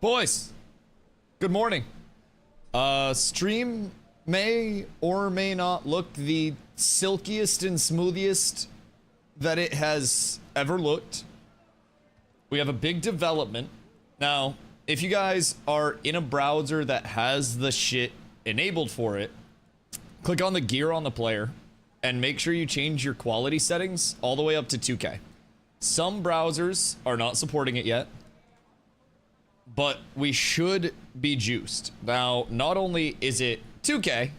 Boys, good morning. Stream may or may not look the silkiest and smoothiest that it has ever looked. We have a big development. Now, if you guys are in a browser that has the shit enabled for it, click on the gear on the player and make sure you change your quality settings all the way up to 2K. Some browsers are not supporting it yet, but we should be juiced. Now, not only is it 2K,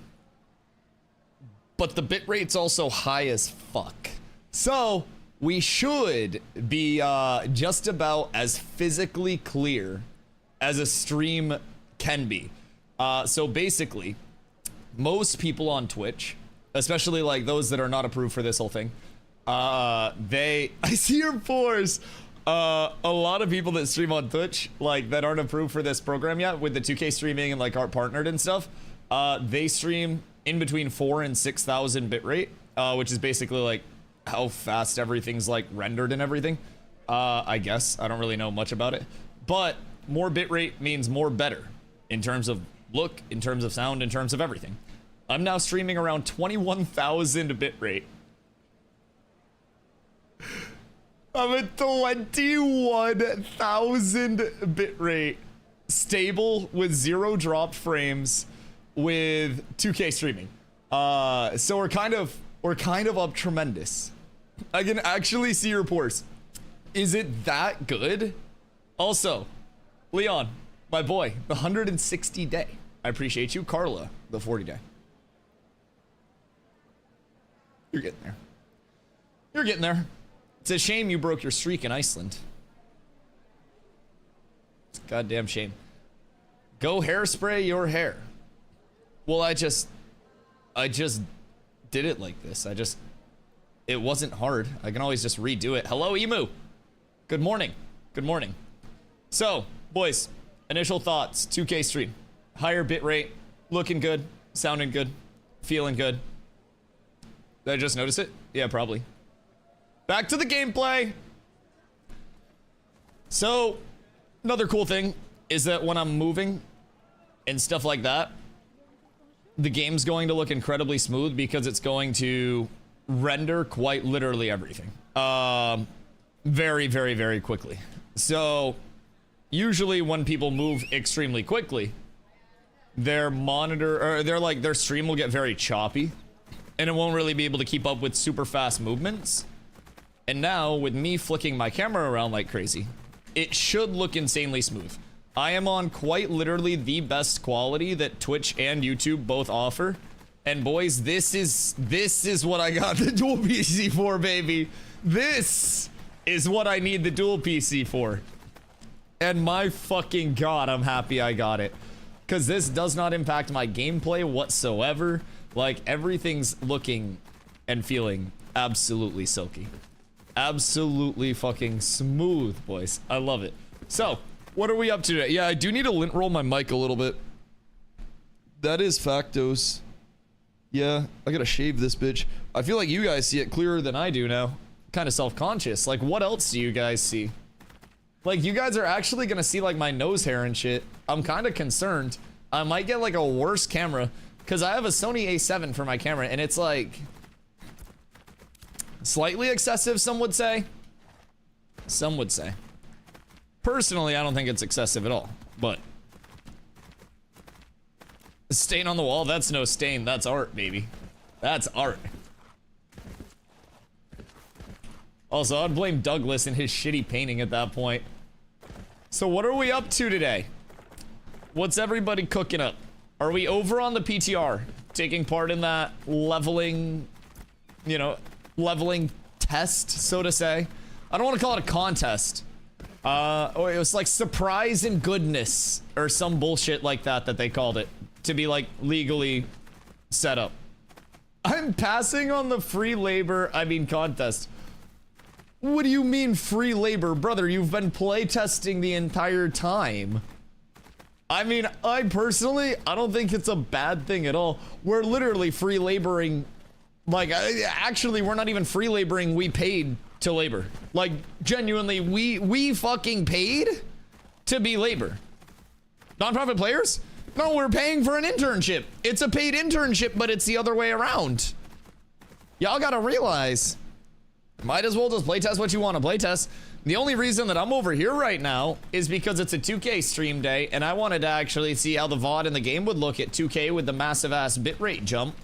but the bitrate's also high as fuck. So, we should be just about as physically clear as a stream can be. So basically, most people on Twitch, especially like those that are not approved for this whole thing, I see your pores. A lot of people that stream on Twitch, like that aren't approved for this program yet with the 2K streaming and like aren't partnered and stuff, they stream in between 4,000 and 6,000 bitrate, which is basically like how fast everything's like rendered and everything. I guess I don't really know much about it, but more bitrate means more better in terms of look, in terms of sound, in terms of everything. I'm now streaming around 21,000 bitrate. I'm at 21,000 bitrate, stable with 0 dropped frames with 2K streaming. So we're kind of up tremendous. I can actually see your pores. Is it that good? Also, Leon, my boy, the 160 day. I appreciate you. Carla, the 40 day. You're getting there. You're getting there. It's a shame you broke your streak in Iceland. It's a goddamn shame. Go hairspray your hair. Well, I just did it like this. It wasn't hard. I can always just redo it. Hello, Emu. Good morning. Good morning. So, boys, initial thoughts. 2K stream. Higher bitrate. Looking good. Sounding good. Feeling good. Did I just notice it? Yeah, probably. Back to the gameplay. So, another cool thing is that when I'm moving and stuff like that, the game's going to look incredibly smooth because it's going to render quite literally everything. Very, very, very quickly. So, usually when people move extremely quickly, their monitor, or their stream will get very choppy, and it won't really be able to keep up with super fast movements. And now, with me flicking my camera around like crazy, it should look insanely smooth. I am on quite literally the best quality that Twitch and YouTube both offer. And boys, this is what I got the dual PC for, baby. This is what I need the dual PC for. And my fucking god, I'm happy I got it. Because this does not impact my gameplay whatsoever. Like, everything's looking and feeling absolutely silky. Absolutely fucking smooth, boys. I love it. So, what are we up to today? Yeah, I do need to lint roll my mic a little bit. That is factos. Yeah, I gotta shave this bitch. I feel like you guys see it clearer than I do now. Kind of self-conscious. Like, what else do you guys see? Like, you guys are actually gonna see, like, my nose hair and shit. I'm kind of concerned. I might get, like, a worse camera. Because I have a Sony A7 for my camera, and it's, like, slightly excessive, some would say. Some would say. Personally, I don't think it's excessive at all, but stain on the wall, that's no stain, that's art, baby. That's art. Also, I'd blame Douglas and his shitty painting at that point. So what are we up to today? What's everybody cooking up? Are we over on the PTR, taking part in that leveling, you know, leveling test, so to say? I don't want to call it a contest. Or it was like surprise and goodness or some bullshit like that they called it to be like legally set up. I'm passing on the free labor, contest. What do you mean free labor? Brother, you've been play testing the entire time. I personally, I don't think it's a bad thing at all. We're literally free laboring. Like, actually, we're not even free laboring. We paid to labor. Like, genuinely, we fucking paid to be labor. Non-profit players? No, we're paying for an internship. It's a paid internship, but it's the other way around. Y'all gotta realize, might as well just playtest what you want to playtest. The only reason that I'm over here right now is because it's a 2K stream day, and I wanted to actually see how the VOD in the game would look at 2K with the massive ass bitrate jump.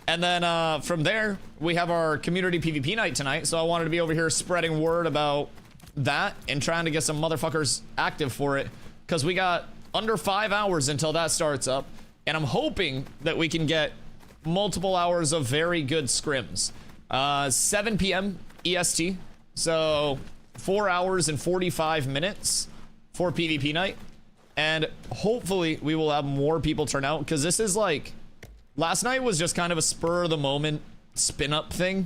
And then from there, we have our community PvP night tonight, so I wanted to be over here spreading word about that and trying to get some motherfuckers active for it, because we got under 5 hours until that starts up, and I'm hoping that we can get multiple hours of very good scrims. 7 p.m. EST, so 4 hours and 45 minutes for PvP night, and hopefully we will have more people turn out, because this is like, last night was just kind of a spur of the moment spin up thing.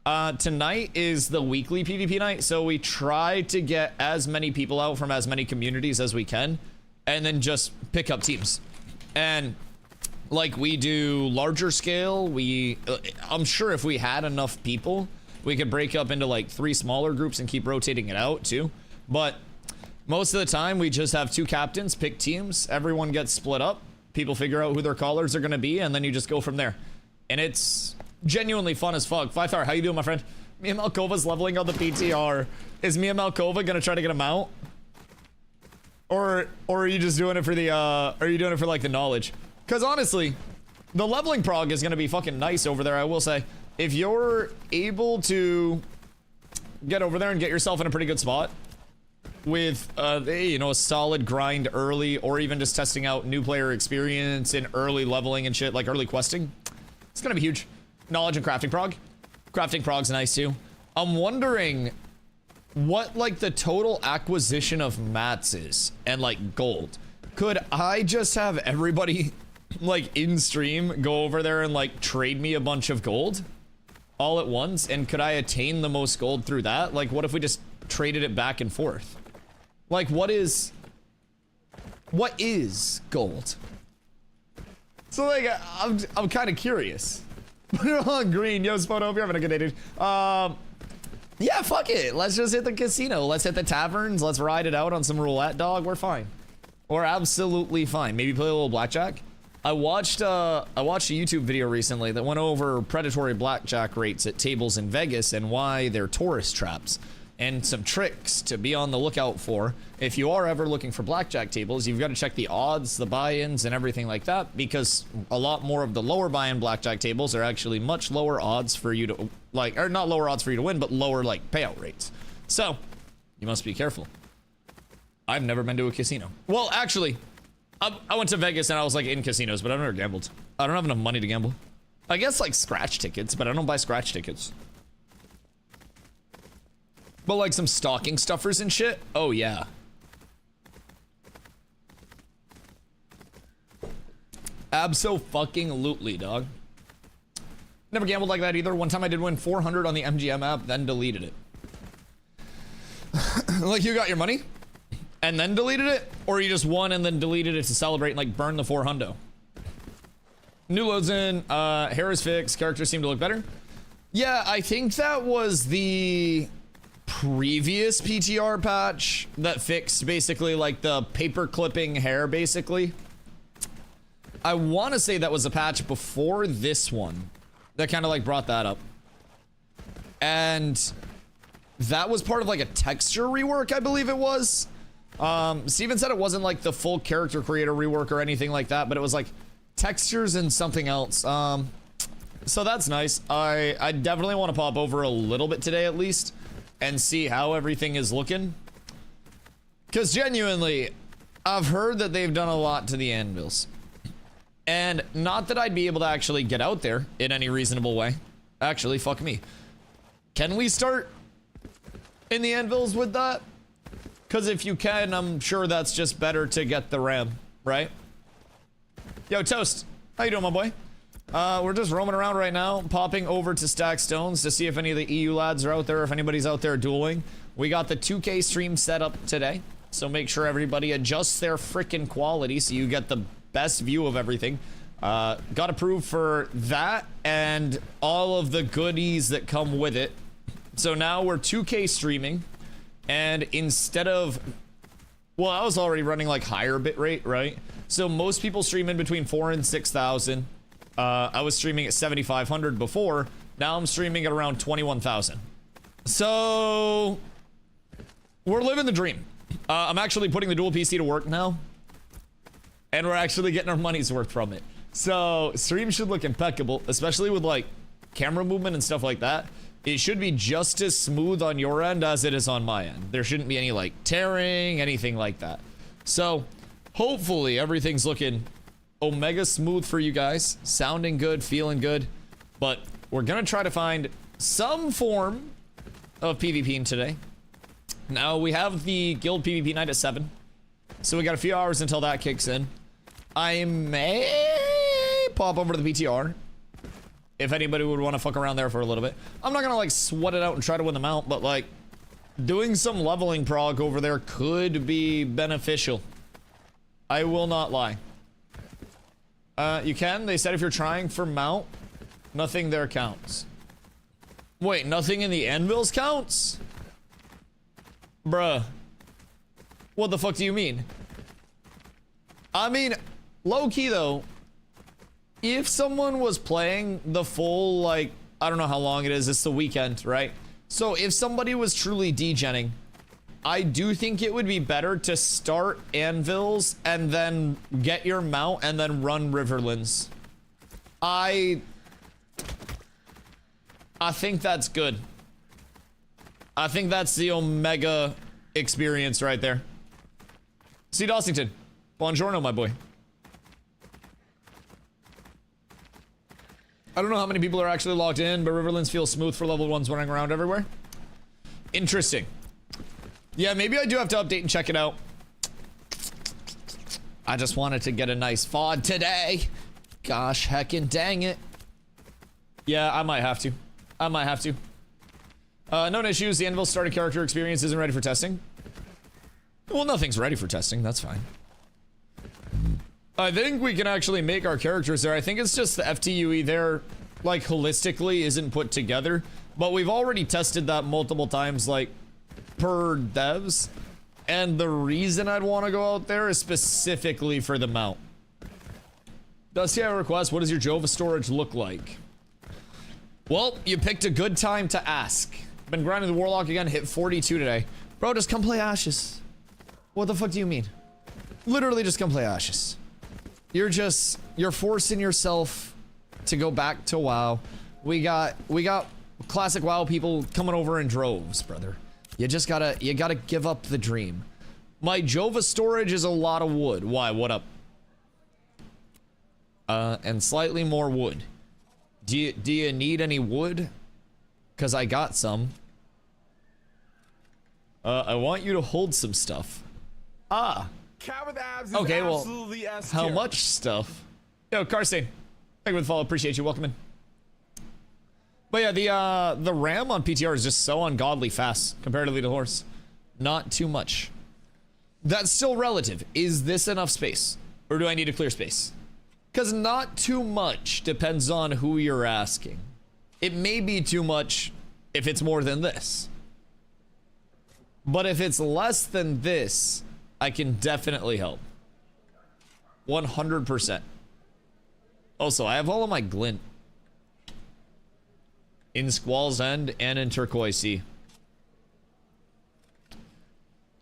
Tonight is the weekly PvP night, so we try to get as many people out from as many communities as we can, and then just pick up teams. And like, we do larger scale, I'm sure if we had enough people, we could break up into like 3 smaller groups and keep rotating it out too. But most of the time we just have 2 captains, pick teams, everyone gets split up, people figure out who their callers are gonna be, and then you just go from there. And it's genuinely fun as fuck. 5-star, how you doing, my friend? Me and Malkova's leveling on the PTR. Is me and Malkova gonna try to get him out? Or are you just doing it for the, are you doing it for like the knowledge? Because honestly, the leveling prog is gonna be fucking nice over there, I will say. If you're able to get over there and get yourself in a pretty good spot with, you know, a solid grind early, or even just testing out new player experience in early leveling and shit, like early questing, it's gonna be huge. Knowledge and crafting prog. Crafting prog's nice too. I'm wondering what like the total acquisition of mats is and like gold. Could I just have everybody like in stream go over there and like trade me a bunch of gold all at once, and could I attain the most gold through that? Like, what if we just traded it back and forth? Like, what is gold? So like, I'm kind of curious. Put it on green. Yo, Spoto, hope you're having a good day, dude. Yeah, fuck it. Let's just hit the casino. Let's hit the taverns. Let's ride it out on some roulette, dog. We're fine. We're absolutely fine. Maybe play a little blackjack. I watched a YouTube video recently that went over predatory blackjack rates at tables in Vegas and why they're tourist traps, and some tricks to be on the lookout for. If you are ever looking for blackjack tables, you've got to check the odds, the buy-ins, and everything like that, because a lot more of the lower buy-in blackjack tables are actually much lower odds for you to, like, or not lower odds for you to win, but lower, like, payout rates. So, you must be careful. I've never been to a casino. Well, actually, I went to Vegas and I was, like, in casinos, but I've never gambled. I don't have enough money to gamble. I guess, like, scratch tickets, but I don't buy scratch tickets. But like some stocking stuffers and shit? Oh yeah. Abso-fucking-lutely, dog. Never gambled like that either. One time I did win 400 on the MGM app, then deleted it. Like, you got your money and then deleted it? Or you just won and then deleted it to celebrate and like burn the 400? New loads in, hair is fixed, characters seem to look better. Yeah, I think that was the previous PTR patch that fixed basically like the paper clipping hair basically. I want to say that was a patch before this one that kind of like brought that up, and that was part of like a texture rework, I believe it was. Steven said it wasn't like the full character creator rework or anything like that, but it was like textures and something else. So that's nice. I definitely want to pop over a little bit today at least and see how everything is looking, because genuinely I've heard that they've done a lot to the anvils, and not that I'd be able to actually get out there in any reasonable way. Actually, fuck me, can we start in the anvils with that? Because if you can, I'm sure that's just better to get the RAM, right? Yo, Toast, how you doing, my boy? We're just roaming around right now, popping over to Stack Stones to see if any of the EU lads are out there, if anybody's out there dueling. We got the 2K stream set up today, so make sure everybody adjusts their frickin' quality so you get the best view of everything. Got approved for that and all of the goodies that come with it. So now we're 2K streaming, and instead of Well, I was already running like higher bit rate, right? So most people stream in between 4 and 6,000. I was streaming at 7,500 before. Now I'm streaming at around 21,000. So we're living the dream. I'm actually putting the dual PC to work now, and we're actually getting our money's worth from it. So stream should look impeccable, especially with like camera movement and stuff like that. It should be just as smooth on your end as it is on my end. There shouldn't be any like tearing, anything like that. So hopefully everything's looking omega smooth for you guys, sounding good, feeling good. But we're gonna try to find some form of PvPing today. Now we have the guild PvP night at 7, so we got a few hours until that kicks in. I may pop over to the PTR if anybody would want to fuck around there for a little bit. I'm not gonna like sweat it out and try to win the mount, but like doing some leveling prog over there could be beneficial. I will not lie. You can. They said if you're trying for mount, nothing there counts. Wait, nothing in the anvils counts? Bruh. What the fuck do you mean? I mean, low-key though, if someone was playing the full, like, I don't know how long it is, it's the weekend, right? So if somebody was truly degenning, I do think it would be better to start anvils and then get your mount and then run Riverlands. I think that's good. I think that's the omega experience right there. See Dossington. Buongiorno, my boy. I don't know how many people are actually logged in, but Riverlands feels smooth for level 1s running around everywhere. Interesting. Yeah, maybe I do have to update and check it out. I just wanted to get a nice VOD today. Gosh, heckin' dang it. Yeah, I might have to. I might have to. Known issues. The Anvil starter character experience isn't ready for testing. Well, nothing's ready for testing. That's fine. I think we can actually make our characters there. I think it's just the FTUE there, like, holistically isn't put together. But we've already tested that multiple times, like, per devs. And the reason I'd want to go out there is specifically for the mount. Dusty, I request, what does your Jova storage look like? Well, you picked a good time to ask. Been grinding the Warlock again, hit 42 today. Bro, just come play Ashes. What the fuck do you mean? Literally just come play Ashes. You're forcing yourself to go back to WoW. We got classic WoW people coming over in droves, brother. You gotta give up the dream. My Jova storage is a lot of wood. Why? What up? And slightly more wood. Do you need any wood? Cause I got some. I want you to hold some stuff. Ah. Okay, well, how much stuff? Yo, Karstein, thank you for the follow. Appreciate you. Welcome in. But yeah, the RAM on PTR is just so ungodly fast comparatively to horse. Not too much. That's still relative. Is this enough space? Or do I need a clear space? Because not too much depends on who you're asking. It may be too much if it's more than this. But if it's less than this, I can definitely help. 100%. Also, I have all of my glint. In Squall's End and in Turquoise Sea.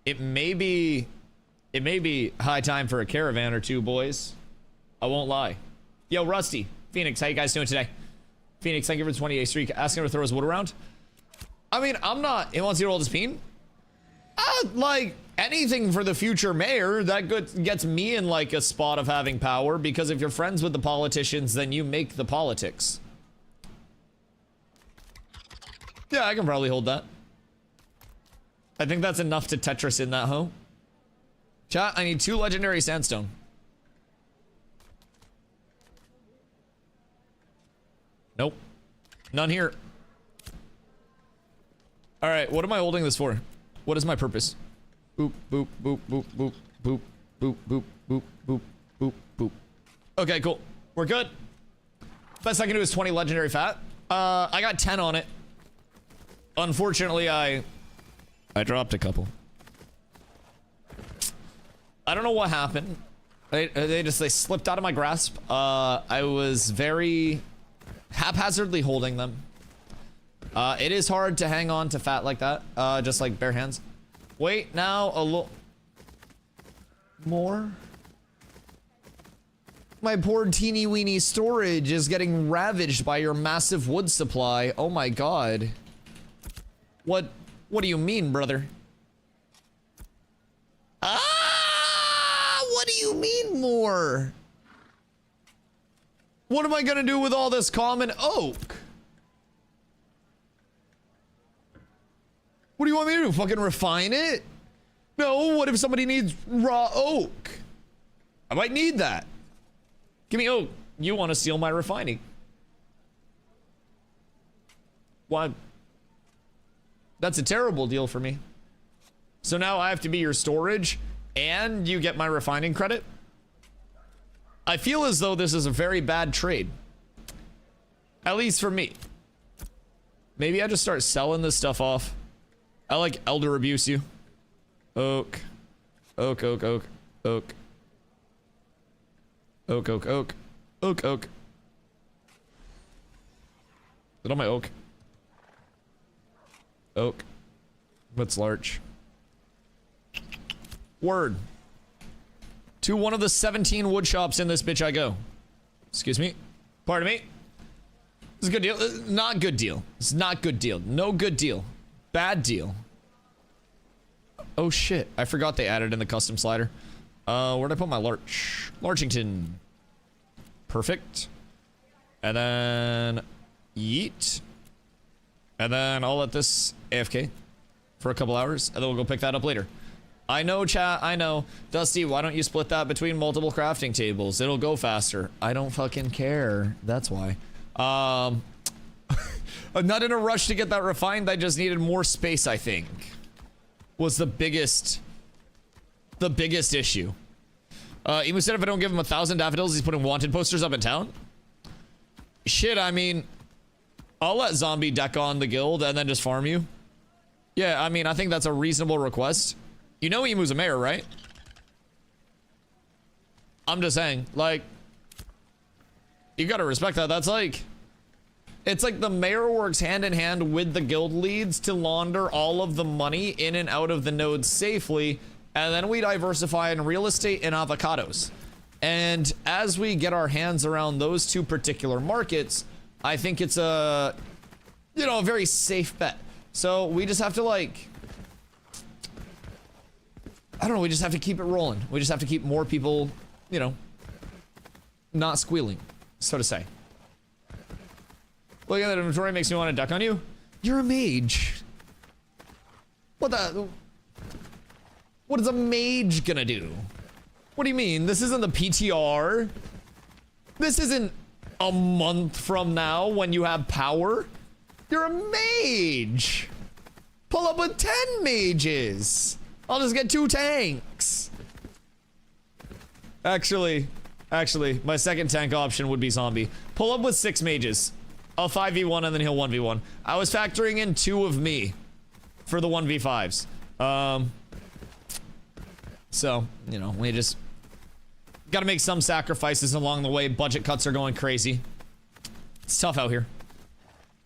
It may be high time for a caravan or two, boys. I won't lie. Yo, Rusty. Phoenix, how you guys doing today? Phoenix, thank you for the 28 streak. Asking him to throw his wood around. I mean, I'm not... He wants you to hold his peen? Like, anything for the future mayor, that gets me in, like, a spot of having power, because if you're friends with the politicians, then you make the politics. Yeah, I can probably hold that. I think that's enough to Tetris in that hoe. Chat, I need 2 legendary sandstone. Nope. None here. Alright, what am I holding this for? What is my purpose? Boop, boop, boop, boop, boop, boop, boop, boop, boop, boop, boop, boop. Okay, cool. We're good. Best I can do is 20 legendary fat. I got 10 on it. Unfortunately, I dropped a couple. I don't know what happened. They slipped out of my grasp. I was very haphazardly holding them. It is hard to hang on to fat like that, just like bare hands. Wait, now a little more. My poor teeny weeny storage is getting ravaged by your massive wood supply. Oh my god. What do you mean, brother? What do you mean more? What am I gonna do with all this common oak? What do you want me to do? Fucking refine it? No, what if somebody needs raw oak? I might need that. Give me oak. You want to steal my refining. Why? That's a terrible deal for me. So now I have to be your storage and you get my refining credit? I feel as though this is a very bad trade. At least for me. Maybe I just start selling this stuff off. I like elder abuse you. Oak. Oak, oak, oak, oak. Oak, oak, oak. Oak, oak. Is it on my oak? Oak. What's large? Word. To one of the 17 wood shops in this bitch I go. Excuse me. Pardon me. This is a good deal. Not good deal. It's not good deal. No good deal. Bad deal. Oh shit. I forgot they added in the custom slider. Where'd I put my larch? Larchington. Perfect. And then yeet. And then I'll let this AFK for a couple hours, and then we'll go pick that up later. I know, chat, I know. Dusty, why don't you split that between multiple crafting tables? It'll go faster. I don't fucking care. That's why. I'm not in a rush to get that refined. I just needed more space, I think. Was the biggest issue. Emu said if I don't give him 1,000 daffodils, he's putting wanted posters up in town. Shit, I mean, I'll let Zombie deck on the guild and then just farm you. Yeah, I mean, I think that's a reasonable request. You know Emu's a mayor, right? I'm just saying, like, you gotta respect that. That's like, it's like the mayor works hand in hand with the guild leads to launder all of the money in and out of the nodes safely, and then we diversify in real estate and avocados. And as we get our hands around those two particular markets, I think it's a, you know, a very safe bet. So we just have to, like, I don't know, we just have to keep it rolling. We just have to keep more people, you know, not squealing, so to say. Looking at that inventory makes me want to duck on you. You're a mage. What is a mage gonna do? What do you mean? This isn't the PTR. This isn't a month from now when you have power. You're a mage. Pull up with 10 mages. I'll just get 2 tanks. Actually, my second tank option would be zombie. Pull up with 6 mages. I'll 5v1 and then he'll 1v1. I was factoring in 2 of me for the 1v5s. So, you know, we just gotta make some sacrifices along the way. Budget cuts are going crazy. It's tough out here.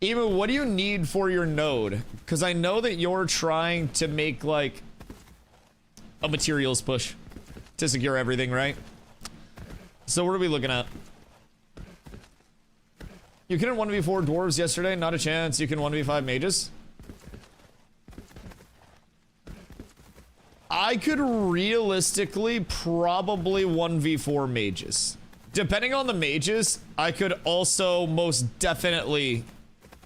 Emu, what do you need for your node? Because I know that you're trying to make, like, a materials push to secure everything, right? So what are we looking at? You couldn't 1v4 dwarves yesterday? Not a chance. You can 1v5 mages? I could realistically probably 1v4 mages. Depending on the mages, I could also most definitely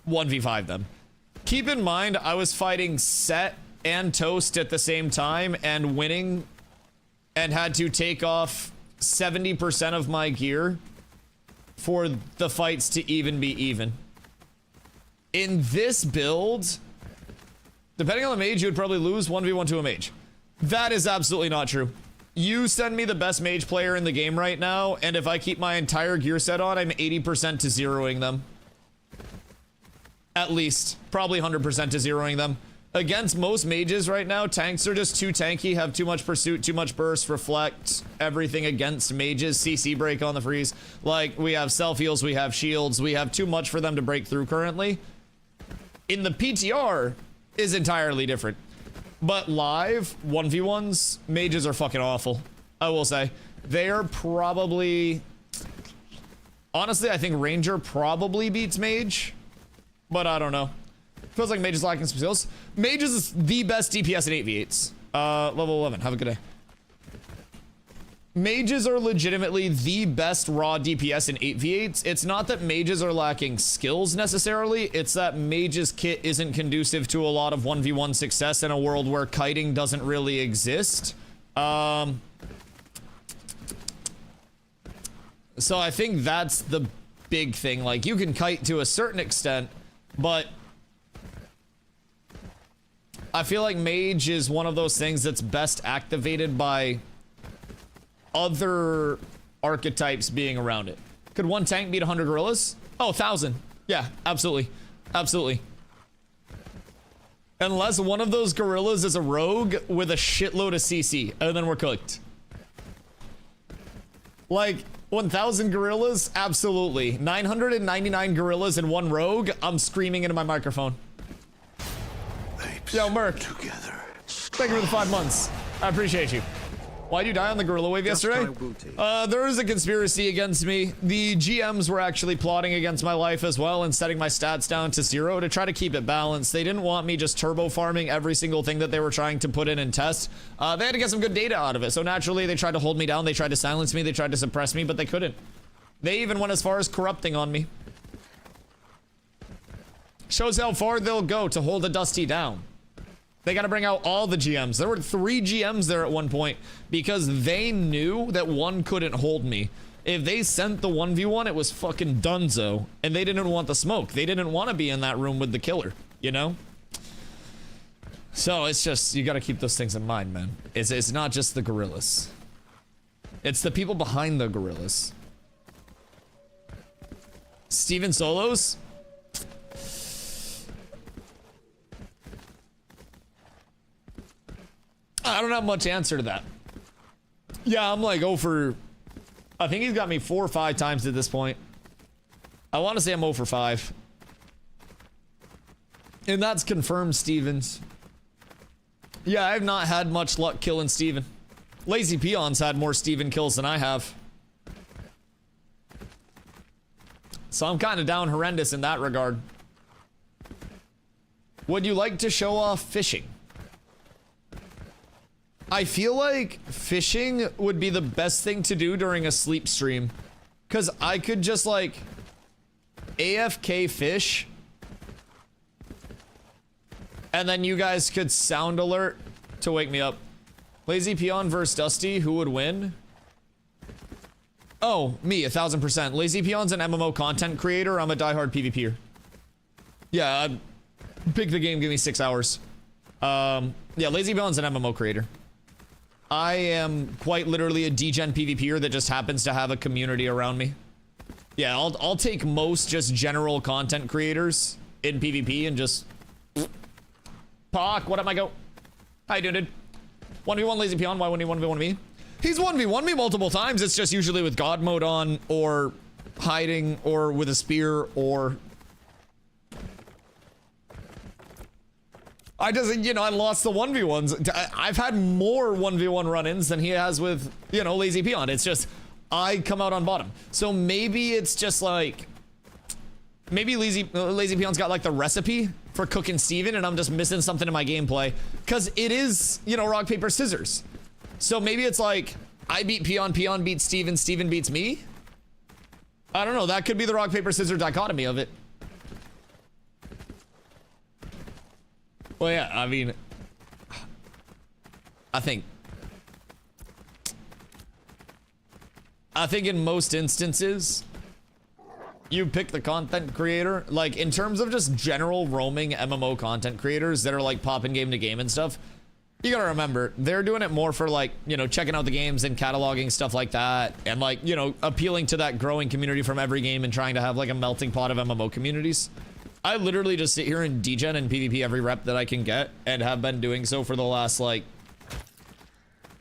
1v5 them. Keep in mind, I was fighting Set and Toast at the same time and winning, and had to take off 70% of my gear for the fights to even be even. In this build, depending on the mage, you would probably lose 1v1 to a mage. That is absolutely not true. You send me the best mage player in the game right now, and if I keep my entire gear set on, I'm 80% to zeroing them. At least. Probably 100% to zeroing them. Against most mages right now, tanks are just too tanky, have too much pursuit, too much burst, reflect, everything against mages, CC break on the freeze. Like, we have self heals, we have shields, we have too much for them to break through currently. In the PTR is entirely different. But live, 1v1s, mages are fucking awful, I will say. They are probably... Honestly, I think Ranger probably beats Mage, but I don't know. Feels like Mage is lacking some skills. Mage is the best DPS in 8v8s. Level 11. Have a good day. Mages are legitimately the best raw DPS in 8v8s. It's not that mages are lacking skills necessarily. It's that mage's kit isn't conducive to a lot of 1v1 success in a world where kiting doesn't really exist. So I think that's the big thing. Like, you can kite to a certain extent, but I feel like Mage is one of those things that's best activated by other archetypes being around it. Could one tank beat 100 gorillas? Oh, 1,000. Yeah, absolutely. Absolutely. Unless one of those gorillas is a rogue with a shitload of CC, and then we're cooked. Like, 1,000 gorillas? Absolutely. 999 gorillas and one rogue? I'm screaming into my microphone. Yo, Merc. Together. Thank you for the 5 months. I appreciate you. Why'd you die on the gorilla wave yesterday? There was a conspiracy against me. The GMs were actually plotting against my life as well and setting my stats down to 0 to try to keep it balanced. They didn't want me just turbo farming every single thing that they were trying to put in and test. They had to get some good data out of it. So naturally, they tried to hold me down. They tried to silence me. They tried to suppress me, but they couldn't. They even went as far as corrupting on me. Shows how far they'll go to hold a Dusty down. They got to bring out all the GMs. There were 3 GMs there at one point because they knew that one couldn't hold me. If they sent the 1v1, it was fucking dunzo. And they didn't want the smoke. They didn't want to be in that room with the killer, you know? So it's just, you got to keep those things in mind, man. It's not just the gorillas. It's the people behind the gorillas. Steven Solos? I don't have much answer to that. Yeah, I'm like, I think he's got me 4 or 5 times at this point. I want to say I'm 0 for 5. And that's confirmed Stevens. Yeah, I have not had much luck killing Steven. Lazy Peon's had more Steven kills than I have. So I'm kind of down horrendous in that regard. Would you like to show off fishing? I feel like fishing would be the best thing to do during a sleep stream. Because I could just like AFK fish. And then you guys could sound alert to wake me up. Lazy Peon versus Dusty, who would win? Oh, me, 1000%. Lazy Peon's an MMO content creator. I'm a diehard PvPer. Yeah, I'd pick the game, give me 6 hours. Yeah, Lazy Peon's an MMO creator. I am quite literally a degen PvPer that just happens to have a community around me. Yeah, I'll take most just general content creators in PvP and just... Pock, what up, my go? How you doing, dude? 1v1 Lazy Peon, why wouldn't he 1v1 me? He's 1v1 me multiple times, it's just usually with God mode on, or hiding, or with a spear, or... I just, you know, I lost the 1v1s. I've had more 1v1 run-ins than he has with, you know, Lazy Peon. It's just, I come out on bottom. So maybe it's just like, maybe Lazy Peon's got like the recipe for cooking Steven and I'm just missing something in my gameplay. Cause it is, you know, rock, paper, scissors. So maybe it's like, I beat Peon, Peon beats Steven, Steven beats me. I don't know, that could be the rock, paper, scissors dichotomy of it. Well, yeah, I mean, I think in most instances, you pick the content creator. Like, in terms of just general roaming MMO content creators that are like popping game to game and stuff, you gotta remember, they're doing it more for like, you know, checking out the games and cataloging stuff like that. And like, you know, appealing to that growing community from every game and trying to have like a melting pot of MMO communities. I literally just sit here and degen and PvP every rep that I can get, and have been doing so for the last, like,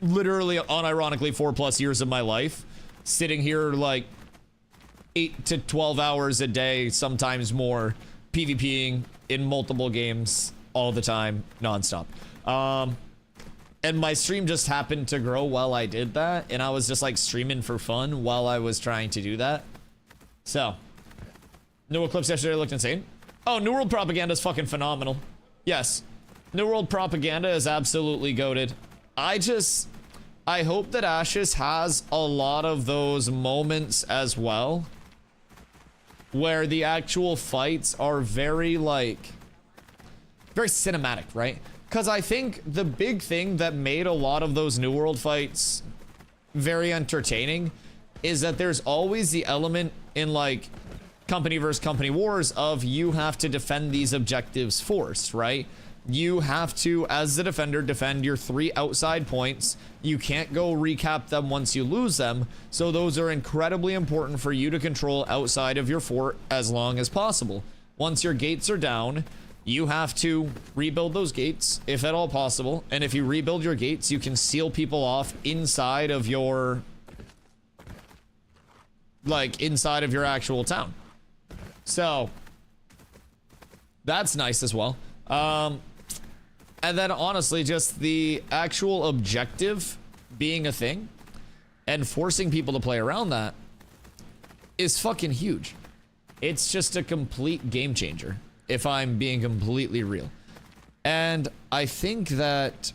literally unironically 4+ years of my life. Sitting here like 8 to 12 hours a day, sometimes more, PvPing in multiple games all the time, nonstop. And my stream just happened to grow while I did that, and I was just like streaming for fun while I was trying to do that. So, New World clips yesterday looked insane. Oh, New World propaganda is fucking phenomenal. Yes, New World propaganda is absolutely goated. I hope that Ashes has a lot of those moments as well, where the actual fights are very, like, very cinematic, right? Because I think the big thing that made a lot of those New World fights very entertaining is that there's always the element in, like, company versus company wars of you have to defend these objectives first, right? You have to, as the defender, defend your 3 outside points. You can't go recap them once you lose them. So those are incredibly important for you to control outside of your fort as long as possible. Once your gates are down, you have to rebuild those gates, if at all possible. And if you rebuild your gates, you can seal people off inside of your, like, inside of your actual town. So that's nice as well. And then honestly, just the actual objective being a thing and forcing people to play around that is fucking huge. It's just a complete game changer, if I'm being completely real. And I think that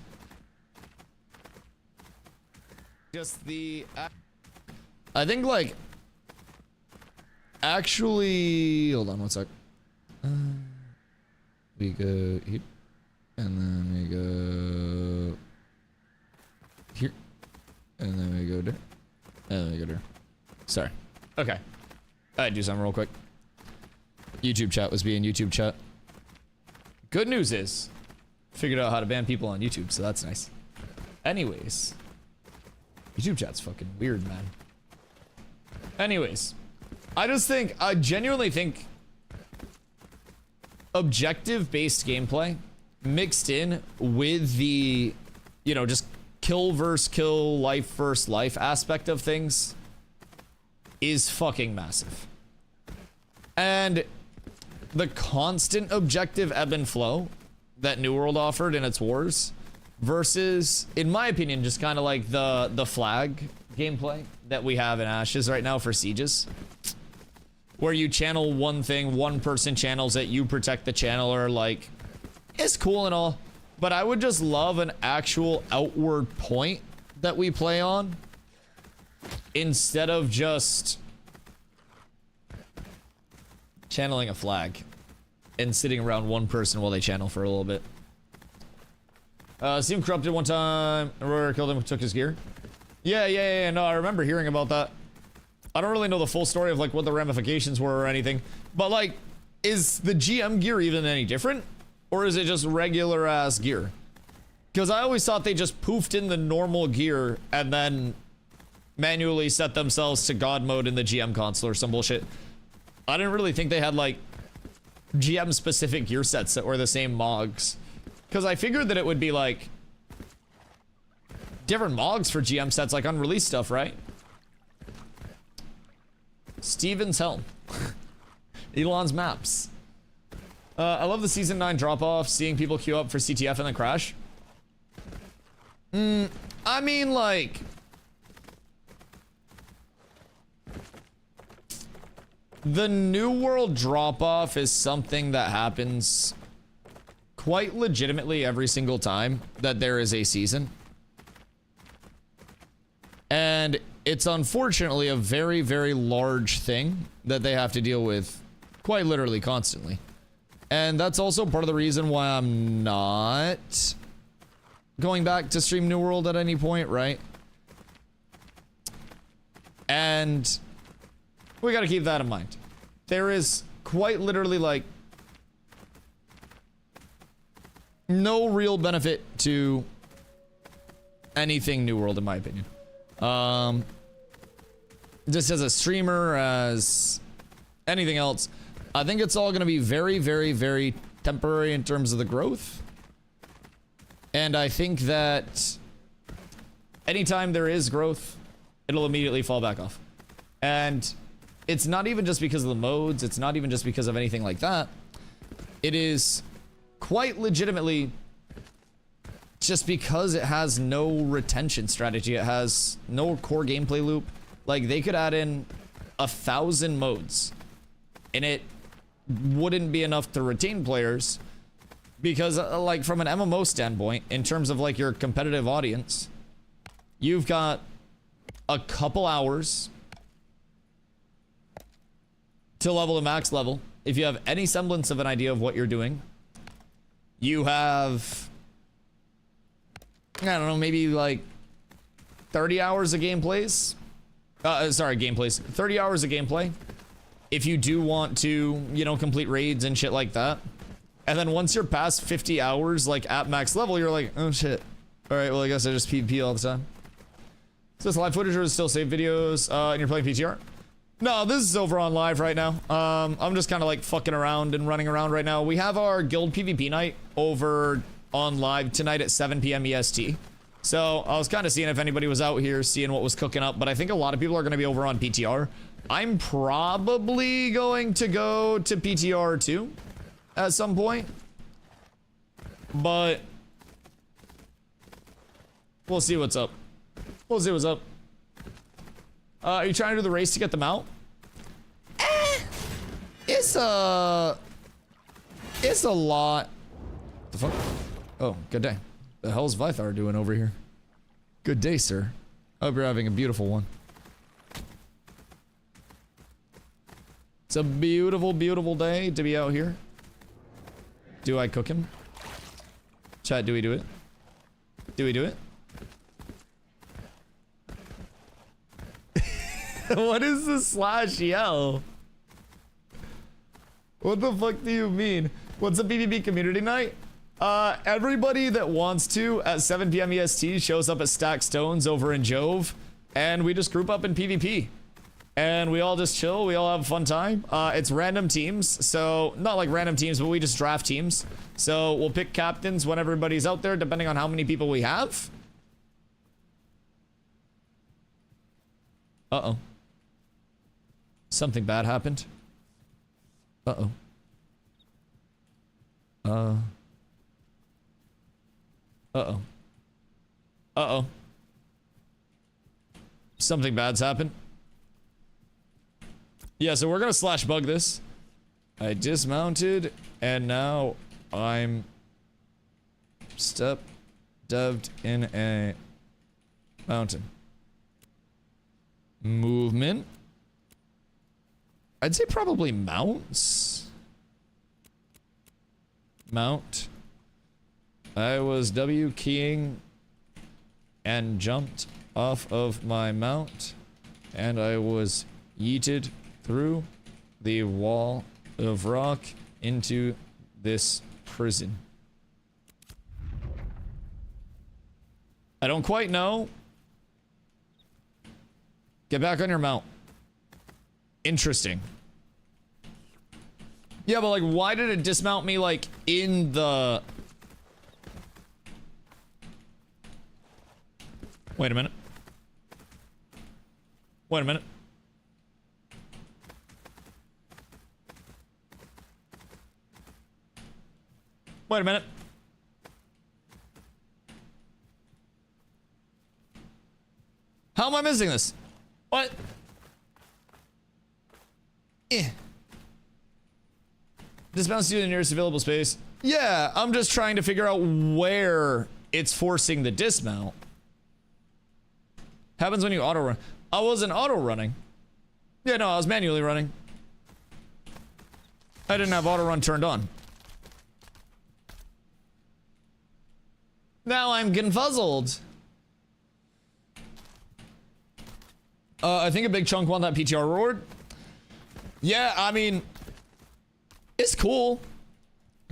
just the, I think, like, actually, hold on one sec. We go here, and then we go here, and then we go there, and then we go there. Sorry. Okay. I do something real quick. YouTube chat was being YouTube chat. Good news is, figured out how to ban people on YouTube, so that's nice. Anyways, YouTube chat's fucking weird, man. Anyways, I genuinely think objective-based gameplay mixed in with the, you know, just kill versus kill, life versus life aspect of things is fucking massive. And the constant objective ebb and flow that New World offered in its wars versus, in my opinion, just kind of like the flag gameplay that we have in Ashes right now for sieges, where you channel one thing, one person channels it, you protect the channeler, like, it's cool and all, but I would just love an actual outward point that we play on instead of just channeling a flag and sitting around one person while they channel for a little bit. Seemed corrupted one time. Aurora killed him, took his gear. Yeah, no, I remember hearing about that. I don't really know the full story of, like, what the ramifications were or anything, but, like, is the GM gear even any different, or is it just regular ass gear? Because I always thought they just poofed in the normal gear and then manually set themselves to God mode in the GM console or some bullshit. I didn't really think they had, like, GM specific gear sets that were the same mogs, because I figured that it would be, like, different mogs for GM sets, like unreleased stuff, right? Steven's Helm. Elon's maps. I love the season 9 drop-off, seeing people queue up for CTF and then crash. I mean, like, the New World drop-off is something that happens quite legitimately every single time that there is a season. And it's unfortunately a very, very large thing that they have to deal with quite literally constantly. And that's also part of the reason why I'm not going back to stream New World at any point, right? And we gotta keep that in mind. There is quite literally, like, no real benefit to anything New World, in my opinion. Just as a streamer, as anything else, I think it's all going to be very, very, very temporary in terms of the growth. And I think that anytime there is growth, it'll immediately fall back off. And it's not even just because of the modes. It's not even just because of anything like that. It is quite legitimately just because it has no retention strategy. It has no core gameplay loop. Like, they could add in 1,000 modes and it wouldn't be enough to retain players because, like, from an MMO standpoint, in terms of like your competitive audience, you've got a couple hours to level to max level. If you have any semblance of an idea of what you're doing, you have, I don't know, maybe like 30 hours of gameplays. Sorry, gameplays. 30 hours of gameplay. If you do want to, you know, complete raids and shit like that. And then once you're past 50 hours, like at max level, you're like, oh shit. All right, well, I guess I just PvP all the time. So this live footage or is still saved videos and you're playing PTR? No, this is over on live right now. I'm just kind of like fucking around and running around right now. We have our guild PvP night over on live tonight at 7 p.m. EST. So I was kind of seeing if anybody was out here seeing what was cooking up, but I think a lot of people are going to be over on PTR. I'm probably going to go to PTR too at some point, but we'll see what's up. We'll see what's up. Are you trying to do the race to get them out? It's a lot. The fuck? Oh, good day. The hell's Vythar doing over here? Good day, sir. Hope you're having a beautiful one. It's a beautiful, beautiful day to be out here. Do I cook him? Chat, do we do it? Do we do it? What is the slash yell? What the fuck do you mean? What's a PvP community night? Everybody that wants to at 7 p.m. EST shows up at Stack Stones over in Jove, and we just group up in PvP. And we all just chill, we all have a fun time. It's random teams, so not like random teams, but we just draft teams. So we'll pick captains when everybody's out there, depending on how many people we have. Uh-oh. Something bad happened. Uh-oh. Uh-oh. Uh-oh. Something bad's happened. Yeah, so we're gonna slash bug this. I dismounted, and now I'm doved in a mountain. Movement. I'd say probably mounts. Mount. I was W keying and jumped off of my mount, and I was yeeted through the wall of rock into this prison. I don't quite know. Get back on your mount. Interesting. Yeah, but like, why did it dismount me like in the... Wait a minute. Wait a minute. Wait a minute. How am I missing this? What? Dismounts you to the nearest available space. Yeah, I'm just trying to figure out where it's forcing the dismount. Happens when you auto run. I wasn't auto running. Yeah, no, I was manually running. I didn't have auto run turned on. Now I'm confuzzled. I think a big chunk want that PTR reward. Yeah, I mean, it's cool.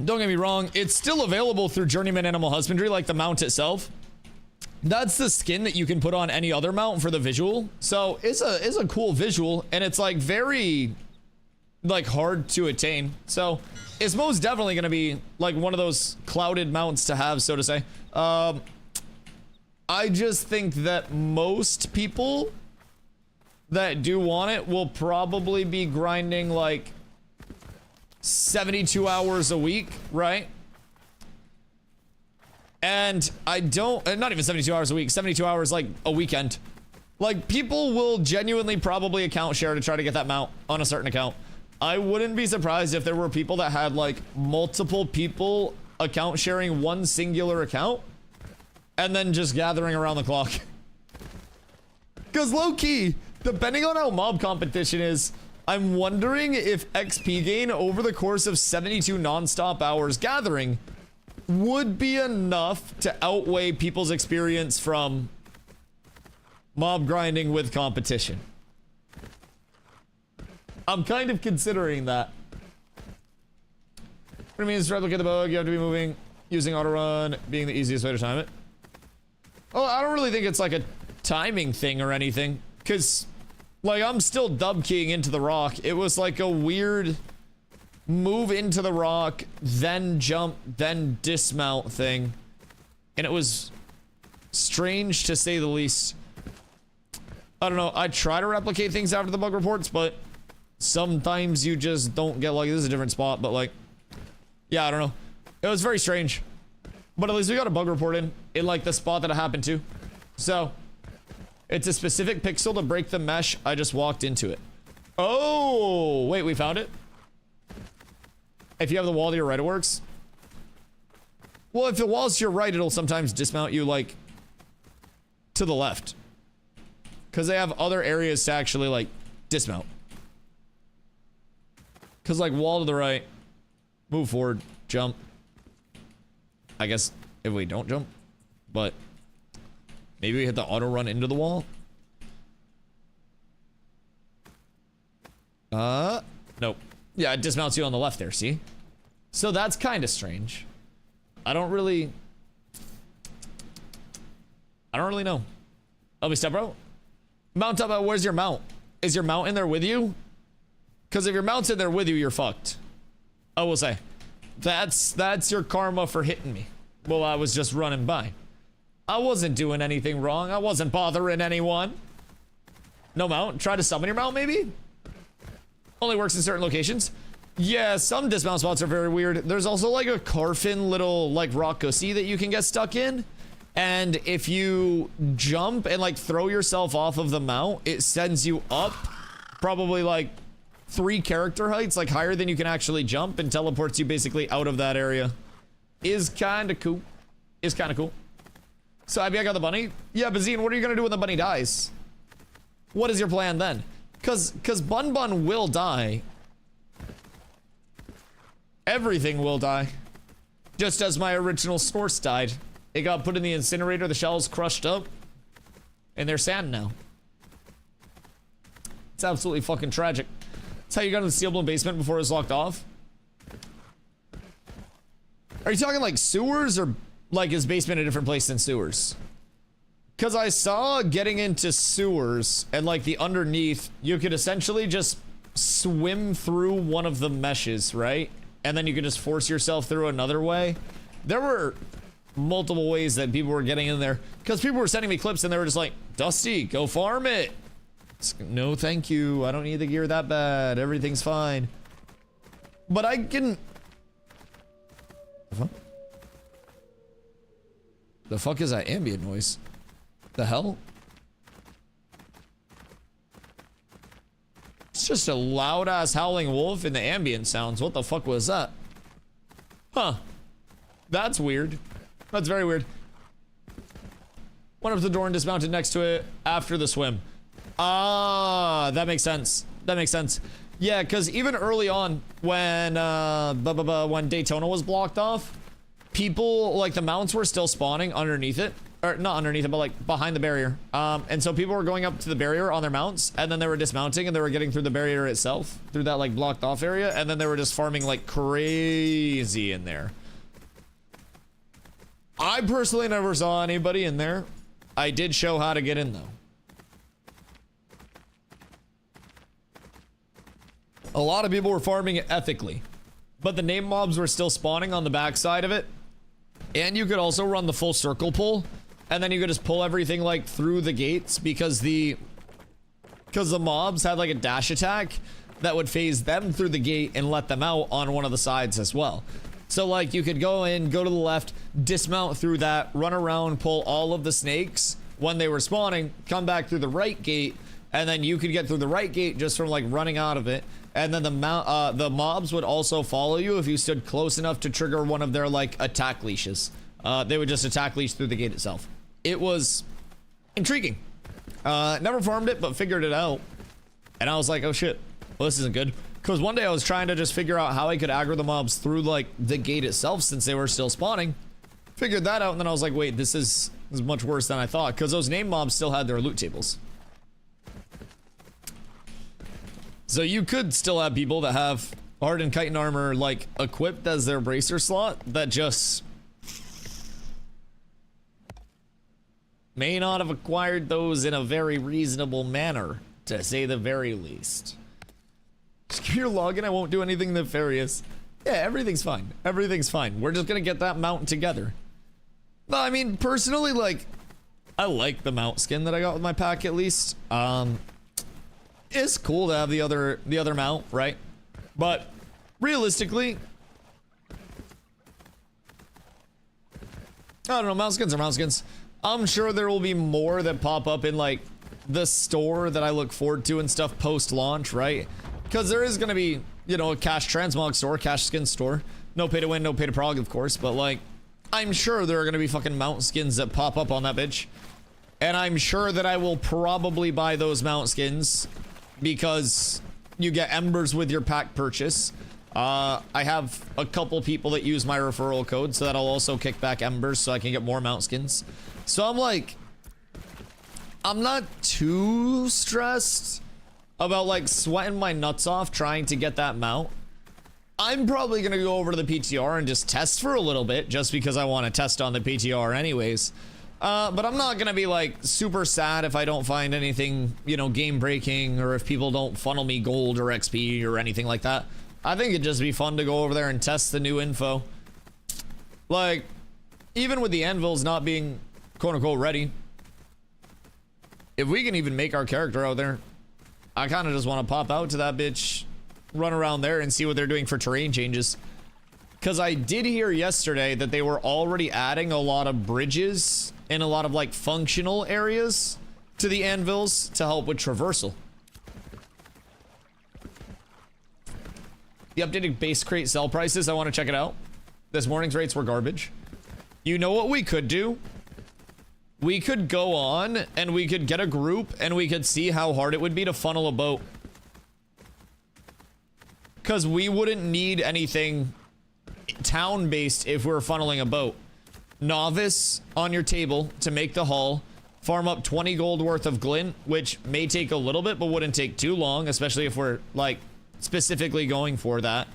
Don't get me wrong. It's still available through Journeyman Animal Husbandry, like the mount itself. That's the skin that you can put on any other mount for the visual. So it's a cool visual, and it's like very like hard to attain. So it's most definitely going to be like one of those clouded mounts to have, so to say. I just think that most people that do want it will probably be grinding like 72 hours a week, right? And I don't, not even 72 hours a week, 72 hours like a weekend. Like, people will genuinely probably account share to try to get that mount on a certain account. I wouldn't be surprised if there were people that had like multiple people account sharing one singular account and then just gathering around the clock. Because low key, depending on how mob competition is, I'm wondering if XP gain over the course of 72 non-stop hours gathering would be enough to outweigh people's experience from mob grinding with competition. I'm kind of considering that. What it means to replicate the bug, you have to be moving, using auto run being the easiest way to time it. Oh, I don't really think it's like a timing thing or anything, because like I'm still dub keying into the rock. It was like a weird move into the rock, then jump, then dismount thing, and it was strange to say the least. I don't know, I try to replicate things after the bug reports, but sometimes you just don't get lucky. This is a different spot, but like, yeah, I don't know. It was very strange, but at least we got a bug report in like the spot that it happened to. So it's a specific pixel to break the mesh. I just walked into it. Oh, wait, we found it. If you have the wall to your right, it works. Well, if the wall's to your right, it'll sometimes dismount you like to the left, because they have other areas to actually like dismount. Because like wall to the right, move forward, jump. I guess if we don't jump, but maybe we hit the auto run into the wall. Nope. Yeah, it dismounts you on the left there, see? So that's kind of strange. I don't really know. Let me step bro. Mount up, where's your mount? Is your mount in there with you? Because if your mount's in there with you, you're fucked. I will say. That's your karma for hitting me. Well, I was just running by. I wasn't doing anything wrong. I wasn't bothering anyone. No mount. Try to summon your mount, maybe? Only works in certain locations. Yeah, some dismount spots are very weird. There's also like a Carfin little like rock gussy that you can get stuck in. And if you jump and like throw yourself off of the mount, it sends you up probably like 3 character heights, like higher than you can actually jump, and teleports you basically out of that area. Is kind of cool. Is kind of cool. So I got the bunny. Yeah, but Zine, what are you gonna do when the bunny dies? What is your plan then? Cause Bun Bun will die. Everything will die. Just as my original source died. It got put in the incinerator, the shells crushed up, and they're sand now. It's absolutely fucking tragic. That's how you got into the steel blown basement before it was locked off. Are you talking like sewers, or like is basement a different place than sewers? Because I saw getting into sewers and like the underneath, you could essentially just swim through one of the meshes, right? And then you could just force yourself through another way. There were multiple ways that people were getting in there, because people were sending me clips and they were just like, Dusty, go farm it. No, thank you. I don't need the gear that bad. Everything's fine. But I can... The fuck is that ambient noise? The hell? It's just a loud-ass howling wolf in the ambient sounds. What the fuck was that? Huh. That's weird. That's very weird. Went up to the door and dismounted next to it after the swim. Ah, that makes sense. That makes sense. Yeah, because even early on, when when Daytona was blocked off, people, like, the mounts were still spawning underneath it. Or, not underneath it, but, like, behind the barrier. And so people were going up to the barrier on their mounts, and then they were dismounting, and they were getting through the barrier itself, through that, like, blocked off area, and then they were just farming like crazy in there. I personally never saw anybody in there. I did show how to get in, though. a lot of people were farming it ethically, but the name mobs were still spawning on the backside of it. And you could also run the full circle pull, and then you could just pull everything like through the gates because the mobs had like a dash attack that would phase them through the gate and let them out on one of the sides as well. So like you could go in, go to the left, dismount through that, run around, pull all of the snakes when they were spawning, come back through the right gate, and then you could get through the right gate just from like running out of it. And then the mobs would also follow you if you stood close enough to trigger one of their like attack leashes. They would just attack leash through the gate itself. It was intriguing. Never farmed it, but figured it out. And I was like, oh shit, well, this isn't good. Because one day I was trying to just figure out how I could aggro the mobs through like the gate itself since they were still spawning. Figured that out, and then I was like, wait, this is much worse than I thought, because those name mobs still had their loot tables. So you could still have people that have hardened chitin armor like equipped as their bracer slot that just may not have acquired those in a very reasonable manner, to say the very least. Just give your login, I won't do anything nefarious. Yeah, everything's fine. Everything's fine. We're just gonna get that mount together. No, I mean, personally, like, I like the mount skin that I got with my pack at least. It's cool to have the other mount, right? But realistically, I don't know, mount skins are mount skins. I'm sure there will be more that pop up in like the store that I look forward to and stuff post-launch, right? Because there is going to be, you know, a cash transmog store, cash skin store. No pay to win, no pay to prog, of course. But like, I'm sure there are going to be fucking mount skins that pop up on that bitch. And I'm sure that I will probably buy those mount skins because you get embers with your pack purchase. I have a couple people that use my referral code, so that'll also kick back embers so I can get more mount skins. So I'm like, I'm not too stressed about like sweating my nuts off trying to get that mount. I'm probably gonna go over to the PTR and just test for a little bit just because I want to test on the PTR anyways. But I'm not gonna be like super sad if I don't find anything, you know, game breaking, or if people don't funnel me gold or XP or anything like that. I think it'd just be fun to go over there and test the new info. Like, even with the anvils not being quote unquote ready, if we can even make our character out there, I kind of just want to pop out to that bitch, run around there and see what they're doing for terrain changes. Because I did hear yesterday that they were already adding a lot of bridges in a lot of like functional areas to the anvils to help with traversal. The updated base crate sell prices, I want to check it out. This morning's rates were garbage. You know what we could do? We could go on and we could get a group and we could see how hard it would be to funnel a boat. Because we wouldn't need anything town-based if we're funneling a boat. Novice on your table to make the hull. Farm up 20 gold worth of glint, which may take a little bit but wouldn't take too long, especially if we're like specifically going for that.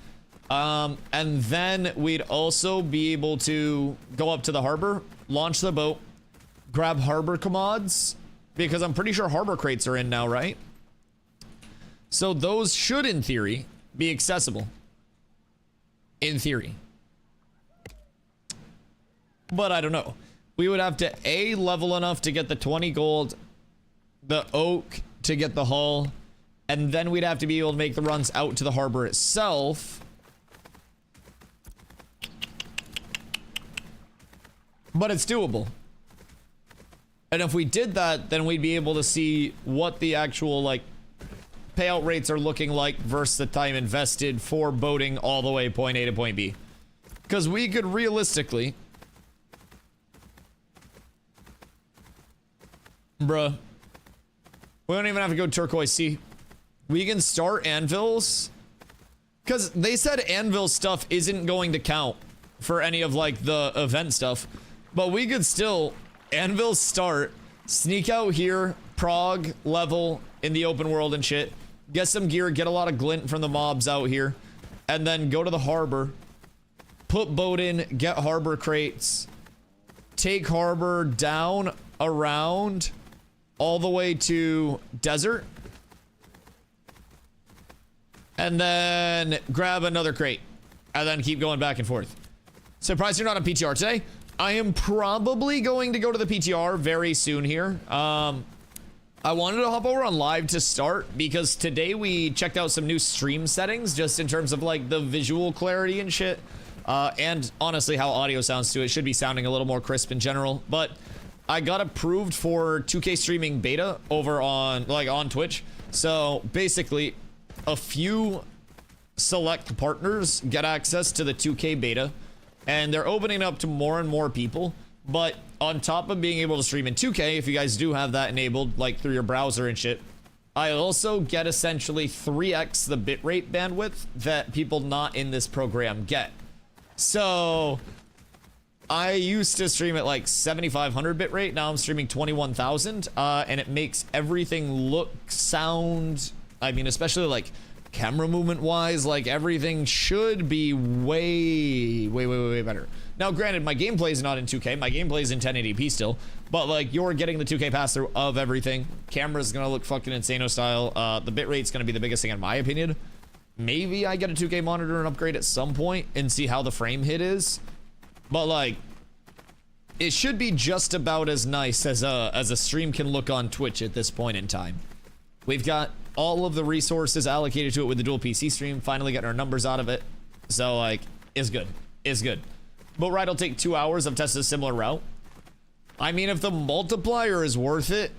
And then we'd also be able to go up to the harbor, launch the boat, grab harbor commods, because I'm pretty sure harbor crates are in now, right? So those should, in theory, be accessible. In theory. But I don't know. We would have to A, level enough to get the 20 gold, the oak to get the hull, and then we'd have to be able to make the runs out to the harbor itself. But it's doable. And if we did that, then we'd be able to see what the actual like payout rates are looking like versus the time invested for boating all the way point A to point B. Because we could realistically, bruh, we don't even have to go turquoise sea. We can start anvils, because they said anvil stuff isn't going to count for any of like the event stuff, but we could still anvil start, sneak out here, prog level in the open world and shit, get some gear, get a lot of glint from the mobs out here, and then go to the harbor, put boat in, get harbor crates, take harbor down around all the way to desert, and then grab another crate, and then keep going back and forth. Surprised you're not on PTR today. I am probably going to go to the PTR very soon here. I wanted to hop over on live to start because today we checked out some new stream settings just in terms of like the visual clarity and shit. And honestly, how audio sounds too. It should be sounding a little more crisp in general, but I got approved for 2K streaming beta over on Twitch. So basically a few select partners get access to the 2K beta, and they're opening up to more and more people. But on top of being able to stream in 2K, if you guys do have that enabled, like through your browser and shit, I also get essentially 3x the bitrate bandwidth that people not in this program get. So I used to stream at like 7,500 bitrate. Now I'm streaming 21,000, and it makes everything look, sound, I mean, especially like camera movement wise, like everything should be way better. Now, granted, my gameplay is not in 2K. My gameplay is in 1080p still, but like you're getting the 2K pass through of everything. Camera's gonna look fucking Insano style. The bitrate's gonna be the biggest thing in my opinion. Maybe I get a 2K monitor and upgrade at some point and see how the frame hit is, but like it should be just about as nice as a stream can look on Twitch at this point in time. We've got all of the resources allocated to it with the dual PC stream, finally getting our numbers out of it. So like, it's good. It's good. Boat ride will take 2 hours. I've tested a similar route. I mean, if the multiplier is worth it,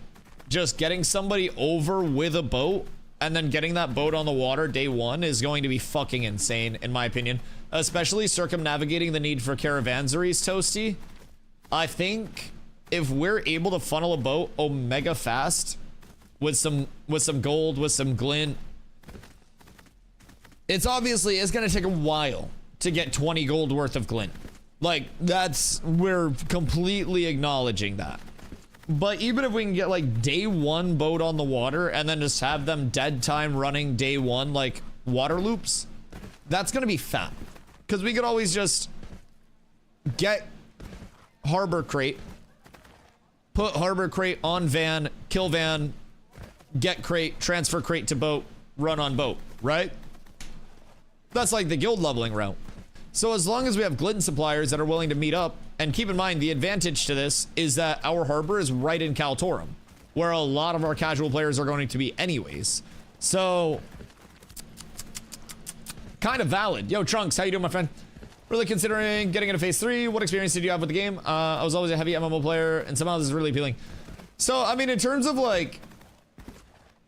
just getting somebody over with a boat and then getting that boat on the water day one is going to be fucking insane, in my opinion. Especially circumnavigating the need for caravanseries, Toasty. I think if we're able to funnel a boat omega fast with some gold, with some glint, it's gonna take a while to get 20 gold worth of glint. Like, we're completely acknowledging that. But even if we can get like day one boat on the water and then just have them dead time running day one like water loops, that's gonna be fat. Because we could always just get harbor crate, put harbor crate on van, kill van, get crate, transfer crate to boat, run on boat, right? That's like the guild leveling route. So as long as we have glidden suppliers that are willing to meet up, and keep in mind the advantage to this is that our harbor is right in Kaltorum, where a lot of our casual players are going to be anyways. So kind of valid. Yo, Trunks, how you doing, my friend? Really considering getting into phase 3. What experience did you have with the game? I was always a heavy MMO player, and somehow this is really appealing. So I mean, in terms of like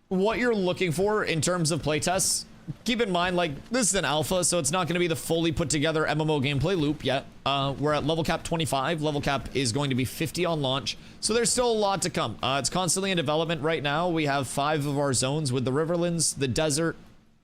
what you're looking for in terms of playtests, keep in mind, like, this is an alpha, so it's not going to be the fully put together MMO gameplay loop yet. We're at level cap 25. Level cap is going to be 50 on launch, so there's still a lot to come. It's constantly in development right now. We have 5 of our zones with the Riverlands, the Desert,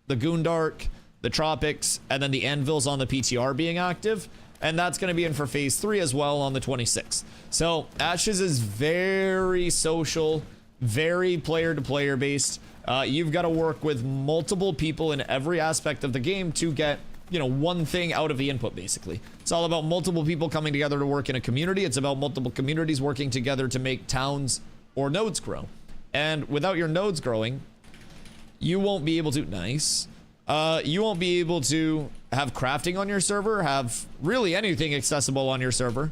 the Goondark, the Tropics, and then the Anvils on the PTR being active. And that's going to be in for phase 3 as well on the 26th. So Ashes is very social, very player-to-player based. You've got to work with multiple people in every aspect of the game to get, you know, one thing out of the input, basically. It's all about multiple people coming together to work in a community. It's about multiple communities working together to make towns or nodes grow. And without your nodes growing, you won't be able to... Nice. You won't be able to have crafting on your server, have really anything accessible on your server.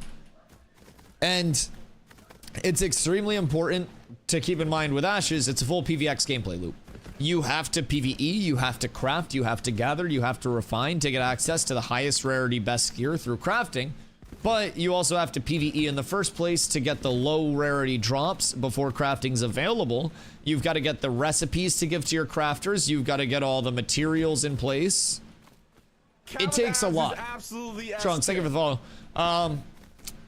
And it's extremely important to keep in mind with Ashes, it's a full PvX gameplay loop. You have to PvE, you have to craft, you have to gather, you have to refine to get access to the highest rarity best gear through crafting. But you also have to PvE in the first place to get the low rarity drops before crafting's available. You've got to get the recipes to give to your crafters. You've got to get all the materials in place. It takes a lot. Trunks, thank you for the follow.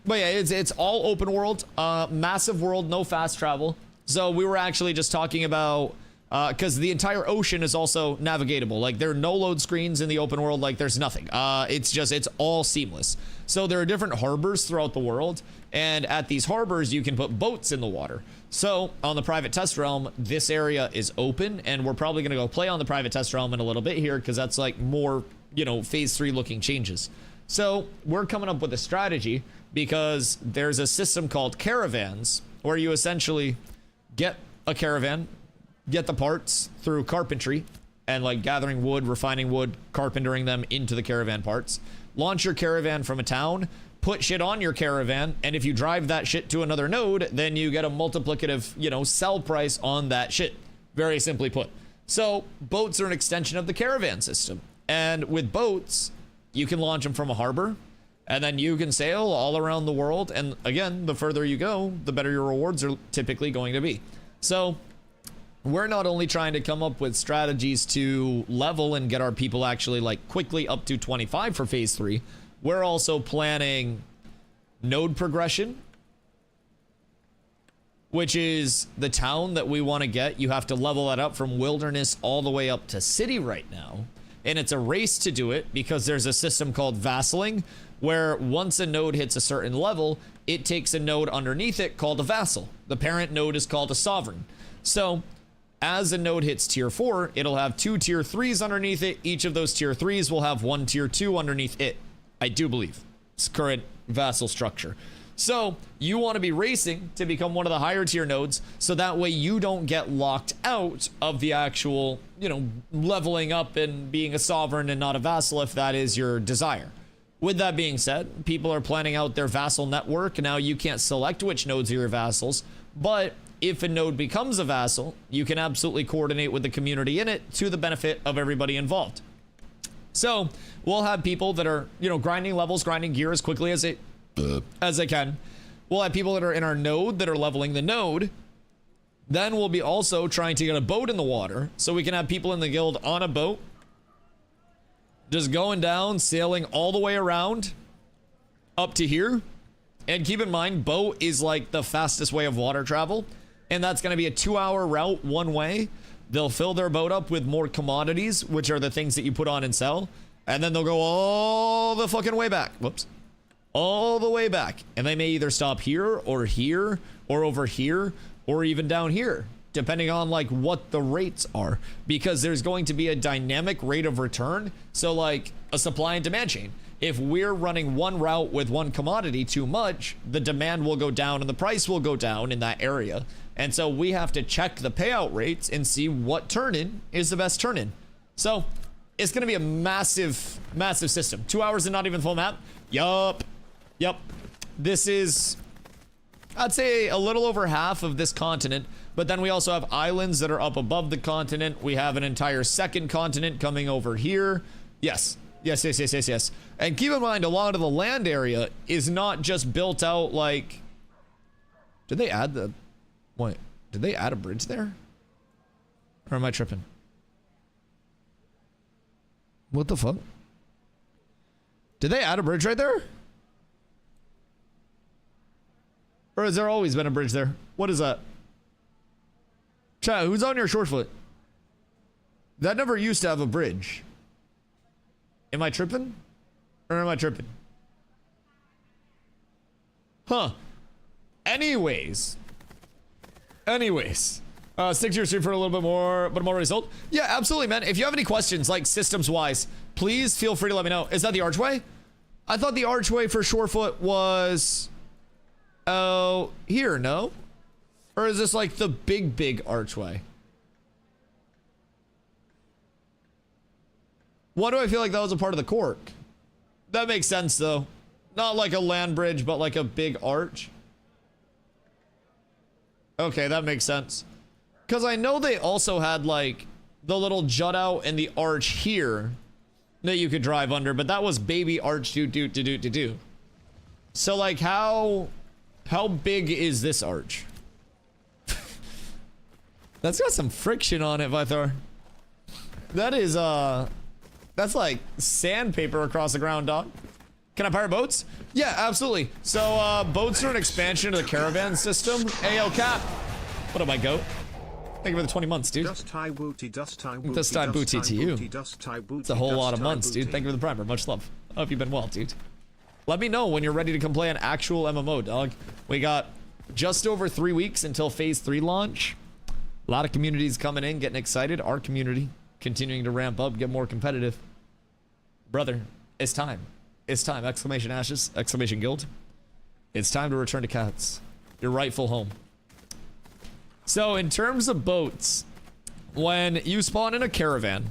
But yeah, it's all open world, massive world, no fast travel. So we were actually just talking about, because the entire ocean is also navigatable. Like, there are no load screens in the open world. Like, there's nothing. It's all seamless. So there are different harbors throughout the world, and at these harbors, you can put boats in the water. So on the private test realm, this area is open, and we're probably gonna go play on the private test realm in a little bit here, because that's like more, you know, phase 3 looking changes. So we're coming up with a strategy, because there's a system called caravans, where you essentially get a caravan, get the parts through carpentry, and like gathering wood, refining wood, carpentering them into the caravan parts. Launch your caravan from a town, put shit on your caravan, and if you drive that shit to another node, then you get a multiplicative, you know, sell price on that shit. Very simply put. So boats are an extension of the caravan system. And with boats, you can launch them from a harbor, and then you can sail all around the world. And again, the further you go, the better your rewards are typically going to be. So we're not only trying to come up with strategies to level and get our people actually like quickly up to 25 for phase 3, we're also planning node progression, which is the town that we want to get. You have to level that up from wilderness all the way up to city right now. And it's a race to do it because there's a system called vassaling, where once a node hits a certain level, it takes a node underneath it called a vassal. The parent node is called a sovereign. So as a node hits tier 4, it'll have 2 tier 3s underneath it. Each of those tier 3s will have 1 tier 2 underneath it. I do believe it's current vassal structure. So you want to be racing to become one of the higher tier nodes, so that way you don't get locked out of the actual, you know, leveling up and being a sovereign and not a vassal if that is your desire. With that being said, people are planning out their vassal network. Now you can't select which nodes are your vassals, but if a node becomes a vassal, you can absolutely coordinate with the community in it to the benefit of everybody involved. So we'll have people that are, you know, grinding levels, grinding gear as quickly as they can. We'll have people that are in our node that are leveling the node. Then we'll be also trying to get a boat in the water, so we can have people in the guild on a boat, just going down, sailing all the way around up to here. And keep in mind, boat is like the fastest way of water travel, and that's going to be a 2-hour route one way. They'll fill their boat up with more commodities, which are the things that you put on and sell, and then they'll go all the fucking way back. Whoops. All the way back. And they may either stop here or over here or even down here, depending on like what the rates are, because there's going to be a dynamic rate of return. So like a supply and demand chain. If we're running one route with one commodity too much, the demand will go down and the price will go down in that area. And so we have to check the payout rates and see what turn-in is the best turn-in. So it's going to be a massive, massive system. 2 hours and not even full map. Yup. This is, I'd say, a little over half of this continent. But then we also have islands that are up above the continent. We have an entire second continent coming over here. Yes. And keep in mind, a lot of the land area is not just built out like... Did they add the... What? Did they add a bridge there? Or am I tripping? What the fuck? Did they add a bridge right there? Or has there always been a bridge there? What is that? Chat, who's on your short foot? That never used to have a bridge. Am I tripping? Or am I tripping? Huh. Anyways. Stick to your stream for a little bit more, but I'm already sold. Yeah, absolutely, man. If you have any questions, like systems-wise, please feel free to let me know. Is that the archway? I thought the archway for Shorefoot was... Oh, here, no? Or is this like the big archway? Why do I feel like that was a part of the cork? That makes sense, though. Not like a land bridge, but like a big arch. Okay, that makes sense. Because I know they also had, like, the little jut out and the arch here that you could drive under, but that was baby arch do. So, like, how big is this arch? That's got some friction on it, Vythar. That is, that's like sandpaper across the ground, dog. Can I pirate boats? Yeah, absolutely. So, boats are an expansion of the caravan system. AL Cap. What up, my goat? Thank you for the 20 months, dude. Dust time booty to you. It's a whole lot of months, dude. Thank you for the primer. Much love. I hope you've been well, dude. Let me know when you're ready to come play an actual MMO, dog. We got just over 3 weeks until phase 3 launch. A lot of communities coming in, getting excited. Our community continuing to ramp up, get more competitive. Brother, it's time. It's time. Exclamation ashes. Exclamation guild. It's time to return to cats. Your rightful home. So in terms of boats, when you spawn in a caravan,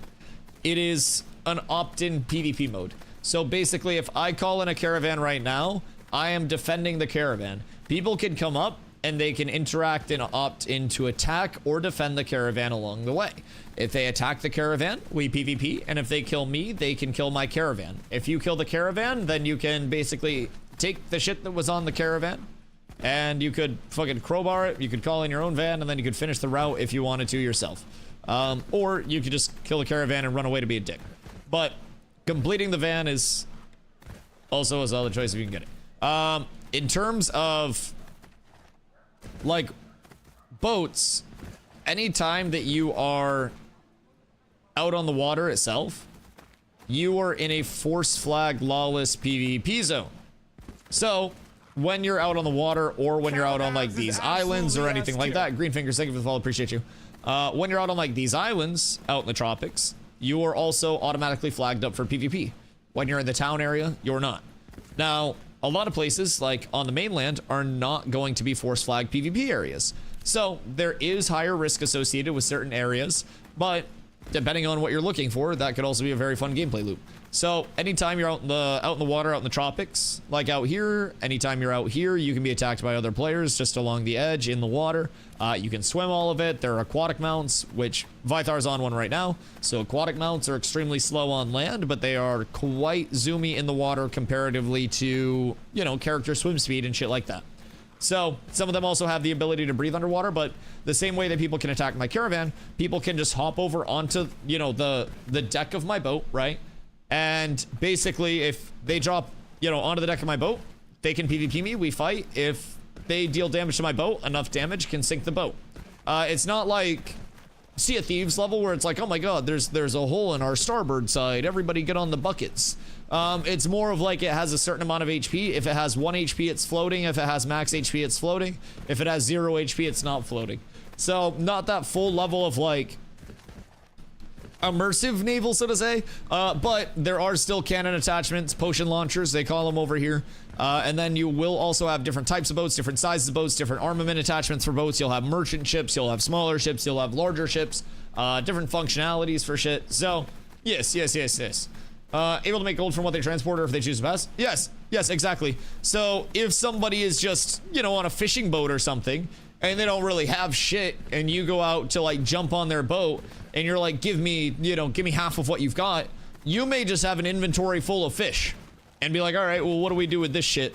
it is an opt-in PvP mode. So basically, if I call in a caravan right now, I am defending the caravan. People can come up and they can interact and opt in to attack or defend the caravan along the way. If they attack the caravan, we PvP, and if they kill me, they can kill my caravan. If you kill the caravan, then you can basically take the shit that was on the caravan, and you could fucking crowbar it, you could call in your own van, and then you could finish the route if you wanted to yourself. Or you could just kill the caravan and run away to be a dick. But completing the van is also a solid choice if you can get it. In terms of like boats, anytime that you are out on the water itself, you are in a force flag lawless PvP zone. So when you're out on the water, or when you're out on like these islands or anything like that, Greenfingers, thank you for the follow, appreciate you. When you're out on like these islands out in the tropics, you are also automatically flagged up for PvP. When you're in the town area, you're not. Now, a lot of places, like on the mainland, are not going to be force flag PvP areas. So there is higher risk associated with certain areas, but depending on what you're looking for, that could also be a very fun gameplay loop. So anytime you're out in the water, out in the tropics, like out here, anytime you're out here, you can be attacked by other players just along the edge in the water. You can swim all of it. There are aquatic mounts, which Vythar's on one right now. So aquatic mounts are extremely slow on land, but they are quite zoomy in the water comparatively to, you know, character swim speed and shit like that. So some of them also have the ability to breathe underwater, but the same way that people can attack my caravan, people can just hop over onto, you know, the deck of my boat, right? And basically, if they drop, you know, onto the deck of my boat, they can PvP me, we fight. If they deal damage to my boat, enough damage can sink the boat. It's not like Sea of Thieves level where it's like, oh my god, there's a hole in our starboard side, everybody get on the buckets. It's more of like it has a certain amount of HP. If it has 1 HP, it's floating. If it has max HP, it's floating. If it has 0 HP, it's not floating. So not that full level of like immersive naval, so to say, but there are still cannon attachments, potion launchers, they call them over here. And then you will also have different types of boats, different sizes of boats, different armament attachments for boats. You'll have merchant ships, you'll have smaller ships, you'll have larger ships, different functionalities for shit. So yes. Able to make gold from what they transport, or if they choose to pass. Yes, exactly. So if somebody is just, you know, on a fishing boat or something, and they don't really have shit, and you go out to like jump on their boat, and you're like, give me half of what you've got, you may just have an inventory full of fish and be like, all right, well, what do we do with this shit?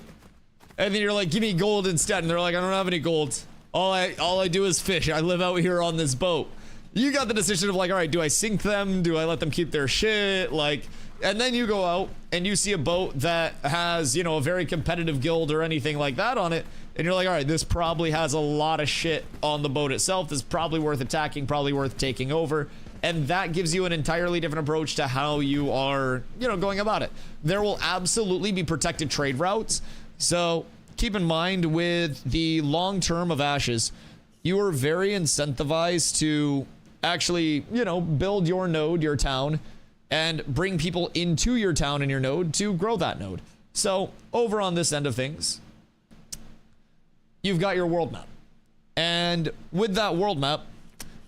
And then you're like, give me gold instead. And they're like, I don't have any gold. All I do is fish. I live out here on this boat. You got the decision of like, all right, do I sink them? Do I let them keep their shit? Like, and then you go out and you see a boat that has, you know, a very competitive guild or anything like that on it. And you're like, all right, this probably has a lot of shit on the boat itself. This is probably worth attacking, probably worth taking over. And that gives you an entirely different approach to how you are, you know, going about it. There will absolutely be protected trade routes. So keep in mind with the long term of Ashes, you are very incentivized to actually, you know, build your node, your town, and bring people into your town and your node to grow that node. So over on this end of things, you've got your world map. And with that world map,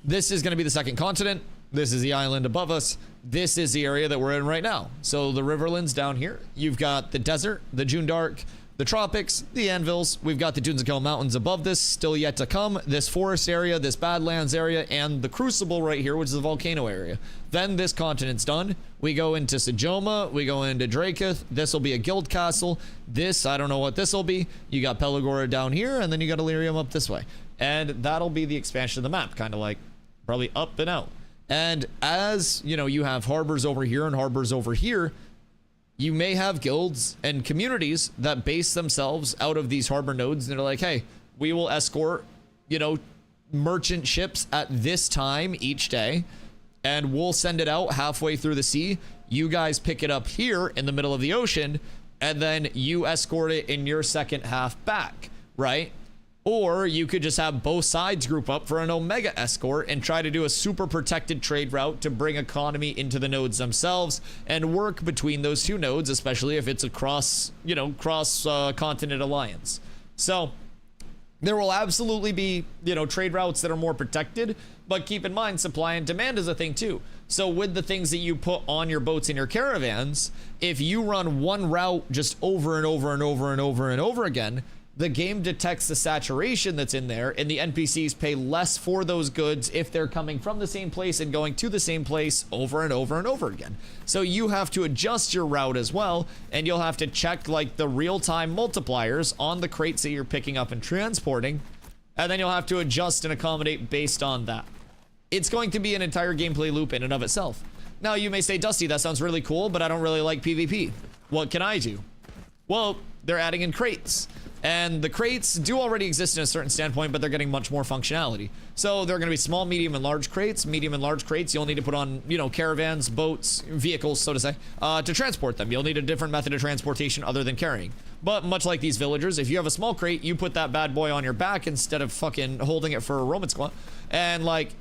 this is going to be the second continent. This is the island above us. This is the area that we're in right now. So the Riverlands down here. You've got the desert, the June Dark, the tropics, the anvils. We've got the Dunsical Mountains above this, still yet to come. This forest area, this Badlands area, and the Crucible right here, which is the volcano area. Then this continent's done. We go into Sajoma. We go into Dracath. This will be a guild castle. This, I don't know what this will be. You got Pelagora down here, and then you got Illyrium up this way. And that'll be the expansion of the map, kind of like probably up and out. And as, you know, you have harbors over here and harbors over here, you may have guilds and communities that base themselves out of these harbor nodes. And they're like, hey, we will escort, you know, merchant ships at this time each day, and we'll send it out halfway through the sea. You guys pick it up here in the middle of the ocean, and then you escort it in your second half back, right? Or you could just have both sides group up for an Omega escort and try to do a super protected trade route to bring economy into the nodes themselves and work between those two nodes, especially if it's a cross continent alliance. So There will absolutely be, you know, trade routes that are more protected, but keep in mind supply and demand is a thing too. So with the things that you put on your boats and your caravans, if you run one route just over and over and over and over and over again, the game detects the saturation that's in there, and the NPCs pay less for those goods if they're coming from the same place and going to the same place over and over and over again. So you have to adjust your route as well, and you'll have to check like the real-time multipliers on the crates that you're picking up and transporting, and then you'll have to adjust and accommodate based on that. It's going to be an entire gameplay loop in and of itself. Now you may say, Dusty, that sounds really cool, but I don't really like PvP. What can I do? Well, they're adding in crates. And the crates do already exist in a certain standpoint, but they're getting much more functionality. So they're going to be small, medium, and large crates. Medium and large crates, you'll need to put on, you know, caravans, boats, vehicles, so to say, to transport them. You'll need a different method of transportation other than carrying. But much like these villagers, if you have a small crate, you put that bad boy on your back instead of fucking holding it for a Roman squad. And, like,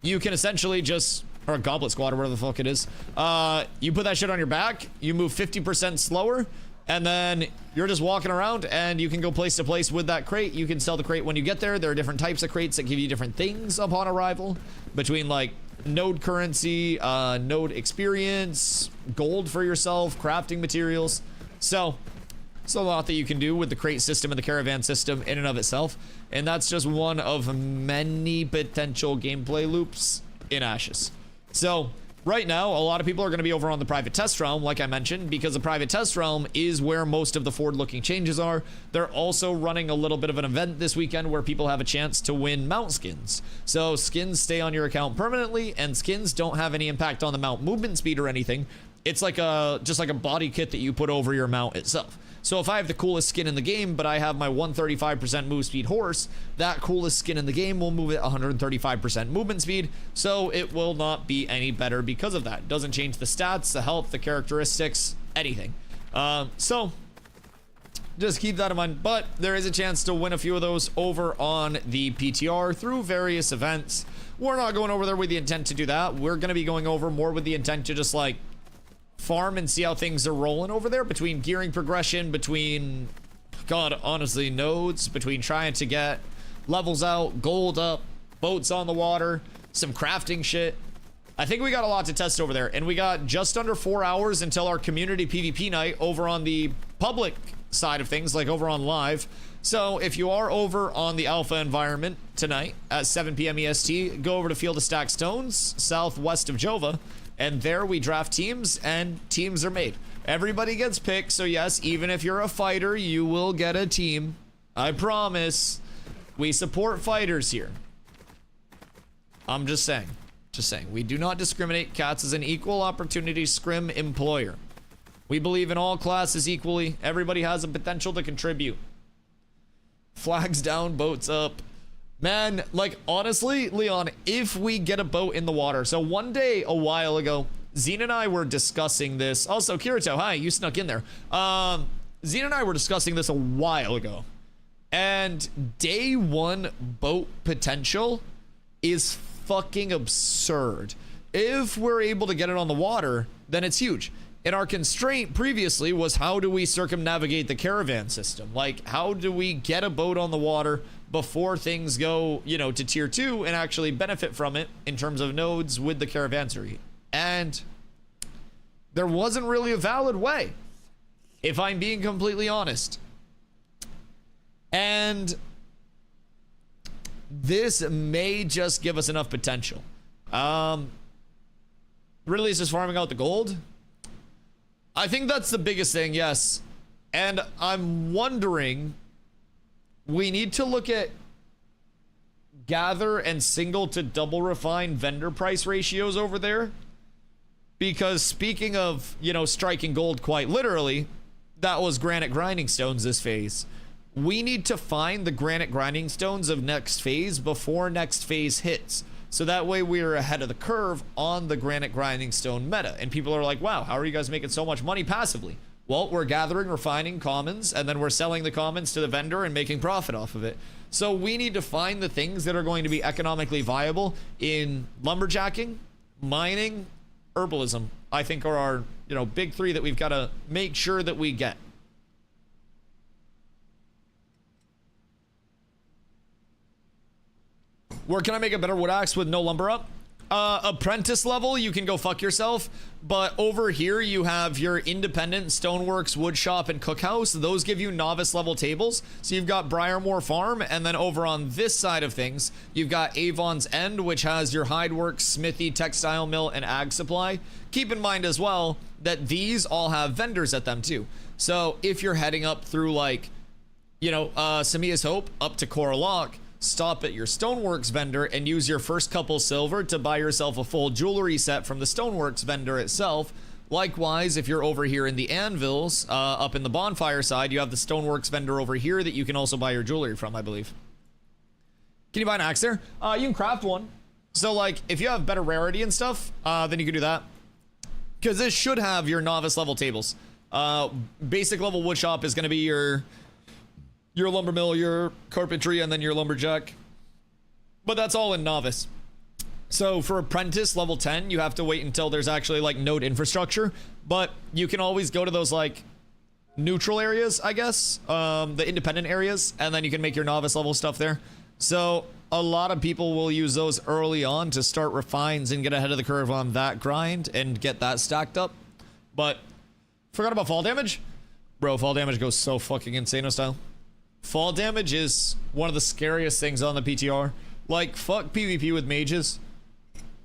you can essentially just... or a goblet squad or whatever the fuck it is. You put that shit on your back, you move 50% slower, and then you're just walking around and you can go place to place with that crate. You can sell the crate when you get there. There are different types of crates that give you different things upon arrival, between like node currency, node experience, gold for yourself, crafting materials. So it's a lot that you can do with the crate system and the caravan system in and of itself. And that's just one of many potential gameplay loops in Ashes. So right now, a lot of people are going to be over on the private test realm, like I mentioned, because the private test realm is where most of the forward-looking changes are. They're also running a little bit of an event this weekend where people have a chance to win mount skins. So skins stay on your account permanently, and skins don't have any impact on the mount movement speed or anything. It's like just like a body kit that you put over your mount itself. So if I have the coolest skin in the game, but I have my 135% move speed horse, that coolest skin in the game will move at 135% movement speed, so it will not be any better because of that. Doesn't change the stats, the health, the characteristics, anything. So just keep that in mind. But there is a chance to win a few of those over on the PTR through various events. We're not going over there with the intent to do that. We're going to be going over more with the intent to just like farm and see how things are rolling over there, between gearing progression, between, God, honestly, nodes, between trying to get levels out, gold up, boats on the water, some crafting shit. I think we got a lot to test over there, and we got just under 4 hours until our community PvP night over on the public side of things, like over on live. So if you are over on the alpha environment tonight at 7 p.m. EST, go over to Field of Stacked Stones, southwest of Jova. And there we draft teams, and teams are made. Everybody gets picked, so yes, even if you're a fighter, you will get a team. I promise. We support fighters here. I'm just saying. Just saying. We do not discriminate. Cats is an equal opportunity scrim employer. We believe in all classes equally. Everybody has a potential to contribute. Flags down, boats up. Man, like, honestly, Leon, if we get a boat in the water. So one day, a while ago, Zine and I were discussing this. Also, Kirito, hi, you snuck in there. Zine and I were discussing this a while ago. And day one boat potential is fucking absurd. If we're able to get it on the water, then it's huge. And our constraint previously was, how do we circumnavigate the caravan system? Like, how do we get a boat on the water before things go, you know, to tier 2 and actually benefit from it in terms of nodes with the caravanserai? And there wasn't really a valid way, if I'm being completely honest. And this may just give us enough potential. Really, it's just farming out the gold. I think that's the biggest thing, yes. And I'm wondering, we need to look at gather and single to double refine vendor price ratios over there. Because speaking of, you know, striking gold quite literally, that was granite grinding stones this phase. We need to find the granite grinding stones of next phase before next phase hits. So that way we're ahead of the curve on the granite grinding stone meta. And people are like, wow, how are you guys making so much money passively? Well, we're gathering, refining commons, and then we're selling the commons to the vendor and making profit off of it. So we need to find the things that are going to be economically viable in lumberjacking, mining, herbalism. I think are our, you know, big three that we've got to make sure that we get. Where can I make a better wood axe with no lumber up? Apprentice level, you can go fuck yourself. But over here, you have your independent stoneworks, wood shop, and cookhouse. Those give you novice level tables. So you've got Briarmore Farm, and then over on this side of things, you've got Avon's End, which has your hideworks, smithy, textile mill, and ag supply. Keep in mind as well that these all have vendors at them too. So if you're heading up through like, you know, Samia's Hope up to Coralock, stop at your stoneworks vendor and use your first couple silver to buy yourself a full jewelry set from the stoneworks vendor itself. Likewise, if you're over here in the anvils, up in the bonfire side, you have the stoneworks vendor over here that you can also buy your jewelry from, I believe. Can you buy an axe there? You can craft one. So like, if you have better rarity and stuff, then you can do that. Because this should have your novice level tables. Basic level wood shop is going to be your lumber mill, your carpentry, and then your lumberjack. But that's all in novice. So for apprentice level 10, you have to wait until there's actually like node infrastructure. But you can always go to those like neutral areas, I guess, the independent areas, and then you can make your novice level stuff there. So a lot of people will use those early on to start refines and get ahead of the curve on that grind and get that stacked up. But forgot about fall damage. Bro, fall damage goes so fucking insane style. Fall damage is one of the scariest things on the PTR. Like, fuck PvP with mages.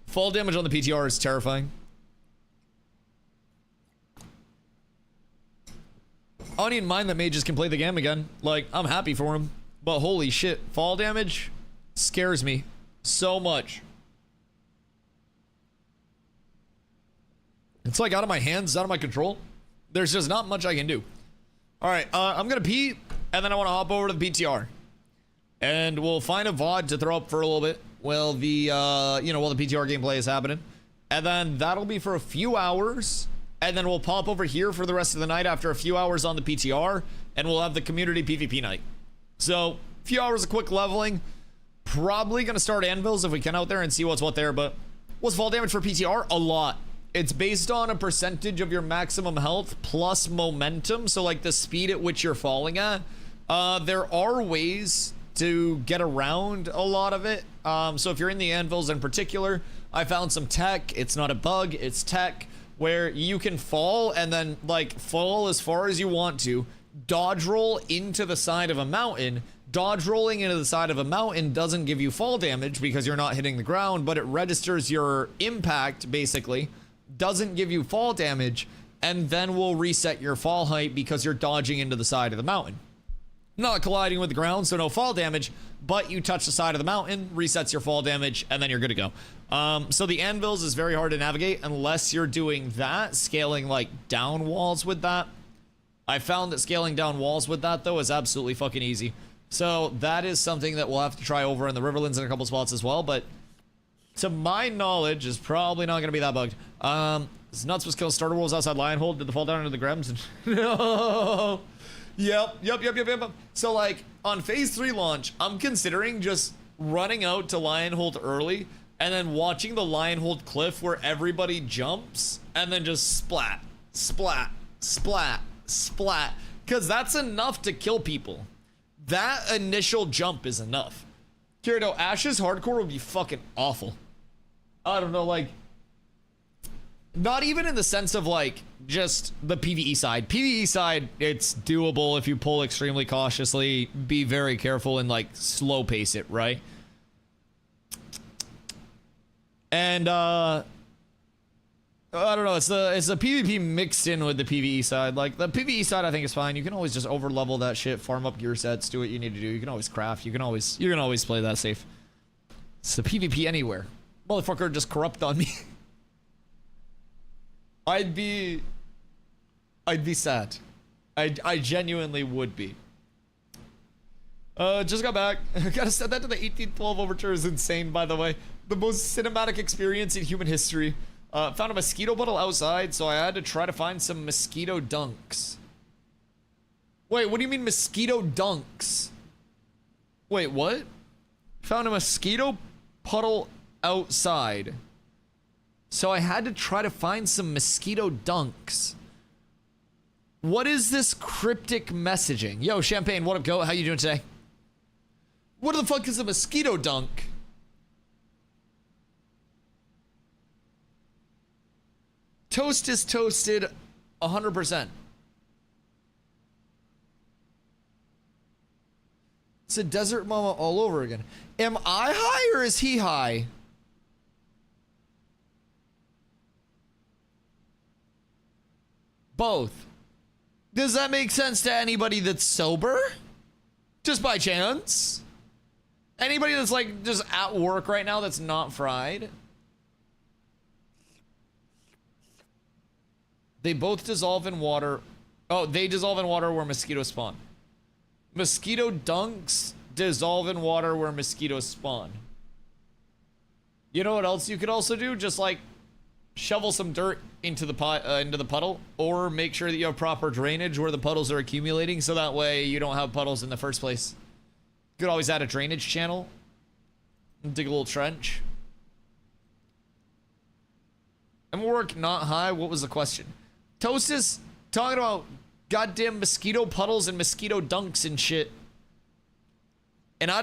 Fall damage on the PTR is terrifying. I don't even mind that mages can play the game again. Like, I'm happy for them. But holy shit, fall damage scares me so much. It's like out of my hands, out of my control. There's just not much I can do. Alright, I'm gonna pee, and then I want to hop over to the PTR. And we'll find a VOD to throw up for a little bit while the, you know, while the PTR gameplay is happening. And then that'll be for a few hours. And then we'll pop over here for the rest of the night after a few hours on the PTR. And we'll have the community PvP night. So, a few hours of quick leveling. Probably gonna start anvils if we can out there and see what's what there. But what's fall damage for PTR? A lot. It's based on a percentage of your maximum health plus momentum. So like the speed at which you're falling at. There are ways to get around a lot of it. So if you're in the anvils in particular, I found some tech. It's not a bug, it's tech where you can fall and then like fall as far as you want to, dodge roll into the side of a mountain. Dodge rolling into the side of a mountain doesn't give you fall damage because you're not hitting the ground, but it registers your impact basically. Doesn't give you fall damage, and then will reset your fall height because you're dodging into the side of the mountain. Not colliding with the ground, so no fall damage, but you touch the side of the mountain, resets your fall damage, and then you're good to go. So the anvils is very hard to navigate unless you're doing that, scaling like down walls with that. I found that scaling down walls with that though is absolutely fucking easy. So that is something that we'll have to try over in the Riverlands in a couple spots as well, but to my knowledge, is probably not going to be that bugged. This nuts was killing starter wolves outside Lionhold. Did they fall down into the Grems? No. Yep. So like on phase 3 launch, I'm considering just running out to Lionhold early and then watching the Lionhold cliff where everybody jumps and then just splat, splat, splat, splat. Because that's enough to kill people. That initial jump is enough. Kirito, Ash's hardcore would be fucking awful. I don't know, like, not even in the sense of like just the PvE side. PvE side, it's doable if you pull extremely cautiously, be very careful and like slow pace it, right? And I don't know, it's the PvP mixed in with the PvE side. Like the PvE side I think is fine. You can always just over level that shit, farm up gear sets, do what you need to do. You can always craft, you can always play that safe. It's the PvP anywhere. Motherfucker just corrupt on me. I'd be sad. I genuinely would be. Just got back. Gotta set that to the 1812 Overture is insane, by the way. The most cinematic experience in human history. Found a mosquito bottle outside, so I had to try to find some mosquito dunks. Wait, what do you mean mosquito dunks? Wait, what? Found a mosquito puddle outside. So I had to try to find some mosquito dunks. What is this cryptic messaging? Yo, Champagne, what up, go? How you doing today? What the fuck is a mosquito dunk? Toast is toasted 100%. It's a desert mama all over again. Am I high or is he high? Both. Does that make sense to anybody that's sober? Just by chance? Anybody that's like just at work right now that's not fried? They both dissolve in water. Oh, they dissolve in water where mosquitoes spawn. Mosquito dunks dissolve in water where mosquitoes spawn. You know what else you could also do? Just like shovel some dirt into the puddle, or make sure that you have proper drainage where the puddles are accumulating, so that way you don't have puddles in the first place. You could always add a drainage channel and dig a little trench. I'm work not high. What was the question? Toast is talking about goddamn mosquito puddles and mosquito dunks and shit. And I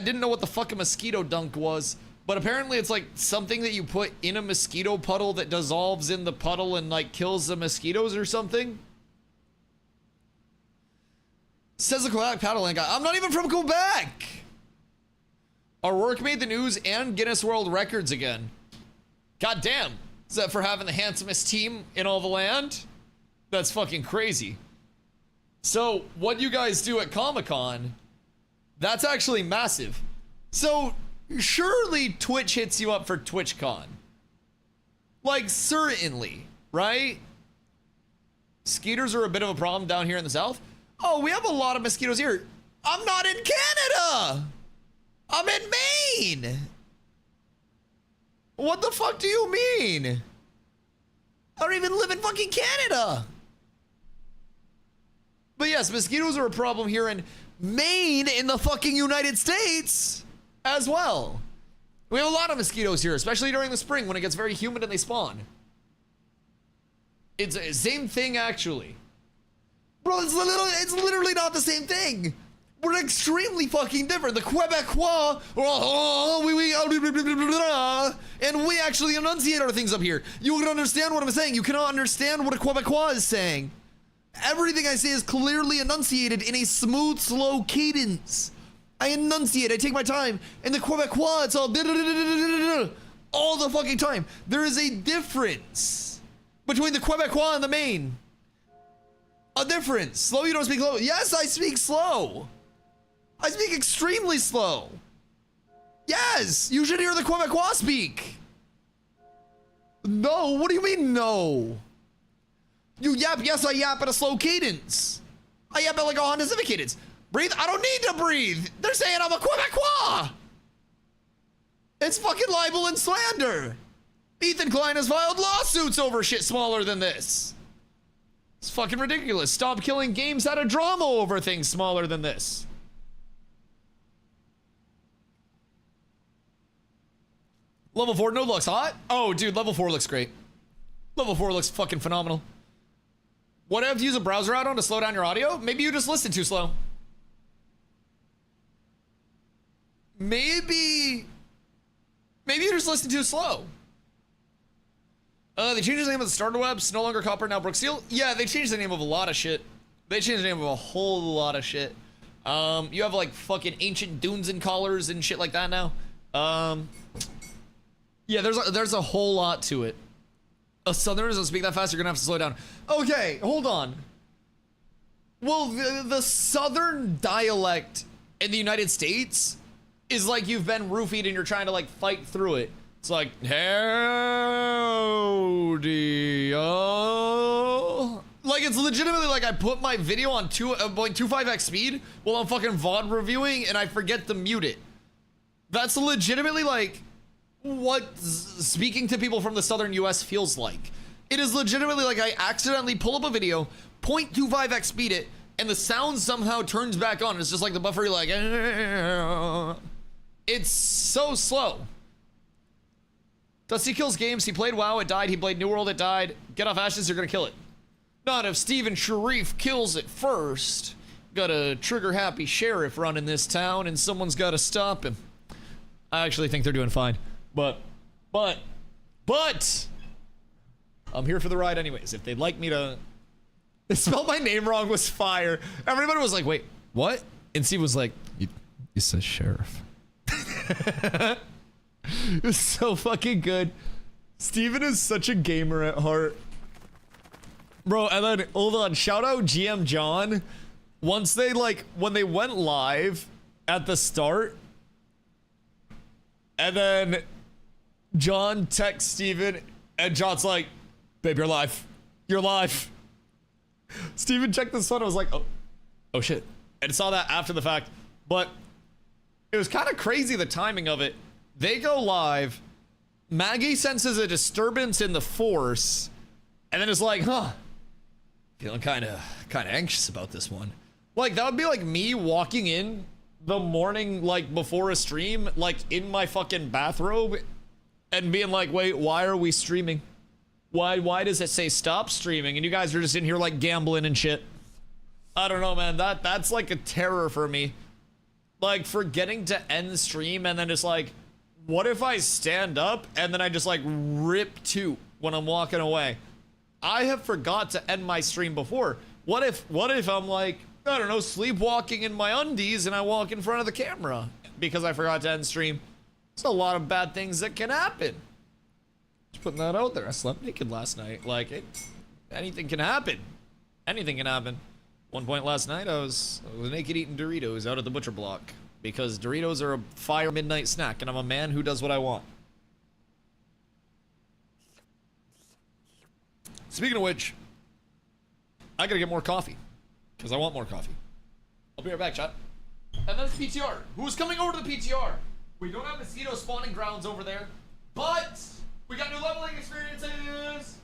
didn't know what the fuck a mosquito dunk was, but apparently it's like something that you put in a mosquito puddle that dissolves in the puddle and like kills the mosquitoes or something. Says the Quebec paddling guy. I'm not even from Quebec. Our work made the news and Guinness World Records again. God damn. Is that for having the handsomest team in all the land? That's fucking crazy. So what you guys do at Comic-Con, that's actually massive. So surely Twitch hits you up for TwitchCon. Like, certainly, right? Skeeters are a bit of a problem down here in the south. Oh, we have a lot of mosquitoes here. I'm not in Canada. I'm in Maine. What the fuck do you mean? I don't even live in fucking Canada. But yes, mosquitoes are a problem here in Maine in the fucking United States as well. We have a lot of mosquitoes here, especially during the spring when it gets very humid and they spawn. It's the same thing, actually. Bro, it's literally not the same thing. We're extremely fucking different. The Quebecois, and we actually enunciate our things up here. You can understand what I'm saying. You cannot understand what a Quebecois is saying. Everything I say is clearly enunciated in a smooth, slow cadence. I enunciate, I take my time. And the Quebecois, it's all the fucking time. There is a difference between the Quebecois and the Maine. A difference. Slow, you don't speak slow. Yes, I speak slow. I speak extremely slow. Yes, you should hear the Quebecois speak. No, what do you mean no? You yap, yes, I yap at a slow cadence. I yap at like a Honda Civic cadence. Breathe, I don't need to breathe. They're saying I'm a Quebecois. It's fucking libel and slander. Ethan Klein has filed lawsuits over shit smaller than this. It's fucking ridiculous. Stop killing games out of drama over things smaller than this. Level 4 node looks hot? Oh, dude, level 4 looks great. Level 4 looks fucking phenomenal. What do I have to use a browser add-on to slow down your audio? Maybe you just listen too slow. Maybe you just listen too slow. They changed the name of the starter web. It's no longer Copper, now Brooksteel. Yeah, they changed the name of a lot of shit. They changed the name of a whole lot of shit. You have like fucking ancient dunes and collars and shit like that now. Yeah, there's a whole lot to it. Southerners don't speak that fast, you're gonna have to slow down. Okay, hold on. Well, the Southern dialect in the United States is like you've been roofied and you're trying to like fight through it. It's like, howdy, oh. Like, it's legitimately like I put my video on 2.25x speed while I'm fucking VOD reviewing and I forget to mute it. That's legitimately like what speaking to people from the Southern US feels like. It is legitimately like I accidentally pull up a video, 0.25x speed it, and the sound somehow turns back on. It's just like the buffer, like, it's so slow. Dusty kills games. He played WoW, it died. He played New World, it died. Get off Ashes, you're gonna kill it. Not if Steven Sharif kills it first. Got a trigger-happy sheriff running this town, and someone's gotta stop him. I actually think they're doing fine. But, I'm here for the ride anyways. If they'd like me to... They spelled my name wrong was fire. Everybody was like, wait, what? And Steve was like, you said sheriff. It was so fucking good. Steven is such a gamer at heart. Bro, and then, hold on, shout out GM John. Once they, like, when they went live at the start, and then John texts Steven, and John's like, babe, you're live. You're live. Steven checked this one, I was like, oh shit. And saw that after the fact, but it was kind of crazy, the timing of it. They go live, Maggie senses a disturbance in the force, and then is like, huh, feeling kind of anxious about this one. Like, that would be like me walking in the morning, like, before a stream, like, in my fucking bathrobe, and being like, wait, why are we streaming? Why does it say stop streaming? And you guys are just in here, like, gambling and shit. I don't know, man. That's like a terror for me. Like, forgetting to end stream, and then just like, what if I stand up, and then I just, like, rip to when I'm walking away? I have forgot to end my stream before. What if I'm like, I don't know, sleepwalking in my undies and I walk in front of the camera because I forgot to end stream? There's a lot of bad things that can happen. Just putting that out there. I slept naked last night. Like, anything can happen. Anything can happen. One point last night, I was naked eating Doritos out at the butcher block because Doritos are a fire midnight snack, and I'm a man who does what I want. Speaking of which, I gotta get more coffee. Because I want more coffee. I'll be right back, chat. And then PTR. Who's coming over to the PTR? We don't have mosquito spawning grounds over there, but we got new leveling experiences.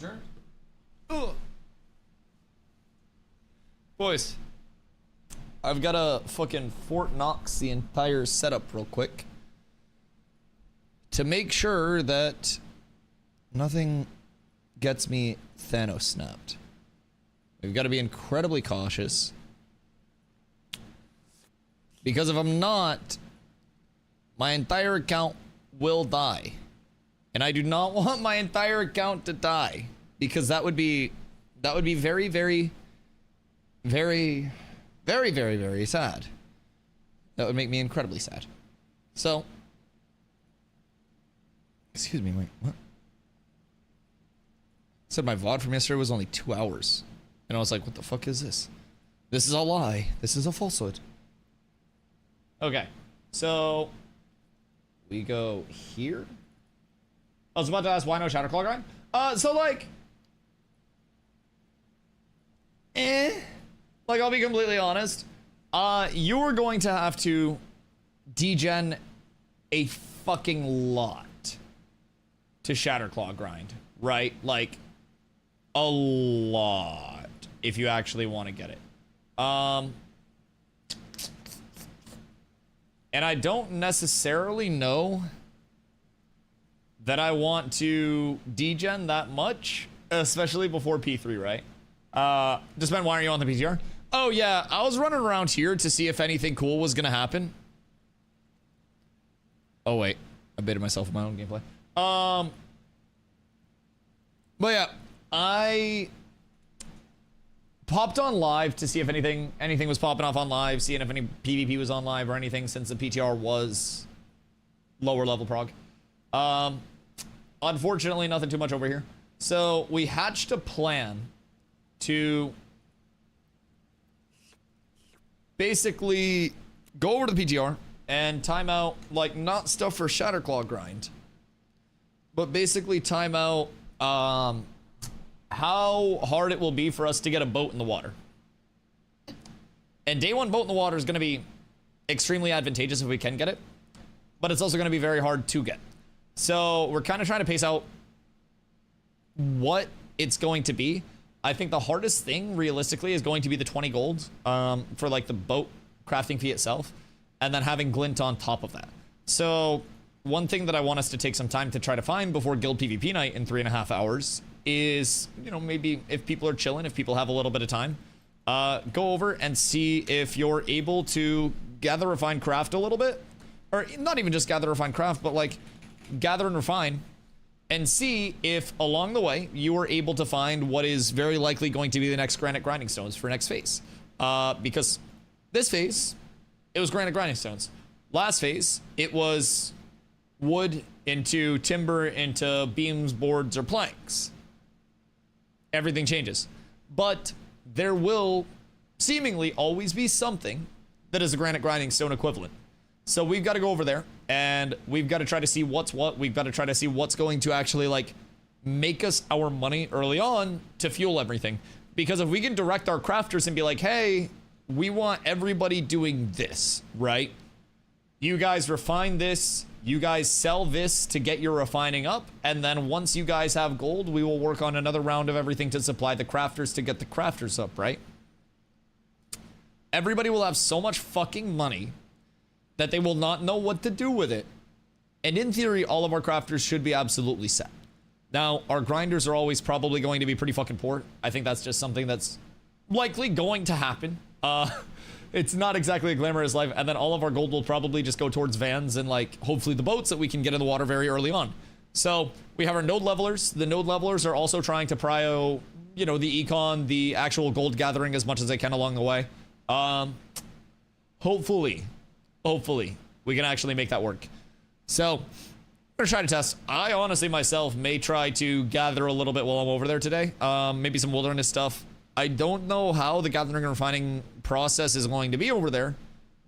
adjourned. Ugh. Boys, I've got to fucking Fort Knox the entire setup real quick to make sure that nothing gets me Thanos snapped. We've got to be incredibly cautious, because if I'm not, my entire account will die. And I do not want my entire account to die, because that would be very, very, very, very, very, very sad. That would make me incredibly sad. So, excuse me, wait, what? Said my VOD from yesterday was only 2 hours. And I was like, what the fuck is this? This is a lie. This is a falsehood. Okay, so we go here. I was about to ask why no Shatterclaw grind. So like, like I'll be completely honest. You are going to have to degen a fucking lot to Shatterclaw grind, right? Like a lot if you actually want to get it. And I don't necessarily know that I want to degen that much, especially before P3, right? Dispen, why are you on the PTR? Oh yeah, I was running around here to see if anything cool was gonna happen. Oh wait, I baited myself with my own gameplay. But yeah, I popped on live to see if anything was popping off on live, seeing if any PvP was on live or anything, since the PTR was lower level prog. Unfortunately, nothing too much over here. So we hatched a plan to basically go over to the PTR and time out, like, not stuff for Shatterclaw grind, but basically time out how hard it will be for us to get a boat in the water. And day one boat in the water is going to be extremely advantageous if we can get it, but it's also going to be very hard to get. So we're kind of trying to pace out what it's going to be. I think the hardest thing realistically is going to be the 20 gold for like the boat crafting fee itself, and then having glint on top of that. So one thing that I want us to take some time to try to find before guild PvP night in 3.5 hours is, you know, maybe if people are chilling, if people have a little bit of time, go over and see if you're able to gather, refine, craft a little bit, or not even just gather, refine, craft, but like gather and refine, and see if along the way you are able to find what is very likely going to be the next granite grinding stones for next phase. Because this phase, it was granite grinding stones. Last phase, it was wood into timber into beams, boards, or planks. Everything changes. But there will seemingly always be something that is a granite grinding stone equivalent. So we've got to go over there and we've got to try to see what's what. We've got to try to see what's going to actually like make us our money early on to fuel everything. Because if we can direct our crafters and be like, hey, we want everybody doing this, right? You guys refine this, you guys sell this to get your refining up, and then once you guys have gold, we will work on another round of everything to supply the crafters to get the crafters up, right? Everybody will have so much fucking money that they will not know what to do with it. And in theory, all of our crafters should be absolutely set. Now, our grinders are always probably going to be pretty fucking poor. I think that's just something that's likely going to happen. It's not exactly a glamorous life. And then all of our gold will probably just go towards vans and like hopefully the boats that we can get in the water very early on. So we have our node levelers. The node levelers are also trying to prio, you know, the econ, the actual gold gathering as much as they can along the way. Hopefully we can actually make that work. So I'm gonna try to test. I honestly myself may try to gather a little bit while I'm over there today. Maybe some wilderness stuff. I don't know how the gathering and refining process is going to be over there,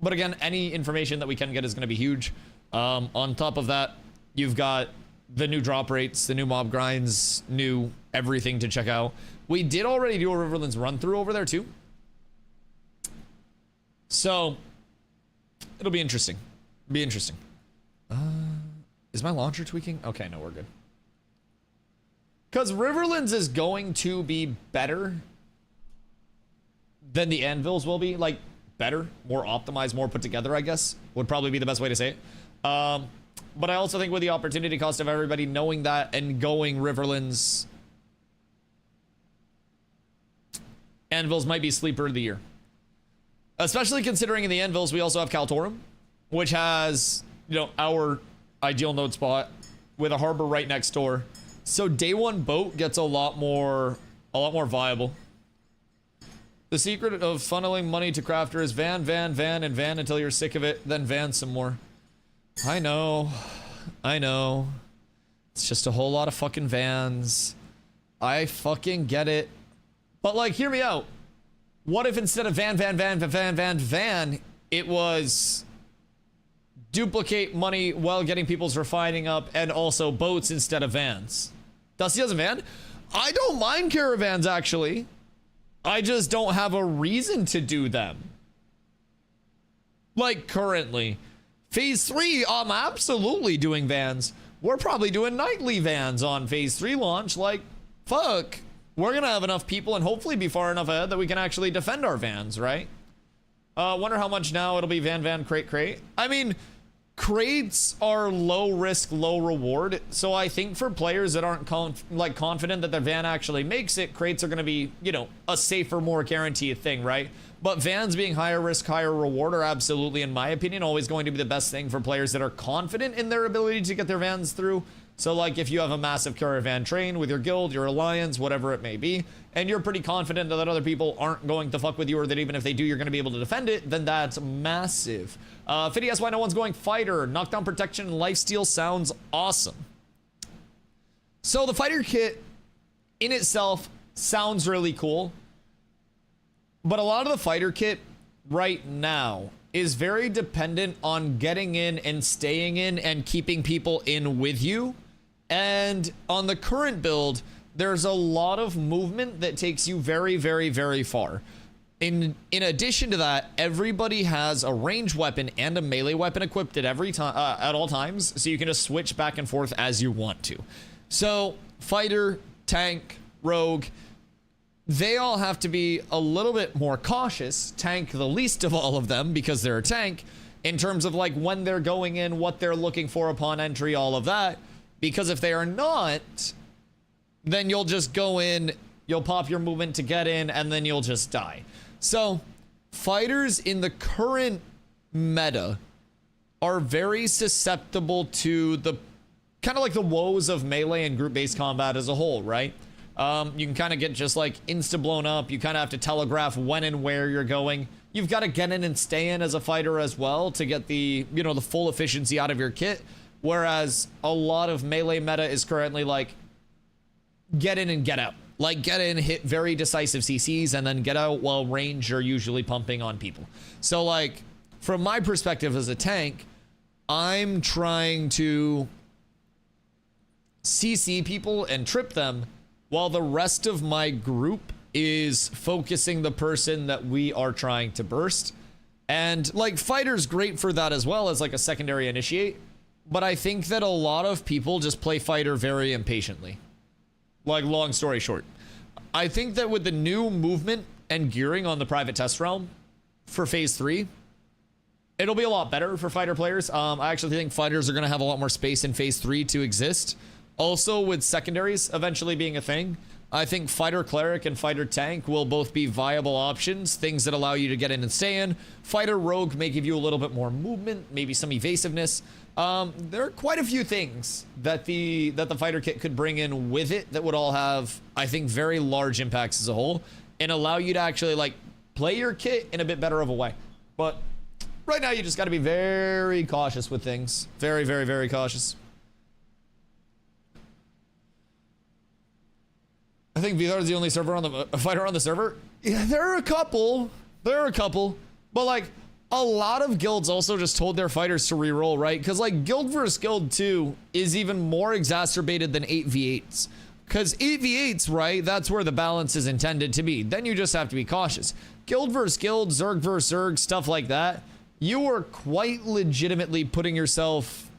but again, any information that we can get is going to be huge. On top of that, you've got the new drop rates, the new mob grinds, new everything to check out. We did already do a Riverlands run through over there too, so it'll be interesting. Is my launcher tweaking? Okay, no, we're good. Because Riverlands is going to be better than the Anvils will be. Like, better, more optimized, more put together, I guess, would probably be the best way to say it. But I also think with the opportunity cost of everybody knowing that and going Riverlands, Anvils might be sleeper of the year. Especially considering in the Anvils, we also have Kaltorum, which has, you know, our ideal node spot with a harbor right next door. So day one boat gets a lot more viable. The secret of funneling money to crafter is van, van, van, and van until you're sick of it, then van some more. I know. It's just a whole lot of fucking vans. I fucking get it. But like, hear me out. What if instead of van, van, van, van, van, van, van, it was duplicate money while getting people's refining up and also boats instead of vans? Dusty has a van? I don't mind caravans, actually. I just don't have a reason to do them. Like currently. Phase 3, I'm absolutely doing vans. We're probably doing nightly vans on phase 3 launch. Like, fuck. We're gonna have enough people and hopefully be far enough ahead that we can actually defend our vans, right? Wonder how much now it'll be van, van, crate, crate. I mean, crates are low risk, low reward. So I think for players that aren't confident that their van actually makes it, crates are going to be, you know, a safer, more guaranteed thing, right? But vans being higher risk, higher reward are absolutely, in my opinion, always going to be the best thing for players that are confident in their ability to get their vans through. So like if you have a massive caravan train with your guild, your alliance, whatever it may be, and you're pretty confident that other people aren't going to fuck with you, or that even if they do, you're going to be able to defend it, then that's massive. Fiddy asks why no one's going fighter. Knockdown protection and lifesteal sounds awesome. So the fighter kit in itself sounds really cool, but a lot of the fighter kit right now is very dependent on getting in and staying in and keeping people in with you. And on the current build, there's a lot of movement that takes you very, very, very far. In addition to that, everybody has a ranged weapon and a melee weapon equipped at every time, at all times, so you can just switch back and forth as you want to. So fighter, tank, rogue, they all have to be a little bit more cautious. Tank the least of all of them because they're a tank, in terms of like when they're going in, what they're looking for upon entry, all of that. Because if they are not, then you'll just go in, you'll pop your movement to get in, and then you'll just die. So fighters in the current meta are very susceptible to the kind of like the woes of melee and group-based combat as a whole, right? You can kind of get just like insta blown up. You kind of have to telegraph when and where you're going. You've got to get in and stay in as a fighter as well to get the, you know, the full efficiency out of your kit. Whereas a lot of melee meta is currently like get in and get out. Like get in, hit very decisive CCs, and then get out while range are usually pumping on people. So like from my perspective as a tank, I'm trying to CC people and trip them while the rest of my group is focusing the person that we are trying to burst. And like fighter's great for that as well as like a secondary initiate. But I think that a lot of people just play fighter very impatiently. Like, long story short, I think that with the new movement and gearing on the private test realm for phase 3, it'll be a lot better for fighter players. I actually think fighters are going to have a lot more space in phase 3 to exist. Also, with secondaries eventually being a thing, I think fighter cleric and fighter tank will both be viable options, things that allow you to get in and stay in. Fighter rogue may give you a little bit more movement, maybe some evasiveness. There are quite a few things that the fighter kit could bring in with it that would all have, I think, very large impacts as a whole and allow you to actually like play your kit in a bit better of a way. But right now you just got to be very cautious with things. Very, very, very cautious. I think VR is the only server on the fighter on the server. Yeah, there are a couple. But like a lot of guilds also just told their fighters to reroll, right? Because like guild versus guild 2 is even more exacerbated than 8v8s. Because 8v8s, right? That's where the balance is intended to be. Then you just have to be cautious. Guild versus guild, Zerg versus Zerg, stuff like that. You are quite legitimately putting yourself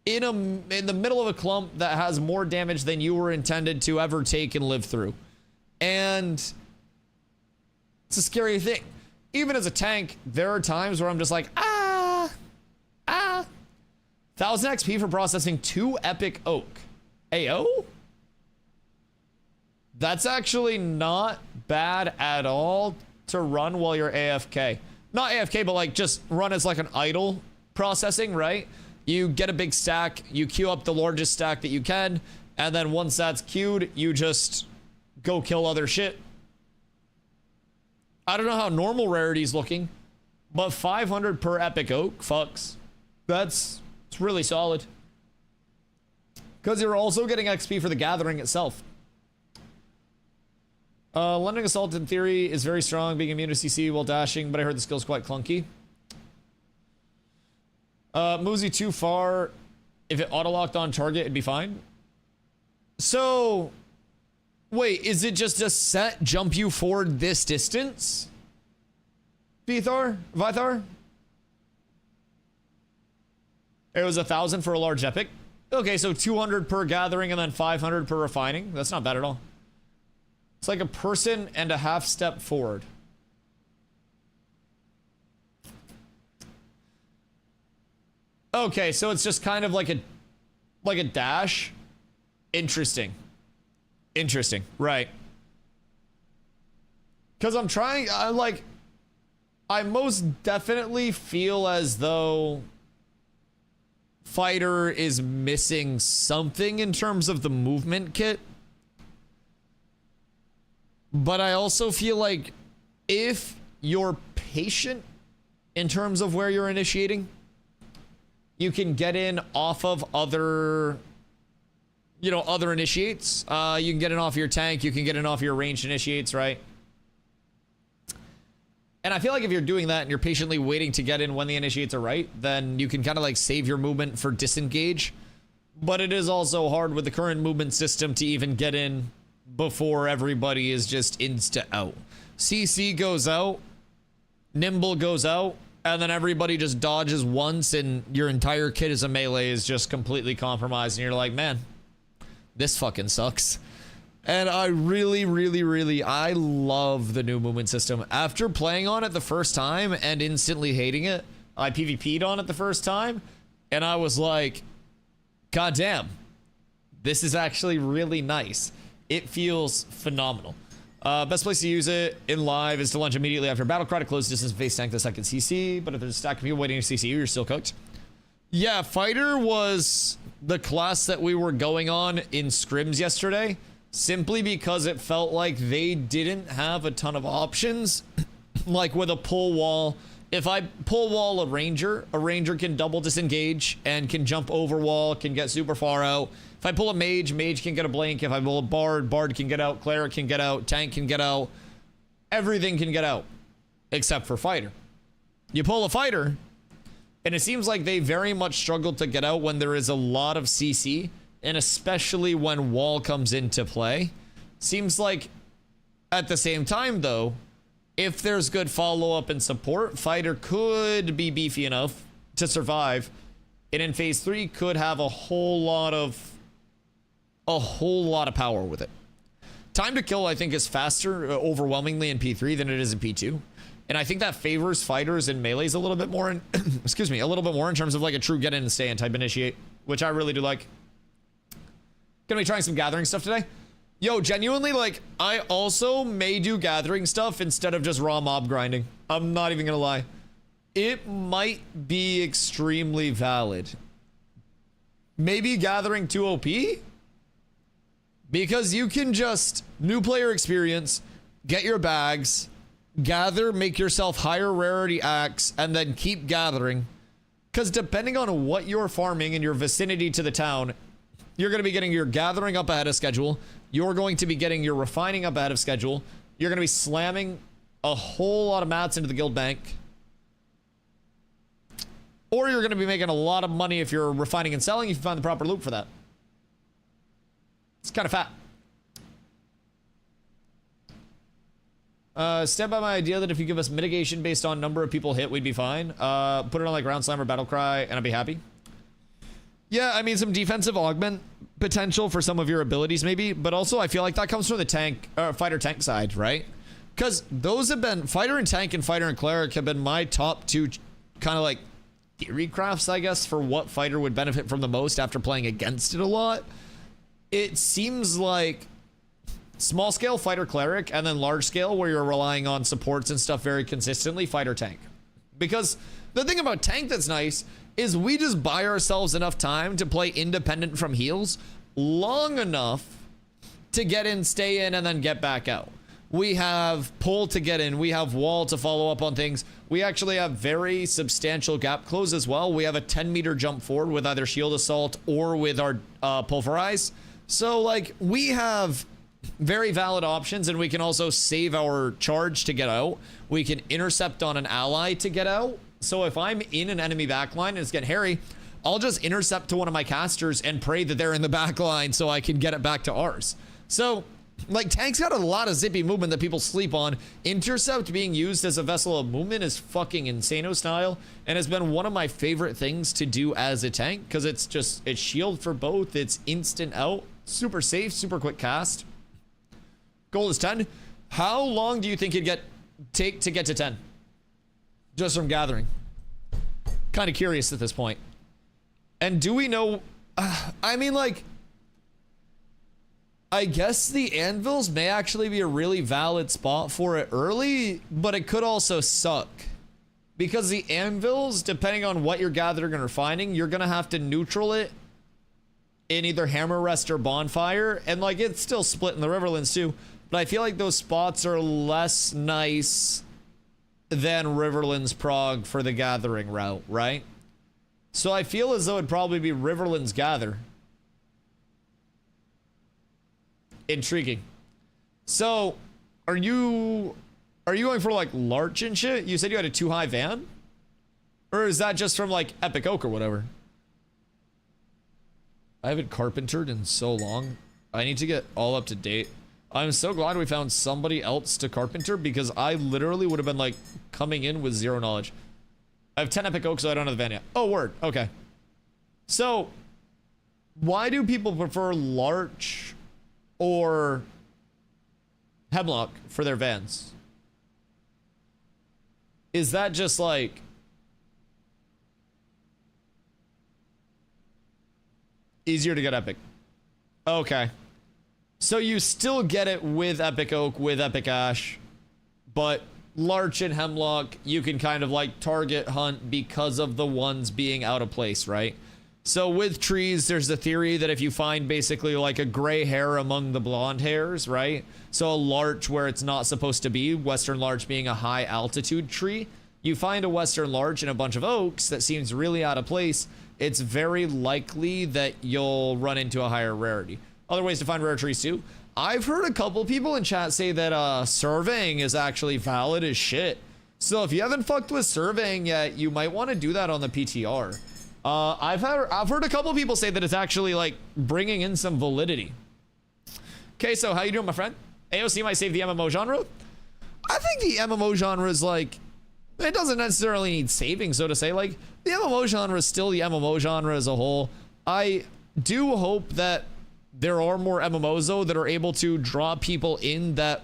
in the middle of a clump that has more damage than you were intended to ever take and live through. And it's a scary thing. Even as a tank, there are times where I'm just like, 1000 XP for processing 2 epic oak. AO? That's actually not bad at all to run while you're AFK. Not AFK, but like just run as like an idle processing, right? You get a big stack, you queue up the largest stack that you can, and then once that's queued, you just go kill other shit. I don't know how normal rarity's looking, but 500 per epic oak, fucks. It's really solid. Because you're also getting XP for the gathering itself. Lending Assault in theory is very strong, being immune to CC while dashing, but I heard the skill's quite clunky. Moves you too far. If it auto-locked on target, it'd be fine. So, wait, is it just a set jump you forward this distance? Vythar? It was 1,000 for a large epic. Okay, so 200 per gathering and then 500 per refining. That's not bad at all. It's like a person and a half step forward. Okay, so it's just kind of like a dash. Interesting. Interesting. Right. Because I most definitely feel as though Fighter is missing something in terms of the movement kit. But I also feel like if you're patient in terms of where you're initiating, you can get in off of other initiates. You can get in off your tank, you can get in off your ranged initiates, right? And I feel like if you're doing that and you're patiently waiting to get in when the initiates are right, then you can kind of like save your movement for disengage. But it is also hard with the current movement system to even get in before everybody is just insta out. CC goes out, Nimble goes out, and then everybody just dodges once and your entire kit as a melee is just completely compromised and you're like, man, this fucking sucks. And I really love the new movement system. After playing on it the first time and instantly hating it, I PvP'd on it the first time and I was like, god damn, this is actually really nice. It feels phenomenal. Best place to use it in live is to launch immediately after battle cry to close distance face tank the second CC, but if there's a stack of people waiting to CC you, you're still cooked. Yeah, Fighter was the class that we were going on in scrims yesterday, simply because it felt like they didn't have a ton of options. Like with a pull wall, if I pull wall a ranger can double disengage and can jump over wall, can get super far out. If I pull a mage can get a blink. If I pull a bard can get out. Cleric can get out. Tank can get out. Everything can get out. Except for fighter. You pull a fighter, and it seems like they very much struggle to get out when there is a lot of CC, and especially when wall comes into play. Seems like at the same time, though, if there's good follow-up and support, fighter could be beefy enough to survive, and in phase 3 could have a whole lot of power with it. Time to kill, I think, is faster overwhelmingly in P3 than it is in P2. And I think that favors fighters and melees a little bit more in, excuse me, a little bit more in terms of like a true get in and stay in type initiate, which I really do like. Gonna be trying some gathering stuff today. Yo, genuinely, like, I also may do gathering stuff instead of just raw mob grinding. I'm not even gonna lie. It might be extremely valid. Maybe gathering 2 OP? Because you can just new player experience, get your bags, gather, make yourself higher rarity axe, and then keep gathering. Because depending on what you're farming in your vicinity to the town, you're going to be getting your gathering up ahead of schedule. You're going to be getting your refining up ahead of schedule. You're going to be slamming a whole lot of mats into the guild bank. Or you're going to be making a lot of money if you're refining and selling if you find the proper loot for that. It's kind of fat. Stand by my idea that if you give us mitigation based on number of people hit, we'd be fine. Put it on like Ground Slam or Battle Cry, and I'd be happy. Yeah, I mean, some defensive augment potential for some of your abilities maybe, but also I feel like that comes from the tank, fighter tank side, right? Because those have been, fighter and tank and fighter and cleric have been my top two kind of like theory crafts, I guess, for what fighter would benefit from the most after playing against it a lot. It seems like small scale fighter cleric, and then large scale where you're relying on supports and stuff very consistently, fighter tank. Because the thing about tank that's nice is we just buy ourselves enough time to play independent from heals long enough to get in, stay in, and then get back out. We have pull to get in. We have wall to follow up on things. We actually have very substantial gap close as well. We have a 10-meter jump forward with either shield assault or with our pulverize. So like we have very valid options, and we can also save our charge to get out. We can intercept on an ally to get out. So if I'm in an enemy backline and it's getting hairy, I'll just intercept to one of my casters and pray that they're in the backline so I can get it back to ours. So like tank's got a lot of zippy movement that people sleep on. Intercept being used as a vessel of movement is fucking insano style, and has been one of my favorite things to do as a tank because it's shield for both. It's instant out, super safe, super quick cast. Goal is 10. How long do you think it'd take to get to 10? Just from gathering. Kind of curious at this point. And do we know? I mean, like, I guess the anvils may actually be a really valid spot for it early, but it could also suck. Because the anvils, depending on what you're gathering and refining, you're going to have to neutral it in either hammer rest or bonfire. And like, it's still split in the Riverlands too. But I feel like those spots are less nice than Riverlands prog for the gathering route, right? So I feel as though it'd probably be Riverlands gather. Intriguing. So, are you going for like larch and shit? You said you had a 2 high van? Or is that just from like Epic Oak or whatever? I haven't carpentered in so long. I need to get all up to date. I'm so glad we found somebody else to carpenter because I literally would have been like coming in with 0 knowledge. I have 10 Epic Oak, so I don't have the van yet. Oh, word. Okay. So, why do people prefer larch or hemlock for their vans? Is that just like easier to get epic? Okay. So you still get it with Epic Oak, with Epic Ash, but larch and hemlock, you can kind of like target hunt because of the ones being out of place, right? So with trees, there's the theory that if you find basically like a gray hair among the blonde hairs, right? So a larch where it's not supposed to be, western larch being a high altitude tree, you find a western larch in a bunch of oaks that seems really out of place, it's very likely that you'll run into a higher rarity. Other ways to find rare trees too. I've heard a couple people in chat say that surveying is actually valid as shit. So if you haven't fucked with surveying yet, you might want to do that on the PTR. I've heard a couple people say that it's actually like bringing in some validity. Okay, so how you doing, my friend? AOC might save the MMO genre. I think the MMO genre is like, it doesn't necessarily need saving, so to say. Like the MMO genre is still the MMO genre as a whole. I do hope that there are more MMOs though that are able to draw people in that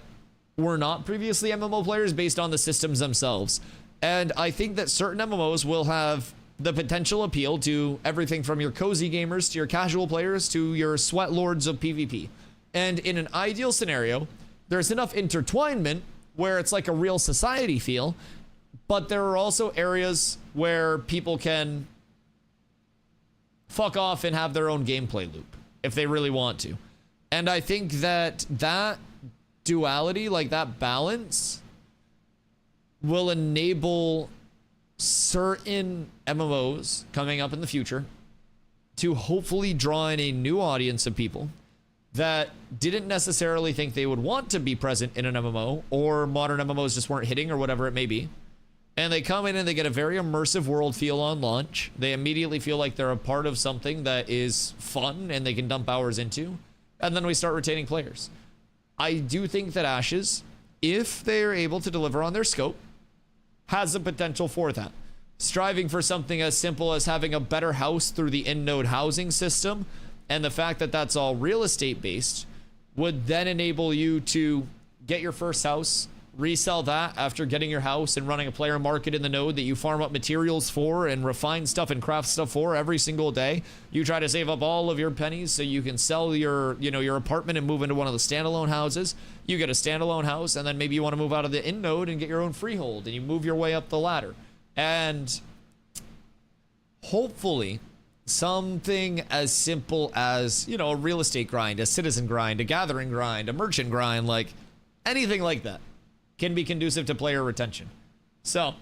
were not previously MMO players based on the systems themselves. And I think that certain MMOs will have the potential appeal to everything from your cozy gamers to your casual players to your sweat lords of PvP. And in an ideal scenario, there's enough intertwinement where it's like a real society feel, but there are also areas where people can fuck off and have their own gameplay loop if they really want to. And I think that that duality, like that balance, will enable certain MMOs coming up in the future to hopefully draw in a new audience of people that didn't necessarily think they would want to be present in an MMO, or modern MMOs just weren't hitting, or whatever it may be. And they come in and they get a very immersive world feel on launch. They immediately feel like they're a part of something that is fun and they can dump hours into. And then we start retaining players. I do think that Ashes, if they're able to deliver on their scope, has the potential for that. striving for something as simple as having a better house through the in-node housing system, and the fact that that's all real estate based would then enable you to get your first house, resell that after getting your house, and running a player market in the node that you farm up materials for and refine stuff and craft stuff for every single day. You try to save up all of your pennies so you can sell your, your apartment and move into one of the standalone houses. You get a standalone house, and then maybe you want to move out of the in node and get your own freehold, and you move your way up the ladder. And hopefully something as simple as, a real estate grind, a citizen grind, a gathering grind, a merchant grind, like anything like that can be conducive to player retention. So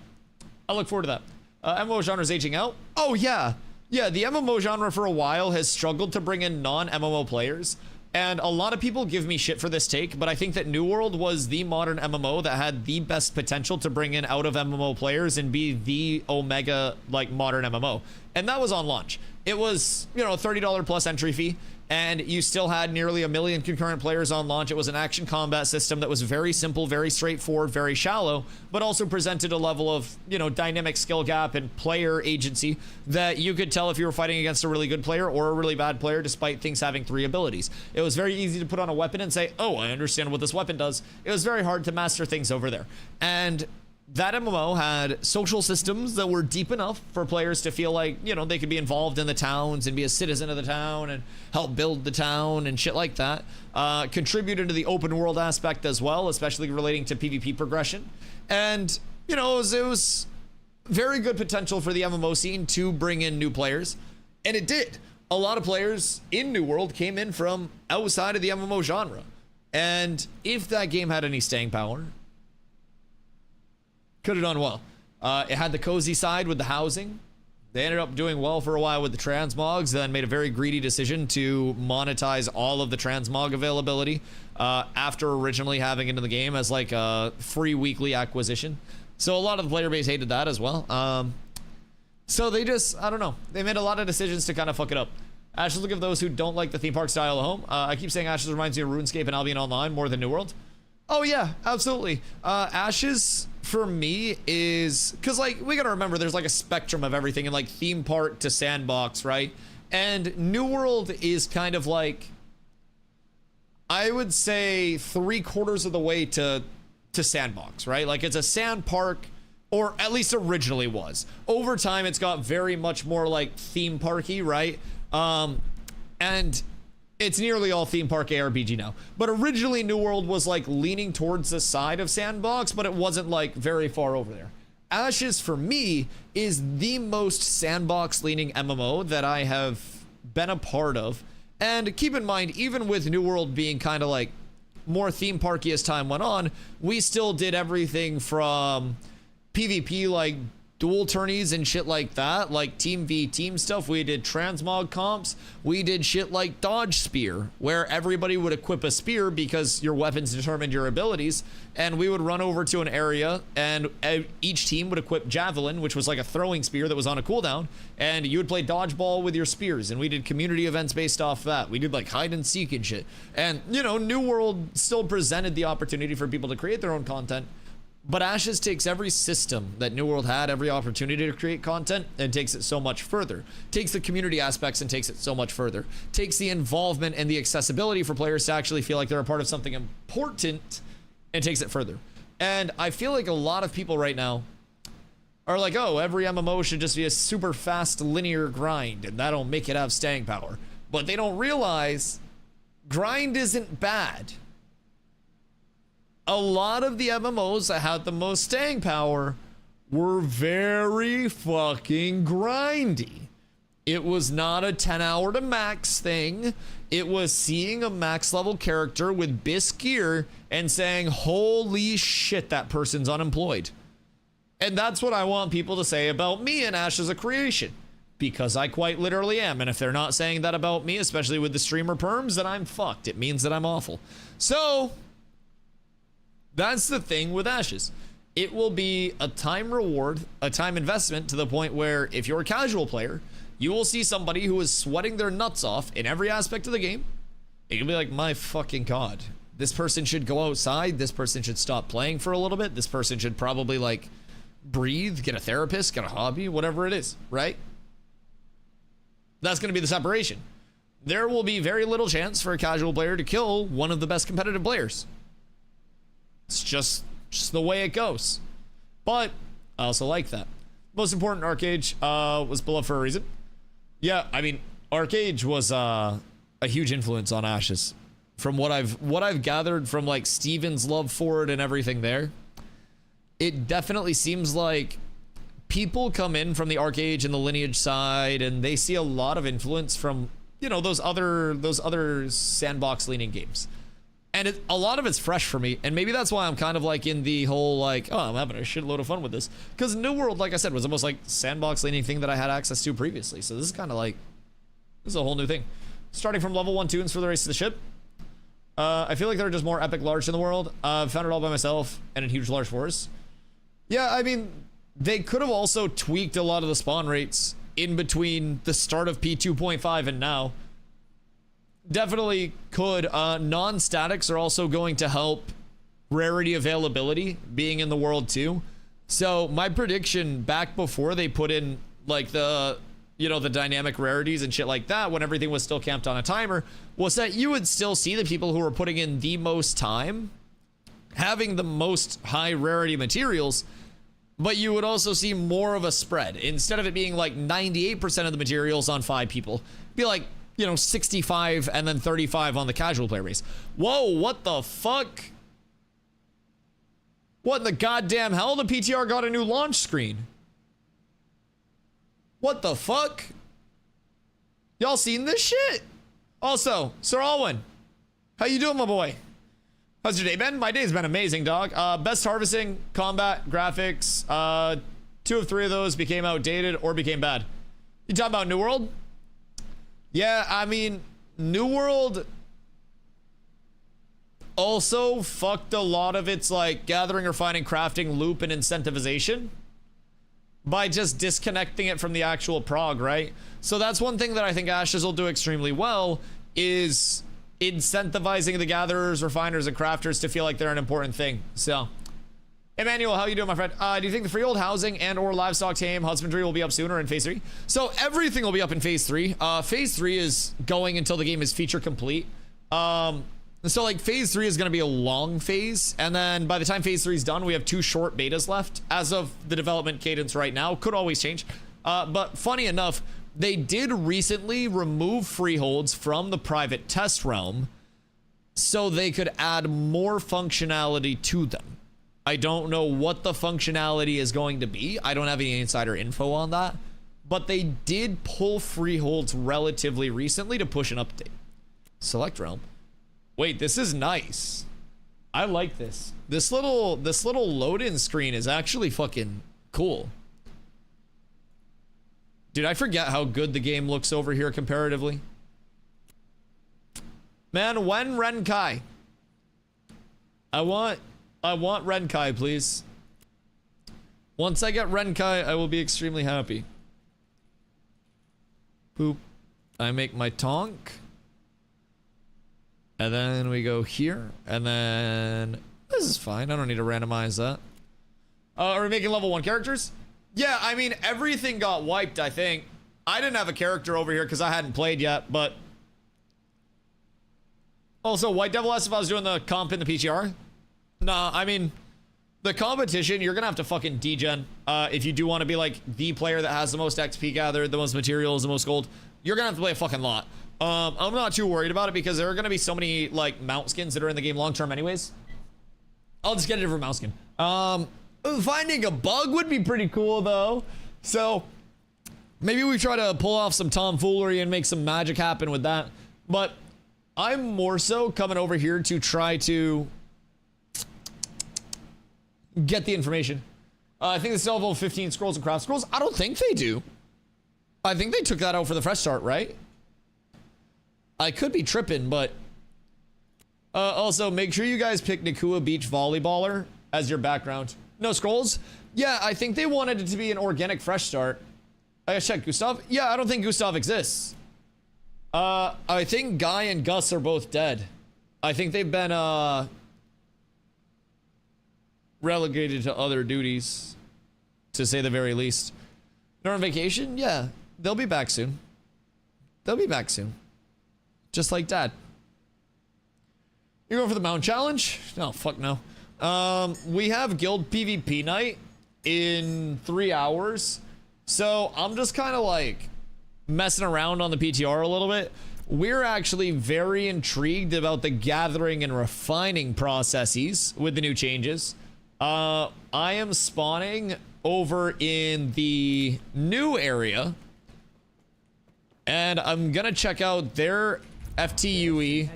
I look forward to that. MMO genre is aging out. Oh yeah. Yeah, the MMO genre for a while has struggled to bring in non-MMO players. And a lot of people give me shit for this take, but I think that New World was the modern MMO that had the best potential to bring in out of MMO players and be the Omega, modern MMO. And that was on launch. It was, $30 plus entry fee, and you still had nearly 1 million concurrent players on launch. It was an action combat system that was very simple, very straightforward, very shallow, but also presented a level of, dynamic skill gap and player agency that you could tell if you were fighting against a really good player or a really bad player, despite things having 3 abilities. It was very easy to put on a weapon and say, oh, I understand what this weapon does. It was very hard to master things over there. And that MMO had social systems that were deep enough for players to feel like, they could be involved in the towns and be a citizen of the town and help build the town and shit like that. Contributed to the open world aspect as well, especially relating to PvP progression. And, it was very good potential for the MMO scene to bring in new players. And it did. A lot of players in New World came in from outside of the MMO genre. And if that game had any staying power, could have done well. It had the cozy side with the housing. They ended up doing well for a while with the transmogs, then made a very greedy decision to monetize all of the transmog availability after originally having it in the game as a free weekly acquisition. So a lot of the player base hated that as well. So they just, I don't know. They made a lot of decisions to kind of fuck it up. Ashes will give those who don't like the theme park style of home. I keep saying Ashes reminds me of RuneScape and Albion Online more than New World. Oh yeah, absolutely. Ashes for me is because we gotta remember there's a spectrum of everything, and theme park to sandbox, right? And New World is kind of I would say 3/4 of the way to sandbox, right? It's a sand park, or at least originally was. Over time it's got very much more theme parky, right? And it's nearly all theme park ARPG now. But originally New World was leaning towards the side of sandbox, but it wasn't very far over there. Ashes for me is the most sandbox leaning MMO that I have been a part of. And keep in mind, even with New World being kind of more theme parky as time went on, we still did everything from PvP dual tourneys and shit like that, team v team stuff. We did transmog comps. We did shit like dodge spear, where everybody would equip a spear because your weapons determined your abilities, and we would run over to an area and each team would equip javelin, which was a throwing spear that was on a cooldown, and you would play dodgeball with your spears, and we did community events based off that. We did hide and seek and shit. And New World still presented the opportunity for people to create their own content. But Ashes takes every system that New World had, every opportunity to create content, and takes it so much further. Takes the community aspects and takes it so much further. Takes the involvement and the accessibility for players to actually feel like they're a part of something important, and takes it further. And I feel like a lot of people right now are oh, every MMO should just be a super fast linear grind, and that'll make it have staying power. But they don't realize grind isn't bad. A lot of the MMOs that had the most staying power were very fucking grindy. It was not a 10-hour to max thing. It was seeing a max level character with bisque gear and saying, holy shit, that person's unemployed. And that's what I want people to say about me and Ash as a creation, because I quite literally am. And if they're not saying that about me, especially with the streamer perms, then I'm fucked. It means that I'm awful. So that's the thing with Ashes. It will be a time reward, a time investment, to the point where if you're a casual player, you will see somebody who is sweating their nuts off in every aspect of the game. It can be like, my fucking god, this person should go outside. This person should stop playing for a little bit. This person should probably breathe, get a therapist, get a hobby, whatever it is, right? That's going to be the separation. There will be very little chance for a casual player to kill one of the best competitive players. It's just the way it goes. But I also like that. Most important, Arcade was beloved for a reason. Yeah, I mean, Arcade was a huge influence on Ashes. From what I've gathered from like Steven's love for it and everything there, it definitely seems like people come in from the Arcade and the Lineage side, and they see a lot of influence from, you know, those other sandbox leaning games. And a lot of it's fresh for me, and maybe that's why I'm kind of like in the whole like, oh, I'm having a shitload of fun with this, because New World, like I said, was the most like sandbox leaning thing that I had access to previously. So this is kind of like, this is a whole new thing. Starting from level 1 tunes for the race to the ship. I feel like there are just more epic large in the world. I've found it all by myself and in huge large forests. Yeah, I mean, they could have also tweaked a lot of the spawn rates in between the start of P2.5 and now. Definitely could. Non-statics are also going to help rarity availability being in the world too. So my prediction back before they put in like the, you know, the dynamic rarities and shit like that, when everything was still camped on a timer, was that you would still see the people who were putting in the most time having the most high rarity materials, but you would also see more of a spread. Instead of it being like 98% of the materials on 5 people, be like, you know, 65 and then 35 on the casual player base. Whoa, what the fuck? What in the goddamn hell? The PTR got a new launch screen. What the fuck? Y'all seen this shit? Also, Sir Alwyn, how you doing, my boy? How's your day been? My day's been amazing, dog. Best harvesting, combat, graphics. 2 of 3 of those became outdated or became bad. You talking about New World? Yeah, I mean, New World also fucked a lot of its like gathering, refining, crafting, loop, and incentivization by just disconnecting it from the actual prog, right? So that's one thing that I think Ashes will do extremely well, is incentivizing the gatherers, refiners, and crafters to feel like they're an important thing. So, Emmanuel, how you doing, my friend? Do you think the freehold housing and or livestock tame husbandry will be up sooner in phase 3? So everything will be up in phase 3. Phase 3 is going until the game is feature complete. So like phase 3 is going to be a long phase, and then by the time phase 3 is done, we have 2 short betas left as of the development cadence right now. Could always change. But funny enough, they did recently remove freeholds from the private test realm so they could add more functionality to them. I don't know what the functionality is going to be. I don't have any insider info on that, but they did pull freeholds relatively recently to push an update. Select realm. Wait, this is nice. I like this. This little load-in screen is actually fucking cool. Dude, I forget how good the game looks over here comparatively. Man, when Renkai? I want Renkai, please. Once I get Renkai, I will be extremely happy. Boop. I make my tonk. And then we go here. And then... This is fine. I don't need to randomize that. Are we making level 1 characters? Yeah, I mean, everything got wiped, I think. I didn't have a character over here because I hadn't played yet, but... Also, White Devil asked if I was doing the comp in the PTR. Nah, I mean, the competition, you're gonna have to fucking degen. If you do want to be like the player that has the most XP gathered, the most materials, the most gold, you're gonna have to play a fucking lot. I'm not too worried about it because there are gonna be so many like mount skins that are in the game long term anyways. I'll just get a different mount skin. Finding a bug would be pretty cool though. So maybe we try to pull off some tomfoolery and make some magic happen with that. But I'm more so coming over here to try to get the information. I think they still have level 15 scrolls and craft scrolls. I don't think they do. I think they took that out for the fresh start, right? I could be tripping, but also make sure you guys pick Nakua Beach Volleyballer as your background. No scrolls? Yeah, I think they wanted it to be an organic fresh start. I gotta check Gustav. Yeah, I don't think Gustav exists. I think Guy and Gus are both dead. I think they've been relegated to other duties. to say the very least. They're on vacation? Yeah, they'll be back soon. They'll be back soon. Just like Dad. You're going for the Mount Challenge? No, fuck no. We have Guild PvP night in 3 hours. So I'm just kind of like messing around on the PTR a little bit. We're actually very intrigued about the gathering and refining processes with the new changes. I am spawning over in the new area, and I'm gonna check out their FTUE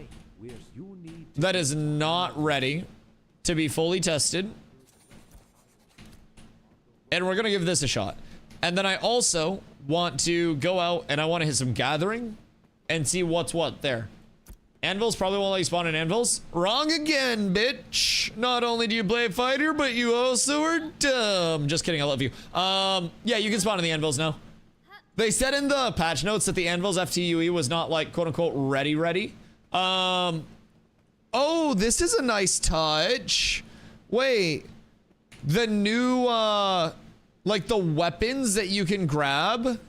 that is not ready to be fully tested, and we're gonna give this a shot. And then I also want to go out and I want to hit some gathering and see what's what there. Anvils probably won't let you spawn in anvils. Wrong again, bitch. Not only do you play fighter, but you also are dumb. Just kidding, I love you. Yeah, you can spawn in the anvils now. They said in the patch notes that the anvils FTUE was not like quote unquote ready. Oh, this is a nice touch. Wait, the new like the weapons that you can grab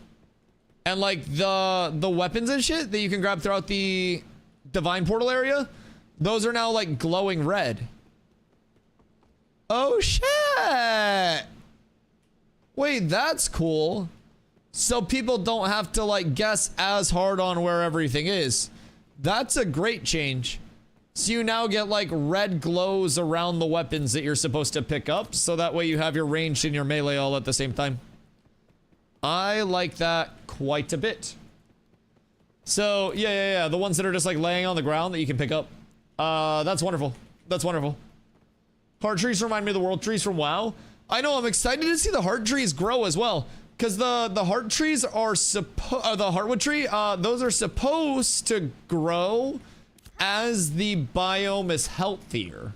and like the weapons and shit that you can grab throughout the divine portal area, those are now like glowing red. Oh shit. Wait, that's cool. So people don't have to like guess as hard on where everything is. That's a great change. So you now get like red glows around the weapons that you're supposed to pick up, so that way you have your ranged and your melee all at the same time. I like that quite a bit. So yeah, the ones that are just like laying on the ground that you can pick up. That's wonderful. That's wonderful. Heart trees remind me of the world trees from WoW. I know, I'm excited to see the heart trees grow as well, because the heart trees are the heartwood tree, those are supposed to grow as the biome is healthier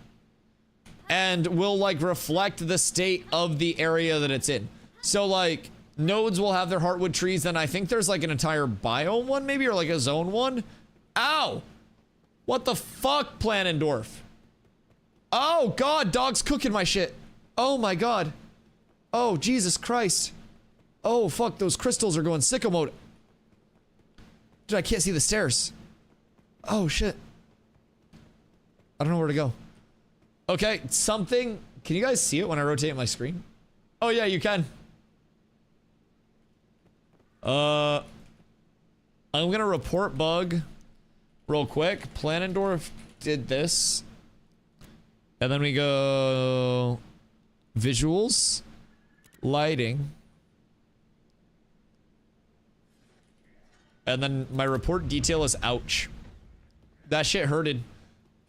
and will like reflect the state of the area that it's in. So like nodes will have their heartwood trees, and I think there's like an entire biome one maybe, or like a zone one. Ow! What the fuck, Planendorf? Oh god, dog's cooking my shit. Oh my god. Oh Jesus Christ. Oh fuck, those crystals are going sicko mode. Dude, I can't see the stairs. Oh shit. I don't know where to go. Okay, something. Can you guys see it when I rotate my screen? Oh yeah, you can. I'm gonna report bug real quick. Planendorf did this. And then we go visuals, lighting. And then my report detail is ouch. That shit hurted.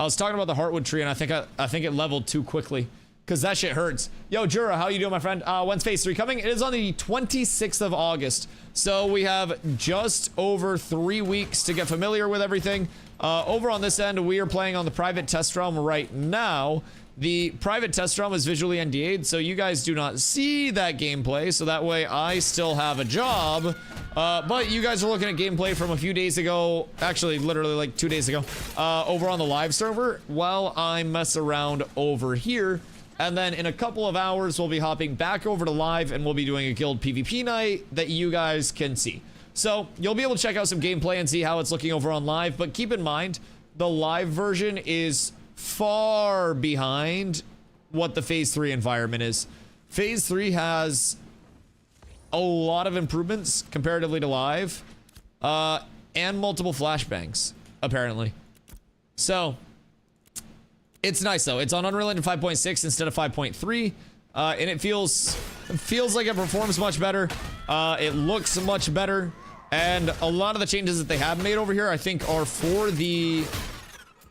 I was talking about the heartwood tree, and I think it leveled too quickly, because that shit hurts. Yo, Jura, how you doing, my friend? When's phase 3 coming? It is on the 26th of August. So we have just over 3 weeks to get familiar with everything. Over on this end, we are playing on the private test realm right now. The private test realm is visually NDA'd, so you guys do not see that gameplay, so that way I still have a job. But you guys are looking at gameplay from a few days ago, actually literally like 2 days ago, over on the live server, while I mess around over here. And then in a couple of hours, we'll be hopping back over to live, and we'll be doing a guild PvP night that you guys can see. So you'll be able to check out some gameplay and see how it's looking over on live, but keep in mind, the live version is far behind what the phase 3 environment is. Phase 3 has a lot of improvements comparatively to live, and multiple flashbangs, apparently. So it's nice though. It's on Unreal Engine 5.6 instead of 5.3, and it feels like it performs much better. It looks much better, and a lot of the changes that they have made over here, I think, are for the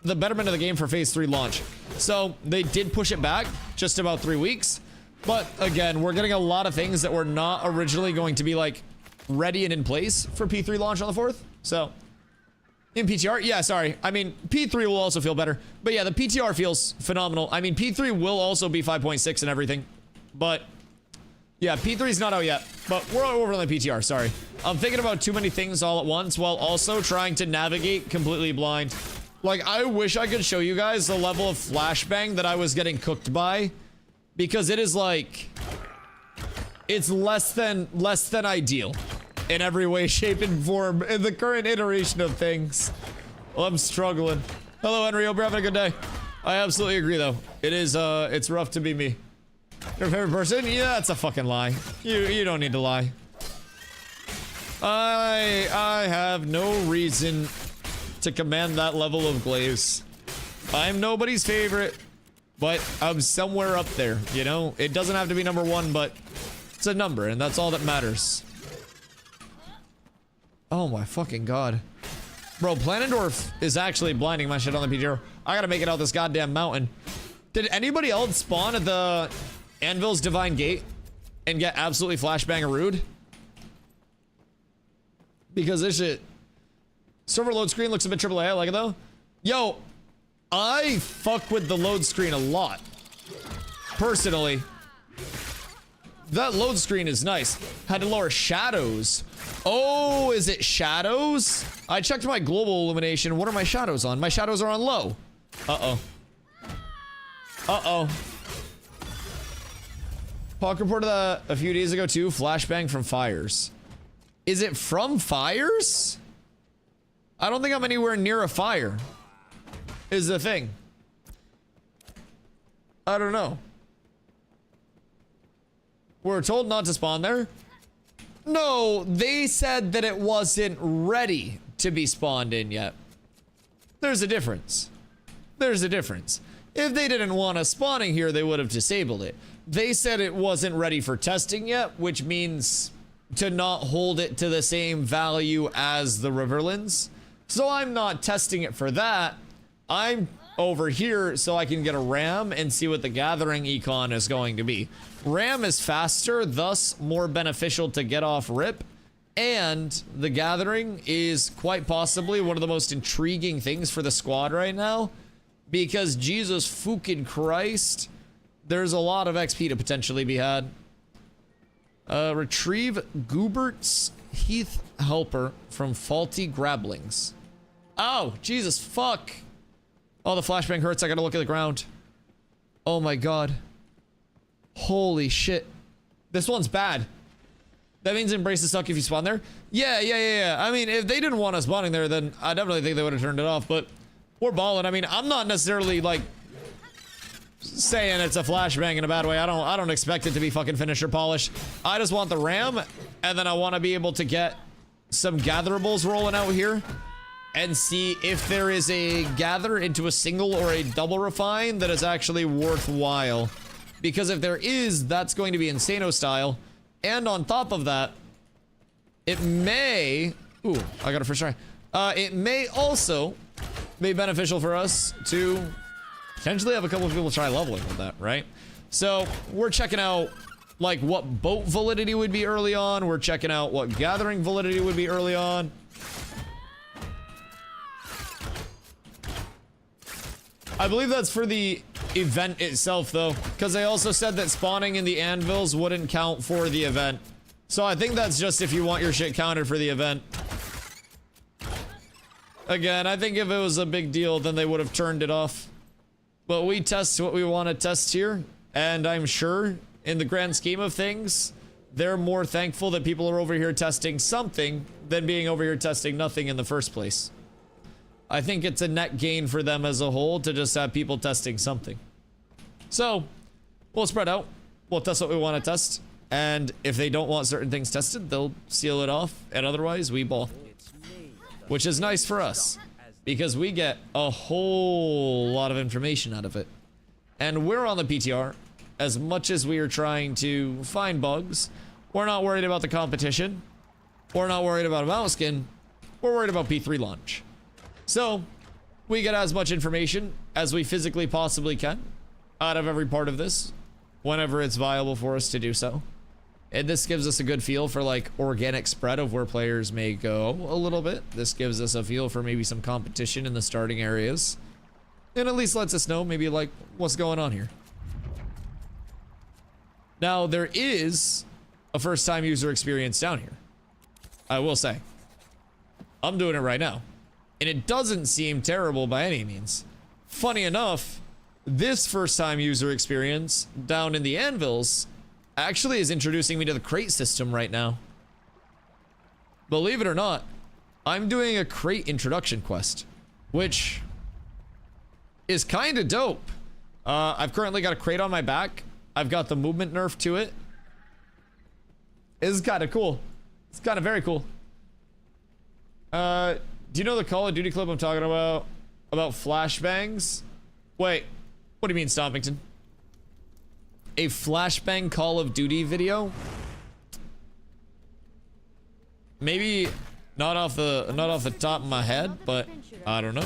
betterment of the game for phase 3 launch. So they did push it back just about 3 weeks, but again, we're getting a lot of things that were not originally going to be like ready and in place for P3 launch on the 4th. So in PTR, yeah, sorry, I mean P3 will also feel better, but yeah, the PTR feels phenomenal. I mean P3 will also be 5.6 and everything, but yeah, P3 is not out yet, but we're over on the PTR, sorry. I'm thinking about too many things all at once while also trying to navigate completely blind. Like, I wish I could show you guys the level of flashbang that I was getting cooked by, because it is like It's less than ideal in every way, shape, and form in the current iteration of things. Well, I'm struggling. Hello, Henry. Hope you're having a good day. I absolutely agree, though. It is, it's rough to be me. Your favorite person? Yeah, that's a fucking lie. You don't need to lie. I have no reason to command that level of glaze. I'm nobody's favorite, but I'm somewhere up there, you know? It doesn't have to be number one, but it's a number, and that's all that matters. Oh my fucking god. Bro, Planendorf is actually blinding my shit on the PTR. I gotta make it out this goddamn mountain. Did anybody else spawn at the Anvil's Divine Gate and get absolutely flashbang-a-rude? Because this shit... Server load screen looks a bit AAA, I like it though. Yo, I fuck with the load screen a lot. Personally. That load screen is nice. Had to lower shadows. Oh, is it shadows? I checked my global illumination. What are my shadows on? My shadows are on low. Uh-oh. Uh-oh. Hawk reported that a few days ago too. Flashbang from fires. Is it from fires? I don't think I'm anywhere near a fire. Is the thing. I don't know. We're told not to spawn there. No, they said that it wasn't ready to be spawned in yet. There's a difference. There's a difference. If they didn't want us spawning here, they would have disabled it. They said it wasn't ready for testing yet, which means to not hold it to the same value as the Riverlands. So I'm not testing it for that. I'm over here so I can get a ram and see what the gathering econ is going to be. Ram is faster, thus more beneficial to get off rip, and the gathering is quite possibly one of the most intriguing things for the squad right now, because Jesus fucking Christ, there's a lot of XP to potentially be had. Retrieve Goobert's Heath Helper from faulty Grablings. Oh, Jesus fuck. Oh, the flashbang hurts. I gotta look at the ground. Oh my god. Holy shit. This one's bad. That means embrace the suck if you spawn there? Yeah. I mean, if they didn't want us spawning there, then I definitely think they would have turned it off, but we're balling. I mean, I'm not necessarily, like, saying it's a flashbang in a bad way. I don't expect it to be fucking finisher polish. I just want the ram, and then I want to be able to get some gatherables rolling out here and see if there is a gather into a single or a double refine that is actually worthwhile. Because if there is, that's going to be Insano style. And on top of that, it may... Ooh, I got it for try. It may also be beneficial for us to potentially have a couple of people try leveling with that, right? So we're checking out like what boat validity would be early on. We're checking out what gathering validity would be early on. I believe that's for the event itself though, because they also said that spawning in the anvils wouldn't count for the event. So I think that's just if you want your shit counted for the event. Again, I think if it was a big deal, then they would have turned it off. But we test what we want to test here, and I'm sure in the grand scheme of things, they're more thankful that people are over here testing something than being over here testing nothing in the first place. I think it's a net gain for them as a whole to just have people testing something. So, we'll spread out. We'll test what we want to test. And if they don't want certain things tested, they'll seal it off. And otherwise, we ball. Which is nice for us, because we get a whole lot of information out of it. And we're on the PTR. As much as we are trying to find bugs, we're not worried about the competition. We're not worried about a mouse skin. We're worried about P3 launch. So, we get as much information as we physically possibly can out of every part of this, whenever it's viable for us to do so. And this gives us a good feel for like organic spread of where players may go a little bit. This gives us a feel for maybe some competition in the starting areas. And at least lets us know maybe like what's going on here. Now, there is a first time user experience down here. I will say. I'm doing it right now. And it doesn't seem terrible by any means. Funny enough, this first time user experience down in the anvils actually is introducing me to the crate system right now. Believe it or not, I'm doing a crate introduction quest, which is kind of dope. I've currently got a crate on my back. I've got the movement nerf to it. It's kind of cool. It's kind of very cool. Do you know the Call of Duty clip I'm talking about? About flashbangs? Wait, what do you mean, Stompington? A flashbang Call of Duty video? Maybe not off the top of my head, but I don't know.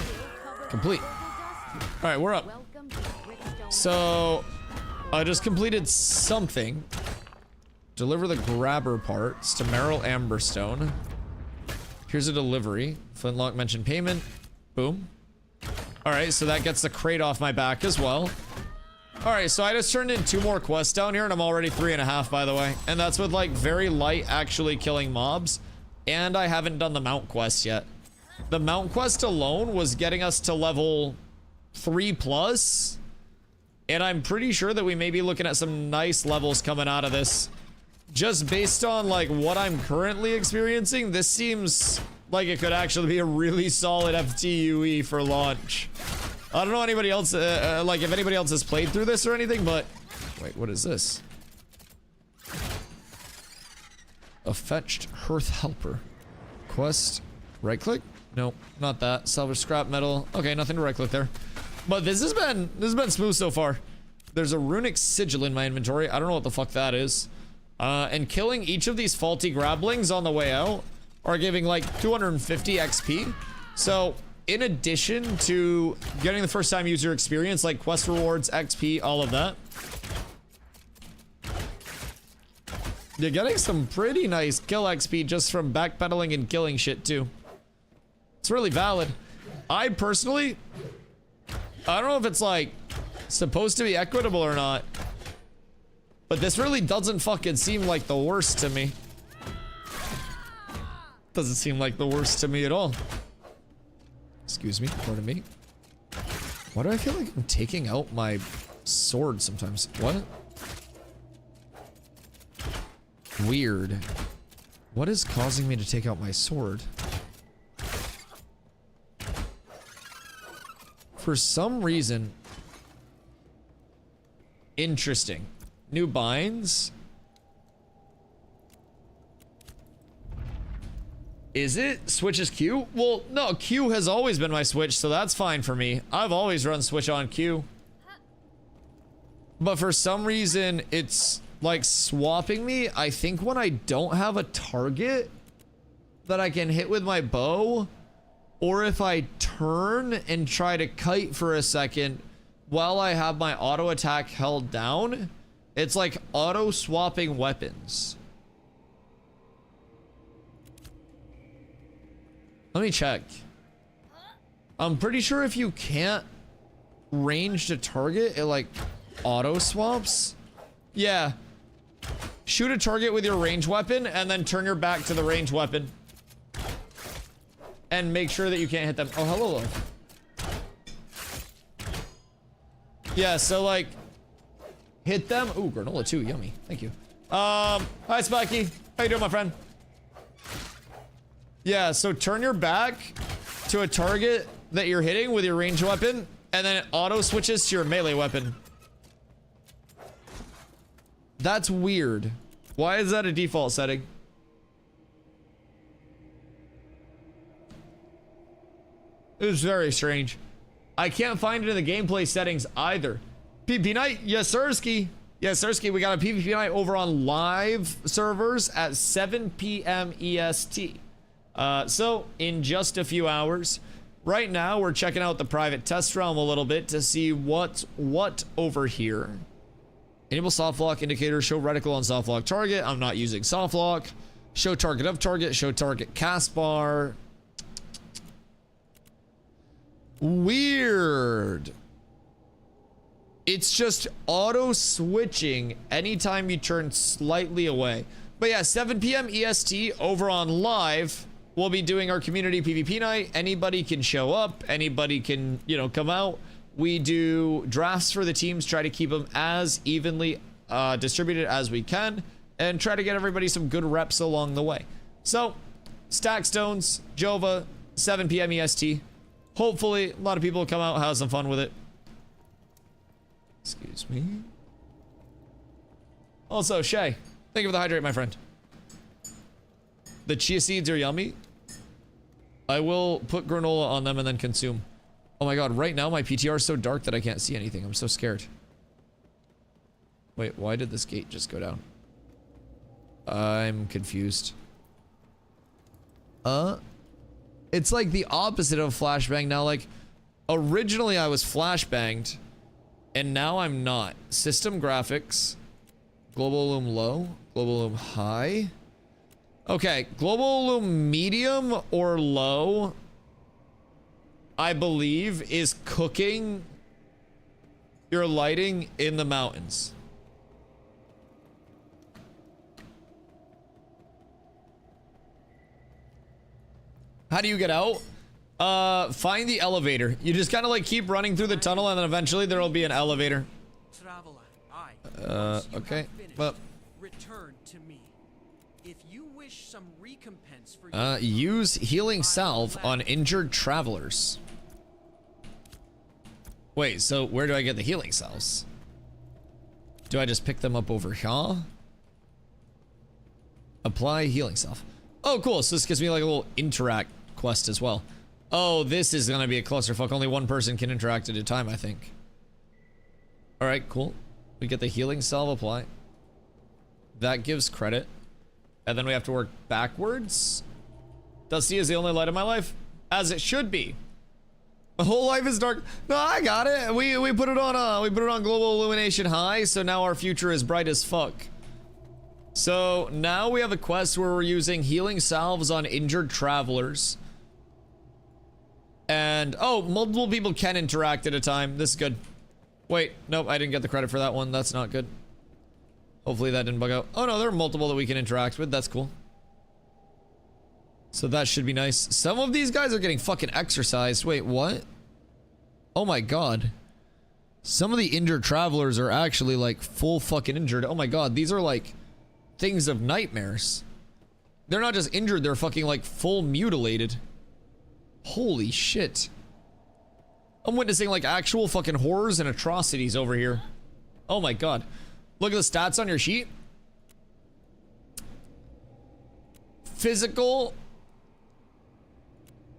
Complete. All right, we're up. So I just completed something. Deliver the grabber parts to Merrill Amberstone. Here's a delivery. Flintlock mentioned payment. Boom. All right, so that gets the crate off my back as well. All right, so I just turned in 2 more quests down here, and I'm already 3.5, by the way. And that's with like very light actually killing mobs. And I haven't done the mount quest yet. The mount quest alone was getting us to level 3+. And I'm pretty sure that we may be looking at some nice levels coming out of this. Just based on like what I'm currently experiencing, this seems like it could actually be a really solid FTUE for launch. I don't know anybody else, like if anybody else has played through this or anything, but... Wait, what is this? A fetched hearth helper. Quest. Right click? Nope, not that. Salvage scrap metal. Okay, nothing to right click there. But this has been smooth so far. There's a runic sigil in my inventory. I don't know what the fuck that is. And killing each of these faulty grablings on the way out are giving like 250 XP. So in addition to getting the first time user experience, like quest rewards, XP, all of that, you're getting some pretty nice kill XP just from backpedaling and killing shit too. It's really valid. I personally, I don't know if it's like supposed to be equitable or not, but this really doesn't fucking seem like the worst to me. Doesn't seem like the worst to me at all. Excuse me, pardon me. Why do I feel like I'm taking out my sword sometimes? What? Weird. What is causing me to take out my sword? For some reason. Interesting. New binds. Is it? Switch is Q? Well, no, Q has always been my switch, so that's fine for me. I've always run switch on Q. But for some reason, it's like swapping me. I think when I don't have a target that I can hit with my bow, or if I turn and try to kite for a second while I have my auto attack held down, it's like auto swapping weapons. Let me check. I'm pretty sure if you can't range to target, it like auto swaps. Yeah. Shoot a target with your range weapon and then turn your back to the range weapon. And make sure that you can't hit them. Oh, hello, love. Yeah, so like hit them. Ooh, granola too, yummy. Thank you. Hi Spiky. How you doing, my friend? Yeah, so turn your back to a target that you're hitting with your ranged weapon, and then it auto switches to your melee weapon. That's weird. Why is that a default setting? It's very strange. I can't find it in the gameplay settings either. PvP night, yes sirski. Yes sirski, we got a PvP night over on live servers at 7 p.m. EST. So in just a few hours. Right now we're checking out the private test realm a little bit to see what's what over here. Enable soft lock indicator, show reticle on soft lock target. I'm not using soft lock. Show target of target, show target cast bar. Weird. It's just auto switching anytime you turn slightly away. But yeah, 7 p.m. EST over on live. We'll be doing our community PvP night. Anybody can show up. Anybody can, you know, come out. We do drafts for the teams, try to keep them as evenly distribute it as we can and try to get everybody some good reps along the way. So, Stack Stones, Jova, 7 p.m. EST. Hopefully, a lot of people will come out, have some fun with it. Excuse me. Also, Shay, thank you for the hydrate, my friend. The chia seeds are yummy. I will put granola on them and then consume. Oh my god, right now my PTR is so dark that I can't see anything. I'm so scared. Wait, why did this gate just go down? I'm confused. It's like the opposite of flashbang now. Like, originally I was flashbanged, and now I'm not. System graphics. Global Loom low. Global Loom high. Okay, Global Loom medium or low, I believe, is cooking your lighting in the mountains. How do you get out? Find the elevator. You just kind of like keep running through the tunnel and then eventually there will be an elevator. Okay. Well, return to me. If you wish some recompense for use healing salve on injured travelers. Wait, so where do I get the healing salves? Do I just pick them up over here? Apply healing salve. Oh, cool. So this gives me like a little interact quest as well. Oh, this is gonna be a clusterfuck. Only one person can interact at a time, I think. Alright, cool. We get the healing salve apply. That gives credit. And then we have to work backwards. Dusty is the only light of my life. As it should be. The whole life is dark. No, I got it. We put it on global illumination high, so now our future is bright as fuck. So now we have a quest where we're using healing salves on injured travelers. And oh, multiple people can interact at a time. This is good. Wait, nope, I didn't get the credit for that one. That's not good. Hopefully that didn't bug out. Oh no, there are multiple that we can interact with. That's cool. So that should be nice. Some of these guys are getting fucking exercised. Wait, what? Oh my god. Some of the injured travelers are actually like full fucking injured. Oh my god, these are like things of nightmares. They're not just injured, they're fucking like full mutilated. Holy shit. I'm witnessing like actual fucking horrors and atrocities over here. Oh my god. Look at the stats on your sheet. Physical,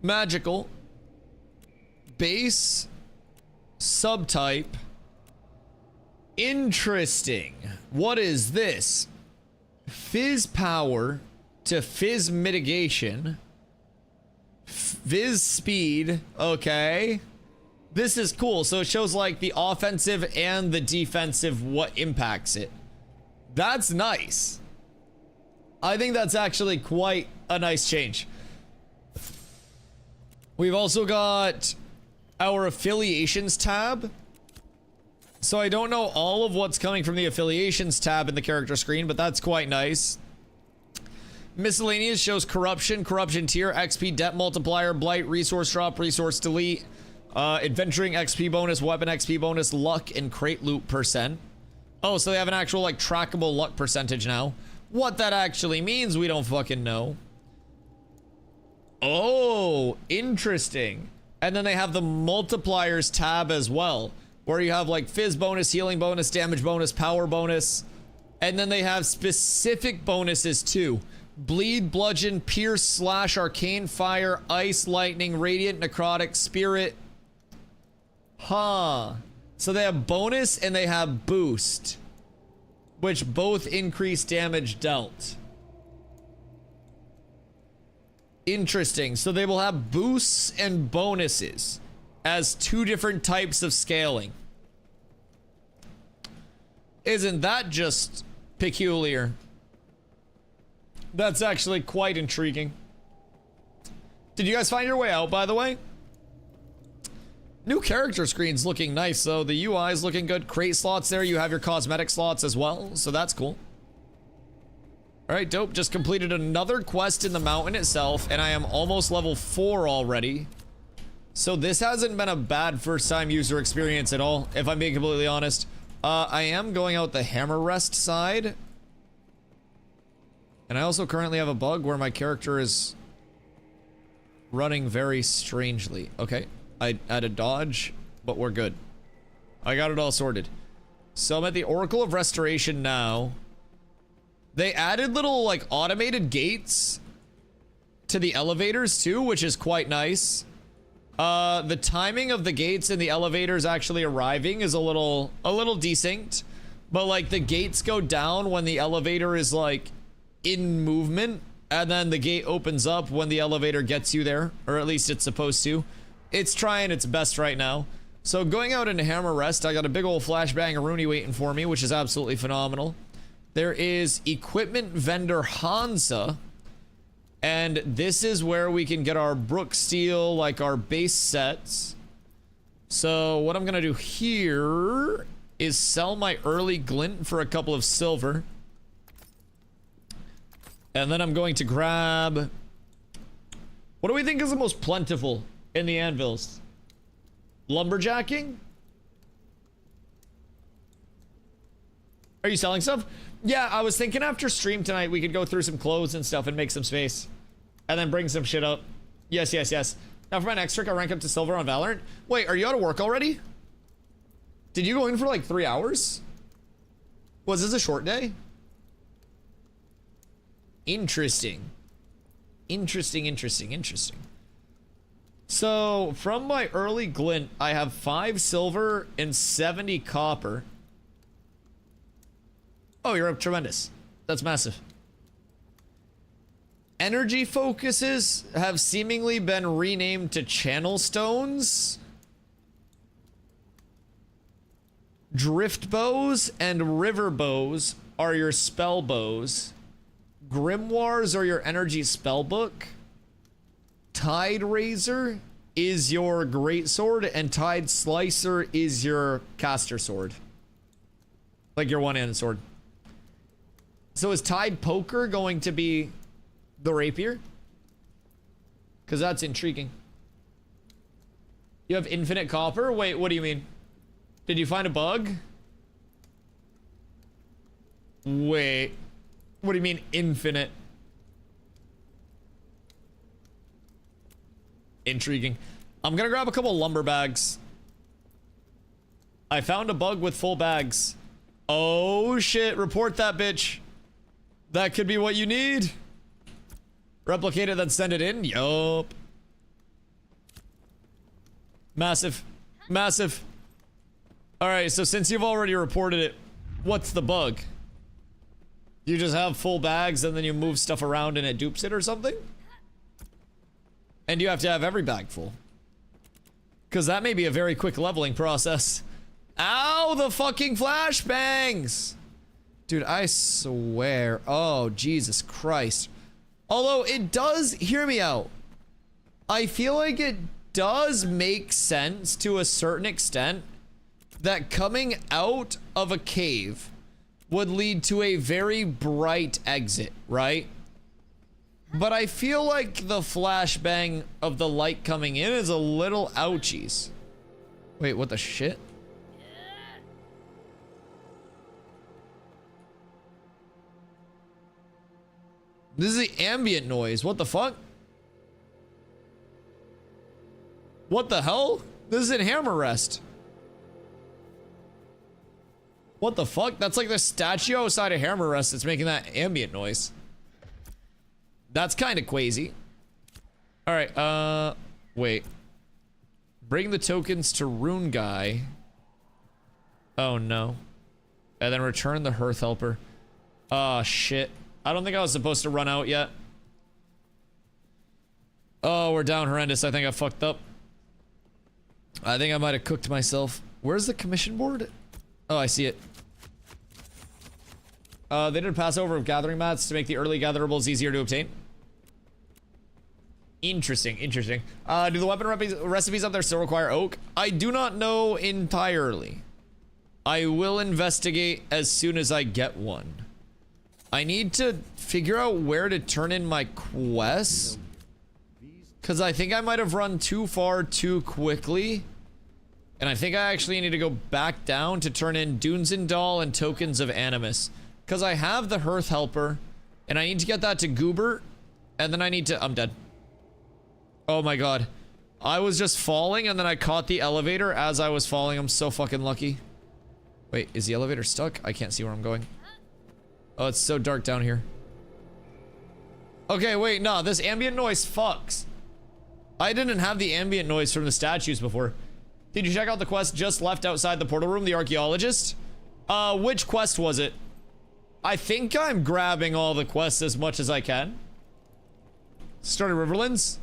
magical, base, subtype. Interesting. What is this? Fizz power to fizz mitigation. Fizz speed. Okay. This is cool. So it shows like the offensive and the defensive, what impacts it. That's nice. I think that's actually quite a nice change. We've also got our affiliations tab. So I don't know all of what's coming from the affiliations tab in the character screen, but that's quite nice. Miscellaneous shows corruption, corruption tier, XP debt multiplier, blight, resource drop, resource delete, adventuring XP bonus, weapon XP bonus, luck, and crate loot %. Oh, so they have an actual like trackable luck percentage now. What that actually means, we don't fucking know. Oh, interesting. And then they have the multipliers tab as well, where you have like fizz bonus, healing bonus, damage bonus, power bonus. And then they have specific bonuses too. Bleed, bludgeon, pierce, slash, arcane fire, ice, lightning, radiant, necrotic, spirit. Huh. So they have bonus and they have boost, which both increase damage dealt. Interesting. So they will have boosts and bonuses as two different types of scaling. Isn't that just peculiar? That's actually quite intriguing. Did you guys find your way out, by the way? New character screen's looking nice, though. The UI is looking good. Crate slots there. You have your cosmetic slots as well, so that's cool. Alright, dope. Just completed another quest in the mountain itself, and I am almost level 4 already. So this hasn't been a bad first-time user experience at all, if I'm being completely honest. I am going out the hammer rest side. And I also currently have a bug where my character is running very strangely. Okay, I had a dodge, but we're good. I got it all sorted. So I'm at the Oracle of Restoration now. They added little, like, automated gates to the elevators too, which is quite nice. The timing of the gates and the elevators actually arriving is a little desynced, but like the gates go down when the elevator is like in movement, and then the gate opens up when the elevator gets you there, or at least it's supposed to. It's trying its best right now. So going out into Hammer Rest, I got a big old flashbang Rooney waiting for me, which is absolutely phenomenal. There is equipment vendor Hansa, and this is where we can get our Brook Steel, like our base sets. So what I'm gonna do here is sell my early glint for a couple of silver. And then I'm going to grab... What do we think is the most plentiful in the anvils? Lumberjacking? Are you selling stuff? Yeah, I was thinking after stream tonight we could go through some clothes and stuff and make some space. And then bring some shit up. Yes, yes, yes. Now for my next trick, I rank up to silver on Valorant. Wait, are you out of work already? Did you go in for like 3 hours? Was this a short day? Interesting. Interesting, interesting, interesting. So, from my early glint, I have 5 silver and 70 copper. Oh, you're up tremendous. That's massive. Energy focuses have seemingly been renamed to channel stones. Drift bows and river bows are your spell bows. Grimoires are your energy spell book. Tide Razor is your greatsword, and Tide Slicer is your caster sword. Like your one-handed sword. So is Tide Poker going to be the rapier? Because that's intriguing. You have infinite copper? Wait, what do you mean? Did you find a bug? Wait. What do you mean infinite? Intriguing. I'm gonna grab a couple lumber bags. I found a bug with full bags. Oh shit, report that bitch. That could be what you need. Replicate it, then send it in. Yup. Massive. Massive. Alright, so since you've already reported it, what's the bug? You just have full bags and then you move stuff around and it dupes it or something? And you have to have every bag full. Because that may be a very quick leveling process. Ow, the fucking flashbangs! Dude, I swear. Oh, Jesus Christ. Although it does, hear me out. I feel like it does make sense to a certain extent that coming out of a cave would lead to a very bright exit, right? But I feel like the flashbang of the light coming in is a little ouchies. Wait, what the shit? This is the ambient noise. What the fuck? What the hell? This is in Hammer Rest. What the fuck? That's like the statue outside of Hammer Rest that's making that ambient noise. That's kind of crazy. Alright, wait. Bring the tokens to Rune Guy. Oh no. And then return the Hearth Helper. Oh shit. I don't think I was supposed to run out yet. Oh, we're down horrendous. I think I fucked up. I think I might have cooked myself. Where's the commission board? Oh, I see it. They did a Passover of gathering mats to make the early gatherables easier to obtain. Interesting, interesting. Do the weapon recipes up there still require oak? I do not know entirely. I will investigate as soon as I get one. I need to figure out where to turn in my quests. Because I think I might have run too far too quickly. And I think I actually need to go back down to turn in Dunzendal and Tokens of Animus. Because I have the Hearth Helper, and I need to get that to Goober, and then I need to... I'm dead. Oh my god. I was just falling, and then I caught the elevator as I was falling. I'm so fucking lucky. Wait, is the elevator stuck? I can't see where I'm going. Oh, it's so dark down here. Okay, wait, no, this ambient noise fucks. I didn't have the ambient noise from the statues before. Did you check out the quest just left outside the portal room, the archaeologist? Which quest was it? I think I'm grabbing all the quests as much as I can. Started Riverlands?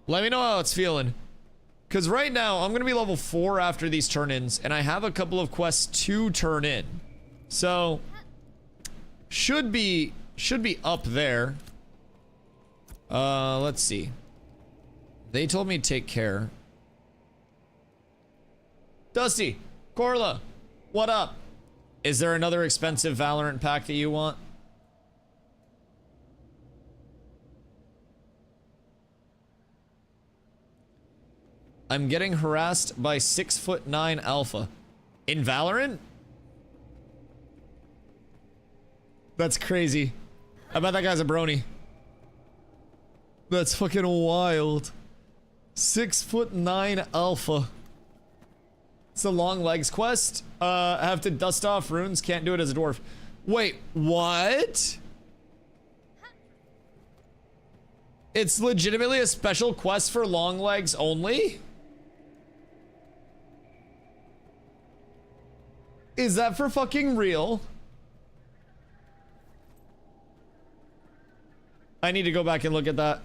Let me know how it's feeling. Because right now, I'm going to be level 4 after these turn-ins, and I have a couple of quests to turn in. So, should be up there. Let's see. They told me to take care. Dusty, Corla, what up? Is there another expensive Valorant pack that you want? I'm getting harassed by 6'9" alpha. In Valorant? That's crazy. I bet that guy's a brony. That's fucking wild. 6'9" alpha. It's a long legs quest. I have to dust off runes. Can't do it as a dwarf. Wait, what? It's legitimately a special quest for long legs only? Is that for fucking real? I need to go back and look at that.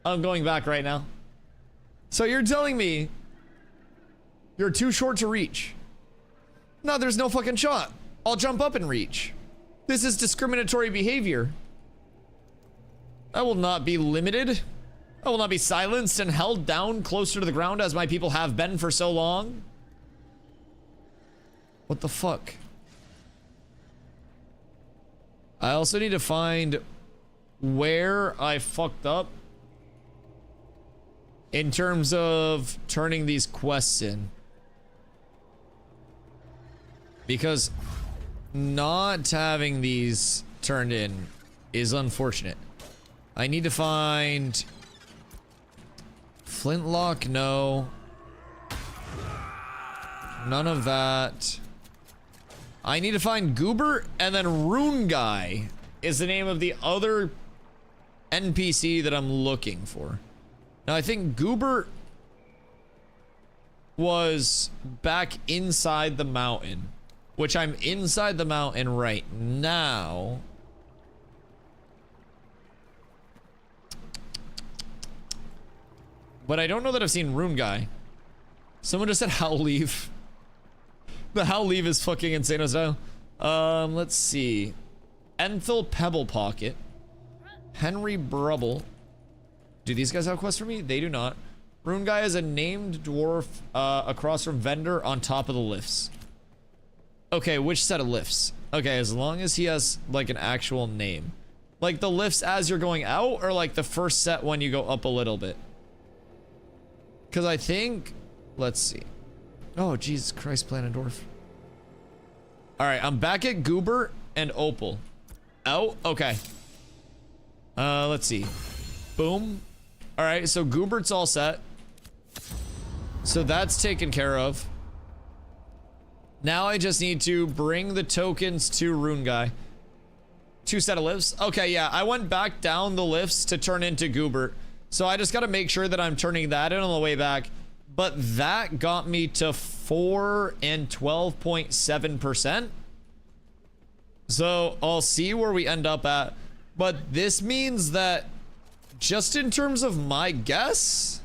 I'm going back right now. So you're telling me you're too short to reach? No, there's no fucking shot. I'll jump up and reach. This is discriminatory behavior. I will not be limited. I will not be silenced and held down closer to the ground as my people have been for so long. What the fuck? I also need to find where I fucked up in terms of turning these quests in. Because not having these turned in is unfortunate. I need to find Flintlock, no. None of that. I need to find Goober, and then Rune Guy is the name of the other NPC that I'm looking for. Now I think Goober was back inside the mountain, which I'm inside the mountain right now. But I don't know that I've seen Rune Guy. Someone just said Howl Leave. The Howl Leave is fucking insane as well. Let's see. Enthil Pebble Pocket. Henry Brubble. Do these guys have quests for me? They do not. Rune Guy is a named dwarf across from Vendor on top of the lifts. Okay, which set of lifts? Okay, as long as he has like an actual name. Like the lifts as you're going out, or like the first set when you go up a little bit? Because I think, let's see. Oh, Jesus Christ, Planendorf. Alright, I'm back at Goober and Opal. Oh, okay. Let's see. Boom. Alright, so Goobert's all set. So that's taken care of. Now I just need to bring the tokens to Rune Guy. 2 set of lifts. Okay, yeah, I went back down the lifts to turn into Goobert. So I just got to make sure that I'm turning that in on the way back. But that got me to 4 and 12.7%. So I'll see where we end up at. But this means that just in terms of my guess,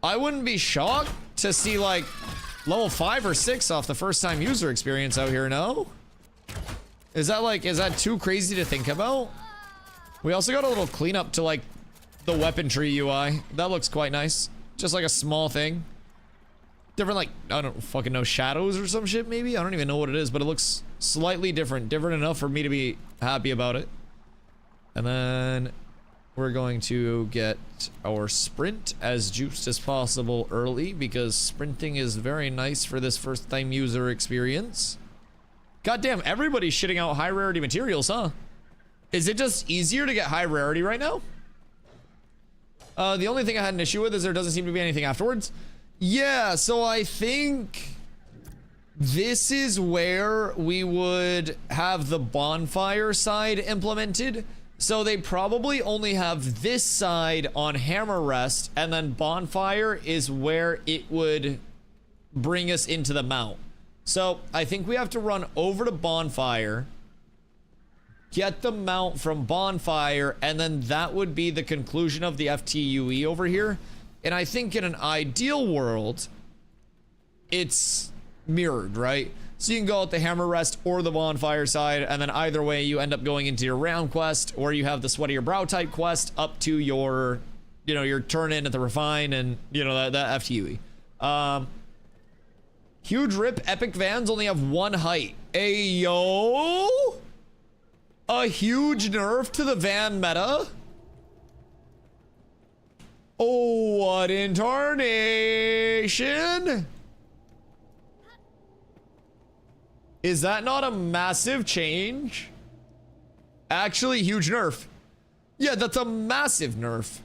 I wouldn't be shocked to see like level 5 or 6 off the first time user experience out here, no? Is that too crazy to think about? We also got a little cleanup to like the weaponry UI. That looks quite nice. Just like a small thing. Different, like, I don't fucking know, shadows or some shit maybe? I don't even know what it is, but it looks slightly different. Different enough for me to be happy about it. And then We're going to get our sprint as juiced as possible early because sprinting is very nice for this first time user experience. Goddamn, everybody's shitting out high rarity materials, huh? Is it just easier to get high rarity right now? The only thing I had an issue with is there doesn't seem to be anything afterwards. Yeah, so I think this is where we would have the bonfire side implemented. So they probably only have this side on hammer rest, and then bonfire is where it would bring us into the mount. So I think we have to run over to bonfire, get the mount from bonfire, and then that would be the conclusion of the FTUE over here. And I think in an ideal world, it's mirrored, right? So you can go at the hammer rest or the bonfire side, and then either way you end up going into your round quest, or you have the sweat of your brow type quest up to your, you know, your turn in at the refine and, you know, that FTUE. Huge rip, epic vans only have one height. Ayo! A huge nerf to the van meta? Oh, what in tarnation? Is that not a massive change? Actually, huge nerf. Yeah, that's a massive nerf.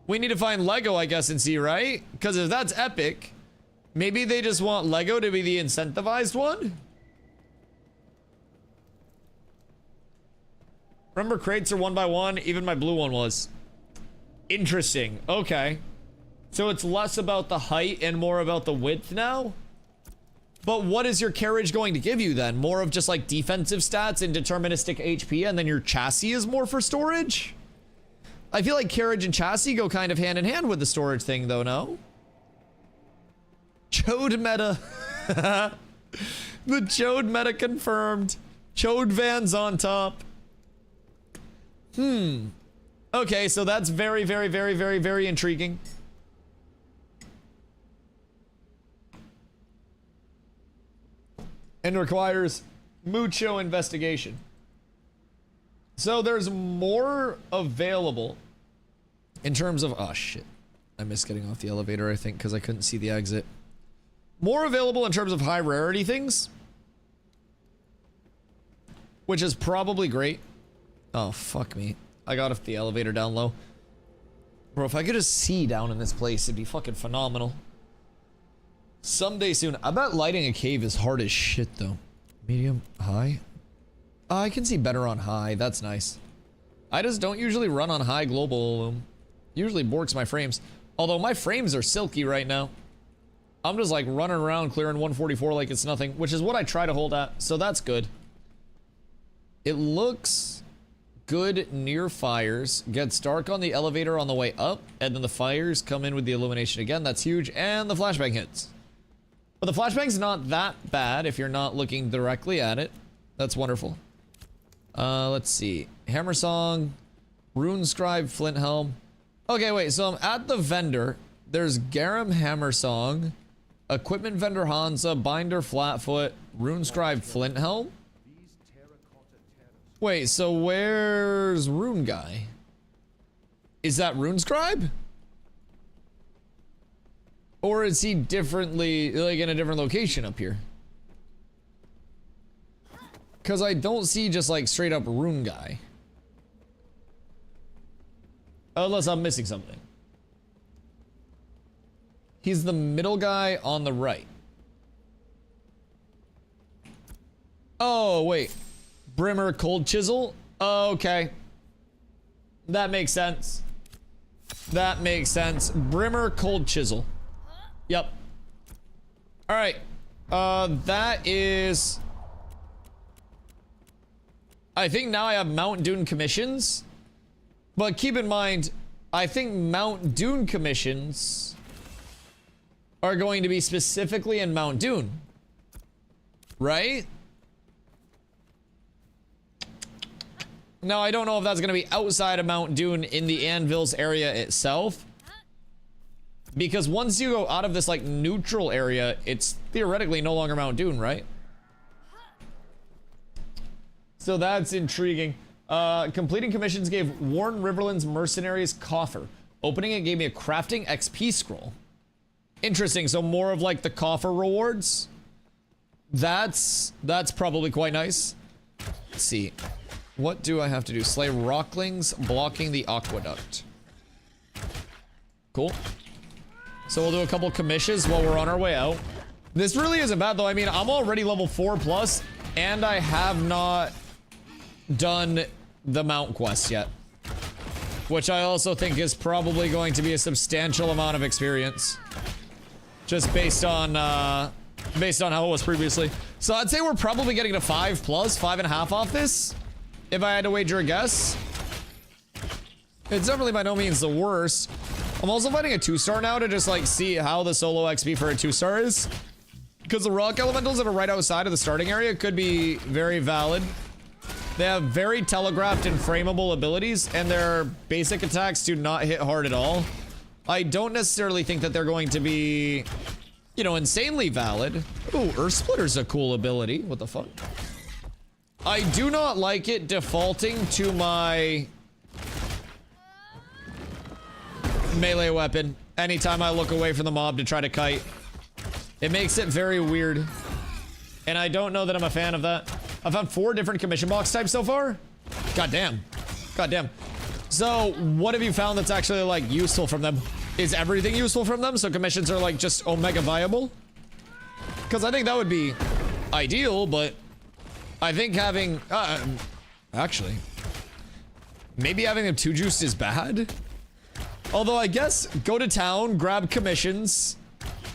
We need to find Lego, I guess, and see, right? Because if that's epic, maybe they just want Lego to be the incentivized one? Remember, crates are 1 by 1? Even my blue one was. Interesting. Okay. So it's less about the height and more about the width now? But what is your carriage going to give you then? More of just like defensive stats and deterministic HP, and then your chassis is more for storage? I feel like carriage and chassis go kind of hand in hand with the storage thing though, no? Chode meta. The Chode meta confirmed. Chode vans on top. Okay, so that's very, very, very, very, very intriguing. And requires mucho investigation. So there's more available in terms of, oh shit, I missed getting off the elevator, I think, because I couldn't see the exit. More available in terms of high rarity things, which is probably great. Oh fuck me, I got off the elevator down low. Bro, if I could just see down in this place, it'd be fucking phenomenal. Someday soon. I bet lighting a cave is hard as shit though. Medium, high. I can see better on high. That's nice. I just don't usually run on high global. Usually borks my frames. Although my frames are silky right now. I'm just like running around clearing 144 like it's nothing, which is what I try to hold at. So that's good. It looks good near fires. Gets dark on the elevator on the way up, and then the fires come in with the illumination again. That's huge. And the flashbang hits. But the flashbang's not that bad if you're not looking directly at it. That's wonderful. Let's see. Hammer Song, Rune Scribe, Flint Helm. Okay, wait, so I'm at the vendor. There's Garum Hammer Song, Equipment Vendor Hansa, Binder Flatfoot, Rune Scribe, Flint Helm. Wait, so where's Rune Guy? Is that Rune Scribe? Or is he differently, like in a different location up here? Because I don't see just like straight up Rune Guy. Unless I'm missing something. He's the middle guy on the right. Oh, wait. Brimmer Cold Chisel? Okay. That makes sense. That makes sense. Brimmer Cold Chisel. Yep. Alright. That is... I think now I have Mount Dune commissions. But keep in mind, I think Mount Dune commissions are going to be specifically in Mount Dune. Right? Now, I don't know if that's going to be outside of Mount Dune in the Anvils area itself. Because once you go out of this, like, neutral area, it's theoretically no longer Mount Dune, right? So that's intriguing. Completing commissions gave Warren Riverland's mercenaries coffer. Opening it gave me a crafting XP scroll. Interesting, so more of like the coffer rewards. That's probably quite nice. Let's see. What do I have to do? Slay rocklings blocking the aqueduct. Cool. So we'll do a couple commissions while we're on our way out. This really isn't bad though. I mean, I'm already level 4+, and I have not done the mount quest yet. Which I also think is probably going to be a substantial amount of experience. Just based on how it was previously. So I'd say we're probably getting to 5+, 5.5 off this. If I had to wager a guess. It's definitely by no means the worst. I'm also fighting a 2-star now to just like see how the solo XP for a 2-star is. Because the rock elementals that are right outside of the starting area could be very valid. They have very telegraphed and frameable abilities, and their basic attacks do not hit hard at all. I don't necessarily think that they're going to be, you know, insanely valid. Ooh, Earth Splitter's a cool ability. What the fuck? I do not like it defaulting to my melee weapon anytime I look away from the mob to try to kite. It makes it very weird. And I don't know that I'm a fan of that. I've found 4 different commission box types so far. God damn. God damn. So, what have you found that's actually, like, useful from them? Is everything useful from them? So commissions are, like, just omega viable? Because I think that would be ideal, but I think having... actually... maybe having them 2-juiced is bad? Although, I guess, go to town, grab commissions...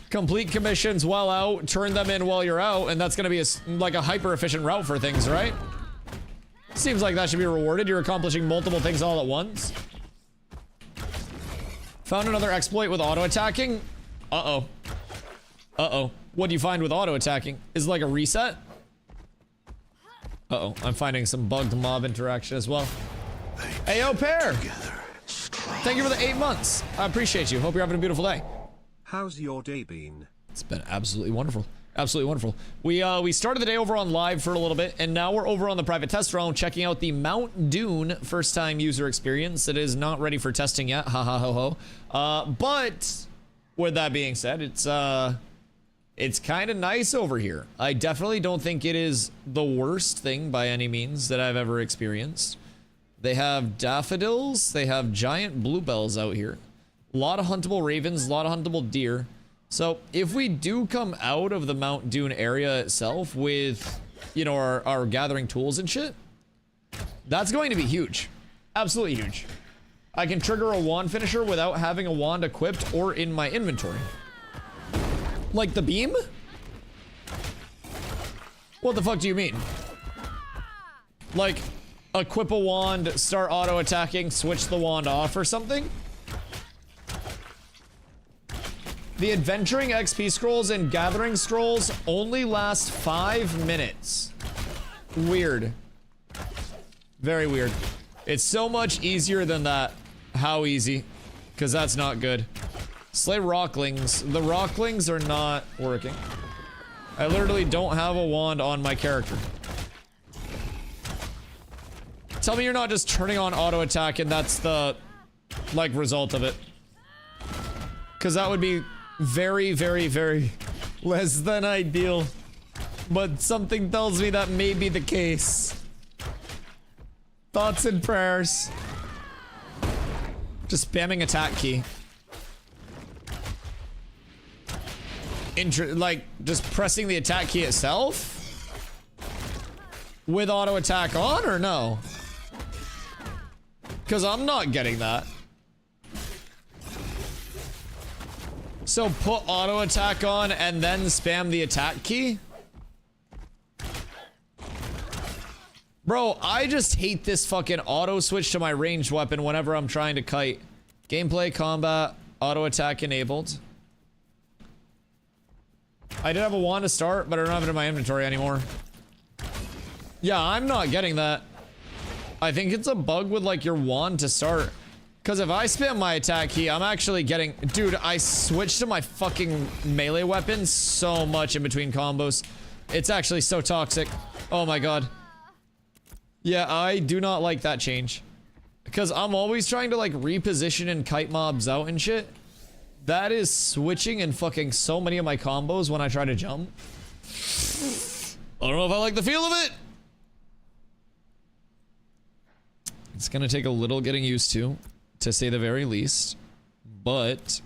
complete commissions while out, turn them in while you're out, and that's gonna be like a hyper-efficient route for things, right? Seems like that should be rewarded. You're accomplishing multiple things all at once. Found another exploit with auto-attacking. Uh-oh. Uh-oh. What do you find with auto-attacking? Is it like a reset? Uh-oh. I'm finding some bugged mob interaction as well. Hey, yo, Pear! Thank you for the 8 months. I appreciate you. Hope you're having a beautiful day. How's your day been? It's been absolutely wonderful. Absolutely wonderful. We started the day over on live for a little bit, and now we're over on the private test realm checking out the Mount Dune first time user experience. It is not ready for testing yet. Ha ha ho ho. But with that being said, it's kind of nice over here. I definitely don't think it is the worst thing by any means that I've ever experienced. They have daffodils, they have giant bluebells out here. A lot of huntable ravens, a lot of huntable deer. So if we do come out of the Mount Dune area itself with, you know, our gathering tools and shit, that's going to be huge. Absolutely huge. I can trigger a wand finisher without having a wand equipped or in my inventory. Like the beam? What the fuck do you mean? Like, equip a wand, start auto-attacking, switch the wand off or something? The adventuring XP scrolls and gathering scrolls only last 5 minutes. Weird. Very weird. It's so much easier than that. How easy? Because that's not good. Slay rocklings. The rocklings are not working. I literally don't have a wand on my character. Tell me you're not just turning on auto attack and that's the, like, result of it. Because that would be very, very, very less than ideal. But something tells me that may be the case. Thoughts and prayers. Just spamming attack key. Like, just pressing the attack key itself? With auto attack on or no? Because I'm not getting that. So put auto attack on and then spam the attack key? Bro, I just hate this fucking auto switch to my ranged weapon whenever I'm trying to kite. Gameplay, combat, auto attack enabled. I did have a wand to start, but I don't have it in my inventory anymore. Yeah, I'm not getting that. I think it's a bug with like your wand to start. Because if I spam my attack key, I'm actually getting... Dude, I switched to my fucking melee weapon so much in between combos. It's actually so toxic. Oh my god. Yeah, I do not like that change. Because I'm always trying to like reposition and kite mobs out and shit. That is switching and fucking so many of my combos when I try to jump. I don't know if I like the feel of it. It's gonna take a little getting used to say the very least. But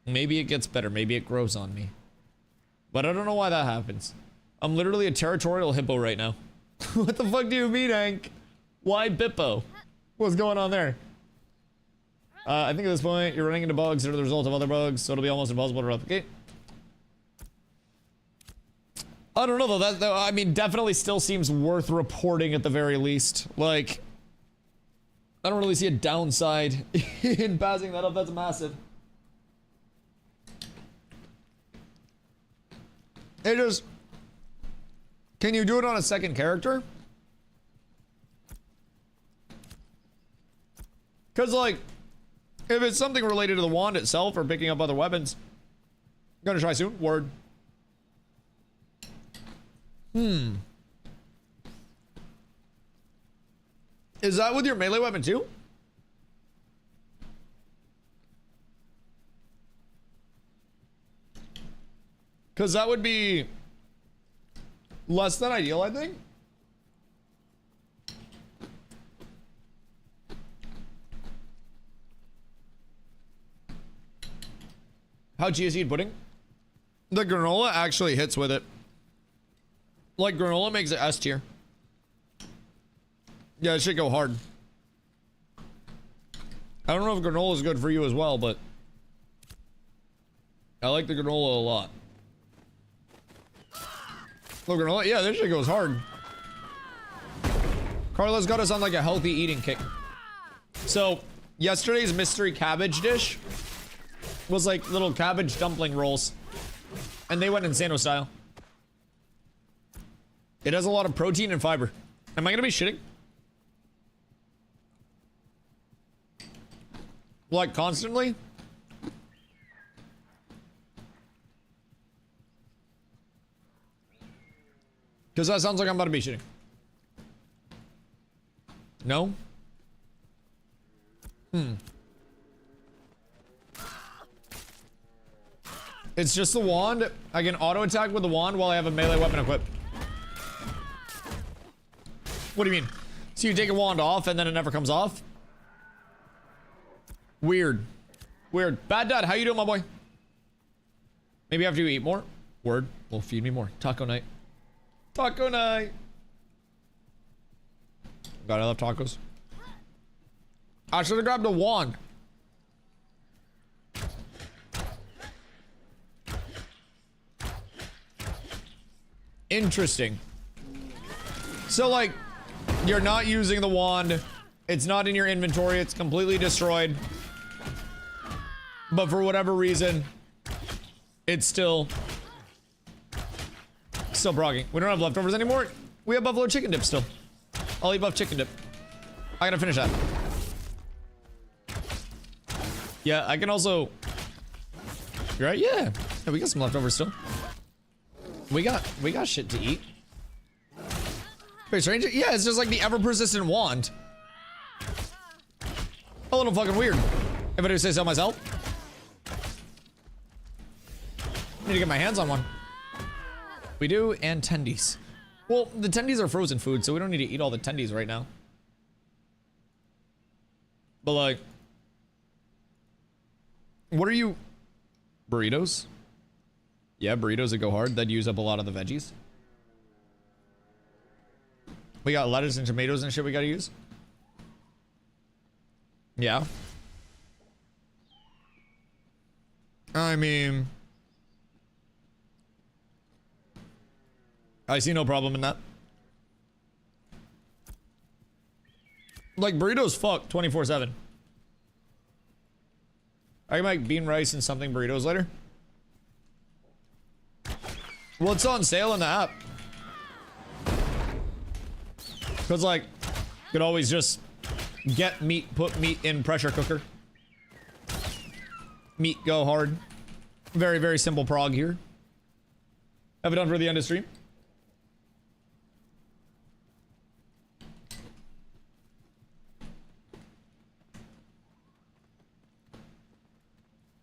maybe it gets better. Maybe it grows on me. But I don't know why that happens. I'm literally a territorial hippo right now. What the fuck do you mean, Hank? Why Bippo? What's going on there? I think at this point, you're running into bugs that are the result of other bugs, so it'll be almost impossible to replicate. I don't know, though. That, I mean, definitely still seems worth reporting at the very least. Like, I don't really see a downside in passing that up. That's massive. It just... Can you do it on a second character? Because, like, if it's something related to the wand itself or picking up other weapons, I'm gonna try soon. Word. Is that with your melee weapon too? Because that would be less than ideal, I think. How chia seed pudding? The granola actually hits with it. Like, granola makes it S tier. Yeah, it should go hard. I don't know if granola is good for you as well, but I like the granola a lot. Look, granola, yeah, this shit goes hard. Carla's got us on like a healthy eating kick. So, yesterday's mystery cabbage dish was like little cabbage dumpling rolls. And they went Insano style. It has a lot of protein and fiber. Am I gonna be shitting? Like constantly? Because that sounds like I'm about to be shitting. No? It's just the wand. I can auto attack with the wand while I have a melee weapon equipped. What do you mean? So you take a wand off and then it never comes off? Weird. Weird. Bad Dad, how you doing, my boy? Maybe after you eat more? Word. Well, feed me more. Taco night. Taco night. God, I love tacos. I should have grabbed a wand. Interesting. So, like, you're not using the wand. It's not in your inventory. It's completely destroyed. But for whatever reason, it's still progging. We don't have leftovers anymore. We have buffalo chicken dip still. I'll eat buff chicken dip. I gotta finish that. Yeah, I can also... You're right? Yeah. Yeah, we got some leftovers still. We got shit to eat. Wait, stranger? Yeah, it's just like the ever-persistent wand. A little fucking weird. If I do say so myself. Need to get my hands on one. We do, and tendies. Well, the tendies are frozen food, so we don't need to eat all the tendies right now. But like... What are you... Burritos? Yeah, burritos that go hard. That'd use up a lot of the veggies. We got lettuce and tomatoes and shit we gotta use. Yeah. I mean... I see no problem in that. Like, burritos fuck 24/7. I can make bean rice and something burritos later. Well, it's on sale in the app. Because, like, you could always just get meat, put meat in pressure cooker. Meat go hard. Very, very simple prog here. Have it done for the end of stream.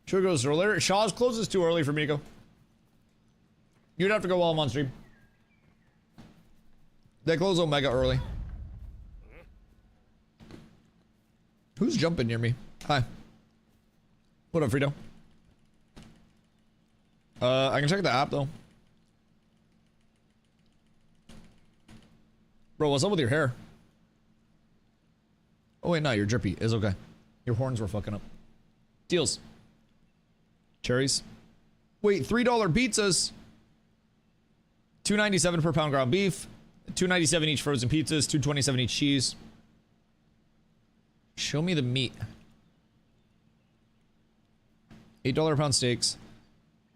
Should we go earlier? Shaw's closes too early for me to go. You'd have to go while I'm on stream. They close Omega early. Who's jumping near me? Hi. What up, Frito? I can check the app though. Bro, what's up with your hair? Oh wait, no, you're drippy. It's okay. Your horns were fucking up. Deals. Cherries. Wait, $3 pizzas. $2.97 per pound ground beef. $2.97 each frozen pizzas. $2.27 each cheese. Show me the meat. $8 a pound steaks.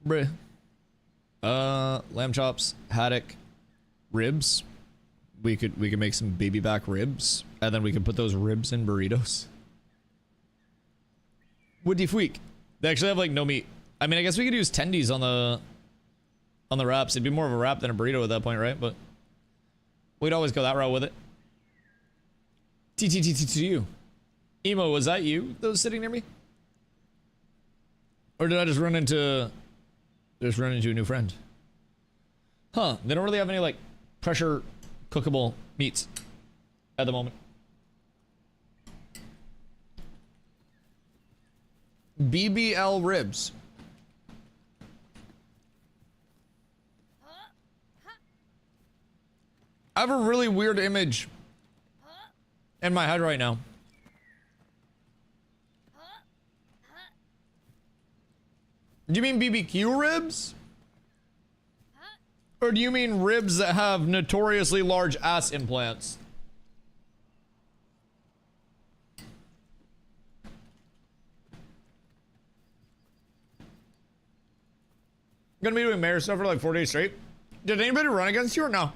Bruh. Lamb chops, haddock, ribs. We could make some baby back ribs, and then we could put those ribs in burritos. What do you freak? They actually have like no meat. I mean, I guess we could use tendies on the wraps. It'd be more of a wrap than a burrito at that point, right? But we'd always go that route with it. TTTTTU. Emo, was that you that was sitting near me? Or did I just run into a new friend? Huh, they don't really have any like pressure cookable meats at the moment. BBL ribs. I have a really weird image in my head right now. Do you mean BBQ ribs? Or do you mean ribs that have notoriously large ass implants? Gonna be doing mayor stuff for like 4 days straight. Did anybody run against you or no?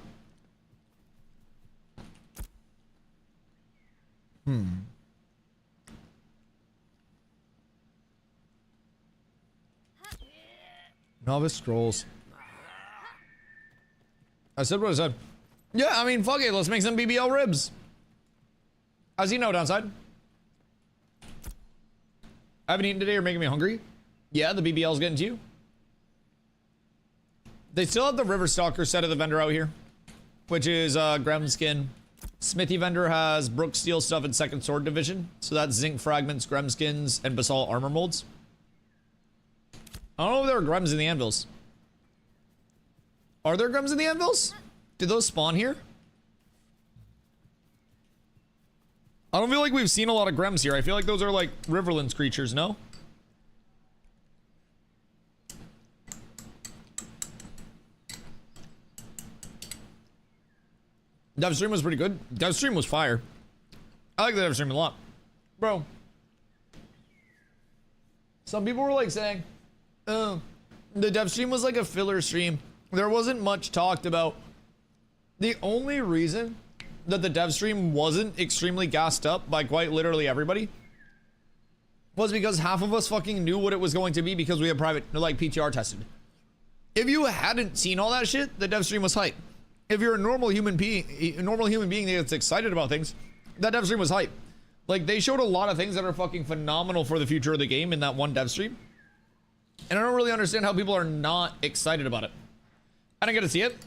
Novice scrolls. I said what I said. Yeah, I mean, fuck it. Let's make some BBL ribs. How's he know downside? I haven't eaten today. You're making me hungry. Yeah, the BBL's getting to you. They still have the River Stalker set of the vendor out here, which is Gremlin skin. Smithy vendor has Brook Steel stuff in second sword division. So that's zinc fragments, Grem skins, and basalt armor molds. I don't know if there are Grems in the anvils. Are there Grems in the anvils? Did those spawn here? I don't feel like we've seen a lot of Grems here. I feel like those are like Riverlands creatures, no? Dev stream was pretty good. Dev stream was fire. I like the Dev stream a lot. Bro. Some people were like saying, oh, the Dev stream was like a filler stream. There wasn't much talked about. The only reason that the Dev stream wasn't extremely gassed up by quite literally everybody was because half of us fucking knew what it was going to be because we had private, like, PTR tested. If you hadn't seen all that shit, the Dev stream was hype. If you're a normal human being that's excited about things, that Dev stream was hype. Like, they showed a lot of things that are fucking phenomenal for the future of the game in that one Dev stream. And I don't really understand how people are not excited about it. I didn't get to see it.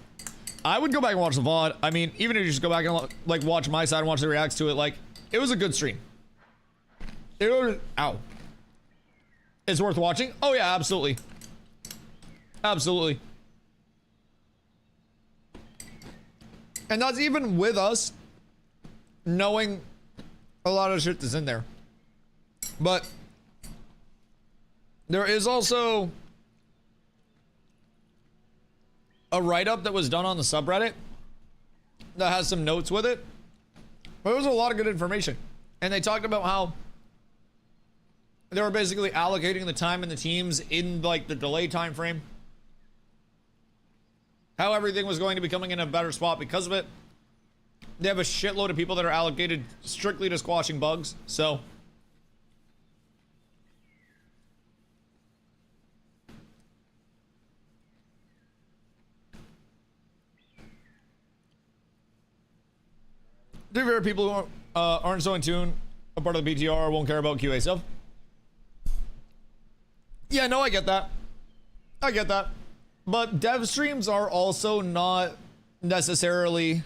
I would go back and watch the VOD. I mean, even if you just go back and like watch my side and watch the reacts to it, like, it was a good stream. It was, ow. It's worth watching? Oh yeah, absolutely. Absolutely. And that's even with us knowing a lot of shit that's in there. But there is also a write-up that was done on the subreddit that has some notes with it. But it was a lot of good information. And they talked about how they were basically allocating the time and the teams in like the delay time frame. How everything was going to be coming in a better spot because of it. They have a shitload of people that are allocated strictly to squashing bugs. So to be fair, people who aren't so in tune, a part of the BTR, won't care about QA stuff. Yeah, no, I get that. I get that. But dev streams are also not necessarily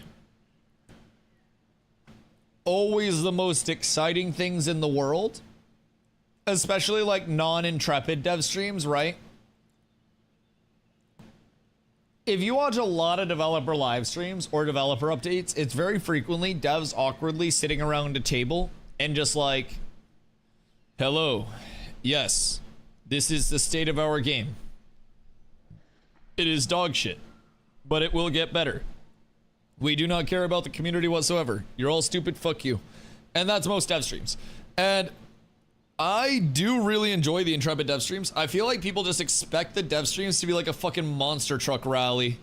always the most exciting things in the world. Especially like non-intrepid dev streams, right? If you watch a lot of developer live streams or developer updates, it's very frequently devs awkwardly sitting around a table and just like, hello, yes, this is the state of our game. It is dog shit, but it will get better. We do not care about the community whatsoever. You're all stupid, fuck you. And that's most dev streams. And I do really enjoy the Intrepid dev streams. I feel like people just expect the dev streams to be like a fucking monster truck rally.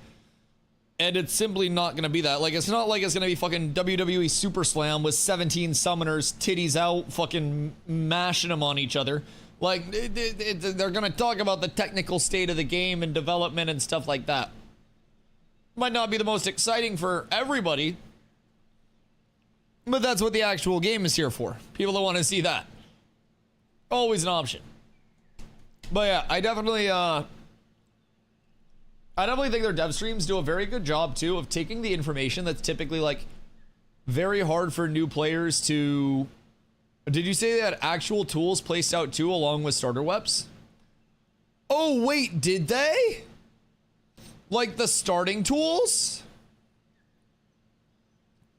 And it's simply not going to be that. Like, it's not like it's going to be fucking WWE Super Slam with 17 summoners, titties out, fucking mashing them on each other. Like, they're going to talk about the technical state of the game and development and stuff like that. Might not be the most exciting for everybody, but that's what the actual game is here for. People that want to see that. Always an option. But yeah, I definitely think their dev streams do a very good job too of taking the information that's typically like very hard for new players to. Did you say they had actual tools placed out too along with starter weps? Oh wait, did they? Like the starting tools?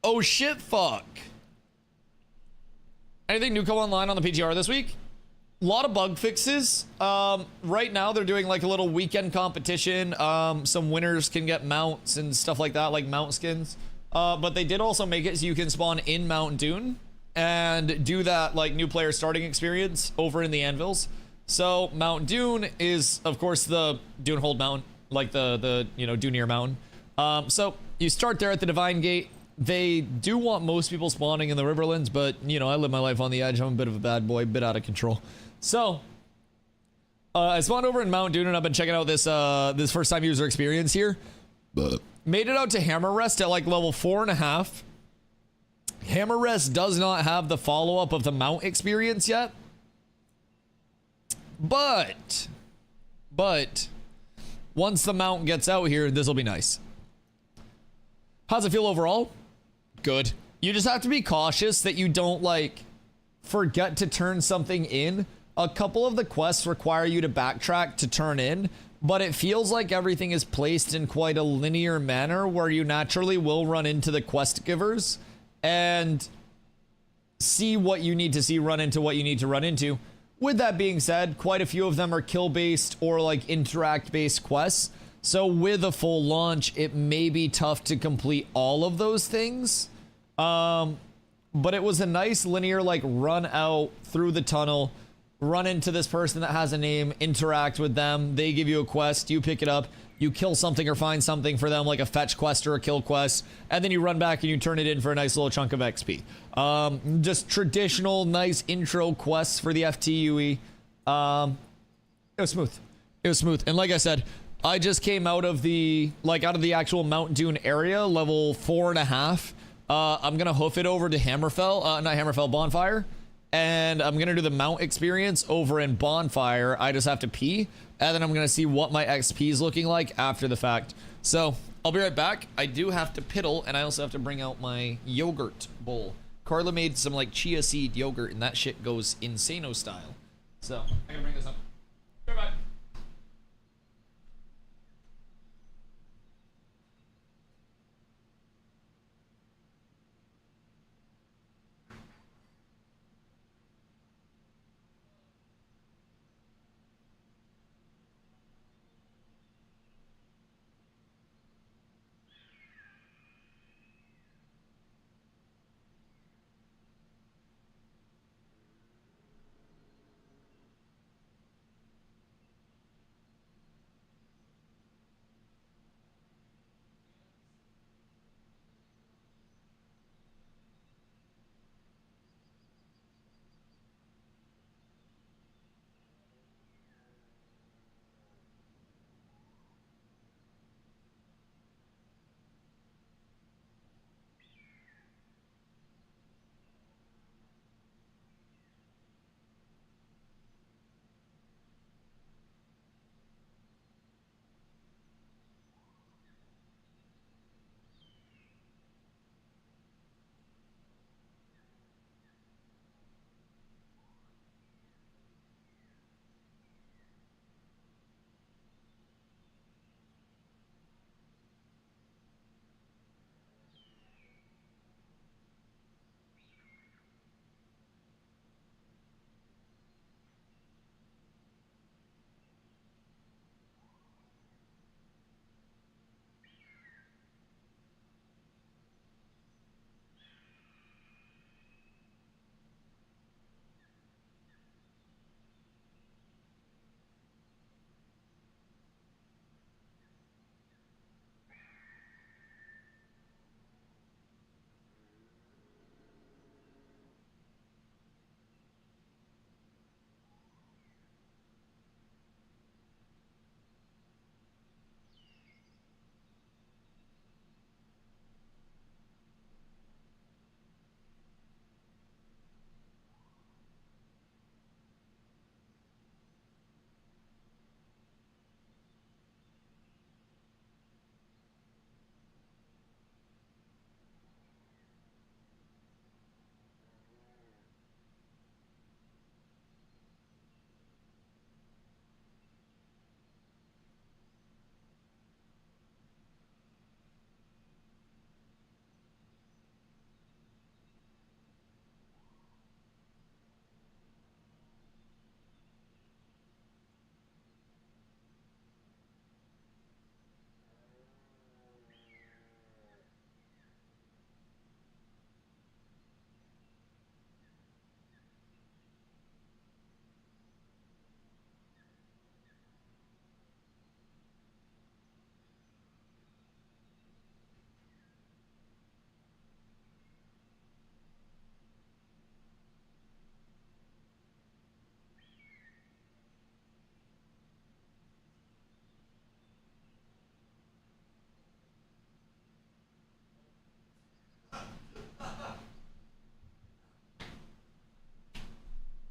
Oh shit, fuck. Anything new come online on the PTR this week? A lot of bug fixes. Right now they're doing like a little weekend competition. Some winners can get mounts and stuff like that, like mount skins. But they did also make it so you can spawn in Mount Dune and do that like new player starting experience over in the anvils. So Mount Dune is of course the Dunehold Mountain, like the you know, Duneer Mountain. So you start there at the Divine Gate. They do want most people spawning in the Riverlands, but you know, I live my life on the edge. I'm a bit of a bad boy, a bit out of control. So, I spawned over in Mount Dune and I've been checking out this this first time user experience here. Made it out to Hammer Rest at like level 4.5. Hammer Rest does not have the follow-up of the Mount experience yet. But, once the Mount gets out here, this will be nice. How's it feel overall? Good. You just have to be cautious that you don't like forget to turn something in. A couple of the quests require you to backtrack to turn in, but it feels like everything is placed in quite a linear manner where you naturally will run into the quest givers and see what you need to see, run into what you need to run into. With that being said, quite a few of them are kill-based or like interact-based quests. So with a full launch, it may be tough to complete all of those things. But it was a nice linear like run out through the tunnel, run into this person that has a name, interact with them, they give you a quest, you pick it up, you kill something or find something for them like a fetch quest or a kill quest, and then you run back and you turn it in for a nice little chunk of XP. Just traditional nice intro quests for the FTUE. It was smooth. It was smooth. And like I said, I just came out of the actual Mount Dune area, level 4.5. I'm gonna hoof it over to Hammerfell, not Hammerfell, Bonfire. And I'm gonna do the Mount experience over in Bonfire. I just have to pee, and then I'm gonna see what my XP is looking like after the fact. So I'll be right back. I do have to piddle, and I also have to bring out my yogurt bowl. Carla made some like chia seed yogurt, and that shit goes insano style. So I gotta bring this up. Be right back.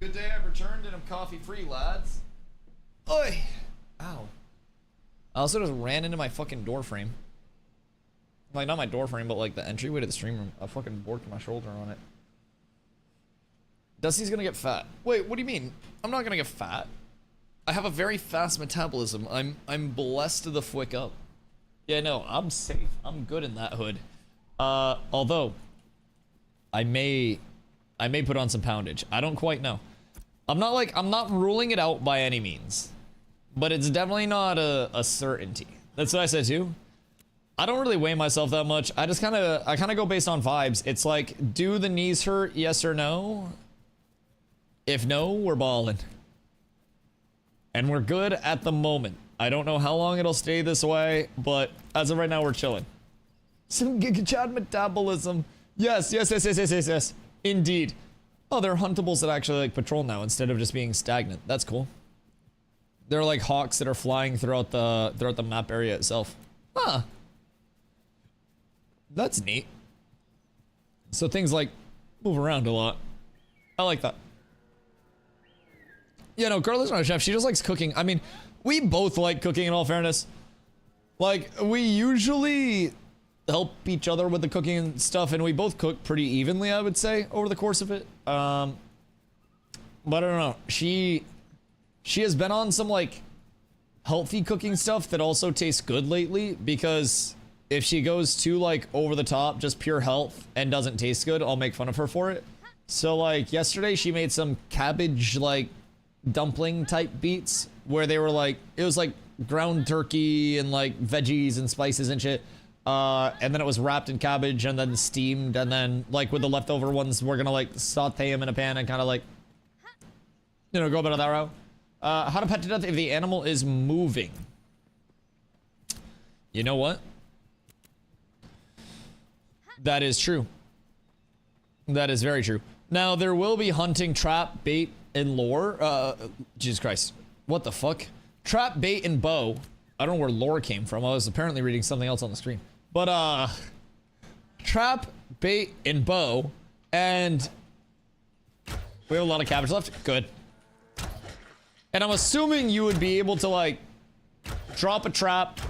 Good day, I've returned and I'm coffee free, lads. Oi! Ow. I also just ran into my fucking door frame. Like, not my door frame, but like the entryway to the stream room. I fucking borked my shoulder on it. Dusty's gonna get fat. Wait, what do you mean? I'm not gonna get fat. I have a very fast metabolism. I'm blessed to the fwick up. Yeah, no, I'm safe. I'm good in that hood. Although I may put on some poundage. I don't quite know. I'm not ruling it out by any means. But it's definitely not a certainty. That's what I said too. I don't really weigh myself that much. I kind of go based on vibes. It's like, do the knees hurt? Yes or no? If no, we're balling. And we're good at the moment. I don't know how long it'll stay this way, but as of right now, we're chilling. Some Giga Chad metabolism. Yes. Indeed. Oh, there are huntables that actually like patrol now instead of just being stagnant. That's cool. They're like hawks that are flying throughout the map area itself. Huh. That's neat. So things like move around a lot. I like that. Yeah, no, Carla's not a chef. She just likes cooking. I mean, we both like cooking in all fairness. Like, we usually help each other with the cooking and stuff, and we both cook pretty evenly, I would say, over the course of it. But I don't know. She has been on some, like, healthy cooking stuff that also tastes good lately, because if she goes too, like, over the top, just pure health, and doesn't taste good, I'll make fun of her for it. So, like, yesterday she made some cabbage, like, dumpling type beats, where they were, like, it was, like, ground turkey and, like, veggies and spices and shit. And then it was wrapped in cabbage and then steamed, and then, like, with the leftover ones, we're gonna, like, saute them in a pan and kind of, like, you know, go about that route. How to pet to death if the animal is moving. You know what? That is true. That is very true. Now, there will be hunting, trap, bait, and lore. Jesus Christ. What the fuck? Trap, bait, and bow. I don't know where lore came from. I was apparently reading something else on the screen. But, trap, bait, and bow. And we have a lot of cabbage left. Good. And I'm assuming you would be able to, like, drop a trap,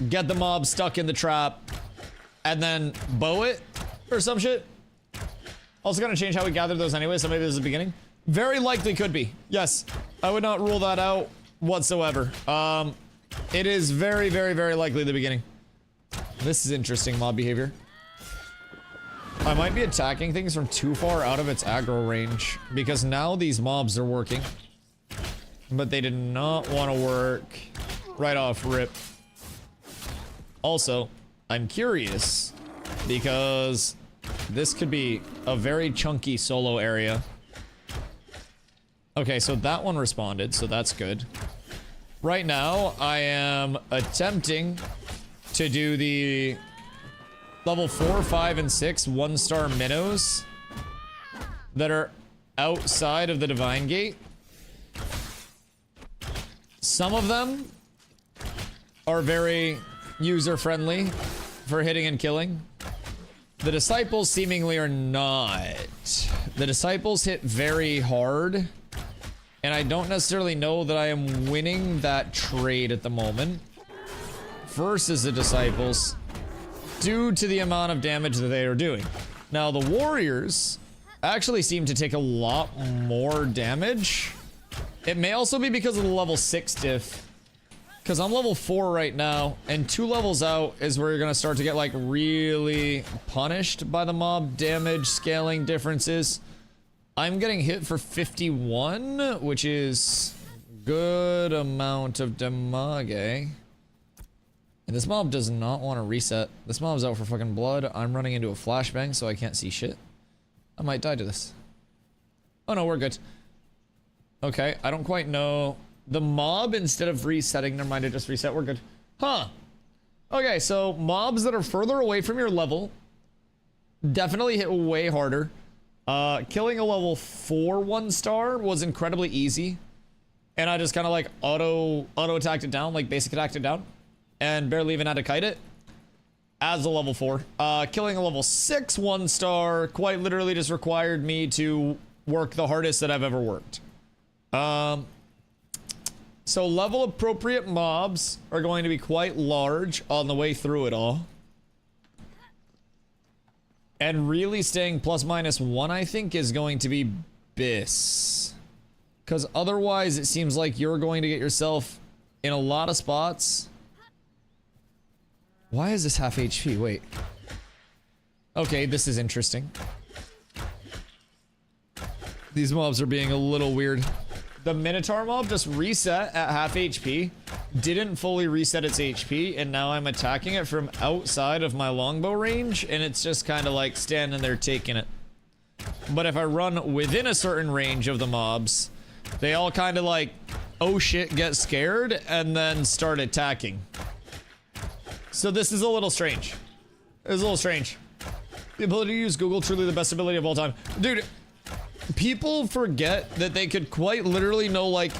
get the mob stuck in the trap, and then bow it or some shit. Also gonna change how we gather those anyway, so maybe this is the beginning. Very likely could be. Yes. I would not rule that out whatsoever. It is very, very, very likely the beginning. This is interesting mob behavior. I might be attacking things from too far out of its aggro range, because now these mobs are working. But they did not want to work right off rip. Also, I'm curious, because this could be a very chunky solo area. Okay, so that one responded, so that's good. Right now, I am attempting to do the level 4, 5, and 6 1-star minnows that are outside of the Divine Gate. Some of them are very user-friendly for hitting and killing. The disciples seemingly are not. The disciples hit very hard, and I don't necessarily know that I am winning that trade at the moment versus the disciples due to the amount of damage that they are doing. Now, the warriors actually seem to take a lot more damage. It may also be because of the level 6 diff. Because I'm level 4 right now, and 2 levels out is where you're going to start to get, like, really punished by the mob damage scaling differences. I'm getting hit for 51, which is good amount of damage. And this mob does not want to reset. This mob's out for fucking blood. I'm running into a flashbang, so I can't see shit. I might die to this. Oh no, we're good. Okay, I don't quite know. The mob, instead of resetting, never mind, it just reset. We're good. Huh. Okay, so mobs that are further away from your level definitely hit way harder. Killing a level 4 1-star was incredibly easy. And I just kind of like auto attacked it down, like basic attacked it down. And barely even had to kite it. As a level 4. Killing a level 6 1-star quite literally just required me to work the hardest that I've ever worked. So level appropriate mobs are going to be quite large on the way through it all. And really staying +/-1, I think, is going to be Biss. Because otherwise, it seems like you're going to get yourself in a lot of spots. Why is this half HP? Wait. Okay, this is interesting. These mobs are being a little weird. The Minotaur mob just reset at half HP, didn't fully reset its HP, and now I'm attacking it from outside of my longbow range, and it's just kind of like standing there taking it. But if I run within a certain range of the mobs, they all kind of like, oh shit, get scared, and then start attacking. So this is a little strange. It's a little strange. The ability to use Google, truly the best ability of all time. Dude, people forget that they could quite literally know, like,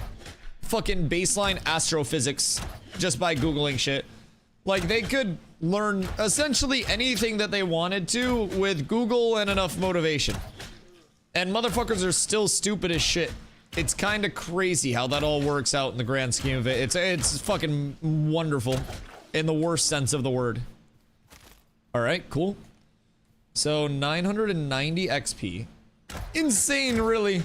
fucking baseline astrophysics just by Googling shit. Like, they could learn essentially anything that they wanted to with Google and enough motivation. And motherfuckers are still stupid as shit. It's kind of crazy how that all works out in the grand scheme of it. It's fucking wonderful in the worst sense of the word. All right, cool. So 990 XP. Insane, really.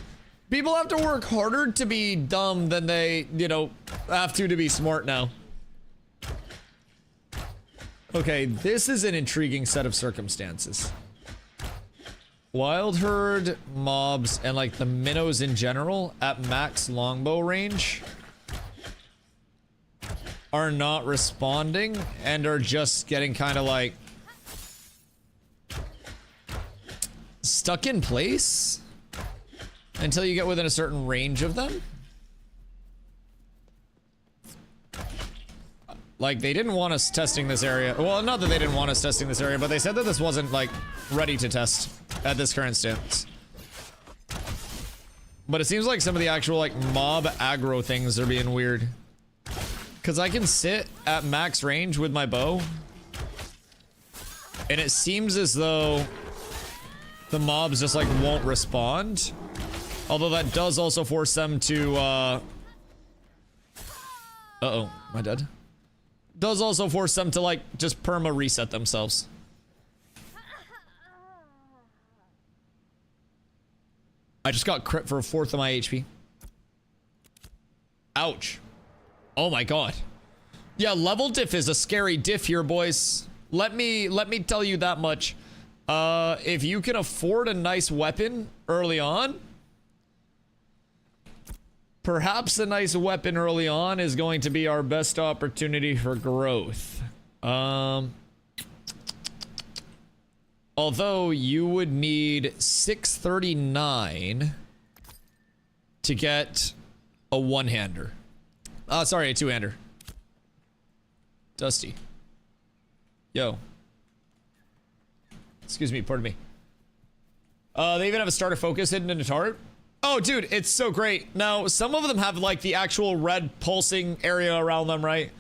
People have to work harder to be dumb than they, you know, have to be smart now. Okay, this is an intriguing set of circumstances. Wild Herd mobs and like the minnows in general at max longbow range are not responding and are just getting kind of like stuck in place until you get within a certain range of them. Like, they didn't want us testing this area. Well, not that they didn't want us testing this area, but they said that this wasn't, like, ready to test at this current stance. But it seems like some of the actual, like, mob aggro things are being weird. Because I can sit at max range with my bow. And it seems as though the mobs just, like, won't respond. Although that does also force them to, uh-oh, am I dead? Does also force them to, like, just perma reset themselves. I just got crit for 1/4 of my HP. Ouch. Oh my god. Yeah, level diff is a scary diff here, boys. Let me tell you that much. If you can afford a nice weapon early on, perhaps a nice weapon early on is going to be our best opportunity for growth. Although you would need 639 to get a one-hander. Sorry, a two-hander. Dusty. Yo. Excuse me, pardon me. They even have a starter focus hidden in a turret. Oh, dude, it's so great. Now, some of them have, like, the actual red pulsing area around them, right?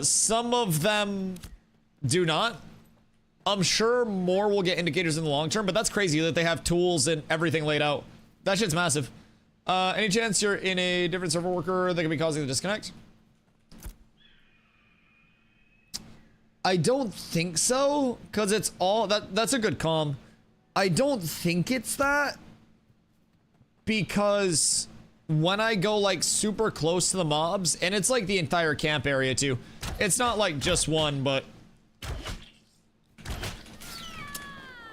Some of them do not. I'm sure more will get indicators in the long term, but that's crazy that they have tools and everything laid out. That shit's massive. Any chance you're in a different server worker that could be causing the disconnect? I don't think so, because it's all... That's a good comm. I don't think it's that. Because when I go like super close to the mobs, and it's like the entire camp area too. It's not like just one, but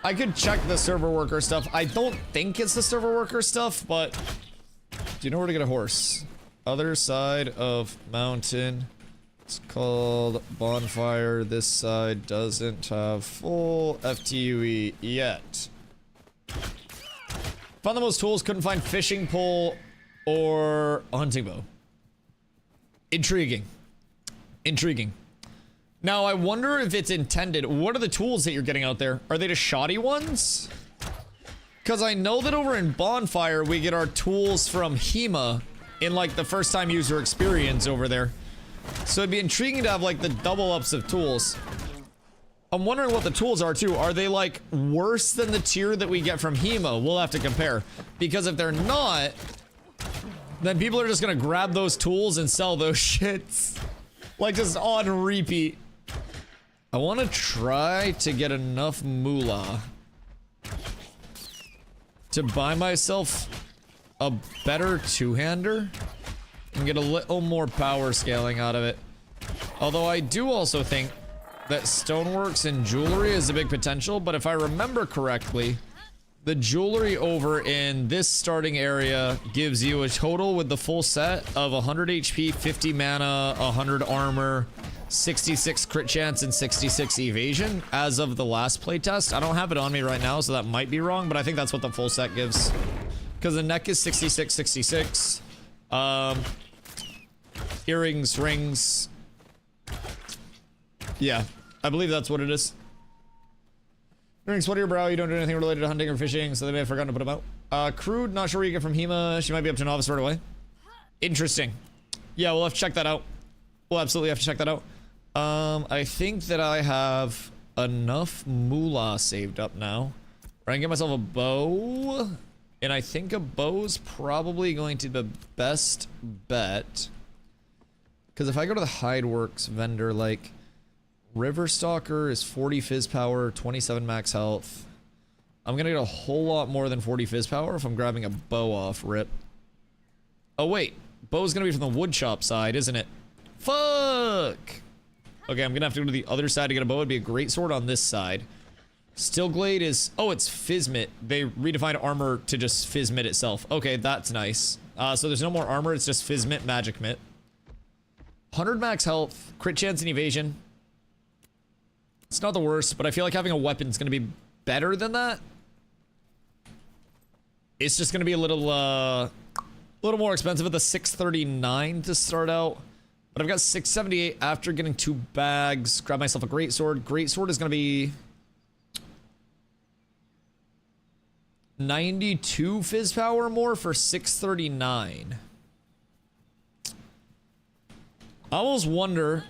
I could check the server worker stuff. I don't think it's the server worker stuff, but do you know where to get a horse? Other side of mountain. It's called Bonfire. This side doesn't have full FTUE yet. Found the most tools, couldn't find fishing pole or a hunting bow. Intriguing. Intriguing. Now, I wonder if it's intended. What are the tools that you're getting out there? Are they the shoddy ones? Because I know that over in Bonfire, we get our tools from HEMA in, like, the first time user experience over there. So it'd be intriguing to have, like, the double ups of tools. I'm wondering what the tools are too. Are they like worse than the tier that we get from Hemo? We'll have to compare. Because if they're not, then people are just gonna grab those tools and sell those shits. Like just on repeat. I want to try to get enough moolah to buy myself a better two-hander and get a little more power scaling out of it. Although I do also think that stoneworks and jewelry is a big potential, but if I remember correctly, the jewelry over in this starting area gives you a total with the full set of 100 HP, 50 mana, 100 armor, 66 crit chance, and 66 evasion as of the last playtest. I don't have it on me right now, so that might be wrong, but I think that's what the full set gives. Because the neck is 66, 66. Earrings, rings. Yeah, I believe that's what it is. Earrings, sweat your brow. You don't do anything related to hunting or fishing, so they may have forgotten to put them out. Crude, not sure where you get from Hema. She might be up to novice right away. Interesting. Yeah, we'll have to check that out. We'll absolutely have to check that out. I think that I have enough moolah saved up now. I can get myself a bow. And I think a bow's probably going to be the best bet. Because if I go to the Hideworks vendor, like, River Stalker is 40 fizz power, 27 max health. I'm gonna get a whole lot more than 40 fizz power if I'm grabbing a bow off rip. Oh wait, bow's gonna be from the woodshop side, isn't it? Fuck! Okay, I'm gonna have to go to the other side to get a bow. It'd be a great sword on this side. Steelglade is... oh, it's Fizzmit. They redefined armor to just Fizzmit itself. Okay, that's nice. So there's no more armor, it's just Fizzmit, Magic Mitt. 100 max health, crit chance and evasion. It's not the worst, but I feel like having a weapon is going to be better than that. It's just going to be a little more expensive at the 639 to start out. But I've got 678 after getting 2 bags. Grab myself a greatsword. Greatsword is going to be 92 fizz power more for 639. I almost wonder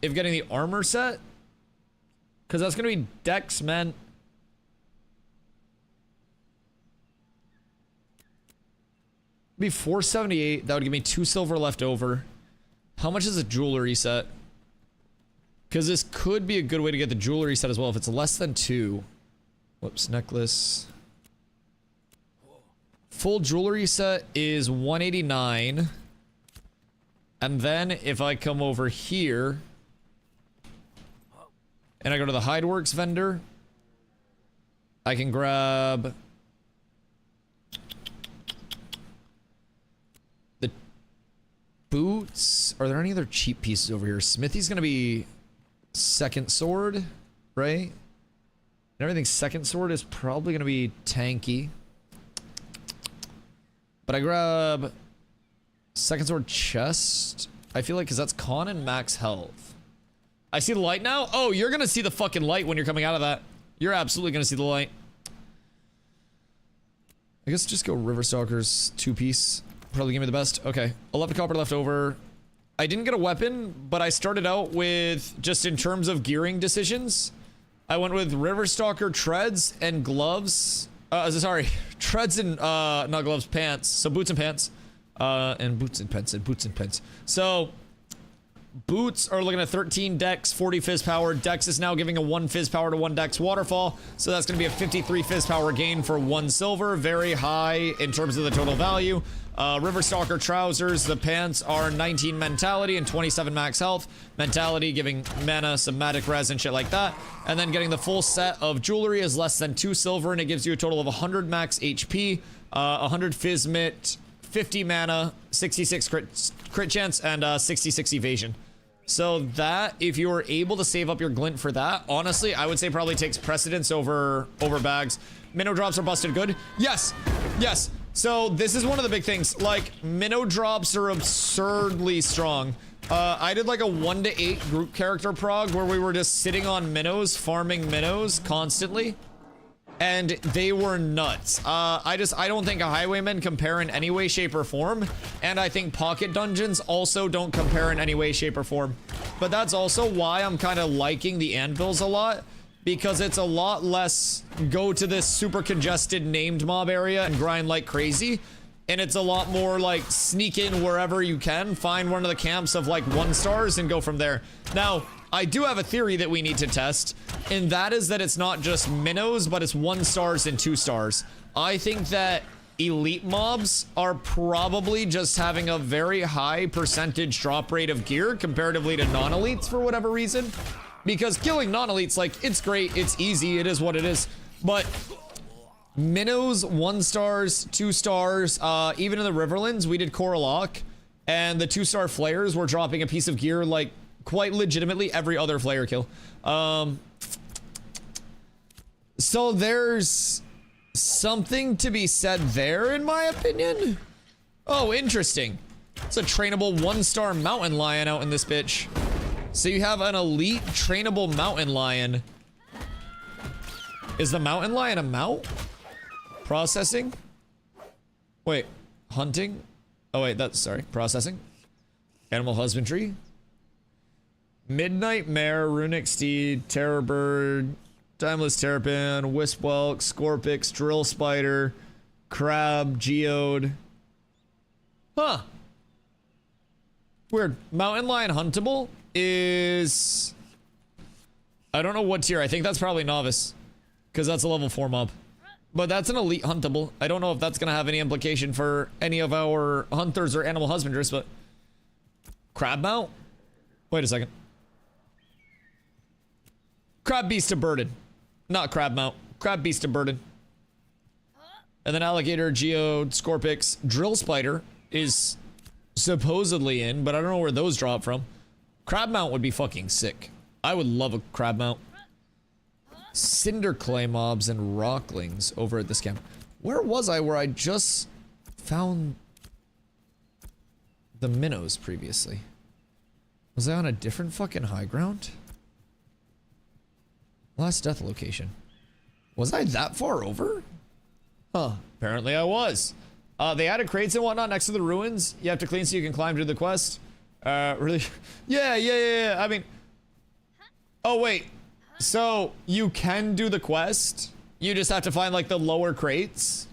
if getting the armor set, because that's going to be dex, man. Be 478. That would give me 2 silver left over. How much is a jewelry set? Because this could be a good way to get the jewelry set as well if it's less than 2. Whoops, necklace. Full jewelry set is 189. And then if I come over here and I go to the Hideworks vendor, I can grab the boots. Are there any other cheap pieces over here? Smithy's gonna be second sword, right? And everything second sword is probably gonna be tanky. But I grab second sword chest. I feel like because that's con and max health. I see the light now? Oh, you're gonna see the fucking light when you're coming out of that. You're absolutely gonna see the light. I guess just go River Stalker's 2-piece. Probably give me the best. Okay, 11 copper left over. I didn't get a weapon, but I started out with, just in terms of gearing decisions, I went with River Stalker treads and gloves. Sorry, treads and, not gloves, pants. So boots and pants. And boots and pants and boots and pants. So boots are looking at 13 dex, 40 fizz power. Dex is now giving a 1 fizz power to 1 dex waterfall. So that's going to be a 53 fizz power gain for 1 silver. Very high in terms of the total value. River Stalker trousers. The pants are 19 mentality and 27 max health. Mentality giving mana, some magic res and shit like that. And then getting the full set of jewelry is less than 2 silver and it gives you a total of 100 max HP, 100 Fizzmit, 50 mana, 66 crit chance, and 66 evasion. So that, if you were able to save up your glint for that, honestly, I would say probably takes precedence over bags. Minnow drops are busted good. Yes, yes. So this is one of the big things. Like, minnow drops are absurdly strong. I did like a 1 to 8 group character prog where we were just sitting on minnows, farming minnows constantly. And they were nuts. I don't think highwaymen compare in any way, shape, or form. And I think pocket dungeons also don't compare in any way, shape, or form. but that's also why I'm kind of liking the anvils a lot, because it's a lot less go to this super congested named mob area and grind like crazy, and it's a lot more like sneak in wherever you can, find one of the camps of like 1 stars and go from there. Now, I do have a theory that we need to test, and that is that it's not just minnows, but it's 1 stars and 2 stars. I think that elite mobs are probably just having a very high percentage drop rate of gear comparatively to non-elites for whatever reason. Because killing non-elites, like, it's great, it's easy, it is what it is. But minnows, 1 stars, 2 stars, even in the Riverlands, we did Coral Lock, and the 2-star flares were dropping a piece of gear, like, quite legitimately every other flare kill. So there's something to be said there, in my opinion. Oh, interesting. It's a trainable 1-star mountain lion out in this bitch. So you have an elite trainable mountain lion. Is the mountain lion a mount? Processing? Wait, hunting? Oh wait, that's, sorry, processing. Animal husbandry. Midnight Mare, Runic Steed, Terror Bird, Timeless Terrapin, Wispwelk, Scorpix, Drill Spider, Crab, Geode. Huh. Weird. Mountain Lion Huntable is... I don't know what tier. I think that's probably Novice, because that's a level 4 mob. But that's an elite huntable. I don't know if that's going to have any implication for any of our hunters or animal husbanders, but... Crab mount? Wait a second. Crab Beast of Burden. Not Crab Mount. Crab Beast of Burden. And then Alligator, Geode, Scorpix, Drill Spider is supposedly in, but I don't know where those drop from. Crab Mount would be fucking sick. I would love a Crab Mount. Cinder Clay mobs and Rocklings over at this camp. Where was I where I just found the minnows previously? Was I on a different fucking high ground? Last death location. Was I that far over? Huh. Apparently I was. They added crates and whatnot next to the ruins. You have to clean so you can climb to the quest. Really? Yeah. I mean... Oh, wait. So, you can do the quest. You just have to find, like, the lower crates.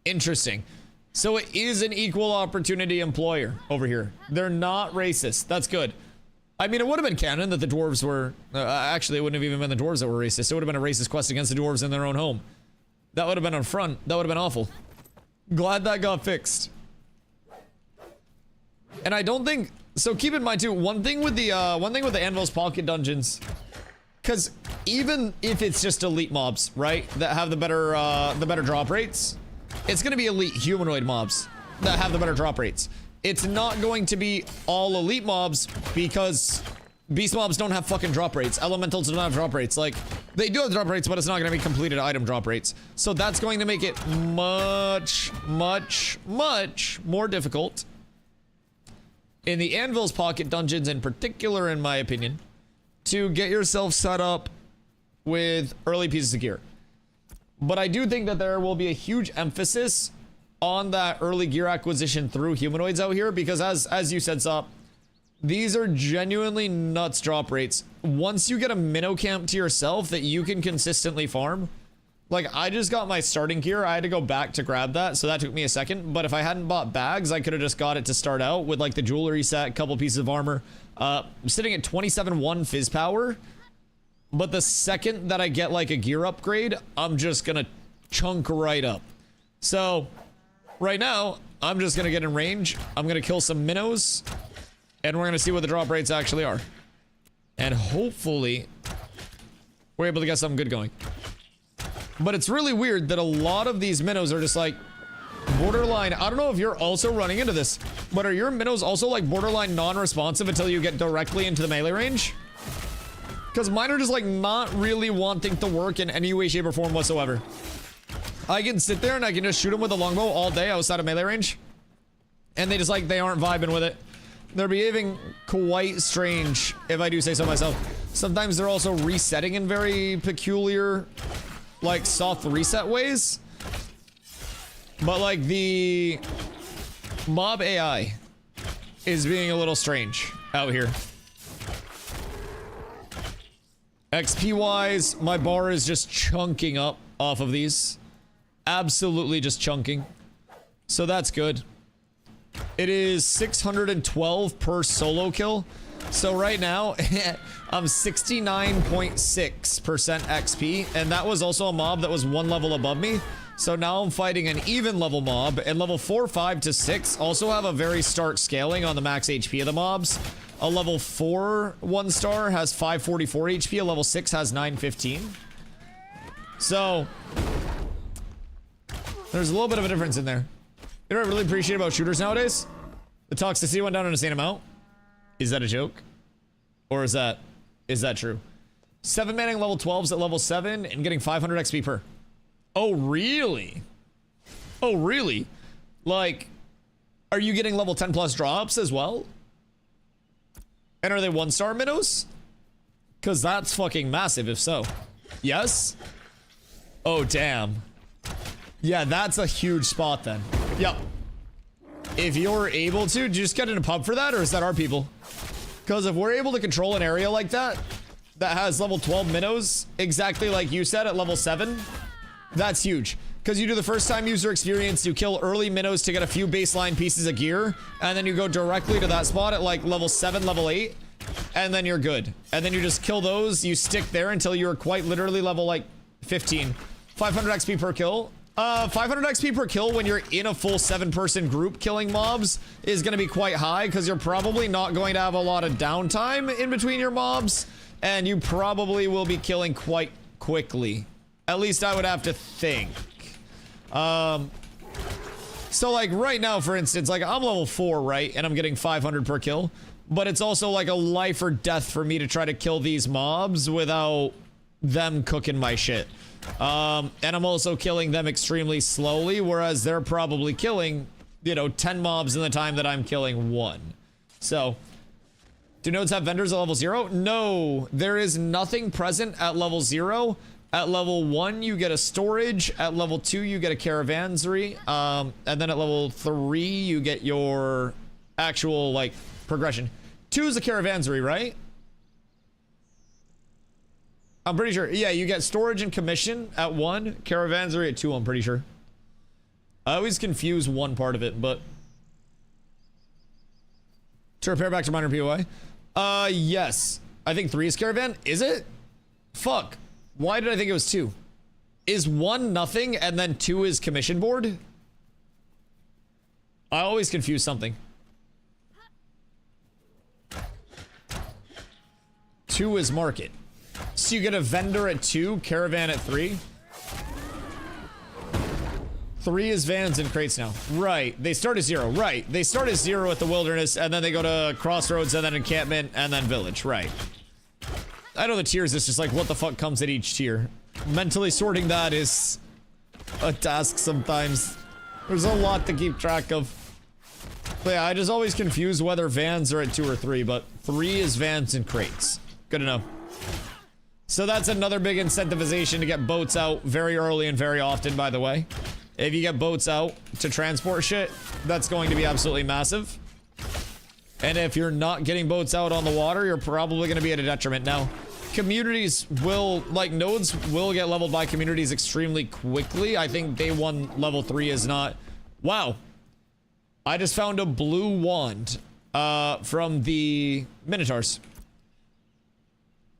Interesting. So it is an equal opportunity employer over here. They're not racist. That's good. I mean, it would have been canon that the dwarves were... actually, it wouldn't have even been the dwarves that were racist. It would have been a racist quest against the dwarves in their own home. That would have been on front. That would have been awful. Glad that got fixed. And I don't think... So keep in mind, too, one thing with the Anvil's Pocket Dungeons... Because even if it's just elite mobs, right, that have the better drop rates, it's going to be elite humanoid mobs that have the better drop rates. It's not going to be all elite mobs because beast mobs don't have fucking drop rates. Elementals don't have drop rates. Like, they do have drop rates, but it's not going to be completed item drop rates. So that's going to make it much more difficult in the Anvil's Pocket Dungeons in particular, in my opinion, to get yourself set up with early pieces of gear. But I do think that there will be a huge emphasis on that early gear acquisition through humanoids out here, because as you said, Sop, these are genuinely nuts drop rates. Once you get a minnow camp to yourself that you can consistently farm, like, I just got my starting gear. I had to go back to grab that, so that took me a second. But if I hadn't bought bags, I could have just got it to start out with, like, the jewelry set, a couple pieces of armor. I'm sitting at 27-1 fizz power. But the second that I get, like, a gear upgrade, I'm just gonna chunk right up. So, right now, I'm just gonna get in range. I'm gonna kill some minnows. And we're gonna see what the drop rates actually are. And hopefully, we're able to get something good going. But it's really weird that a lot of these minnows are just like borderline. I don't know if you're also running into this, but are your minnows also like borderline non-responsive until you get directly into the melee range? Because mine are just like not really wanting to work in any way, shape, or form whatsoever. I can sit there and I can just shoot them with a longbow all day outside of melee range. And they just like, they aren't vibing with it. They're behaving quite strange, if I do say so myself. Sometimes they're also resetting in very peculiar, like, soft reset ways. But, like, the mob AI is being a little strange out here. XP wise, my bar is just chunking up off of these. Absolutely just chunking. So that's good. It is 612 per solo kill. So right now, I'm 69.6% XP. And that was also a mob that was one level above me. So now I'm fighting an even level mob. And level 4, 5 to 6 also have a very stark scaling on the max HP of the mobs. A level 4 1 star has 544 HP. A level 6 has 915. So there's a little bit of a difference in there. You know what I really appreciate about shooters nowadays? The toxicity went down an insane amount. Is that a joke? Or is that true? 7-manning level 12s at level 7 and getting 500 XP per. Oh, really? Oh, really? Like, are you getting level 10 plus drops as well? And are they 1-star minnows? Because that's fucking massive if so. Yes? Oh, damn. Yeah, that's a huge spot then. Yep. If you're able to, just get in a pub for that, or is that our people? Because if we're able to control an area like that, that has level 12 minnows, exactly like you said at level 7, that's huge. Because you do the first time user experience, you kill early minnows to get a few baseline pieces of gear, and then you go directly to that spot at like level 7, level 8, and then you're good. And then you just kill those, you stick there until you're quite literally level like 15. 500 XP per kill. 500 XP per kill when you're in a full 7-person group killing mobs is going to be quite high because you're probably not going to have a lot of downtime in between your mobs, and you probably will be killing quite quickly. At least I would have to think. So like right now, for instance, like I'm level 4, right? And I'm getting 500 per kill, but it's also like a life or death for me to try to kill these mobs without them cooking my shit. And I'm also killing them extremely slowly, whereas they're probably killing, you know, 10 mobs in the time that I'm killing 1. So, do nodes have vendors at level 0? No, there is nothing present at level 0. At level 1, you get a storage. At level 2, you get a caravanserai. And then at level 3, you get your actual, like, progression. 2 is a caravanserai, right? I'm pretty sure. Yeah, you get storage and commission at 1, caravanserai at 2, I'm pretty sure. I always confuse one part of it, but... To repair back to minor POI? Yes. I think 3 is caravan. Is it? Fuck. Why did I think it was 2? Is 1 nothing and then 2 is commission board? I always confuse something. 2 is market. So you get a vendor at 2, caravan at 3. 3 is vans and crates now. Right. They start at 0. Right. They start at 0 at the wilderness, and then they go to crossroads, and then encampment, and then village. Right. I know the tiers is just like what the fuck comes at each tier. Mentally sorting that is a task sometimes. There's a lot to keep track of. But yeah, I just always confuse whether vans are at 2 or 3, but 3 is vans and crates. Good to know. So that's another big incentivization to get boats out very early and very often, by the way. If you get boats out to transport shit, that's going to be absolutely massive. And if you're not getting boats out on the water, you're probably going to be at a detriment. Now, communities will, like, nodes will get leveled by communities extremely quickly. I think day 1 level 3 is not... Wow. I just found a blue wand from the Minotaurs.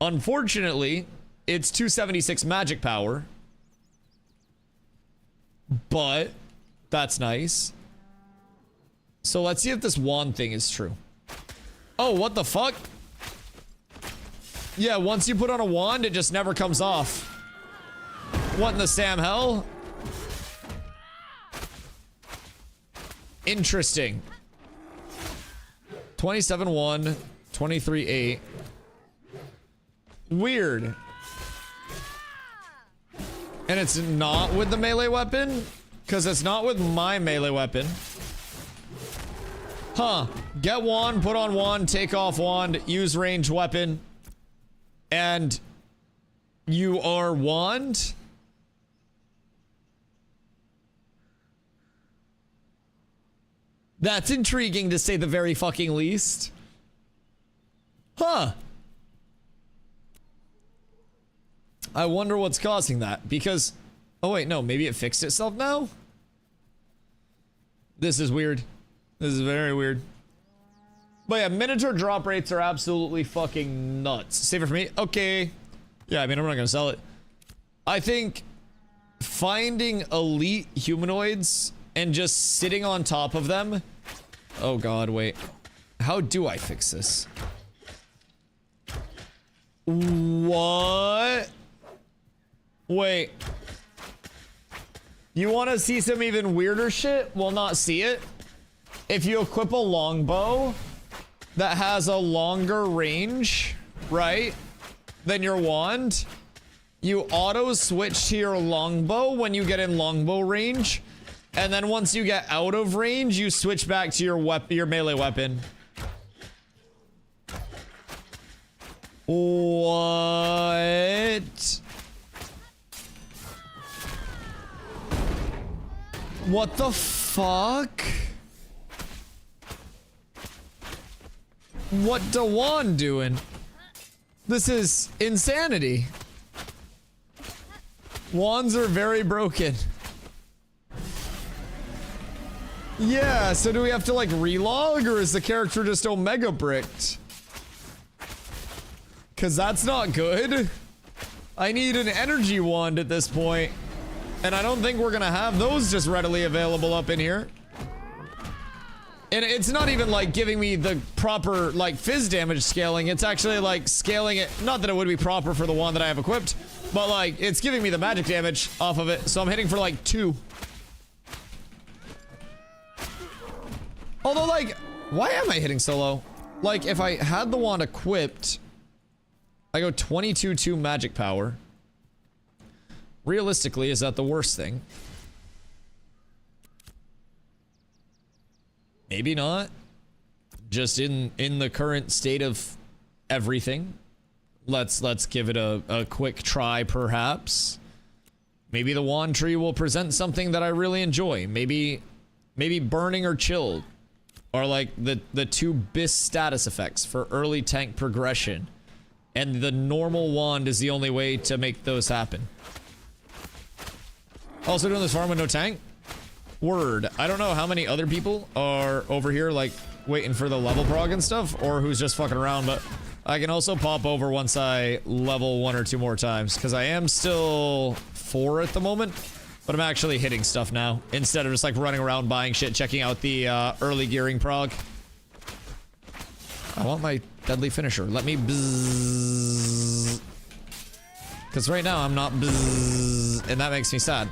Unfortunately, it's 276 magic power. But that's nice. So let's see if this wand thing is true. Oh, what the fuck? Yeah, once you put on a wand, it just never comes off. What in the Sam hell? Interesting. 27-1, 23-8. Weird. And it's not with the melee weapon? Because it's not with my melee weapon. Huh. Get wand, put on wand, take off wand, use ranged weapon. And you are wand? That's intriguing to say the very fucking least. Huh. I wonder what's causing that, because... Oh wait, no, maybe it fixed itself now? This is weird. This is very weird. But yeah, Minotaur drop rates are absolutely fucking nuts. Save it for me? Okay. Yeah, I mean, I'm not gonna sell it. I think finding elite humanoids and just sitting on top of them... Oh god, wait. How do I fix this? What? Wait. You want to see some even weirder shit? Well, not see it. If you equip a longbow that has a longer range, right, than your wand, you auto switch to your longbow when you get in longbow range, and then once you get out of range, you switch back to your melee weapon. What? What the fuck? What Dewan doing? This is insanity. Wands are very broken. Yeah, so do we have to like relog, or is the character just omega bricked? Cause that's not good. I need an energy wand at this point. And I don't think we're gonna have those just readily available up in here. And it's not even like giving me the proper like fizz damage scaling. It's actually like scaling it. Not that it would be proper for the wand that I have equipped, but like it's giving me the magic damage off of it. So I'm hitting for like 2. Although like, why am I hitting so low? Like if I had the wand equipped, I go 22-2 magic power. Realistically, is that the worst thing? Maybe not. Just in the current state of everything. Let's give it a quick try, perhaps. Maybe the wand tree will present something that I really enjoy. Maybe burning or chilled are like the 2 BIS status effects for early tank progression. And the normal wand is the only way to make those happen. Also doing this farm with no tank? Word. I don't know how many other people are over here, like, waiting for the level prog and stuff, or who's just fucking around, but I can also pop over once I level 1 or 2 more times, because I am still 4 at the moment, but I'm actually hitting stuff now, instead of just, like, running around buying shit, checking out the, early gearing prog. I want my deadly finisher. Let me bzzz. Because right now I'm not bzzz, and that makes me sad.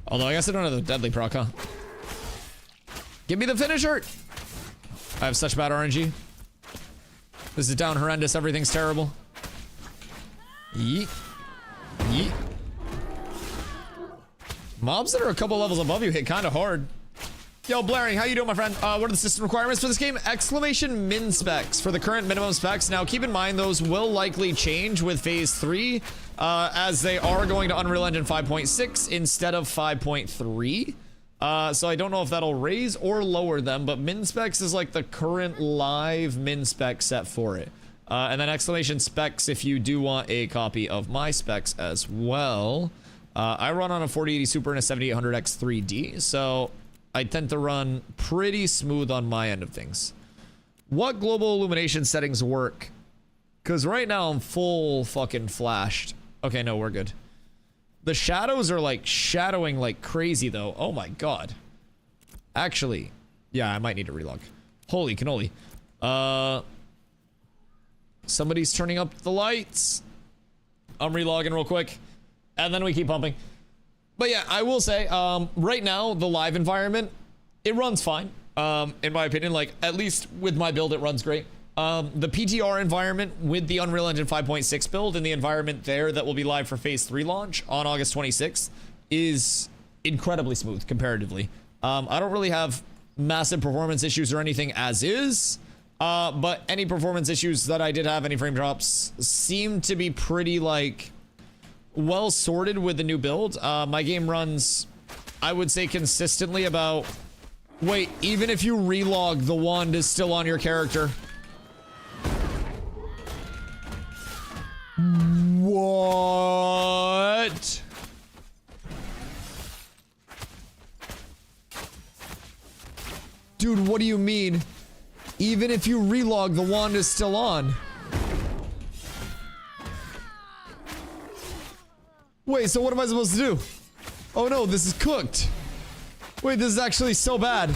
Although I guess I don't have the deadly proc, huh? Give me the finisher! I have such bad RNG. This is down horrendous. Everything's terrible. Yeet. Yeet. Mobs that are a couple levels above you hit kind of hard. Yo, Blaring, how you doing, my friend? What are the system requirements for this game? Exclamation min specs for the current minimum specs. Now, keep in mind, those will likely change with Phase 3, as they are going to Unreal Engine 5.6 instead of 5.3. So I don't know if that'll raise or lower them, but min specs is like the current live min spec set for it. And then exclamation specs if you do want a copy of my specs as well. I run on a 4080 Super and a 7800X 3D, so I tend to run pretty smooth on my end of things. What global illumination settings work? Because right now I'm full fucking flashed. Okay, no, we're good. The shadows are like shadowing like crazy though. Oh my god. Actually, yeah, I might need to relog. Holy cannoli. Somebody's turning up the lights. I'm relogging real quick. And then we keep pumping. But yeah, I will say, right now, the live environment, it runs fine. In my opinion, like, at least with my build, it runs great. The PTR environment with the Unreal Engine 5.6 build and the environment there that will be live for Phase 3 launch on August 26th is incredibly smooth, comparatively. I don't really have massive performance issues or anything as is, but any performance issues that I did have, any frame drops, seem to be pretty, like, well sorted with the new build. My game runs, I would say, consistently about Wait, even if you relog, the wand is still on your character. What? Dude, what do you mean? Even if you relog, the wand is still on. Wait, so what am I supposed to do? Oh no, this is cooked. Wait, this is actually so bad.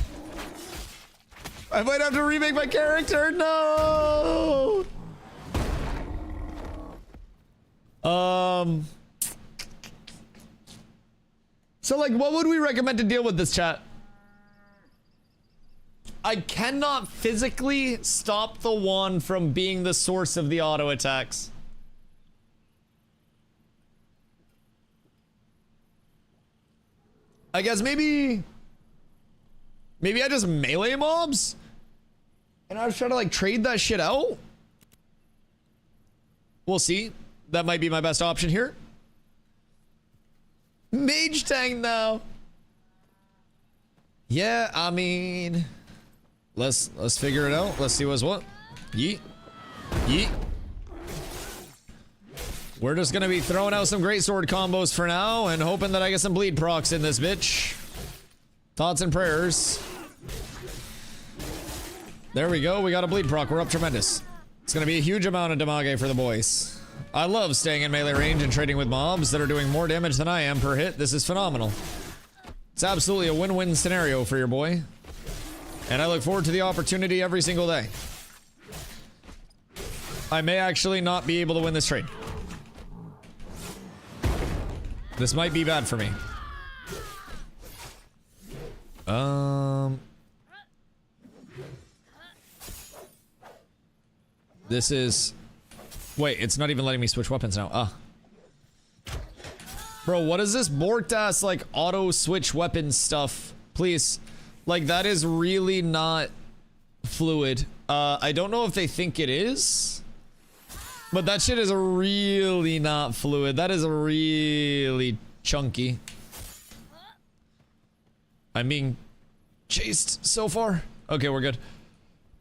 I might have to remake my character. No. So like, what would we recommend to deal with this, chat? I cannot physically stop the wand from being the source of the auto attacks. I guess maybe I just melee mobs? And I was trying to like trade that shit out? We'll see. That might be my best option here. Mage tank now. Yeah, I mean, let's figure it out. Let's see what's what. Yeet. Yeet. We're just gonna be throwing out some greatsword combos for now and hoping that I get some bleed procs in this bitch. Thoughts and prayers. There we go. We got a bleed proc. We're up tremendous. It's gonna be a huge amount of damage for the boys. I love staying in melee range and trading with mobs that are doing more damage than I am per hit. This is phenomenal. It's absolutely a win-win scenario for your boy. And I look forward to the opportunity every single day. I may actually not be able to win this trade. This might be bad for me. This is... Wait, it's not even letting me switch weapons now. Ah. Bro, what is this borked ass, like, auto switch weapon stuff? Please. Like, that is really not fluid. I don't know if they think it is. But that shit is really not fluid. That is really chunky. I'm being chased so far. Okay, we're good.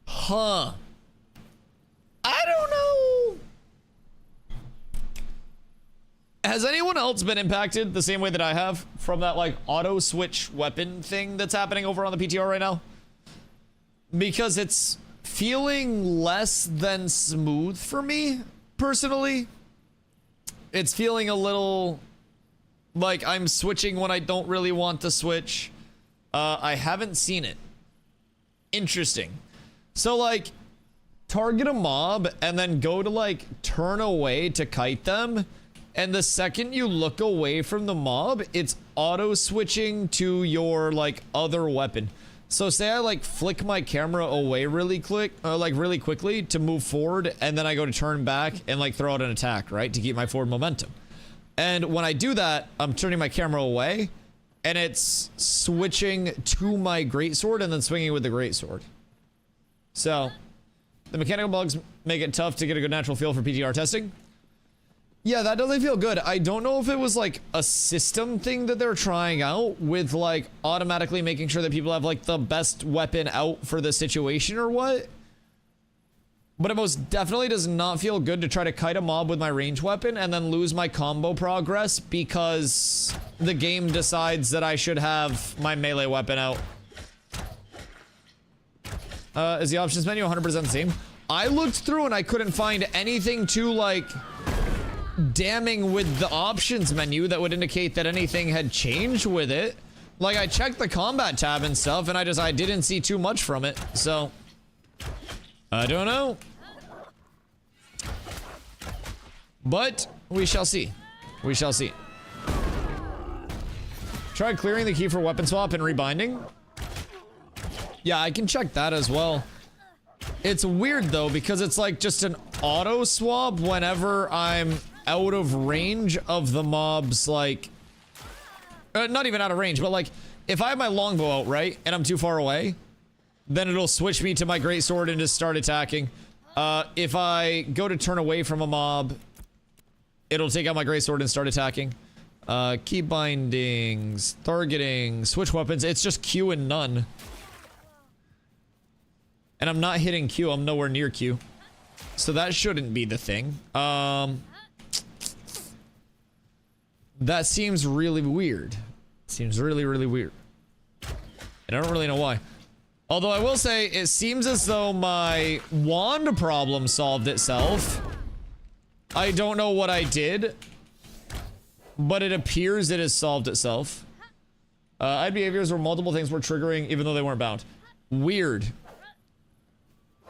Huh. I don't know. Has anyone else been impacted the same way that I have from that like auto switch weapon thing that's happening over on the PTR right now? Because it's feeling less than smooth for me, personally. It's feeling a little like I'm switching when I don't really want to switch. I haven't seen it. Interesting. So like, target a mob and then go to like turn away to kite them, and the second you look away from the mob, it's auto switching to your like other weapon. So say I like flick my camera away really quickly to move forward, and then I go to turn back and like throw out an attack, right, to keep my forward momentum. And when I do that, I'm turning my camera away and it's switching to my greatsword and then swinging with the greatsword. So the mechanical bugs make it tough to get a good natural feel for PTR testing. Yeah, that doesn't feel good. I don't know if it was like a system thing that they're trying out with like automatically making sure that people have like the best weapon out for the situation or what. But it most definitely does not feel good to try to kite a mob with my range weapon and then lose my combo progress because the game decides that I should have my melee weapon out. Is the options menu 100% the same? I looked through and I couldn't find anything too like damning with the options menu that would indicate that anything had changed with it. Like I checked the combat tab and stuff and I didn't see too much from it. So I don't know. But we shall see. We shall see. Try clearing the key for weapon swap and rebinding. Yeah, I can check that as well. It's weird though because it's like just an auto swap whenever I'm out of range of the mobs, like not even out of range, but like if I have my longbow out, right, and I'm too far away, then it'll switch me to my greatsword and just start attacking. If I go to turn away from a mob, it'll take out my greatsword and start attacking. Key bindings, targeting, switch weapons. It's just Q and none. And I'm not hitting Q. I'm nowhere near Q. So that shouldn't be the thing. That seems really weird. Seems really, really weird. And I don't really know why. Although I will say, it seems as though my wand problem solved itself. I don't know what I did, but it appears it has solved itself. I'd behaviors where multiple things were triggering even though they weren't bound. Weird.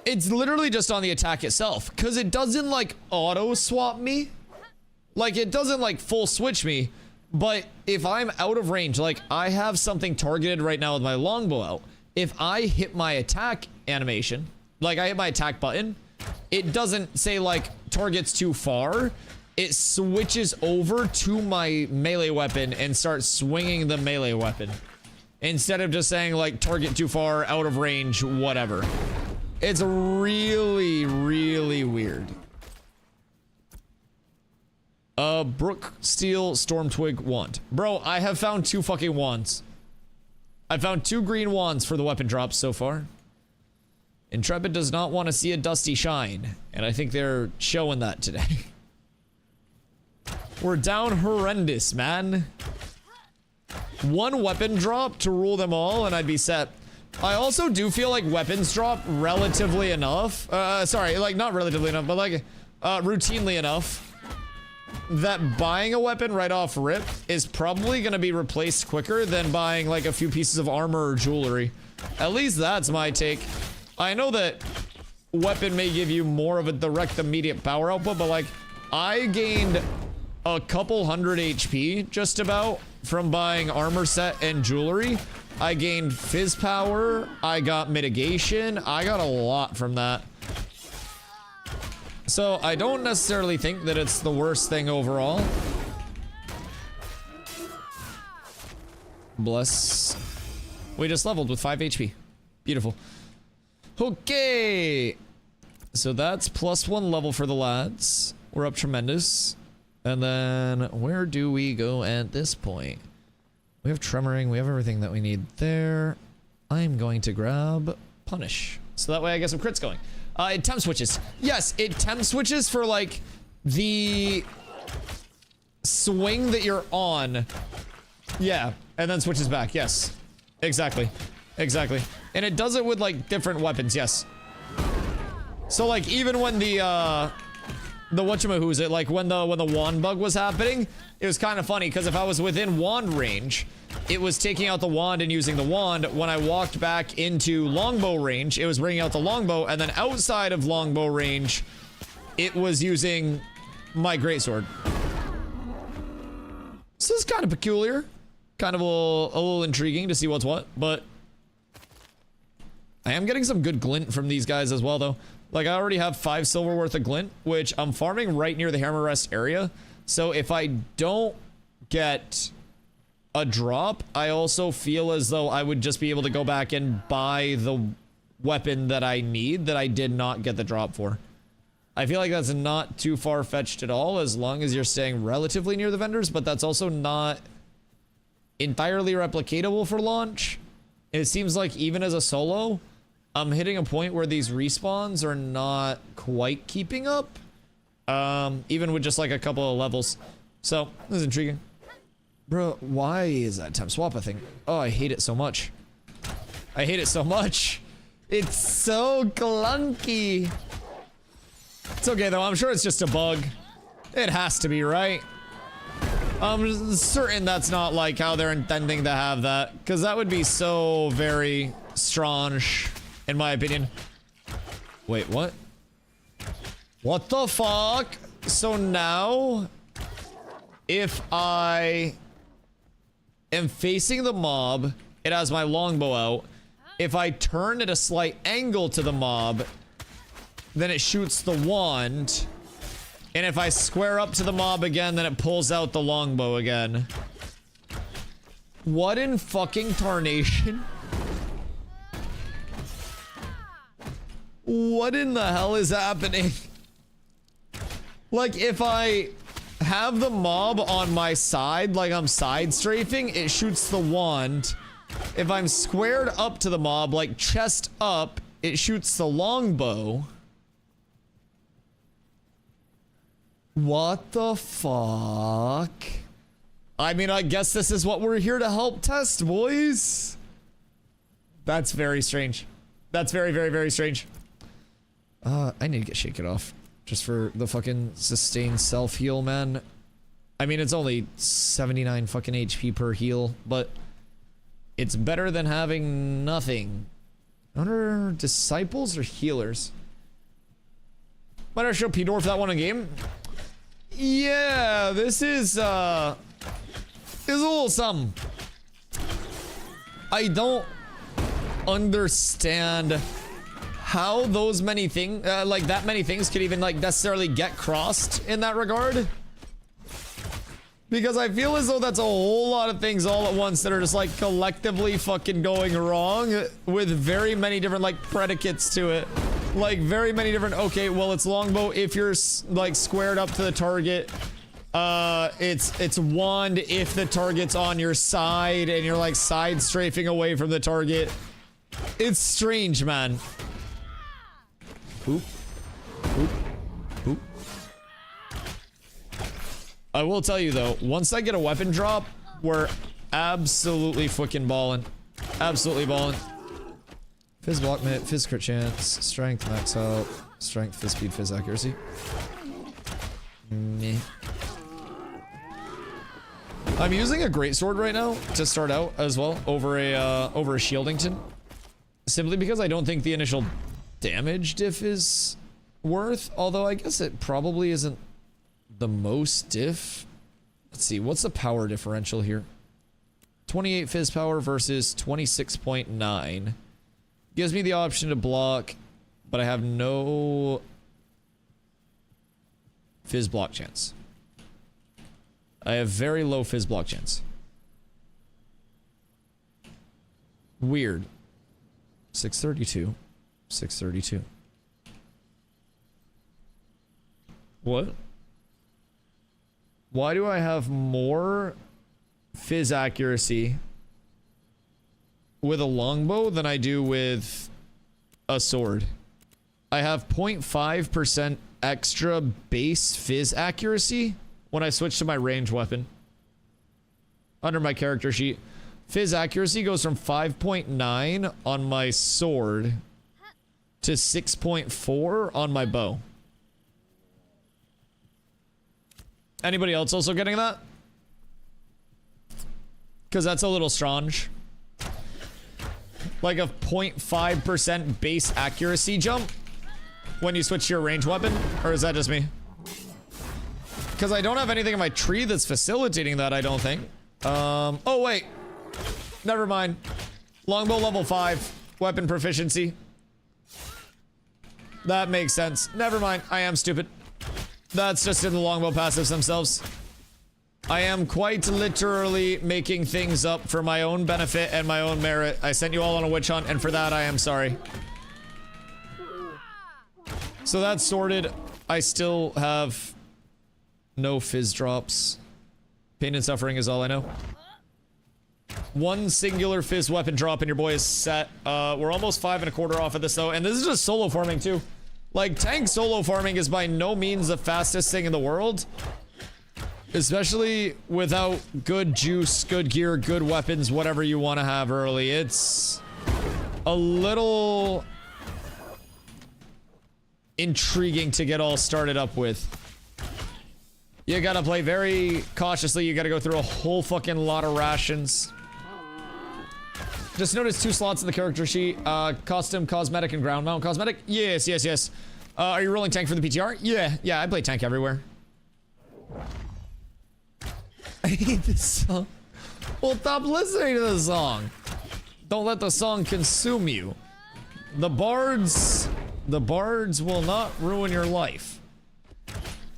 It's literally just on the attack itself, because it doesn't like auto swap me. Like it doesn't like full switch me, but if I'm out of range, like I have something targeted right now with my longbow out. If I hit my attack animation, like I hit my attack button, it doesn't say like target's too far. It switches over to my melee weapon and starts swinging the melee weapon. Instead of just saying like target too far, out of range, whatever. It's really, really weird. Brook Steel Stormtwig wand. Bro, I have found 2 fucking wands. I found 2 green wands for the weapon drops so far. Intrepid does not want to see a Dusty shine, and I think they're showing that today. We're down horrendous, man. 1 weapon drop to rule them all, and I'd be set. I also do feel like weapons drop relatively enough. Sorry, like not relatively enough, but like routinely enough that buying a weapon right off rip is probably going to be replaced quicker than buying like a few pieces of armor or jewelry. At least that's my take. I know that weapon may give you more of a direct immediate power output, but like I gained a couple hundred HP just about from buying armor set and jewelry. I gained fizz power, I got mitigation, I got a lot from that. So I don't necessarily think that it's the worst thing overall. Bless. We just leveled with 5 HP. Beautiful. Okay. So that's +1 level for the lads. We're up tremendous. And then where do we go at this point? We have tremoring, we have everything that we need there. I'm going to grab punish. So that way I get some crits going. It temp switches. Yes, it temp switches for like the swing that you're on. Yeah, and then switches back. Yes, exactly. Exactly. And it does it with like different weapons. Yes. So like even when the whatchamahoo's it, like when the wand bug was happening, it was kind of funny because if I was within wand range, it was taking out the wand and using the wand. When I walked back into longbow range, it was bringing out the longbow, and then outside of longbow range, it was using my greatsword. So this is kind of peculiar, kind of a little intriguing to see what's what, but I am getting some good glint from these guys as well, though. Like, I already have 5 silver worth of glint, which I'm farming right near the hammer rest area. So if I don't get a drop, I also feel as though I would just be able to go back and buy the weapon that I need that I did not get the drop for. I feel like that's not too far-fetched at all, as long as you're staying relatively near the vendors, but that's also not entirely replicatable for launch. It seems like even as a solo, I'm hitting a point where these respawns are not quite keeping up, even with just like a couple of levels. So, this is intriguing. Bro, why is that temp swap a thing? Oh, I hate it so much. I hate it so much. It's so clunky. It's okay though, I'm sure it's just a bug. It has to be, right? I'm certain that's not like how they're intending to have that, because that would be so very strange, in my opinion. Wait, what? What the fuck? So now, if I am facing the mob, it has my longbow out. If I turn at a slight angle to the mob, then it shoots the wand. And if I square up to the mob again, then it pulls out the longbow again. What in fucking tarnation? What in the hell is happening? Like, if I have the mob on my side, like I'm side strafing, it shoots the wand. If I'm squared up to the mob, like chest up, it shoots the longbow. What the fuck? I mean, I guess this is what we're here to help test, boys. That's very strange. That's very, very, very strange. I need to get Shake It Off. Just for the fucking sustained self-heal, man. I mean, it's only 79 fucking HP per heal, but it's better than having nothing. I wonder, disciples or healers? Might I show P-Dwarf that one in game? Yeah, this is a little something. I don't understand how those many things, like that many things could even like necessarily get crossed in that regard. Because I feel as though that's a whole lot of things all at once that are just like collectively fucking going wrong with very many different like predicates to it. Like very many different, okay, well it's longbow if you're like squared up to the target. It's wand if the target's on your side and you're like side strafing away from the target. It's strange, man. Oop. Oop. Oop. I will tell you though, once I get a weapon drop, we're absolutely fucking balling. Absolutely balling. Fizz block mitt, fizz crit chance, strength max out, strength, fizz speed, fizz accuracy. Meh. I'm using a greatsword right now to start out as well over a Shieldington. Simply because I don't think the initial damage diff is worth, although I guess it probably isn't the most diff. Let's see, what's the power differential here? 28 fizz power versus 26.9. Gives me the option to block, but I have no fizz block chance. I have very low fizz block chance. Weird. 632. 632. What? Why do I have more fizz accuracy with a longbow than I do with a sword? I have 0.5% extra base fizz accuracy when I switch to my ranged weapon. Under my character sheet, fizz accuracy goes from 5.9 on my sword to 6.4 on my bow. Anybody else also getting that? Because that's a little strange. Like a 0.5% base accuracy jump when you switch to your ranged weapon? Or is that just me? Because I don't have anything in my tree that's facilitating that, I don't think. Oh wait. Never mind. Longbow level 5. Weapon proficiency. That makes sense. Never mind. I am stupid. That's just in the longbow passives themselves. I am quite literally making things up for my own benefit and my own merit. I sent you all on a witch hunt, and for that I am sorry. So that's sorted. I still have no fizz drops. Pain and suffering is all I know. One singular fizz weapon drop and your boy is set. We're almost 5.25 off of this though, and this is just solo farming too. Like, tank solo farming is by no means the fastest thing in the world. Especially without good juice, good gear, good weapons, whatever you want to have early. It's a little intriguing to get all started up with. You gotta play very cautiously. You gotta go through a whole fucking lot of rations. Just noticed 2 slots in the character sheet. Costume, cosmetic, and ground mount cosmetic. Yes, yes, yes. Are you rolling tank for the PTR? Yeah, yeah, I play tank everywhere. I hate this song. Well, stop listening to the song. Don't let the song consume you. The bards will not ruin your life.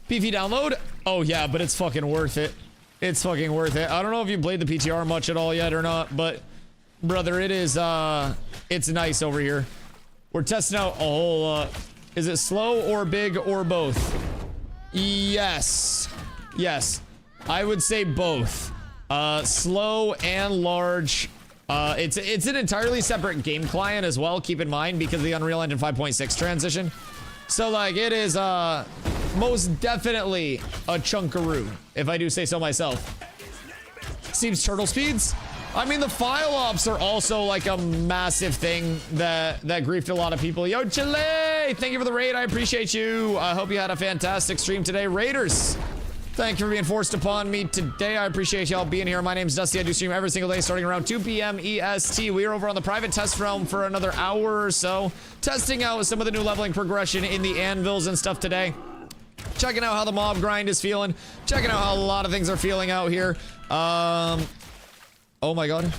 PV download? Oh yeah, but it's fucking worth it. It's fucking worth it. I don't know if you played the PTR much at all yet or not, but brother, it is, it's nice over here. We're testing out a whole, is it slow or big or both? Yes. Yes. I would say both. Slow and large It's an entirely separate game client as well, keep in mind, because of the Unreal Engine 5.6 transition. So, like, it is, most definitely a chunkaroo, if I do say so myself. Seems turtle speeds? I mean, the file ops are also, like, a massive thing that griefed a lot of people. Yo, Chile! Thank you for the raid. I appreciate you. I hope you had a fantastic stream today. Raiders, thank you for being forced upon me today. I appreciate y'all being here. My name's Dusty. I do stream every single day starting around 2 p.m. EST. We are over on the private test realm for another hour or so, testing out some of the new leveling progression in the anvils and stuff today. Checking out how the mob grind is feeling. Checking out how a lot of things are feeling out here. Oh my god.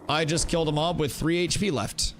I just killed a mob with 3 HP left.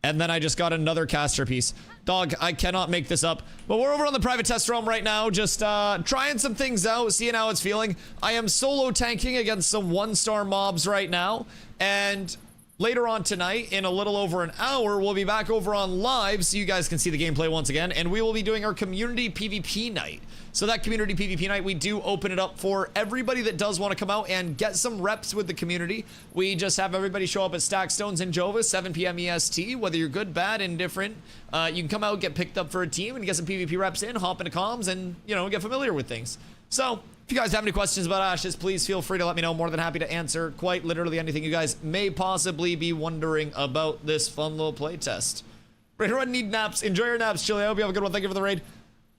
And then I just got another caster piece. Dog, I cannot make this up. But we're over on the private test realm right now, just trying some things out, seeing how it's feeling. I am solo tanking against some 1-star mobs right now. And later on tonight, in a little over an hour, we'll be back over on live so you guys can see the gameplay once again. And we will be doing our community PvP night. So that community PvP night, we do open it up for everybody that does want to come out and get some reps with the community. We just have everybody show up at Stackstones in Jova, 7 p.m. EST. Whether you're good, bad, indifferent, you can come out, get picked up for a team, and get some PvP reps in, hop into comms, and, you know, get familiar with things. So, if you guys have any questions about Ashes, please feel free to let me know. More than happy to answer quite literally anything you guys may possibly be wondering about this fun little playtest. Raider Run need naps. Enjoy your naps, Chili. I hope you have a good one. Thank you for the raid.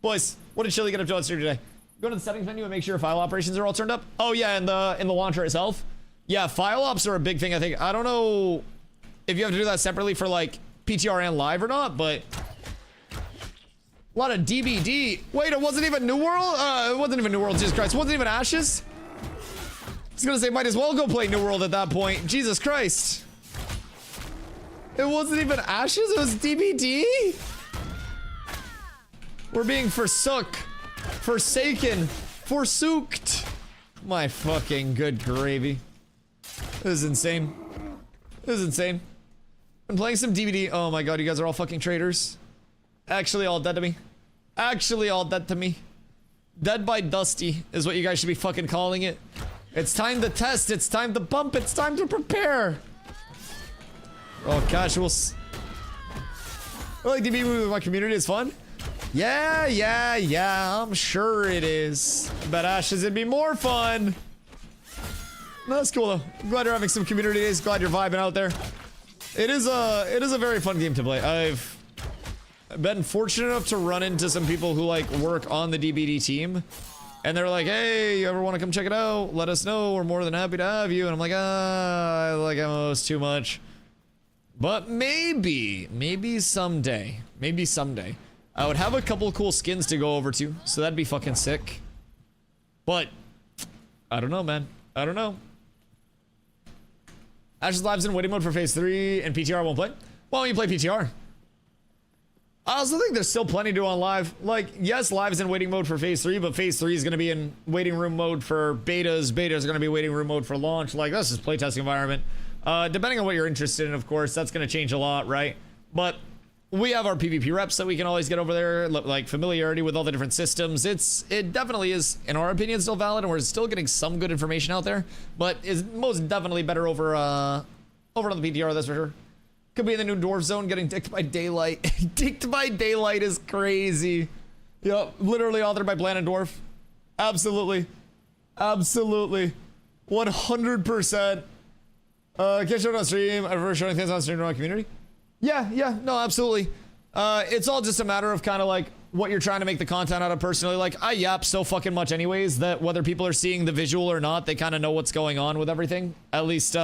Boys, what did Chili get up to on stream today? Go to the settings menu and make sure your file operations are all turned up. Oh yeah, in the launcher itself. Yeah, file ops are a big thing, I think. I don't know if you have to do that separately for like PTR and live or not, but a lot of DBD. Wait, it wasn't even New World? It wasn't even New World, Jesus Christ. It wasn't even Ashes? I was gonna say, might as well go play New World at that point. Jesus Christ. It wasn't even Ashes, it was DBD? We're being forsook, forsaken, forsooked. My fucking good gravy. This is insane. This is insane. I'm playing some DVD. Oh my god, you guys are all fucking traitors. Actually all dead to me. Actually all dead to me. Dead by Dusty is what you guys should be fucking calling it. It's time to test. It's time to bump. It's time to prepare. Oh, casuals. I like DB movie with my community. It's fun. Yeah, I'm sure it is. But Ashes, it'd be more fun. No, that's cool though. I'm glad you're having some community days. Glad you're vibing out there. It is a very fun game to play. I've been fortunate enough to run into some people who like work on the DBD team. And they're like, hey, you ever want to come check it out? Let us know. We're more than happy to have you. And I'm like, I like MMOs too much. But maybe someday. Maybe someday. I would have a couple of cool skins to go over to, so that'd be fucking sick. But I don't know, man. I don't know. Ashes Live's in waiting mode for phase 3 and PTR won't play? Why don't you play PTR? I also think there's still plenty to do on live. Like, yes, live's in waiting mode for phase 3, but phase 3 is going to be in waiting room mode for betas. Betas are going to be waiting room mode for launch. Like, that's just playtesting environment. Depending on what you're interested in, of course, that's going to change a lot, right? But we have our PvP reps that we can always get over there, like familiarity with all the different systems. It definitely is, in our opinion, still valid, and we're still getting some good information out there, but is most definitely better over on the PTR, that's for sure. Could be in the new dwarf zone, getting dicked by daylight. Dicked by daylight is crazy. Yep, literally authored by Bland and Dwarf. Absolutely. Absolutely. 100%. Can't show it on stream. I prefer showing things on stream to my community. Yeah, no, absolutely. It's all just a matter of kind of like what you're trying to make the content out of personally. Like, I yap so fucking much anyways that whether people are seeing the visual or not, they kind of know what's going on with everything. At least,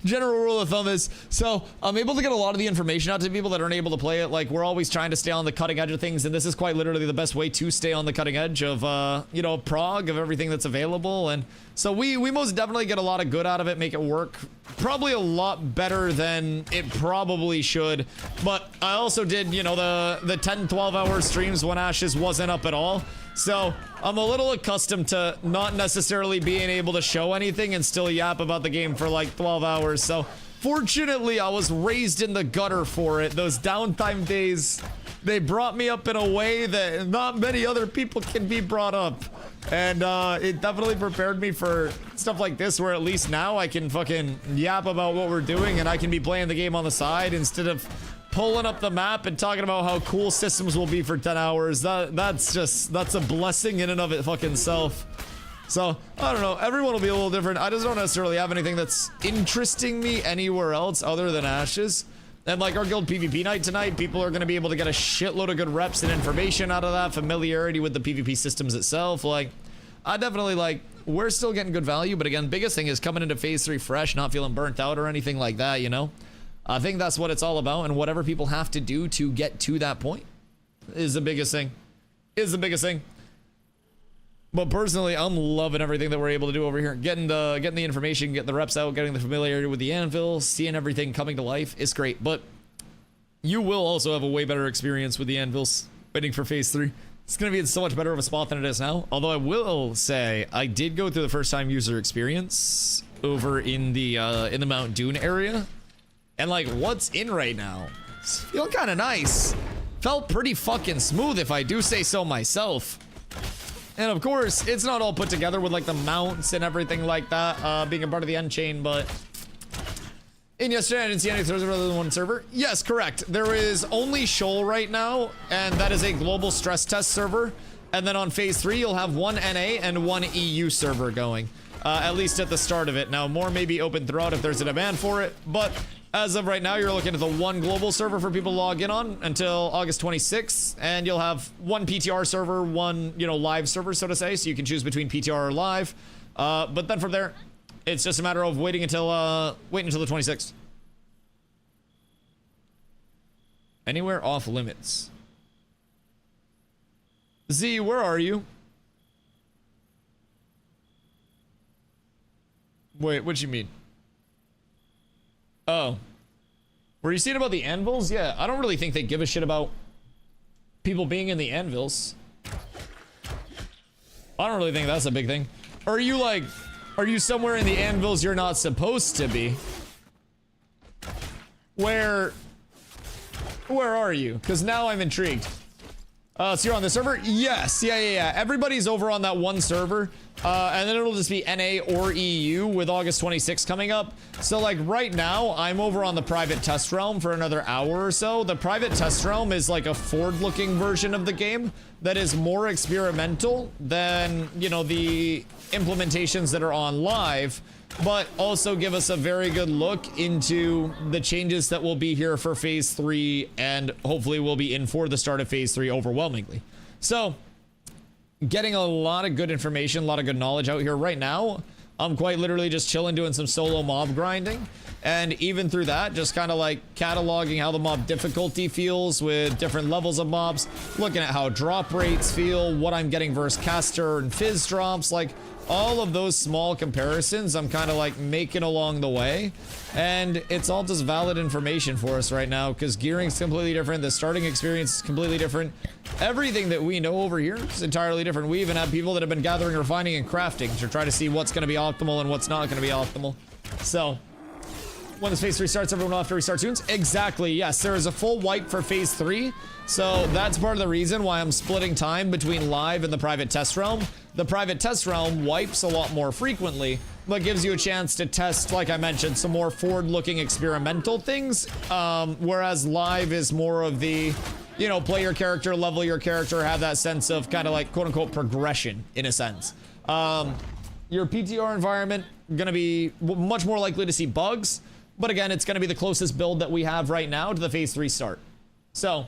general rule of thumb is. So, I'm able to get a lot of the information out to people that aren't able to play it. Like, we're always trying to stay on the cutting edge of things, and this is quite literally the best way to stay on the cutting edge of, you know, prog, of everything that's available. And so we most definitely get a lot of good out of it, make it work probably a lot better than it probably should. But I also did, you know, the 10-12 hour streams when Ashes wasn't up at all, so I'm a little accustomed to not necessarily being able to show anything and still yap about the game for like 12 hours. So fortunately I was raised in the gutter for it. Those downtime days, they brought me up in a way that not many other people can be brought up, And it definitely prepared me for stuff like this, where at least now I can fucking yap about what we're doing and I can be playing the game on the side instead of pulling up the map and talking about how cool systems will be for 10 hours. That's a blessing in and of it fucking self. So, I don't know, everyone will be a little different. I just don't necessarily have anything that's interesting me anywhere else other than Ashes. And like our guild PvP night tonight, people are going to be able to get a shitload of good reps and information out of that, familiarity with the PvP systems itself. Like, I definitely like, we're still getting good value, but again, biggest thing is coming into phase 3 fresh, not feeling burnt out or anything like that, you know? I think that's what it's all about, and whatever people have to do to get to that point is the biggest thing. But personally, I'm loving everything that we're able to do over here. Getting the information, getting the reps out, getting the familiarity with the anvil, seeing everything coming to life. It's great. But you will also have a way better experience with the anvils waiting for phase 3. It's going to be in so much better of a spot than it is now. Although I will say, I did go through the first time user experience over in the Mount Dune area. And like, what's in right now? It's feeling kind of nice. Felt pretty fucking smooth, if I do say so myself. And of course, it's not all put together with like the mounts and everything like that, being a part of the Unchained, but in yesterday I didn't see any servers other than one server. Yes, correct. There is only Shoal right now, and that is a global stress test server. And then on phase 3, you'll have one NA and one EU server going, at least at the start of it. Now, more may be open throughout if there's a demand for it, but as of right now, you're looking at the one global server for people to log in on until August 26th, and you'll have one PTR server, one, you know, live server, so to say, so you can choose between PTR or live. But then from there, it's just a matter of waiting until the 26th. Anywhere off limits. Z, where are you? Wait, what you mean? Oh. Were you seeing about the anvils? Yeah, I don't really think they give a shit about people being in the anvils. I don't really think that's a big thing. Are you like, are you somewhere in the anvils you're not supposed to be? Where are you? Because now I'm intrigued. So you're on the server? Yes, yeah. Everybody's over on that one server. And then it'll just be NA or EU with August 26th coming up. So like right now, I'm over on the private test realm for another hour or so. The private test realm is like a forward-looking version of the game that is more experimental than, you know, the implementations that are on live, but also give us a very good look into the changes that will be here for phase 3 and hopefully will be in for the start of phase 3 overwhelmingly. So getting a lot of good information, a lot of good knowledge out here right now. I'm quite literally just chilling, doing some solo mob grinding. And even through that, just kind of like cataloging how the mob difficulty feels with different levels of mobs, looking at how drop rates feel, what I'm getting versus caster and fizz drops, like all of those small comparisons I'm kind of like making along the way. And it's all just valid information for us right now because gearing's completely different. The starting experience is completely different. Everything that we know over here is entirely different. We even have people that have been gathering, refining, and crafting to try to see what's going to be optimal and what's not going to be optimal. So when this phase 3 starts, everyone will have to restart tunes. Exactly, yes, there is a full wipe for phase 3. So that's part of the reason why I'm splitting time between live and the private test realm. The private test realm wipes a lot more frequently, but gives you a chance to test, like I mentioned, some more forward-looking experimental things. Whereas live is more of the, you know, play your character, level your character, have that sense of kind of like quote-unquote progression in a sense. Your PTR environment gonna be much more likely to see bugs, but again, it's gonna be the closest build that we have right now to the phase 3 start. So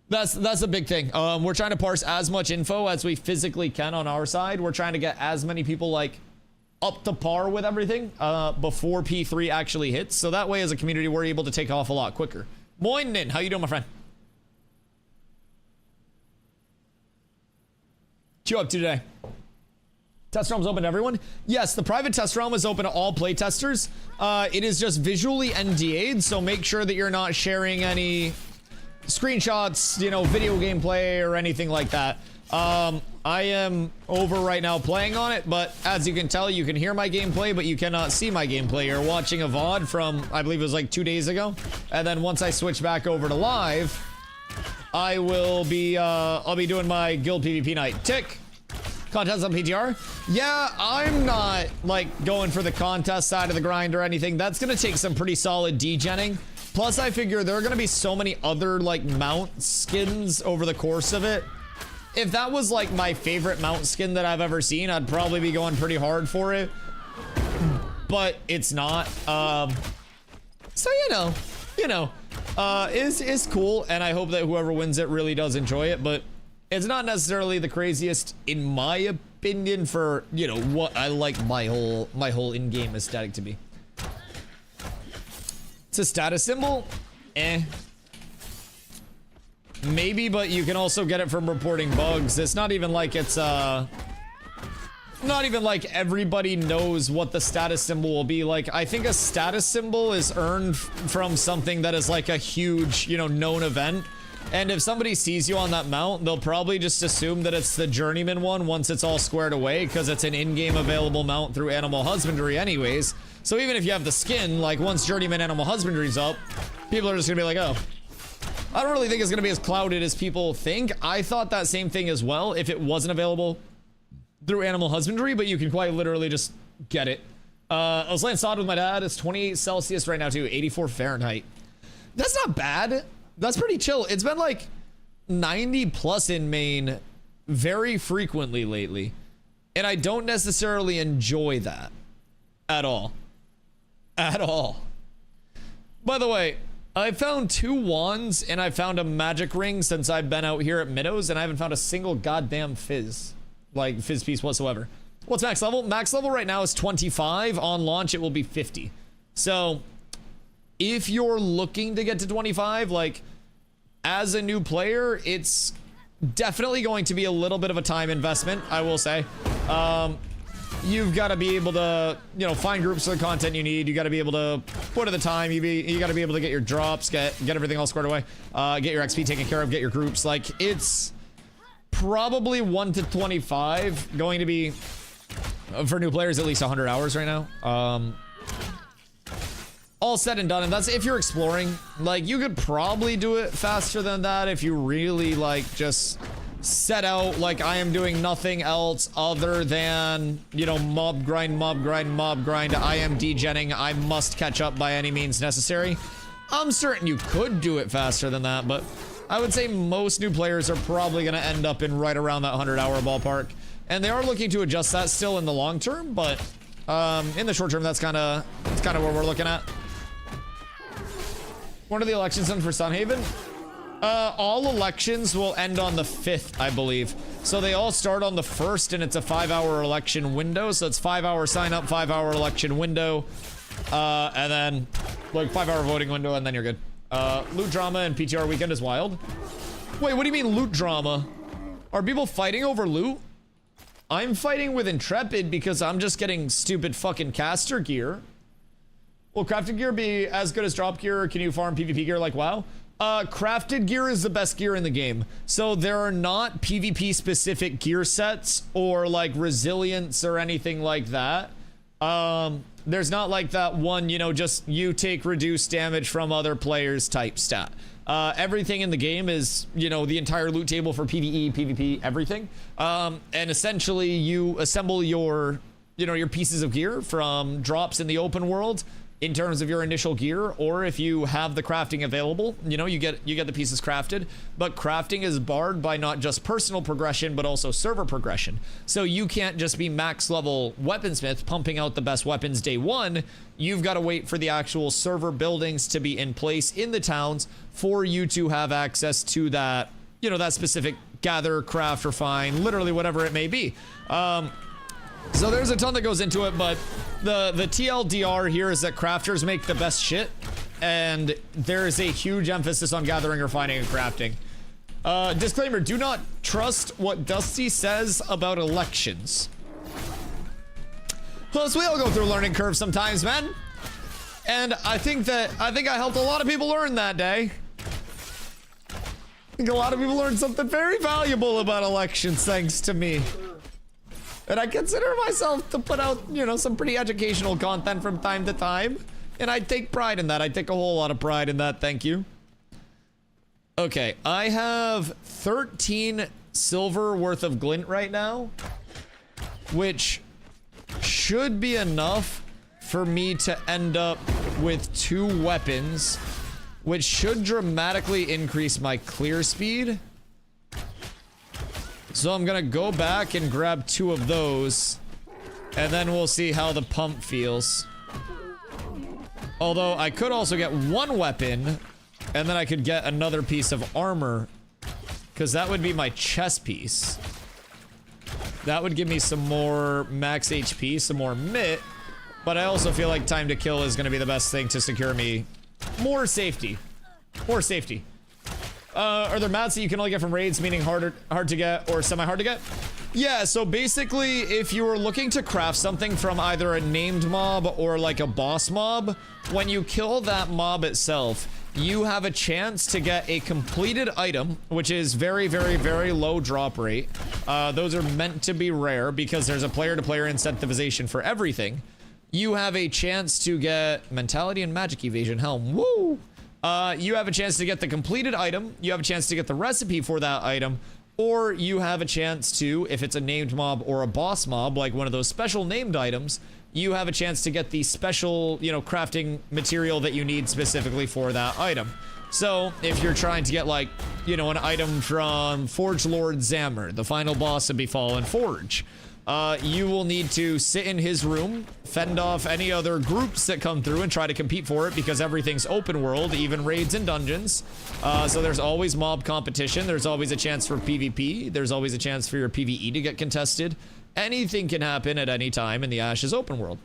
that's a big thing. We're trying to parse as much info as we physically can on our side. We're trying to get as many people like up to par with everything before P3 actually hits. So that way as a community, we're able to take off a lot quicker. Moinen, how you doing, my friend? What you up to today? Test realm's open to everyone? Yes, the private test realm is open to all playtesters. It is just visually NDA'd, so make sure that you're not sharing any screenshots, you know, video gameplay or anything like that. I am over right now playing on it, but as you can tell, you can hear my gameplay, but you cannot see my gameplay. You're watching a VOD from, I believe it was like 2 days ago. And then once I switch back over to live, I will be, I'll be doing my guild PvP night. Tick, Contest on PTR? Yeah, I'm not like going for the contest side of the grind or anything. That's gonna take some pretty solid degenning. Plus, I figure there are gonna be so many other like mount skins over the course of it. If that was like my favorite mount skin that I've ever seen, I'd probably be going pretty hard for it. But it's not. So is cool, and I hope that whoever wins it really does enjoy it. But it's not necessarily the craziest, in my opinion, for what I like my whole in-game aesthetic to be. It's a status symbol, maybe, but you can also get it from reporting bugs. It's not even like it's not even like everybody knows what the status symbol will be. Like, I think a status symbol is earned from something that is like a huge, known event. And if somebody sees you on that mount, they'll probably just assume that it's the journeyman one once it's all squared away, because it's an in-game available mount through animal husbandry anyways. So even if you have the skin, like once journeyman animal husbandry's up, people are just gonna be like, oh. I don't really think it's gonna be as clouded as people think. I thought that same thing as well if it wasn't available through animal husbandry, but you can quite literally just get it. I was playing sod with my dad. It's 28 Celsius right now too, 84 Fahrenheit. That's not bad. That's pretty chill. It's been like 90 plus in Maine very frequently lately, and I don't necessarily enjoy that at all. At all. By the way, I found 2 wands and I found a magic ring since I've been out here at Minnows, and I haven't found a single goddamn fizz piece whatsoever. What's max level? Max level right now is 25. On launch, it will be 50. So if you're looking to get to 25, like as a new player, it's definitely going to be a little bit of a time investment, I will say. You've got to be able to, find groups for the content you need. You got to be able to put in the time. You got to be able to get your drops, get everything all squared away, get your XP taken care of, get your groups. Like, it's probably 1 to 25 going to be, for new players, at least 100 hours right now. All said and done, and that's if you're exploring. Like, you could probably do it faster than that if you really just set out like I am doing nothing else other than, mob grind. I am degenning. I must catch up by any means necessary. I'm certain you could do it faster than that, but I would say most new players are probably going to end up in right around that 100-hour ballpark. And they are looking to adjust that still in the long term, but in the short term, that's kind of what we're looking at. When are the elections done for Sunhaven? All elections will end on the 5th, I believe. So they all start on the 1st, and it's a 5-hour election window. So it's 5-hour sign up, 5-hour election window, and then like 5-hour voting window, and then you're good. Loot drama and PTR weekend is wild. Wait, what do you mean loot drama? Are people fighting over loot? I'm fighting with Intrepid because I'm just getting stupid fucking caster gear. Will crafted gear be as good as drop gear, or can you farm PvP gear like WoW? Crafted gear is the best gear in the game. So there are not PvP specific gear sets or like resilience or anything like that. There's not like that one, just you take reduced damage from other players type stat. Everything in the game is, the entire loot table for PvE, PvP, everything. And essentially you assemble your pieces of gear from drops in the open world in terms of your initial gear, or if you have the crafting available, you get the pieces crafted. But crafting is barred by not just personal progression, but also server progression. So you can't just be max level weaponsmith pumping out the best weapons day one. You've got to wait for the actual server buildings to be in place in the towns for you to have access to that, that specific gather, craft, refine, literally whatever it may be. So there's a ton that goes into it, but the TLDR here is that crafters make the best shit, and there is a huge emphasis on gathering, refining, and crafting. Disclaimer, do not trust what Dusty says about elections. Plus, we all go through a learning curve sometimes, man. And I think I helped a lot of people learn that day. I think a lot of people learned something very valuable about elections thanks to me. And I consider myself to put out, some pretty educational content from time to time. And I take pride in that. I take a whole lot of pride in that. Thank you. Okay, I have 13 silver worth of glint right now. which should be enough for me to end up with 2 weapons, which should dramatically increase my clear speed. So I'm gonna go back and grab 2 of those, and then we'll see how the pump feels. Although I could also get 1 weapon, and then I could get another piece of armor, because that would be my chest piece. That would give me some more max HP, some more MIT, but I also feel like time to kill is going to be the best thing to secure me more safety. More safety. Are there mats that you can only get from raids, meaning hard to get or semi-hard to get? Yeah, so basically, if you were looking to craft something from either a named mob or like a boss mob, when you kill that mob itself, you have a chance to get a completed item, which is very, very, very low drop rate. Those are meant to be rare because there's a player-to-player incentivization for everything. You have a chance to get mentality and magic evasion helm. Woo! You have a chance to get the completed item. You have a chance to get the recipe for that item. Or you have a chance to, if it's a named mob or a boss mob, like one of those special named items, you have a chance to get the special, you know, crafting material that you need specifically for that item. So, if you're trying to get, like, you know, an item from Forge Lord Zammer, the final boss of Befallen Forge, you will need to sit in his room, fend off any other groups that come through and try to compete for it because everything's open world, even raids and dungeons. So there's always mob competition. There's always a chance for PvP. There's always a chance for your PvE to get contested. Anything can happen at any time in the Ashes open world.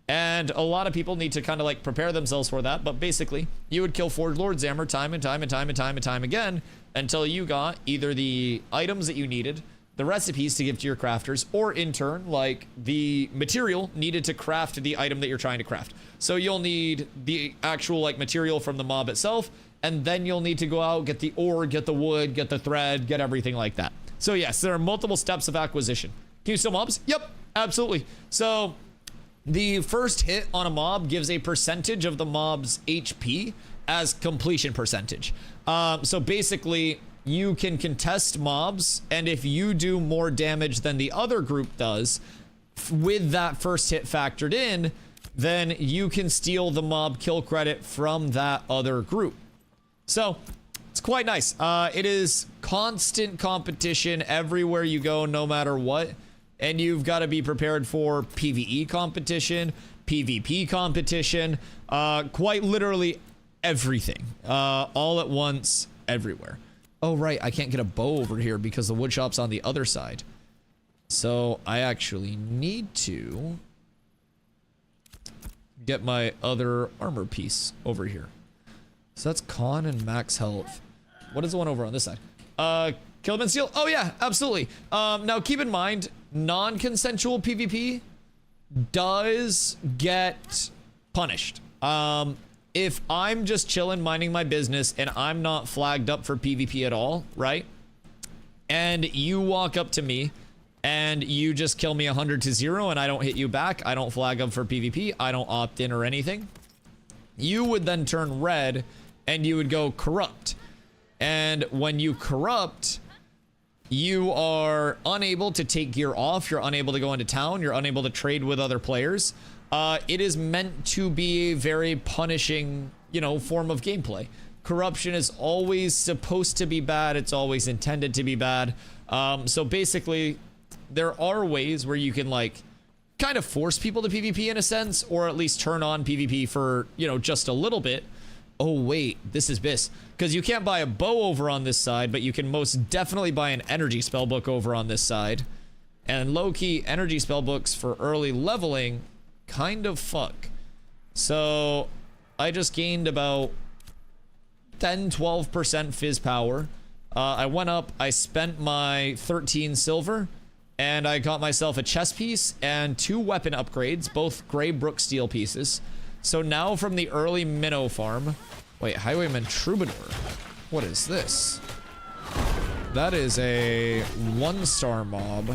And a lot of people need to kind of like prepare themselves for that. But basically, you would kill Forge Lord Zammer time and time and time and time and time again until you got either the items that you needed, the recipes to give to your crafters, or in turn, like the material needed to craft the item that you're trying to craft. So you'll need the actual like material from the mob itself, and then you'll need to go out, get the ore, get the wood, get the thread, get everything like that. So yes, there are multiple steps of acquisition. Can you steal mobs? Yep, absolutely. So the first hit on a mob gives a percentage of the mob's HP as completion percentage. So basically, you can contest mobs, and if you do more damage than the other group does, with that first hit factored in, then you can steal the mob kill credit from that other group. So, it's quite nice. It is constant competition everywhere you go, no matter what. And you've got to be prepared for PvE competition, PvP competition, quite literally everything. All at once, everywhere. Oh, right, I can't get a bow over here because the wood shop's on the other side. So, I actually need to get my other armor piece over here. So that's con and max health. What is the one over on this side? Kill and steal? Oh yeah, absolutely. Now keep in mind, non-consensual PvP does get punished. If I'm just chilling, minding my business, and I'm not flagged up for PvP at all, right? And you walk up to me, and you just kill me 100-0, and I don't hit you back, I don't flag up for PvP, I don't opt in or anything, you would then turn red, and you would go corrupt. And when you corrupt, you are unable to take gear off, you're unable to go into town, you're unable to trade with other players. It is meant to be a very punishing, you know, form of gameplay. Corruption is always supposed to be bad. It's always intended to be bad. So basically, there are ways where you can, like, kind of force people to PvP in a sense, or at least turn on PvP for, you know, just a little bit. Oh, wait, this is BIS. Because you can't buy a bow over on this side, but you can most definitely buy an energy spellbook over on this side. And low-key, energy spellbooks for early leveling kind of fuck. So I just gained about 10-12% fizz power. I went up, I spent my 13 silver, and I got myself a chest piece and 2 weapon upgrades, both Grey Brook steel pieces. So now from the early minnow farm, wait, Highwayman Troubadour, what is this? That is a 1-star mob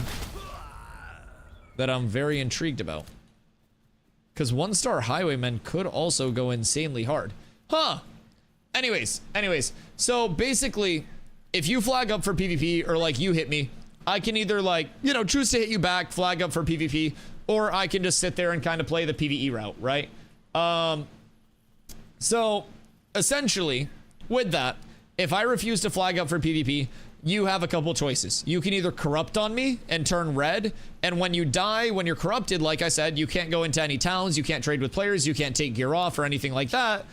that I'm very intrigued about. Because 1-star highwaymen could also go insanely hard. Huh! Anyways. So basically, if you flag up for PvP or like you hit me, I can either like, you know, choose to hit you back, flag up for PvP, or I can just sit there and kind of play the PvE route, right? So essentially with that, if I refuse to flag up for PvP, you have a couple choices. You can either corrupt on me and turn red, and when you die, when you're corrupted, like I said, you can't go into any towns, you can't trade with players, you can't take gear off or anything like that.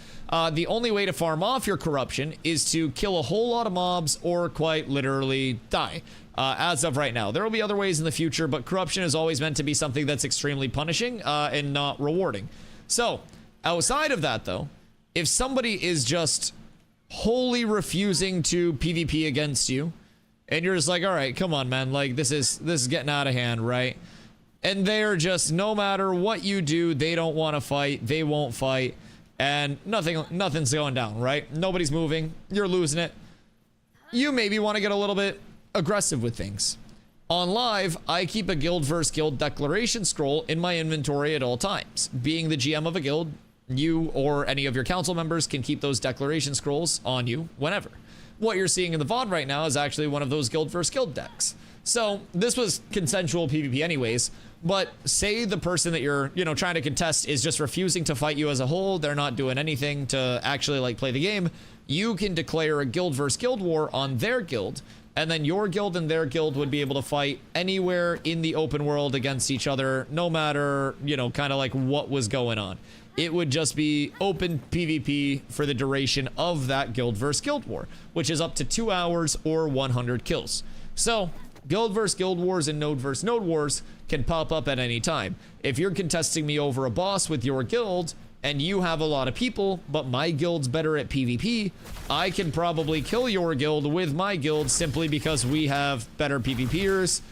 The only way to farm off your corruption is to kill a whole lot of mobs or quite literally die. As of right now, there will be other ways in the future, but corruption is always meant to be something that's extremely punishing and not rewarding. So outside of that though, if somebody is just wholly refusing to PvP against you, and you're just like, all right, come on, man, like this is getting out of hand, right? And they're just, no matter what you do, they don't want to fight, they won't fight, and nothing's going down, right? Nobody's moving, you're losing it. You maybe want to get a little bit aggressive with things. On live, I keep a guild versus guild declaration scroll in my inventory at all times. Being the GM of a guild, you or any of your council members can keep those declaration scrolls on you whenever. What you're seeing in the VOD right now is actually one of those guild versus guild decks. So this was consensual PvP anyways, but say the person that you're, you know, trying to contest is just refusing to fight you as a whole, they're not doing anything to actually like play the game, you can declare a guild versus guild war on their guild, and then your guild and their guild would be able to fight anywhere in the open world against each other, no matter, you know, kind of like what was going on. It would just be open PvP for the duration of that guild versus guild war, which is up to 2 hours or 100 kills. So guild versus guild wars and node versus node wars can pop up at any time. If you're contesting me over a boss with your guild and you have a lot of people, but my guild's better at PvP, I can probably kill your guild with my guild simply because we have better PvPers,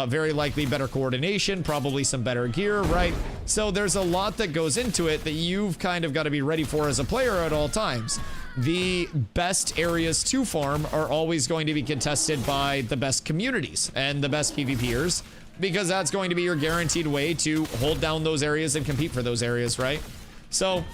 very likely better coordination, probably some better gear, right? So there's a lot that goes into it that you've kind of got to be ready for as a player at all times. The best areas to farm are always going to be contested by the best communities and the best PvPers, because that's going to be your guaranteed way to hold down those areas and compete for those areas, right? So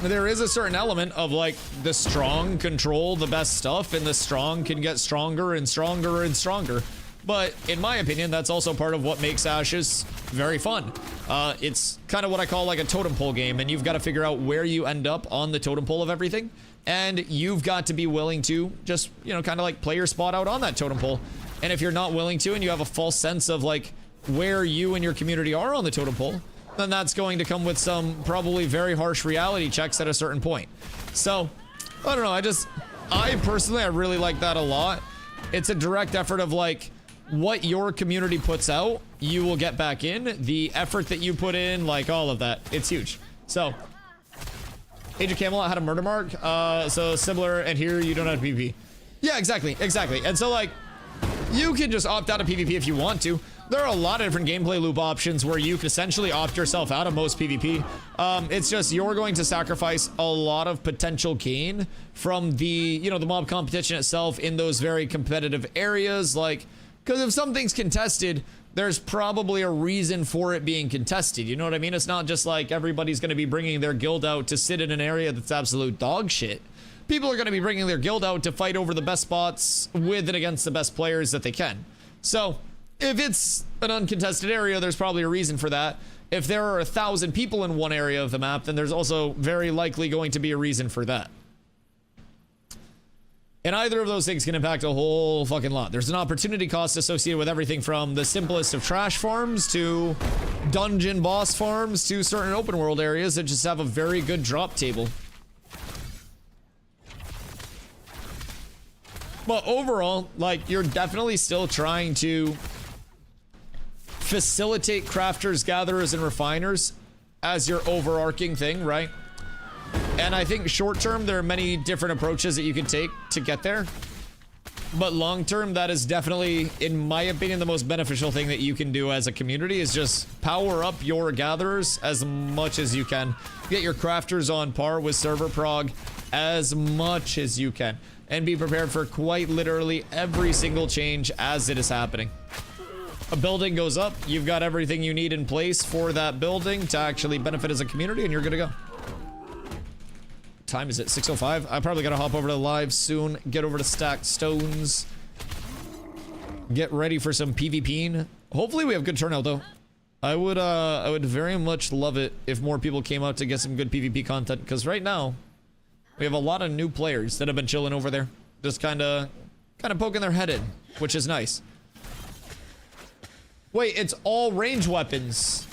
there is a certain element of like the strong control the best stuff, and the strong can get stronger and stronger and stronger. But in my opinion, that's also part of what makes Ashes very fun. It's kind of what I call like a totem pole game, and you've got to figure out where you end up on the totem pole of everything. And you've got to be willing to just, you know, kind of like play your spot out on that totem pole. And if you're not willing to, and you have a false sense of like where you and your community are on the totem pole, then that's going to come with some probably very harsh reality checks at a certain point. So, I don't know, I personally, I really like that a lot. It's a direct effort of like, what your community puts out, you will get back in. The effort that you put in, like all of that, it's huge. So, Age of Camelot had a murder mark, so similar, and here you don't have PvP. Yeah, exactly. And so like, you can just opt out of PvP if you want to. There are a lot of different gameplay loop options where you can essentially opt yourself out of most PvP. It's just you're going to sacrifice a lot of potential gain from the, you know, the mob competition itself in those very competitive areas, like, because if something's contested, there's probably a reason for it being contested. You know what I mean? It's not just like everybody's going to be bringing their guild out to sit in an area that's absolute dog shit. People are going to be bringing their guild out to fight over the best spots with and against the best players that they can. So if it's an uncontested area, there's probably a reason for that. If there are 1,000 people in one area of the map, then there's also very likely going to be a reason for that. And either of those things can impact a whole fucking lot. There's an opportunity cost associated with everything from the simplest of trash farms to dungeon boss farms to certain open world areas that just have a very good drop table. But overall, like, you're definitely still trying to facilitate crafters, gatherers, and refiners as your overarching thing, right? And I think short term, there are many different approaches that you can take to get there. But long term, that is definitely, in my opinion, the most beneficial thing that you can do as a community is just power up your gatherers as much as you can. Get your crafters on par with server prog as much as you can. And be prepared for quite literally every single change as it is happening. A building goes up, you've got everything you need in place for that building to actually benefit as a community, and you're good to go. Time is it? 6:05? I probably gotta hop over to live soon, get over to stacked stones. get ready for some PvPing. Hopefully we have good turnout though. I would very much love it if more people came out to get some good PvP content, because right now we have a lot of new players that have been chilling over there, just kind of poking their head in, which is nice. Wait, it's all range weapons.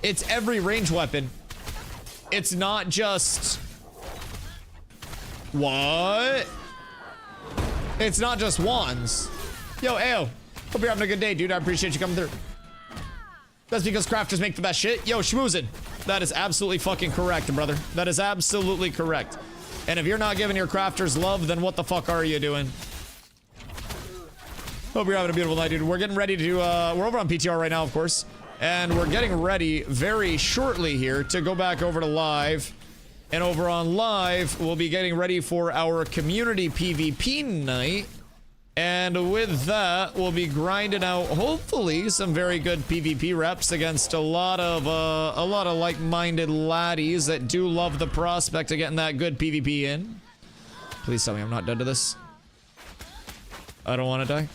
It's every range weapon. It's not just... What? It's not just wands. Yo, Ayo. Hope you're having a good day, dude. I appreciate you coming through. That's because crafters make the best shit. Yo, schmoozin'. That is absolutely fucking correct, brother. That is absolutely correct. And if you're not giving your crafters love, then what the fuck are you doing? Hope you're having a beautiful night, dude. We're getting ready to, we're over on PTR right now, of course. And we're getting ready very shortly here to go back over to live. And over on live, we'll be getting ready for our community PvP night. And with that, we'll be grinding out, hopefully, some very good PvP reps against a lot of like-minded laddies that do love the prospect of getting that good PvP in. Please tell me I'm not dead to this. I don't want to die.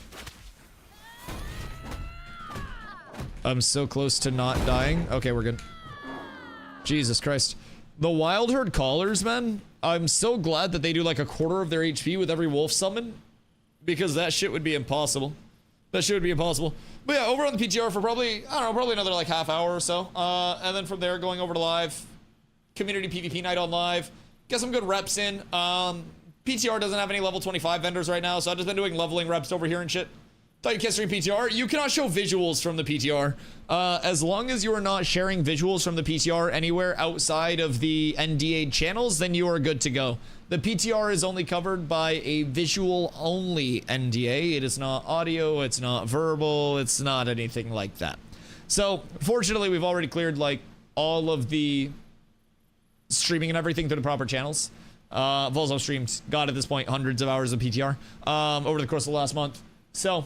I'm so close to not dying. Okay, we're good. Jesus Christ. The Wild Herd Callers, man. I'm so glad that they do like a quarter of their HP with every wolf summon. Because that shit would be impossible. That shit would be impossible. But yeah, over on the PTR for probably, I don't know, probably another like half hour or so. And then from there, going over to live. Community PvP night on live. Get some good reps in. PTR doesn't have any level 25 vendors right now, so I've just been doing leveling reps over here and shit. Thought you can't stream PTR. You cannot show visuals from the PTR. As long as you are not sharing visuals from the PTR anywhere outside of the NDA channels, then you are good to go. The PTR is only covered by a visual only NDA. It is not audio, it's not verbal, it's not anything like that. So, fortunately, we've already cleared like all of the streaming and everything through the proper channels. I've also streamed, God, at this point, hundreds of hours of PTR over the course of the last month. So,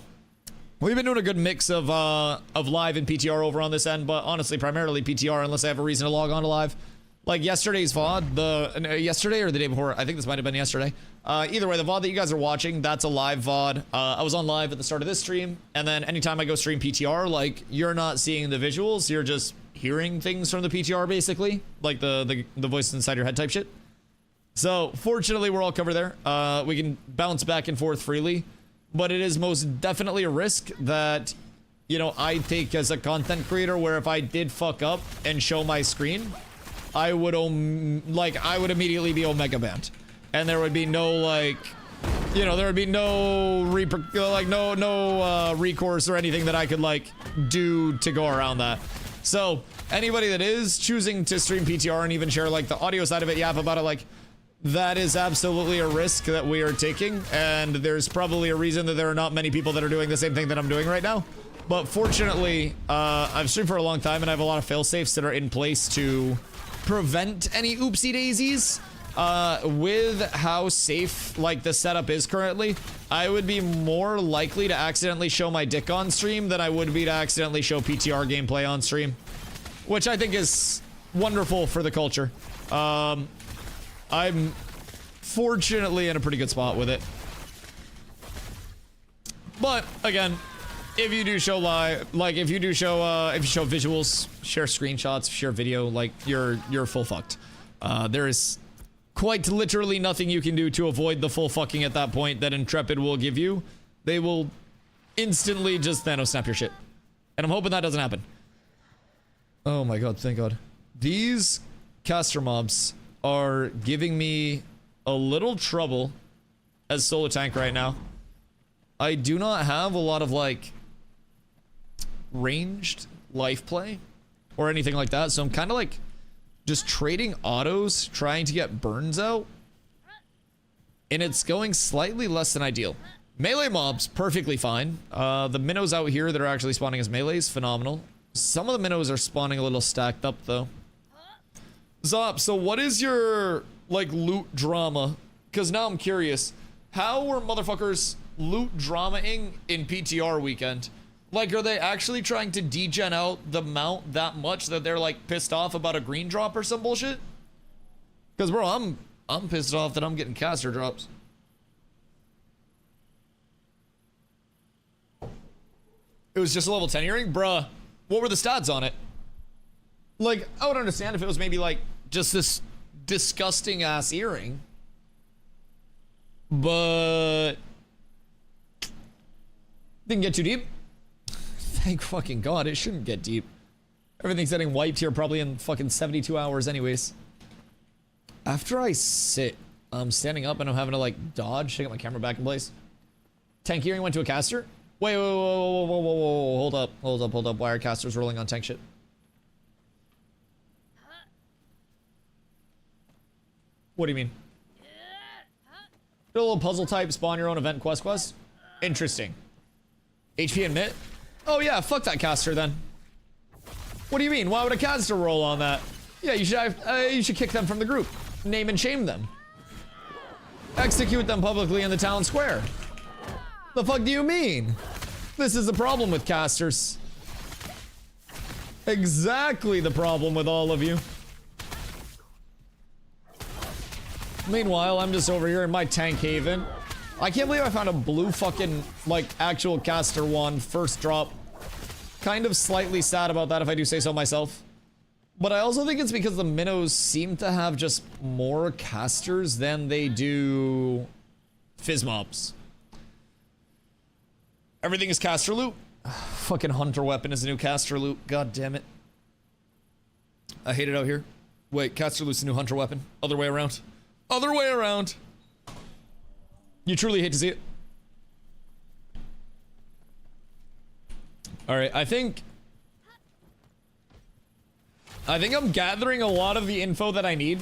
we've been doing a good mix of live and PTR over on this end, but honestly, primarily PTR, unless I have a reason to log on to live. Like yesterday's VOD, yesterday or the day before, I think this might have been yesterday. Either way, the VOD that you guys are watching, that's a live VOD. I was on live at the start of this stream, and then anytime I go stream PTR, like, you're not seeing the visuals, you're just hearing things from the PTR, basically. Like the voice inside your head type shit. So, fortunately, we're all covered there. We can bounce back and forth freely. But it is most definitely a risk that, you know, I take as a content creator, where if I did fuck up and show my screen, I would immediately be Omega banned, and there would be no like, you know, there would be no recourse or anything that I could like do to go around that. So anybody that is choosing to stream PTR and even share like the audio side of it, yap about it, like, that is absolutely a risk that we are taking, and there's probably a reason that there are not many people that are doing the same thing that I'm doing right now. But fortunately, I've streamed for a long time, and I have a lot of fail-safes that are in place to prevent any oopsie daisies. With how safe like the setup is currently, I would be more likely to accidentally show my dick on stream than I would be to accidentally show PTR gameplay on stream, which I think is wonderful for the culture. I'm fortunately in a pretty good spot with it. But again, if you do show live, like if you show visuals, share screenshots, share video, like you're full fucked. There is quite literally nothing you can do to avoid the full fucking at that point that Intrepid will give you. They will instantly just Thanos snap your shit. And I'm hoping that doesn't happen. Oh my god, thank god. These caster mobs are giving me a little trouble as solo tank right now. I do not have a lot of like ranged life play or anything like that, so I'm kind of like just trading autos, trying to get burns out, and it's going slightly less than ideal. Melee mobs, perfectly fine. The minnows out here that are actually spawning as melees, phenomenal. Some of the minnows are spawning a little stacked up though. Zop, so what is your, like, loot drama? Because now I'm curious. How were motherfuckers loot dramaing in PTR weekend? Like, are they actually trying to degen out the mount that much that they're, like, pissed off about a green drop or some bullshit? Because, bro, I'm pissed off that I'm getting caster drops. It was just a level 10 earring? Bruh, what were the stats on it? Like, I would understand if it was maybe like just this disgusting ass earring. But didn't get too deep. Thank fucking God, it shouldn't get deep. Everything's getting wiped here probably in fucking 72 hours anyways. After I sit, I'm standing up and I'm having to like dodge to get my camera back in place. Tank earring went to a caster? Wait, whoa, hold up. Why are casters rolling on tank shit? What do you mean? A little puzzle type, spawn your own event quest. Interesting. HP and mit? Oh yeah, fuck that caster then. What do you mean? Why would a caster roll on that? Yeah, you should kick them from the group. Name and shame them. Execute them publicly in the town square. The fuck do you mean? This is the problem with casters. Exactly the problem with all of you. Meanwhile, I'm just over here in my tank haven. I can't believe I found a blue fucking, like, actual caster wand first drop. Kind of slightly sad about that if I do say so myself. But I also think it's because the minnows seem to have just more casters than they do fizz mobs. Everything is caster loot. Fucking hunter weapon is a new caster loot. God damn it. I hate it out here. Wait, caster loot's a new hunter weapon. Other way around. Other way around. You truly hate to see it. Alright, I think I'm gathering a lot of the info that I need.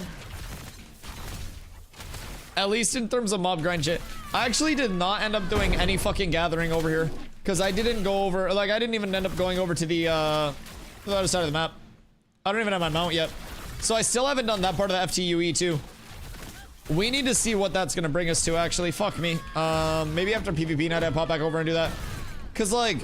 At least in terms of mob grind shit. I actually did not end up doing any fucking gathering over here. Because I didn't go over, like I didn't even end up going over to the other side of the map. I don't even have my mount yet. So I still haven't done that part of the FTUE too. We need to see what that's gonna bring us to actually. Fuck me. Maybe after PvP night I pop back over and do that. Cause like,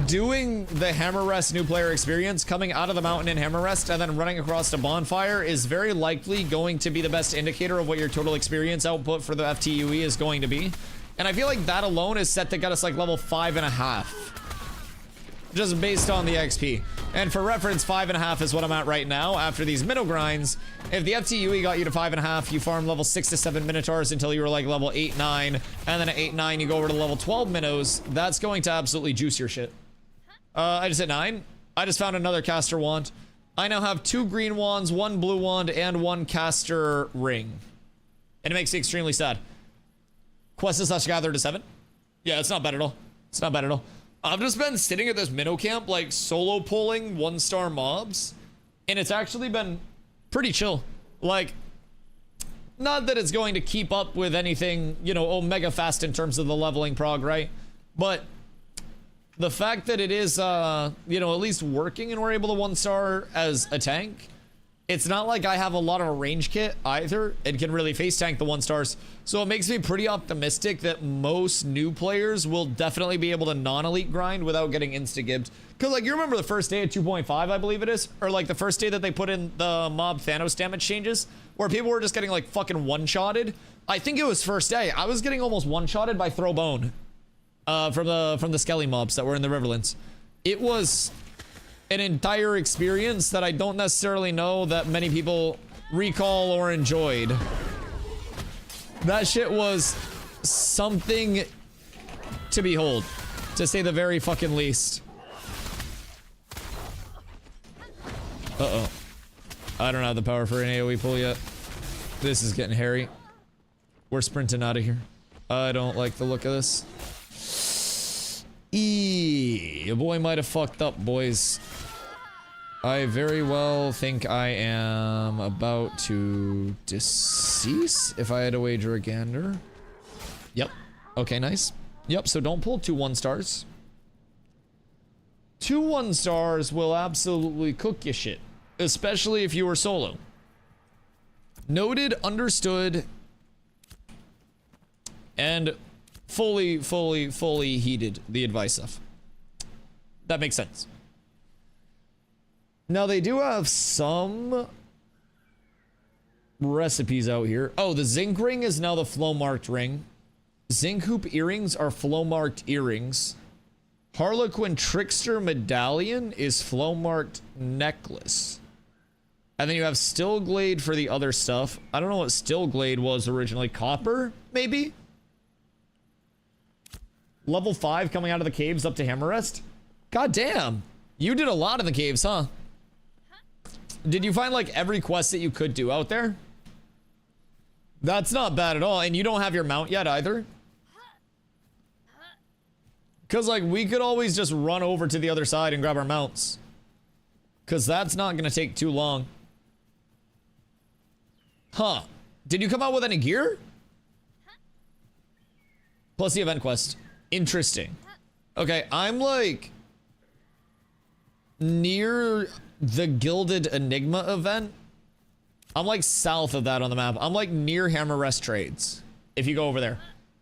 doing the Hammer Rest new player experience, coming out of the mountain in Hammer Rest and then running across the bonfire is very likely going to be the best indicator of what your total experience output for the FTUE is going to be. And I feel like that alone is set to get us like level 5.5. Just based on the XP. And for reference, 5.5 is what I'm at right now after these minnow grinds. If the FTUE got you to 5.5, you farm level 6 to 7 minotaurs until you were like level 8, 9. And then at 8, 9, you go over to level 12 minnows. That's going to absolutely juice your shit. I just hit 9. I just found another caster wand. I now have 2 green wands, 1 blue wand, and 1 caster ring. And it makes me extremely sad. Quest is gather to 7. Yeah, it's not bad at all. It's not bad at all. I've just been sitting at this minnow camp, like, solo pulling 1-star mobs, and it's actually been pretty chill. Like, not that it's going to keep up with anything, you know, omega fast in terms of the leveling prog, right? But the fact that it is, you know, at least working and we're able to 1-star as a tank, it's not like I have a lot of a range kit either. It can really face tank the 1-stars. So it makes me pretty optimistic that most new players will definitely be able to non-elite grind without getting insta-gibbed. Because, like, you remember the first day at 2.5, I believe it is? Or, like, the first day that they put in the mob Thanos damage changes, where people were just getting, like, fucking one-shotted. I think it was first day. I was getting almost one-shotted by Throwbone from the Skelly mobs that were in the Riverlands. It was an entire experience that I don't necessarily know that many people recall or enjoyed. That shit was something to behold, to say the very fucking least. Uh-oh. I don't have the power for an AoE pull yet. This is getting hairy. We're sprinting out of here. I don't like the look of this. Your boy might have fucked up, boys. I very well think I am about to decease if I had to wager a gander. Yep. Okay, nice. Yep, so don't pull 2 1-stars. 2 1-stars will absolutely cook your shit. Especially if you were solo. Noted, understood, and fully heeded the advice of. That makes sense. Now, they do have some recipes out here. Oh, the zinc ring is now the flow marked ring. Zinc hoop earrings are flow marked earrings. Harlequin Trickster Medallion is flow marked necklace. And then you have Stillglade for the other stuff. I don't know what Stillglade was originally. Copper, maybe? Level 5 coming out of the caves up to Hammerrest. God damn. You did a lot in the caves, huh? Did you find like every quest that you could do out there? That's not bad at all. And you don't have your mount yet either? Because like we could always just run over to the other side and grab our mounts. Because that's not going to take too long. Huh. Did you come out with any gear? Plus the event quest. Interesting. Okay, I'm like near the Gilded Enigma event. I'm like south of that on the map. I'm like near Hammerrest Trades. If you go over there.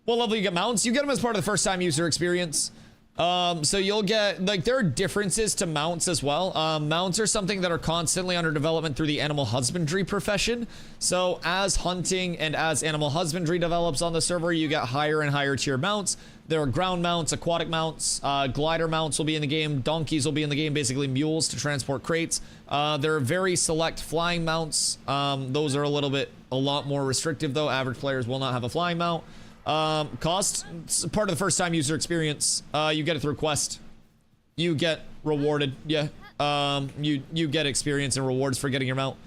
What level you get mounts? You get them as part of the first time user experience. So you'll get, like, there are differences to mounts as well. Mounts are something that are constantly under development through the animal husbandry profession. So as hunting and as animal husbandry develops on the server, you get higher and higher tier mounts. There are ground mounts, aquatic mounts, glider mounts will be in the game, donkeys will be in the game, basically mules to transport crates. There are very select flying mounts. Those are a lot more restrictive though. Average players will not have a flying mount. Cost, it's part of the first time user experience. You get it through quest. You get rewarded. Yeah. You get experience and rewards for getting your mount.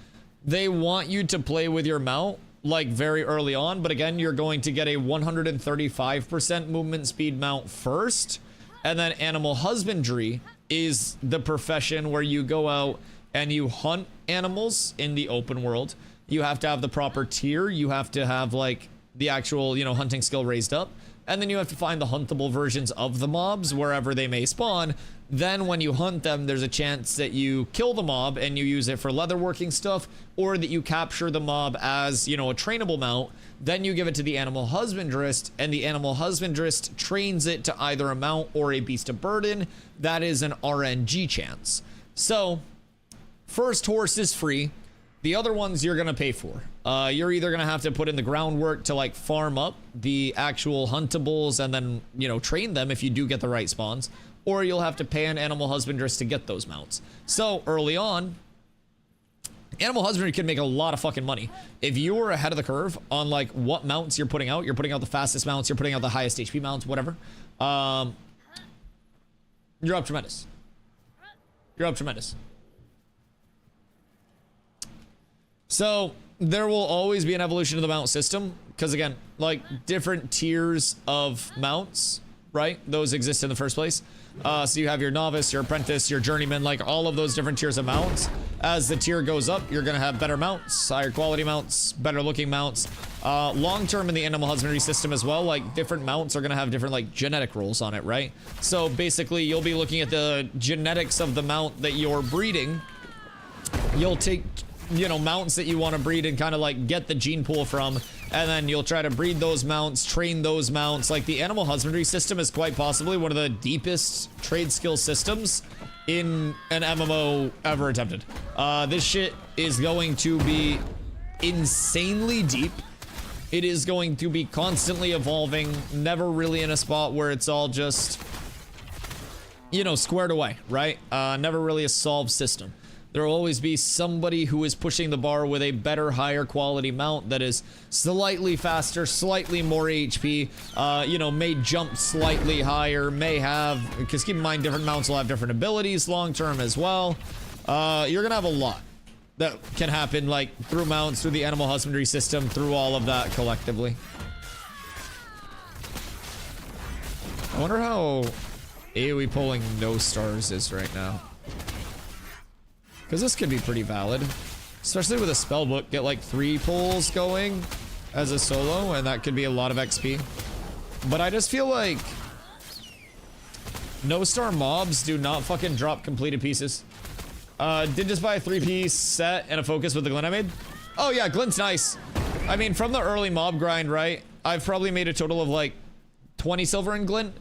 They want you to play with your mount like very early on, but again, you're going to get a 135% movement speed mount first. And then animal husbandry is the profession where you go out and you hunt animals in the open world. You have to have the proper tier. You have to have like the actual, you know, hunting skill raised up. And then you have to find the huntable versions of the mobs wherever they may spawn. Then when you hunt them, there's a chance that you kill the mob and you use it for leatherworking stuff, or that you capture the mob as, you know, a trainable mount. Then you give it to the animal husbandrist, and the animal husbandrist trains it to either a mount or a beast of burden. That is an RNG chance. So first horse is free. The other ones you're gonna pay for. You're either gonna have to put in the groundwork to like farm up the actual huntables and then, you know, train them if you do get the right spawns, or you'll have to pay an animal husbandrist to get those mounts. So early on, animal husbandry can make a lot of fucking money. If you were ahead of the curve on like what mounts you're putting out the fastest mounts, you're putting out the highest HP mounts, whatever. You're up tremendous. You're up tremendous. So there will always be an evolution of the mount system, because again, like different tiers of mounts, right? Those exist in the first place. So you have your novice, your apprentice, your journeyman, like all of those different tiers of mounts. As the tier goes up, you're gonna have better mounts, higher quality mounts, better looking mounts. Long term in the animal husbandry system as well, like different mounts are gonna have different like genetic rules on it, right? So basically you'll be looking at the genetics of the mount that you're breeding. You'll take, you know, mounts that you want to breed and kind of like get the gene pool from, and then you'll try to breed those mounts, train those mounts. Like the animal husbandry system is quite possibly one of the deepest trade skill systems in an MMO ever attempted. This shit is going to be insanely deep. It is going to be constantly evolving, never really in a spot where it's all just, you know, squared away, right? Never really a solved system. There will always be somebody who is pushing the bar with a better, higher quality mount that is slightly faster, slightly more HP, you know, may jump slightly higher, may have, because keep in mind, different mounts will have different abilities long term as well. You're gonna have a lot that can happen, like through mounts, through the animal husbandry system, through all of that collectively. I wonder how AoE pulling no stars is right now. Because this could be pretty valid, especially with a spellbook. Get like 3 pulls going as a solo, and that could be a lot of XP. But I just feel like no star mobs do not fucking drop completed pieces. Did just buy a 3-piece set and a focus with the glint I made. Oh yeah, glint's nice. I mean, from the early mob grind, right? I've probably made a total of like 20 silver in glint.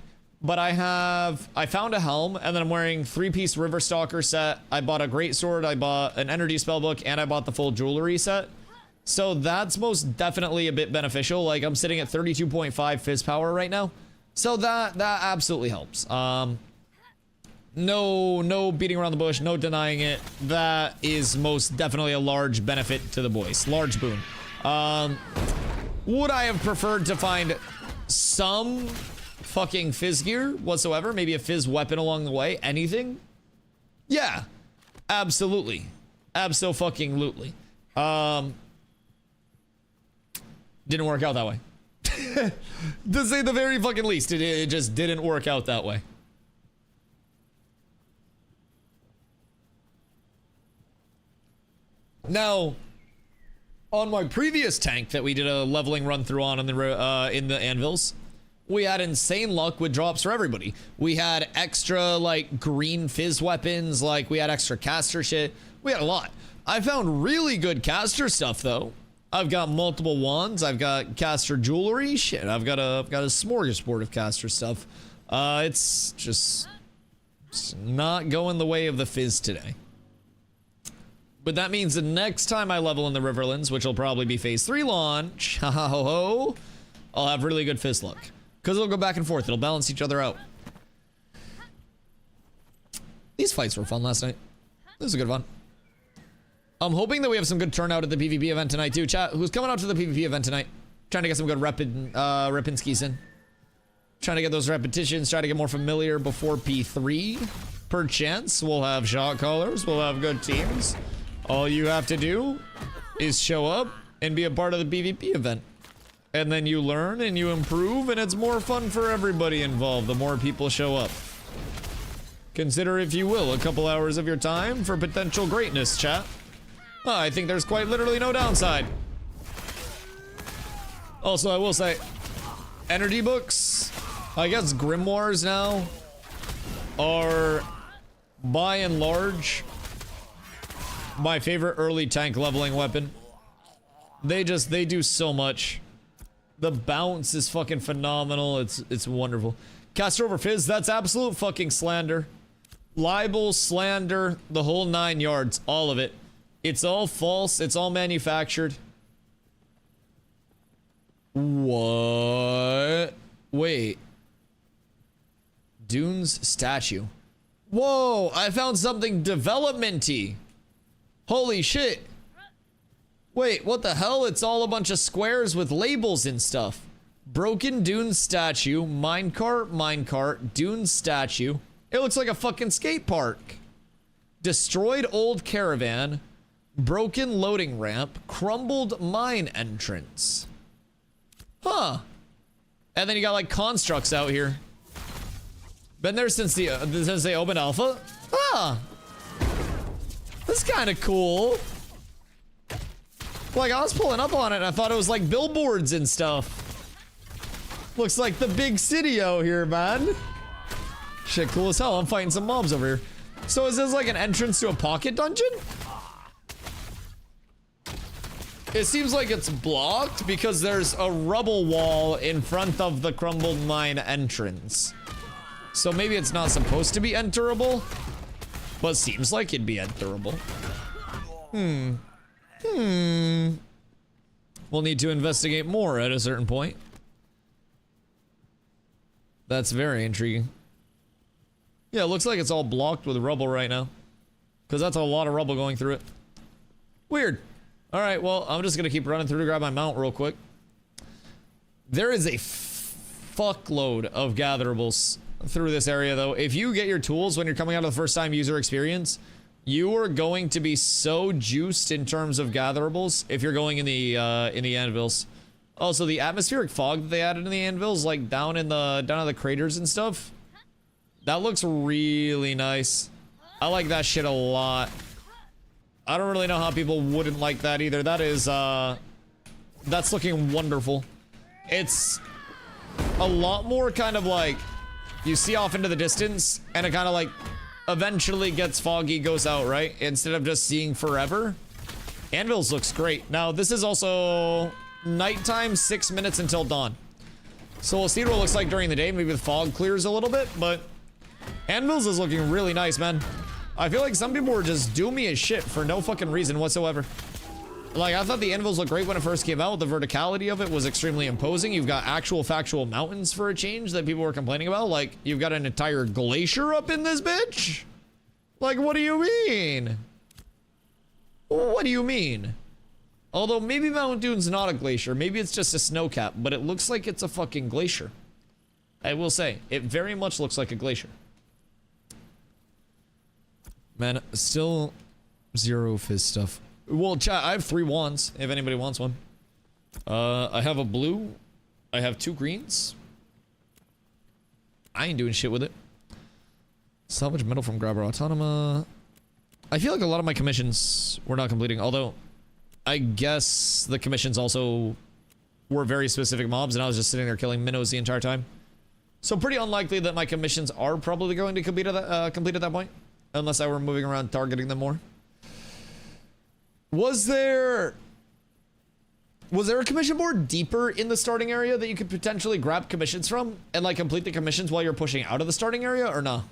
But I found a helm, and then I'm wearing 3-piece River Stalker set. I bought a greatsword, I bought an energy spellbook, and I bought the full jewelry set. So that's most definitely a bit beneficial. Like, I'm sitting at 32.5 fizz power right now. So that absolutely helps. No beating around the bush, no denying it. That is most definitely a large benefit to the boys. Large boon. Would I have preferred to find some fucking fizz gear whatsoever? Maybe a fizz weapon along the way? Anything? Yeah. Absolutely. Abso-fucking-lutely. Didn't work out that way. To say the very fucking least, it just didn't work out that way. Now, on my previous tank that we did a leveling run through on in the anvils, we had insane luck with drops for everybody. We had extra like green fizz weapons, like we had extra caster shit. We had a lot. I found really good caster stuff though. I've got multiple wands. I've got caster jewelry. Shit, I've got a smorgasbord of caster stuff. It's just not going the way of the fizz today. But that means the next time I level in the Riverlands, which will probably be phase 3 launch, I'll have really good fizz luck. Because it'll go back and forth. It'll balance each other out. These fights were fun last night. This is a good one. I'm hoping that we have some good turnout at the PvP event tonight too. Chat, who's coming out to the PvP event tonight? Trying to get some good Repinskis in. Trying to get those repetitions, try to get more familiar before P3. Perchance, we'll have shot callers, we'll have good teams. All you have to do is show up and be a part of the PvP event. And then you learn and you improve, and it's more fun for everybody involved the more people show up. Consider, if you will, a couple hours of your time for potential greatness, chat. I think there's quite literally no downside. Also, I will say, energy books, I guess grimoires now, are by and large my favorite early tank leveling weapon. They do so much. The bounce is fucking phenomenal. It's wonderful. Caster over fizz, that's absolute fucking slander. Libel, slander, the whole 9 yards, all of it. It's all false. It's all manufactured. What? Wait. Dune's statue. Whoa, I found something development-y. Holy shit. Wait, what the hell? It's all a bunch of squares with labels and stuff. Broken Dune statue, minecart, Dune statue. It looks like a fucking skate park. Destroyed old caravan, broken loading ramp, crumbled mine entrance. Huh. And then you got like constructs out here. Been there since they opened alpha? Huh. That's kind of cool. Like, I was pulling up on it and I thought it was like billboards and stuff. Looks like the big city out here, man. Shit, cool as hell. I'm fighting some mobs over here. So is this like an entrance to a pocket dungeon? It seems like it's blocked because there's a rubble wall in front of the crumbled mine entrance. So maybe it's not supposed to be enterable, but seems like it'd be enterable. We'll need to investigate more at a certain point. That's very intriguing. Yeah, it looks like it's all blocked with rubble right now. Because that's a lot of rubble going through it. Weird. Alright, well, I'm just gonna keep running through to grab my mount real quick. There is a fuckload of gatherables through this area, though. If you get your tools when you're coming out of the first time user experience, you are going to be so juiced in terms of gatherables if you're going in the anvils. Also, the atmospheric fog that they added in the anvils, like down in the craters and stuff, that looks really nice. I like that shit a lot. I don't really know how people wouldn't like that either. That is, that's looking wonderful. It's a lot more kind of like, you see off into the distance, and it kind of like eventually gets foggy, goes out, right? Instead of just seeing forever. Anvils looks great. Now, this is also nighttime, 6 minutes until dawn. So we'll see what it looks like during the day. Maybe the fog clears a little bit, but Anvils is looking really nice, man. I feel like some people were just doomy as shit for no fucking reason whatsoever. Like, I thought the anvils looked great when it first came out. The verticality of it was extremely imposing. You've got actual factual mountains for a change that people were complaining about. Like, you've got an entire glacier up in this bitch? Like, what do you mean? What do you mean? Although, maybe Mount Dune's not a glacier. Maybe it's just a snow cap, but it looks like it's a fucking glacier. I will say, it very much looks like a glacier. Man, still zero fizz stuff. Well, chat, I have 3 wands, if anybody wants one. I have a blue. I have 2 greens. I ain't doing shit with it. Salvage metal from Grabber Autonoma. I feel like a lot of my commissions were not completing, although I guess the commissions also were very specific mobs, and I was just sitting there killing minnows the entire time. So pretty unlikely that my commissions are probably going to complete at that point, unless I were moving around targeting them more. Was there a commission board deeper in the starting area that you could potentially grab commissions from and like complete the commissions while you're pushing out of the starting area, or no?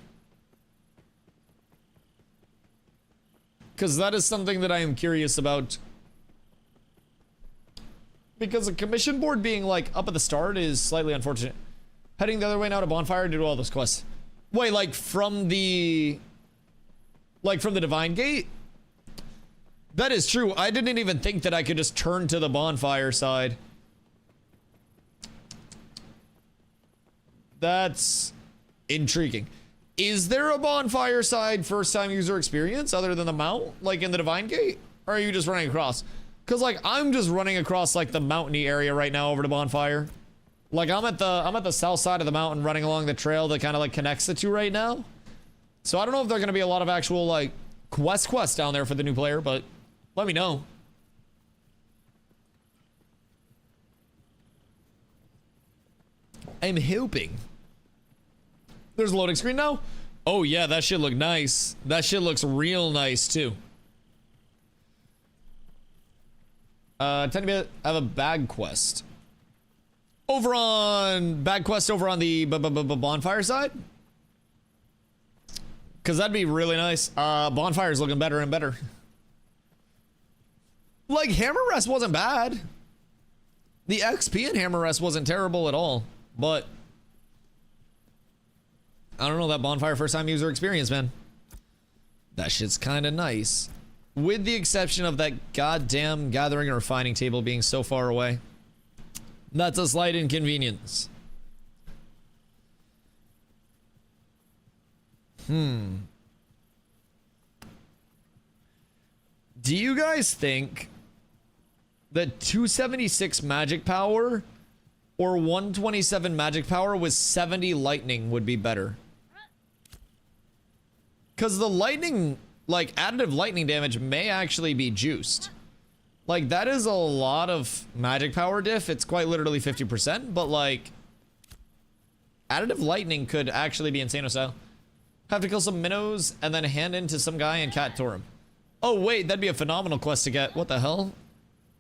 Because that is something that I am curious about. Because a commission board being like up at the start is slightly unfortunate. Heading the other way now to Bonfire to do all those quests. Wait, like from the Divine Gate? That is true. I didn't even think that I could just turn to the Bonfire side. That's intriguing. Is there a Bonfire side first time user experience other than the mount, like in the Divine Gate? Or are you just running across? Because like I'm just running across like the mountainy area right now over to Bonfire. Like I'm at the south side of the mountain running along the trail that kind of like connects the two right now. So I don't know if there are going to be a lot of actual like quests down there for the new player, but let me know. I'm hoping. There's a loading screen now? Oh yeah, that shit look nice. That shit looks real nice too. Tend to be, I have a bag quest. Over on bag quest over on the Bonfire side? Cause that'd be really nice. Bonfire's looking better and better. Like Hammer Rest wasn't bad. The XP in Hammer Rest wasn't terrible at all, but I don't know, that Bonfire first time user experience, man. That shit's kind of nice. With the exception of that goddamn gathering and refining table being so far away. That's a slight inconvenience. Do you guys think that 276 magic power or 127 magic power with 70 lightning would be better? Because the lightning, like additive lightning damage may actually be juiced. Like that is a lot of magic power diff. It's quite literally 50%, but like additive lightning could actually be insane style. Have to kill some minnows and then hand in to some guy in Cat Torum. Oh wait, that'd be a phenomenal quest to get. What the hell?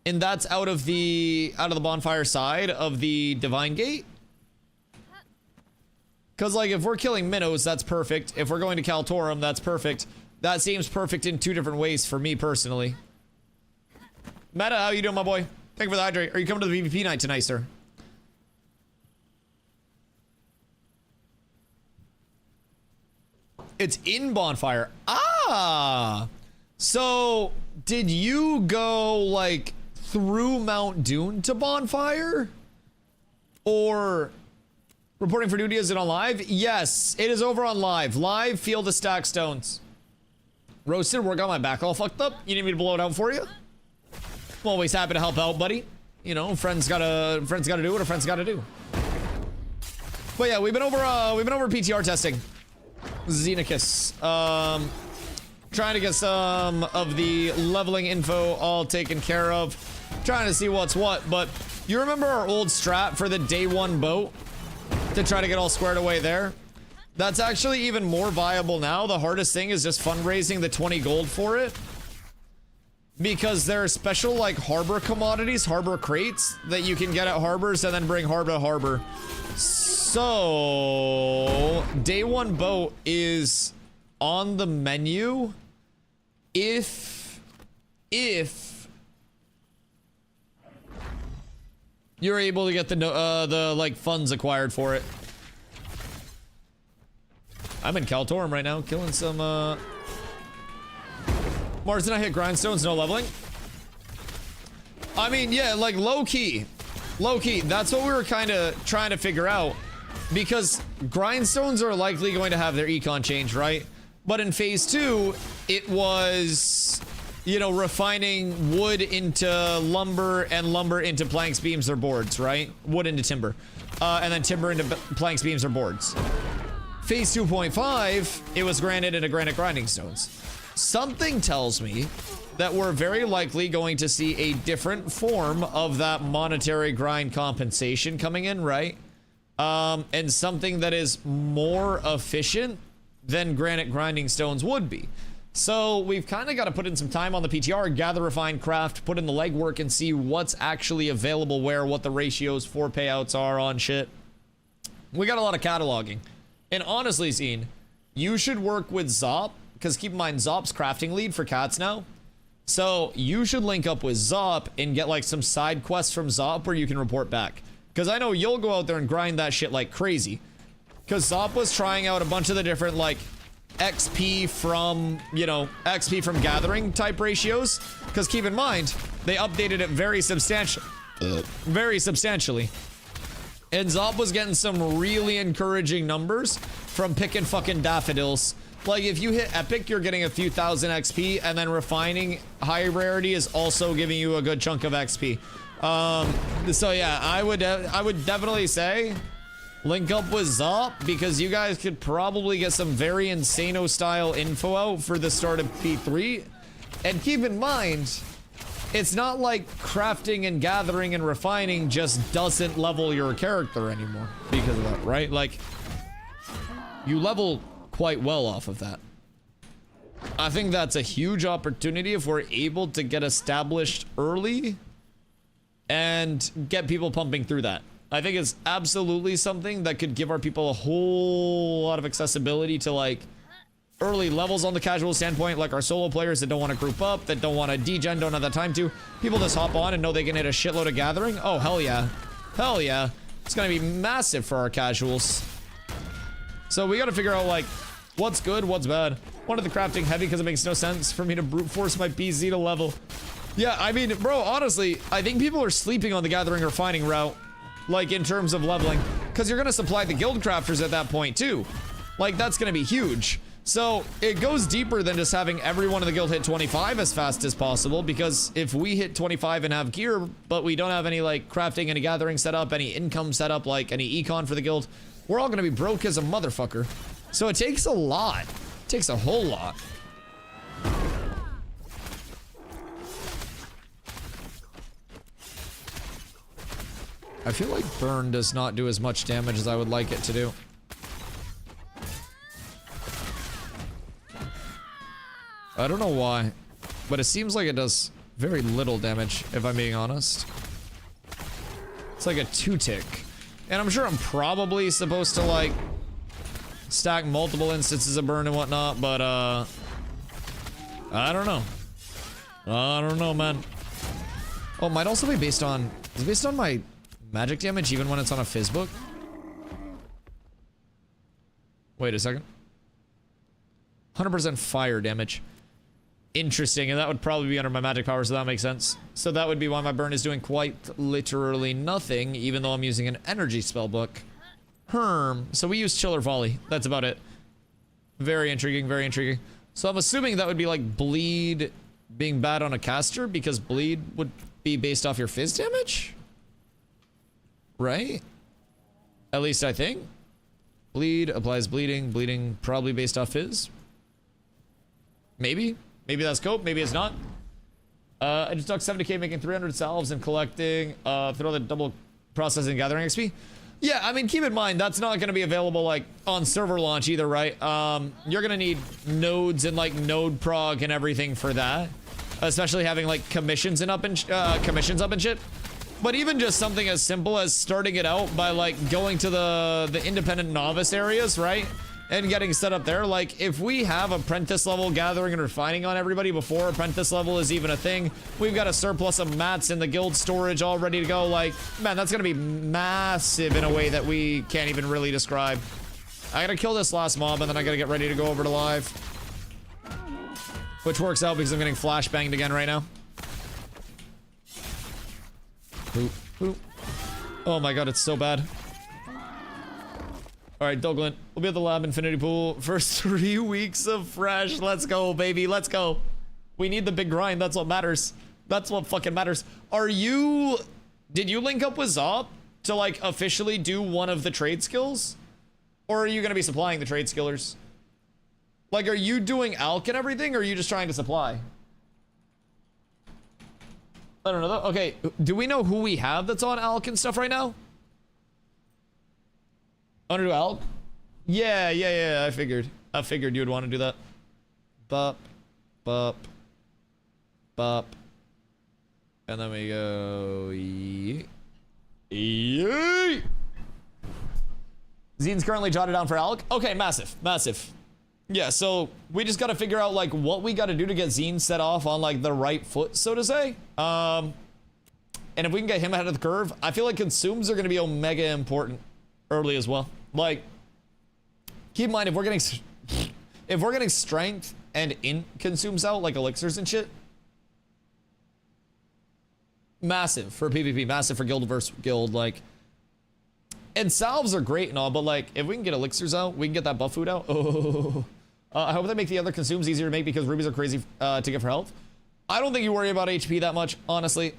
And that's out of the Bonfire side of the Divine Gate? Because like if we're killing minnows, that's perfect. If we're going to Kaltorum, that's perfect. That seems perfect in 2 different ways for me personally. Meta, how you doing, my boy? Thank you for the hydrate. Are you coming to the VVP night tonight, sir? It's in Bonfire. Ah! So, did you go, like, through Mount Dune to Bonfire? Or reporting for duty, is it on live? Yes, it is over on live. Live, Field of Stack Stones. Roasted, work on my back all fucked up. You need me to blow it out for you? I'm always happy to help out, buddy. You know, friends gotta do what a friend's gotta do. But yeah, we've been over PTR testing. Xenakis. Trying to get some of the leveling info all taken care of. Trying to see what's what, but you remember our old strat for the day 1 boat? To try to get all squared away there? That's actually even more viable now. The hardest thing is just fundraising the 20 gold for it. Because there are special, like, harbor commodities, harbor crates, that you can get at harbors and then bring harbor to harbor. So, day 1 boat is on the menu if you're able to get the like funds acquired for it. I'm in Kaltorum right now, killing some Marsden. I hit grindstones, no leveling. I mean, yeah, like low key, that's what we were kind of trying to figure out, because grindstones are likely going to have their econ change, right? But in phase 2, it was, you know, refining wood into lumber and lumber into planks, beams, or boards, right? Wood into timber, and then timber into planks, beams, or boards. Phase 2.5, it was granite into granite grinding stones. Something tells me that we're very likely going to see a different form of that monetary grind compensation coming in, right? And something that is more efficient than granite grinding stones would be. So we've kind of got to put in some time on the PTR, gather, refine, craft, put in the legwork, and see what's actually available where, what the ratios for payouts are on shit. We got a lot of cataloging. And honestly, Zine, you should work with Zop, because keep in mind, Zop's crafting lead for cats now. So you should link up with Zop and get like some side quests from Zop where you can report back. Because I know you'll go out there and grind that shit like crazy. Because Zop was trying out a bunch of the different like XP from, you know, XP from gathering type ratios. Because keep in mind, they updated it very substantially. And Zop was getting some really encouraging numbers from picking fucking daffodils. Like, if you hit epic, you're getting a few thousand XP, and then refining high rarity is also giving you a good chunk of XP. So yeah, I would definitely say link up with Zop, because you guys could probably get some very Insano style info out for the start of P3. And keep in mind, it's not like crafting and gathering and refining just doesn't level your character anymore because of that, right? Like, you level quite well off of that. I think that's a huge opportunity if we're able to get established early and get people pumping through that. I think it's absolutely something that could give our people a whole lot of accessibility to like early levels on the casual standpoint, like our solo players that don't want to group up, that don't want to degen, don't have the time to. People just hop on and know they can hit a shitload of gathering. Oh, hell yeah. Hell yeah. It's going to be massive for our casuals. So we got to figure out like what's good, what's bad. Wanted the crafting heavy because it makes no sense for me to brute force my BZ to level. Yeah, I mean, bro, honestly, I think people are sleeping on the gathering refining route, like in terms of leveling, because you're going to supply the guild crafters at that point too. Like, that's going to be huge. So it goes deeper than just having everyone in the guild hit 25 as fast as possible, because if we hit 25 and have gear, but we don't have any like crafting, any gathering set up, any income set up, like any econ for the guild, we're all going to be broke as a motherfucker. So it takes a lot. It takes a whole lot. I feel like burn does not do as much damage as I would like it to do. I don't know why, but it seems like it does very little damage, if I'm being honest. It's like a 2-tick. And I'm sure I'm probably supposed to like stack multiple instances of burn and whatnot, but I don't know. I don't know, man. Oh, it might also be based on, is it based on my magic damage even when it's on a fizz book? Wait a second. 100% fire damage. Interesting, and that would probably be under my magic power, so that makes sense. So that would be why my burn is doing quite literally nothing, even though I'm using an energy spell book. So we use Chiller Volley. That's about it. Very intriguing, very intriguing. So I'm assuming that would be like bleed being bad on a caster, because bleed would be based off your fizz damage? Right? At least I think. Bleed applies bleeding. Bleeding probably based off fizz. Maybe. Maybe that's cope. Maybe it's not. I just took 70k making 300 salves and collecting through the double processing gathering XP. Yeah, I mean, keep in mind, that's not going to be available like on server launch either, right? You're going to need nodes and like node prog and everything for that. Especially having like commissions up and shit. But even just something as simple as starting it out by like going to the independent novice areas, right? and getting set up there. Like, if we have apprentice level gathering and refining on everybody before apprentice level is even a thing, we've got a surplus of mats in the guild storage all ready to go. Like, man, that's gonna be massive in a way that we can't even really describe. I gotta kill this last mob, and then I gotta get ready to go over to live. Which works out because I'm getting flashbanged again right now. Boop, boop. Oh my god, it's so bad. Alright, Douglas, we'll be at the lab infinity pool. First 3 weeks of fresh. Let's go, baby. Let's go. We need the big grind. That's what matters. That's what fucking matters. Did you link up with Zop to, like, officially do one of the trade skills? Or are you gonna be supplying the trade skillers? Like, are you doing alch and everything, or are you just trying to supply? I don't know. Okay, do we know who we have that's on alch and stuff right now? Want to do alch? Yeah, I figured you would want to do that. Bop, bop, bop. And then we go... Yee! Zine's currently jotted down for alch. Okay, massive, massive. Yeah, so we just got to figure out, like, what we got to do to get Zine set off on, like, the right foot, so to say. And if we can get him ahead of the curve, I feel like consumes are going to be omega important early as well. Like, keep in mind, if we're getting strength and consumes out, like elixirs and shit, massive for PvP, massive for guild versus guild, like, and salves are great and all, but like, if we can get elixirs out, we can get that buff food out. Oh, I hope they make the other consumes easier to make because rubies are crazy to get for health. I don't think you worry about HP that much, honestly.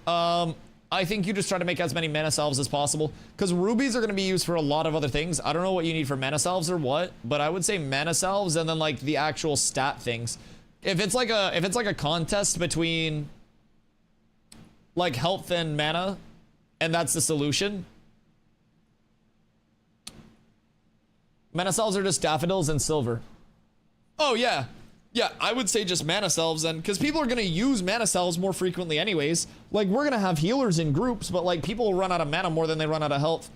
I think you just try to make as many mana salves as possible because rubies are going to be used for a lot of other things. I don't know what you need for mana salves or what, but I would say mana salves and then like the actual stat things. If it's like a contest between like health and mana, and that's the solution. Mana salves are just daffodils and silver. Oh yeah. Yeah, I would say just mana salves then, because people are going to use mana salves more frequently anyways. Like, we're going to have healers in groups, but like, people will run out of mana more than they run out of health.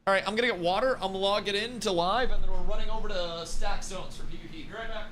All right, I'm going to get water. I'm logging in to live, and then we're running over to stack zones for PvP. Be right back.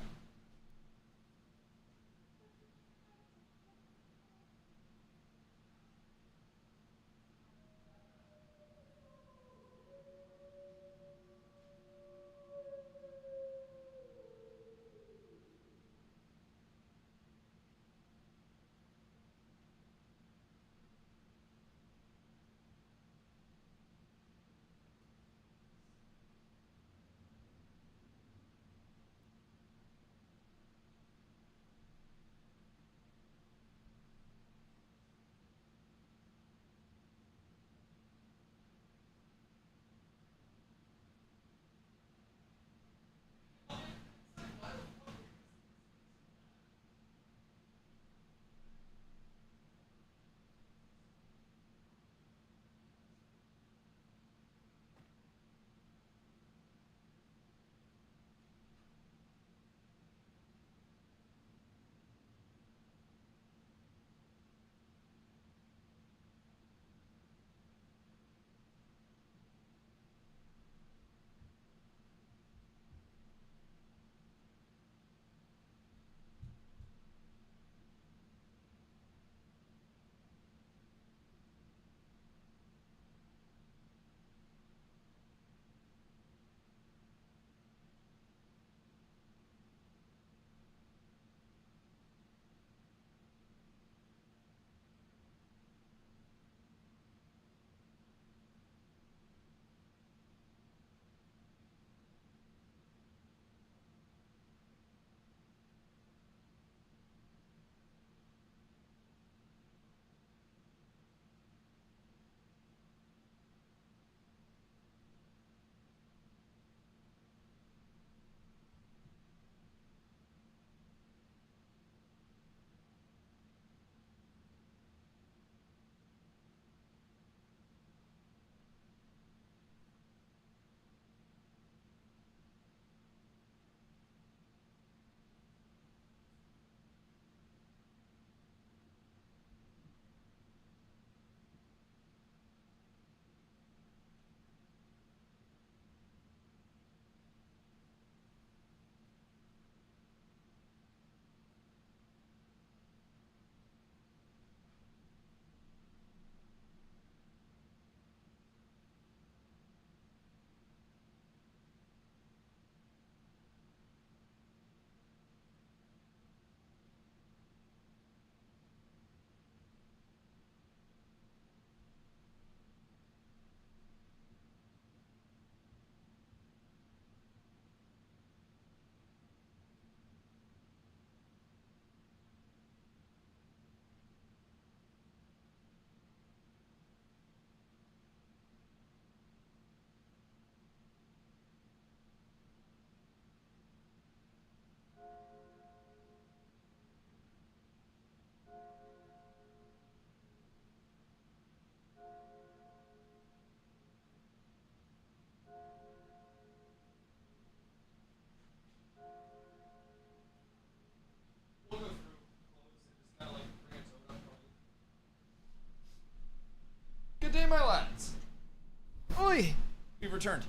returned.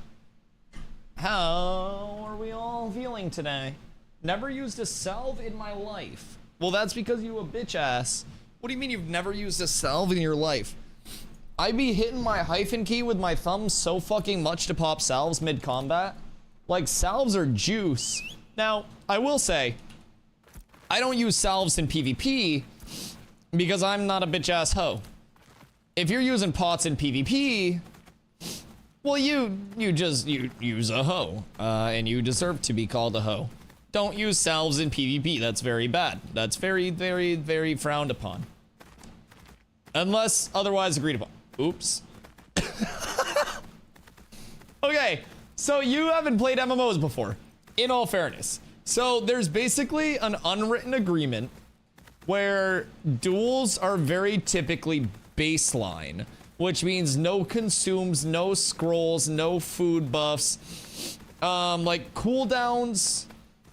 How are we all feeling today? Never used a salve in my life. Well, that's because you a bitch ass. What do you mean you've never used a salve in your life? I be hitting my hyphen key with my thumb so fucking much to pop salves mid-combat. Like, salves are juice. Now, I will say, I don't use salves in PvP because I'm not a bitch ass hoe. If you're using pots in PvP, well, you use a hoe, and you deserve to be called a hoe. Don't use salves in PvP. That's very bad. That's very, very, very frowned upon. Unless otherwise agreed upon. Oops. Okay, so you haven't played MMOs before, in all fairness. So there's basically an unwritten agreement where duels are very typically baseline, which means no consumes, no scrolls, no food buffs. Like cooldowns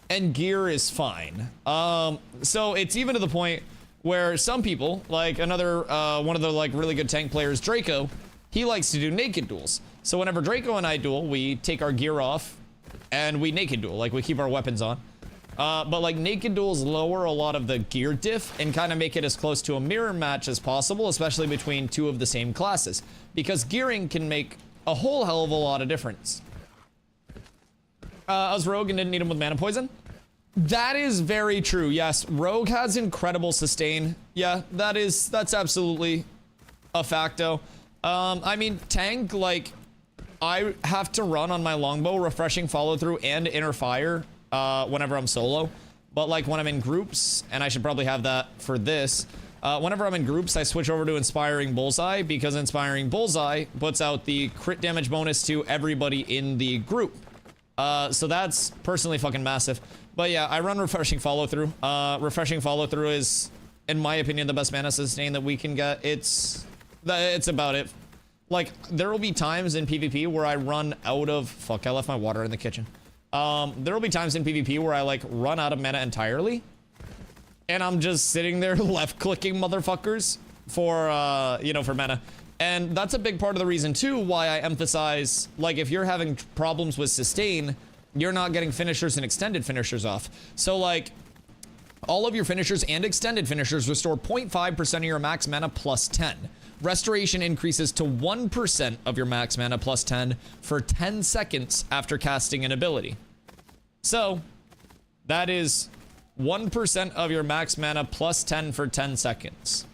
and gear is fine. So it's even to the point where some people, like another one of the like really good tank players, Draco, he likes to do naked duels. So whenever Draco and I duel, we take our gear off and we naked duel, like we keep our weapons on. But like naked duels lower a lot of the gear diff and kind of make it as close to a mirror match as possible, especially between two of the same classes, because gearing can make a whole hell of a lot of difference. I was rogue and didn't need him with mana poison. That is very true. Yes, rogue has incredible sustain. Yeah, that's absolutely a facto. I mean, tank, like, I have to run on my longbow, refreshing follow through and inner fire whenever I'm solo. But like when I'm in groups, and I should probably have that for this, whenever I'm in groups, I switch over to inspiring bullseye, because inspiring bullseye puts out the crit damage bonus to everybody in the group. So that's personally fucking massive. But yeah, I run refreshing follow through. Refreshing follow through is, in my opinion, the best mana sustain that we can get. It's about it. Like, there will be times in PvP where I run out of... Fuck, I left my water in the kitchen. There will be times in PvP where I, like, run out of mana entirely. And I'm just sitting there left-clicking motherfuckers for, you know, for mana. And that's a big part of the reason, too, why I emphasize, like, if you're having problems with sustain, you're not getting finishers and extended finishers off. So, like, all of your finishers and extended finishers restore 0.5% of your max mana plus 10. Restoration increases to 1% of your max mana plus 10 for 10 seconds after casting an ability. So, that is 1% of your max mana plus 10 for 10 seconds.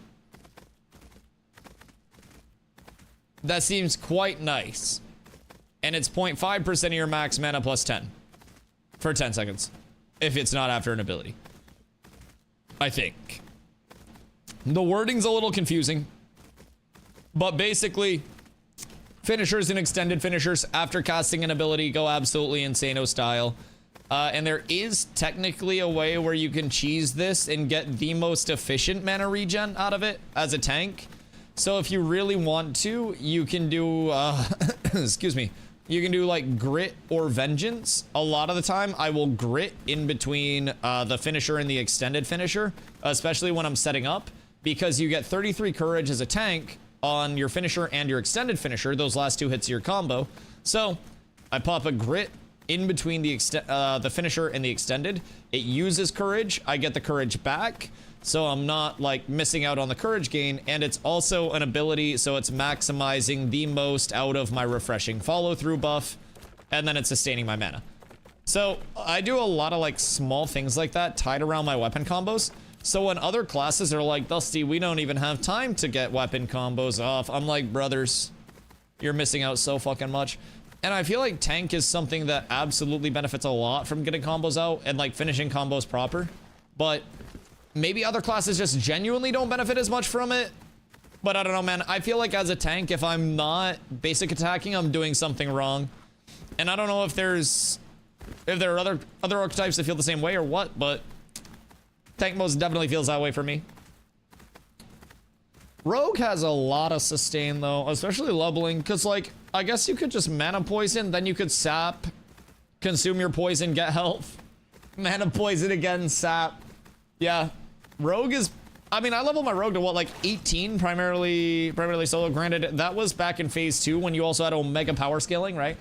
That seems quite nice. And it's 0.5% of your max mana plus 10 for 10 seconds. If it's not after an ability. I think. The wording's a little confusing. But basically, finishers and extended finishers after casting an ability go absolutely insano style. And there is technically a way where you can cheese this and get the most efficient mana regen out of it as a tank. So if you really want to, you can do, excuse me, you can do like grit or vengeance. A lot of the time I will grit in between the finisher and the extended finisher, especially when I'm setting up, because you get 33 courage as a tank on your finisher and your extended finisher, those last two hits of your combo. So I pop a grit in between the finisher and the extended. It uses courage. I get the courage back, so I'm not like missing out on the courage gain, and it's also an ability, so it's maximizing the most out of my refreshing follow through buff, and then it's sustaining my mana. So I do a lot of like small things like that tied around my weapon combos. So when other classes are like, Dusty, we don't even have time to get weapon combos off, I'm like, brothers, you're missing out so fucking much. And I feel like tank is something that absolutely benefits a lot from getting combos out and like finishing combos proper. But maybe other classes just genuinely don't benefit as much from it. But I don't know, man. I feel like as a tank, if I'm not basic attacking, I'm doing something wrong. And I don't know if there are other archetypes that feel the same way or what, but tank most definitely feels that way for me. Rogue has a lot of sustain though, especially leveling, because like, I guess you could just mana poison, then you could sap, consume your poison, get health. Mana poison again, sap. Yeah, Rogue is, I mean, I leveled my Rogue to what, like 18, primarily solo. Granted, that was back in phase 2 when you also had Omega power scaling, right?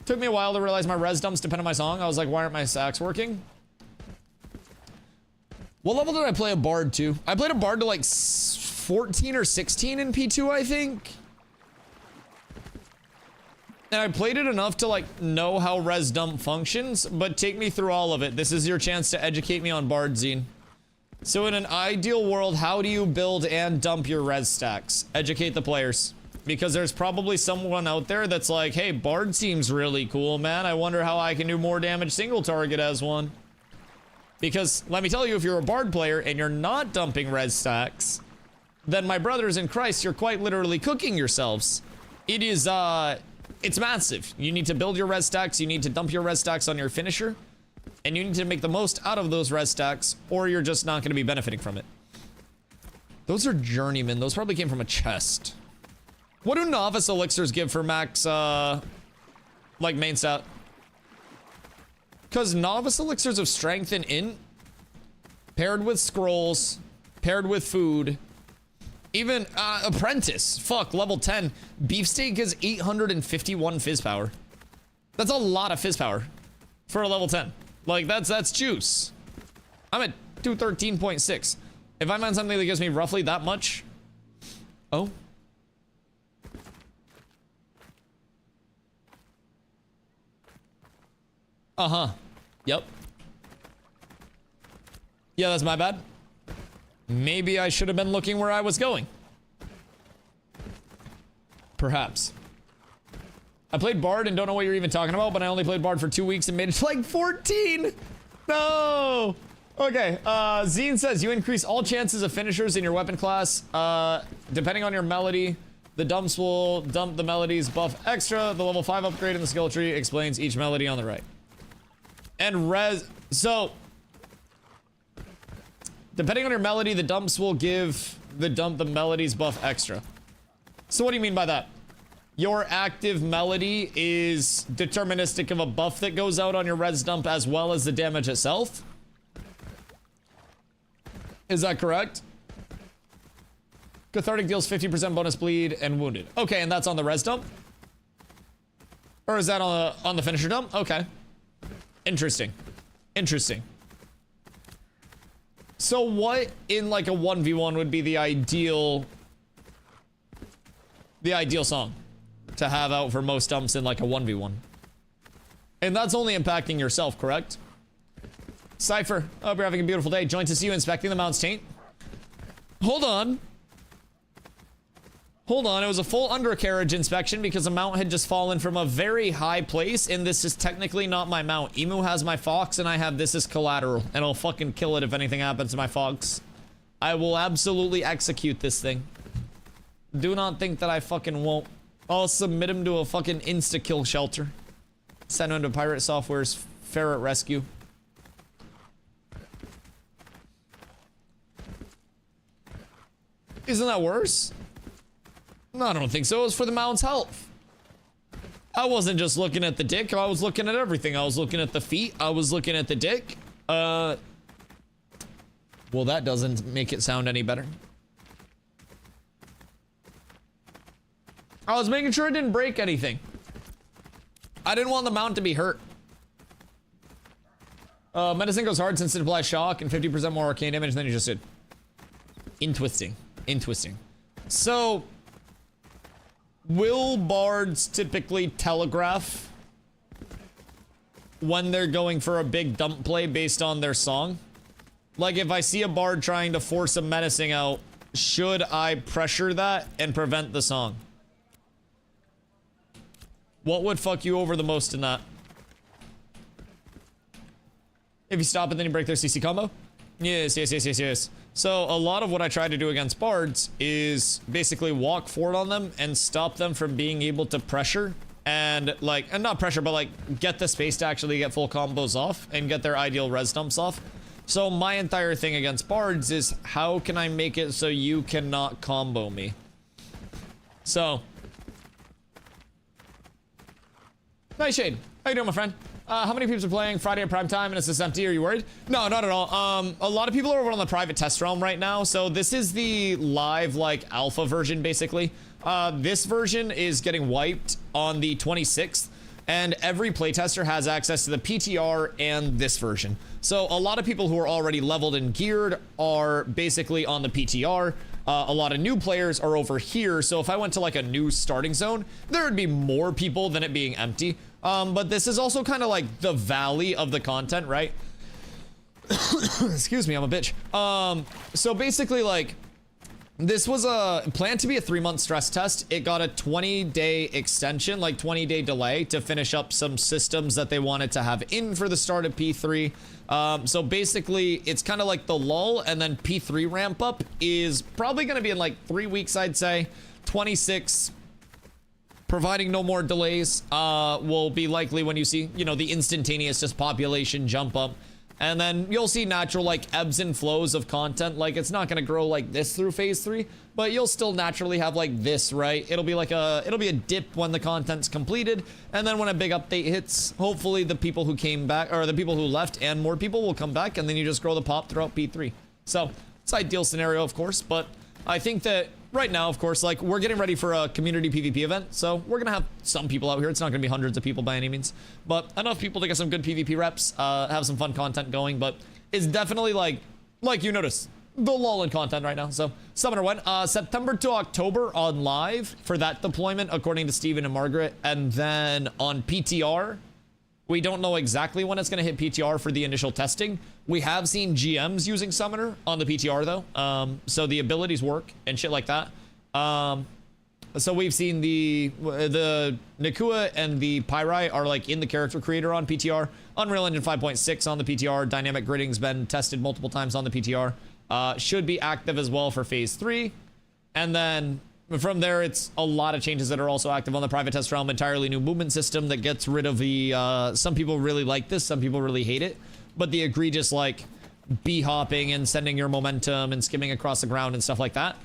Took me a while to realize my res dumps depend on my song. I was like, why aren't my sacks working? What level did I play a bard to? I played a bard to like 14 or 16 in P2, I think. And I played it enough to like know how res dump functions, but take me through all of it. This is your chance to educate me on bard, Zine. So in an ideal world, how do you build and dump your res stacks? Educate the players. Because there's probably someone out there that's like, hey, bard seems really cool, man. I wonder how I can do more damage single target as one. Because let me tell you, if you're a bard player and you're not dumping res stacks, then my brothers in Christ, you're quite literally cooking yourselves. It is, it's massive. You need to build your res stacks, you need to dump your res stacks on your finisher, and you need to make the most out of those res stacks, or you're just not going to be benefiting from it. Those are journeymen. Those probably came from a chest. What do novice elixirs give for max, like main stat? Because novice elixirs of strength and int, paired with scrolls, paired with food, even apprentice, fuck, level 10, beefsteak is 851 fizz power. That's a lot of fizz power for a level 10. Like, that's juice. I'm at 213.6. If I find something that gives me roughly that much... Oh. Uh-huh. Yep. Yeah, that's my bad. Maybe I should have been looking where I was going. Perhaps. I played Bard and don't know what you're even talking about, but I only played Bard for 2 weeks and made it to like 14! No! Okay, Zine says, you increase all chances of finishers in your weapon class. Depending on your melody, the dumps will dump the melodies buff extra. The level 5 upgrade in the skill tree explains each melody on the right. And so depending on your melody, the dumps will give the melodies buff extra. So what do you mean by that? Your active melody is deterministic of a buff that goes out on your res dump as well as the damage itself? Is that correct? Cathartic deals 50% bonus bleed and wounded. Okay, and that's on the res dump? Or is that on the finisher dump? Okay. Interesting. Interesting. So what in like a 1v1 would be the ideal song to have out for most dumps in like a 1v1? And that's only impacting yourself, correct? Cypher, hope you're having a beautiful day. Join to see you inspecting the Mount's taint. Hold on. Hold on, it was a full undercarriage inspection because the mount had just fallen from a very high place, and this is technically not my mount. Emu has my fox, and I have this as collateral, and I'll fucking kill it if anything happens to my fox. I will absolutely execute this thing. Do not think that I fucking won't. I'll submit him to a fucking insta-kill shelter. Send him to Pirate Software's Ferret Rescue. Isn't that worse? No, I don't think so. It was for the mount's health. I wasn't just looking at the dick. I was looking at everything. I was looking at the feet. I was looking at the dick. Well, that doesn't make it sound any better. I was making sure it didn't break anything. I didn't want the mount to be hurt. Medicine goes hard since it applies shock and 50% more arcane damage than you just did. Interesting. Interesting. So... will bards typically telegraph when they're going for a big dump play based on their song? Like, if I see a bard trying to force a menacing out, should I pressure that and prevent the song? What would fuck you over the most in that? If you stop it, then you break their CC combo? Yes, yes, yes, yes, yes. So a lot of what I try to do against bards is basically walk forward on them and stop them from being able to pressure and like, and not pressure, but like get the space to actually get full combos off and get their ideal res dumps off. So my entire thing against bards is how can I make it so you cannot combo me? So. Nice shade. How you doing, my friend? How many people are playing Friday at prime time and it's just empty? Are you worried? No, not at all. A lot of people are over on the private test realm right now. So this is the live, like, alpha version, basically. This version is getting wiped on the 26th. and every playtester has access to the PTR and this version. So a lot of people who are already leveled and geared are basically on the PTR. A lot of new players are over here. So if I went to like a new starting zone, there would be more people than it being empty. But this is also kind of like the valley of the content, right? Excuse me, I'm a bitch. So basically, like, this was planned to be a 3-month stress test. It got a 20-day extension, like 20-day delay to finish up some systems that they wanted to have in for the start of P3. So basically, it's kind of like the lull, and then P3 ramp up is probably going to be in like 3 weeks, I'd say. 26, providing no more delays, will be likely when you see, you know, the instantaneous just population jump up. And then you'll see natural like ebbs and flows of content. Like, it's not going to grow like this through phase 3, but you'll still naturally have like this, right? It'll be a dip when the content's completed. And then when a big update hits, hopefully the people who came back, or the people who left and more people, will come back, and then you just grow the pop throughout P3. So it's an ideal scenario, of course, but I think that right now, of course, like, we're getting ready for a community PvP event, so we're gonna have some people out here. It's not gonna be hundreds of people by any means, but enough people to get some good PvP reps, have some fun content going. But it's definitely like you notice, the lull in content right now. So Summoner went September to October on live for that deployment, according to Steven and Margaret, and then on PTR, we don't know exactly when it's going to hit PTR for the initial testing. We have seen GMs using Summoner on the PTR, though. So the abilities work and shit like that. So we've seen the Nakua and the Pyrai are like in the character creator on PTR. Unreal Engine 5.6 on the PTR. Dynamic gridding's been tested multiple times on the PTR. Should be active as well for phase 3. And then from there, it's a lot of changes that are also active on the private test realm. Entirely new movement system that gets rid of the, some people really like this, some people really hate it, but the egregious, like, bee-hopping and sending your momentum and skimming across the ground and stuff like that.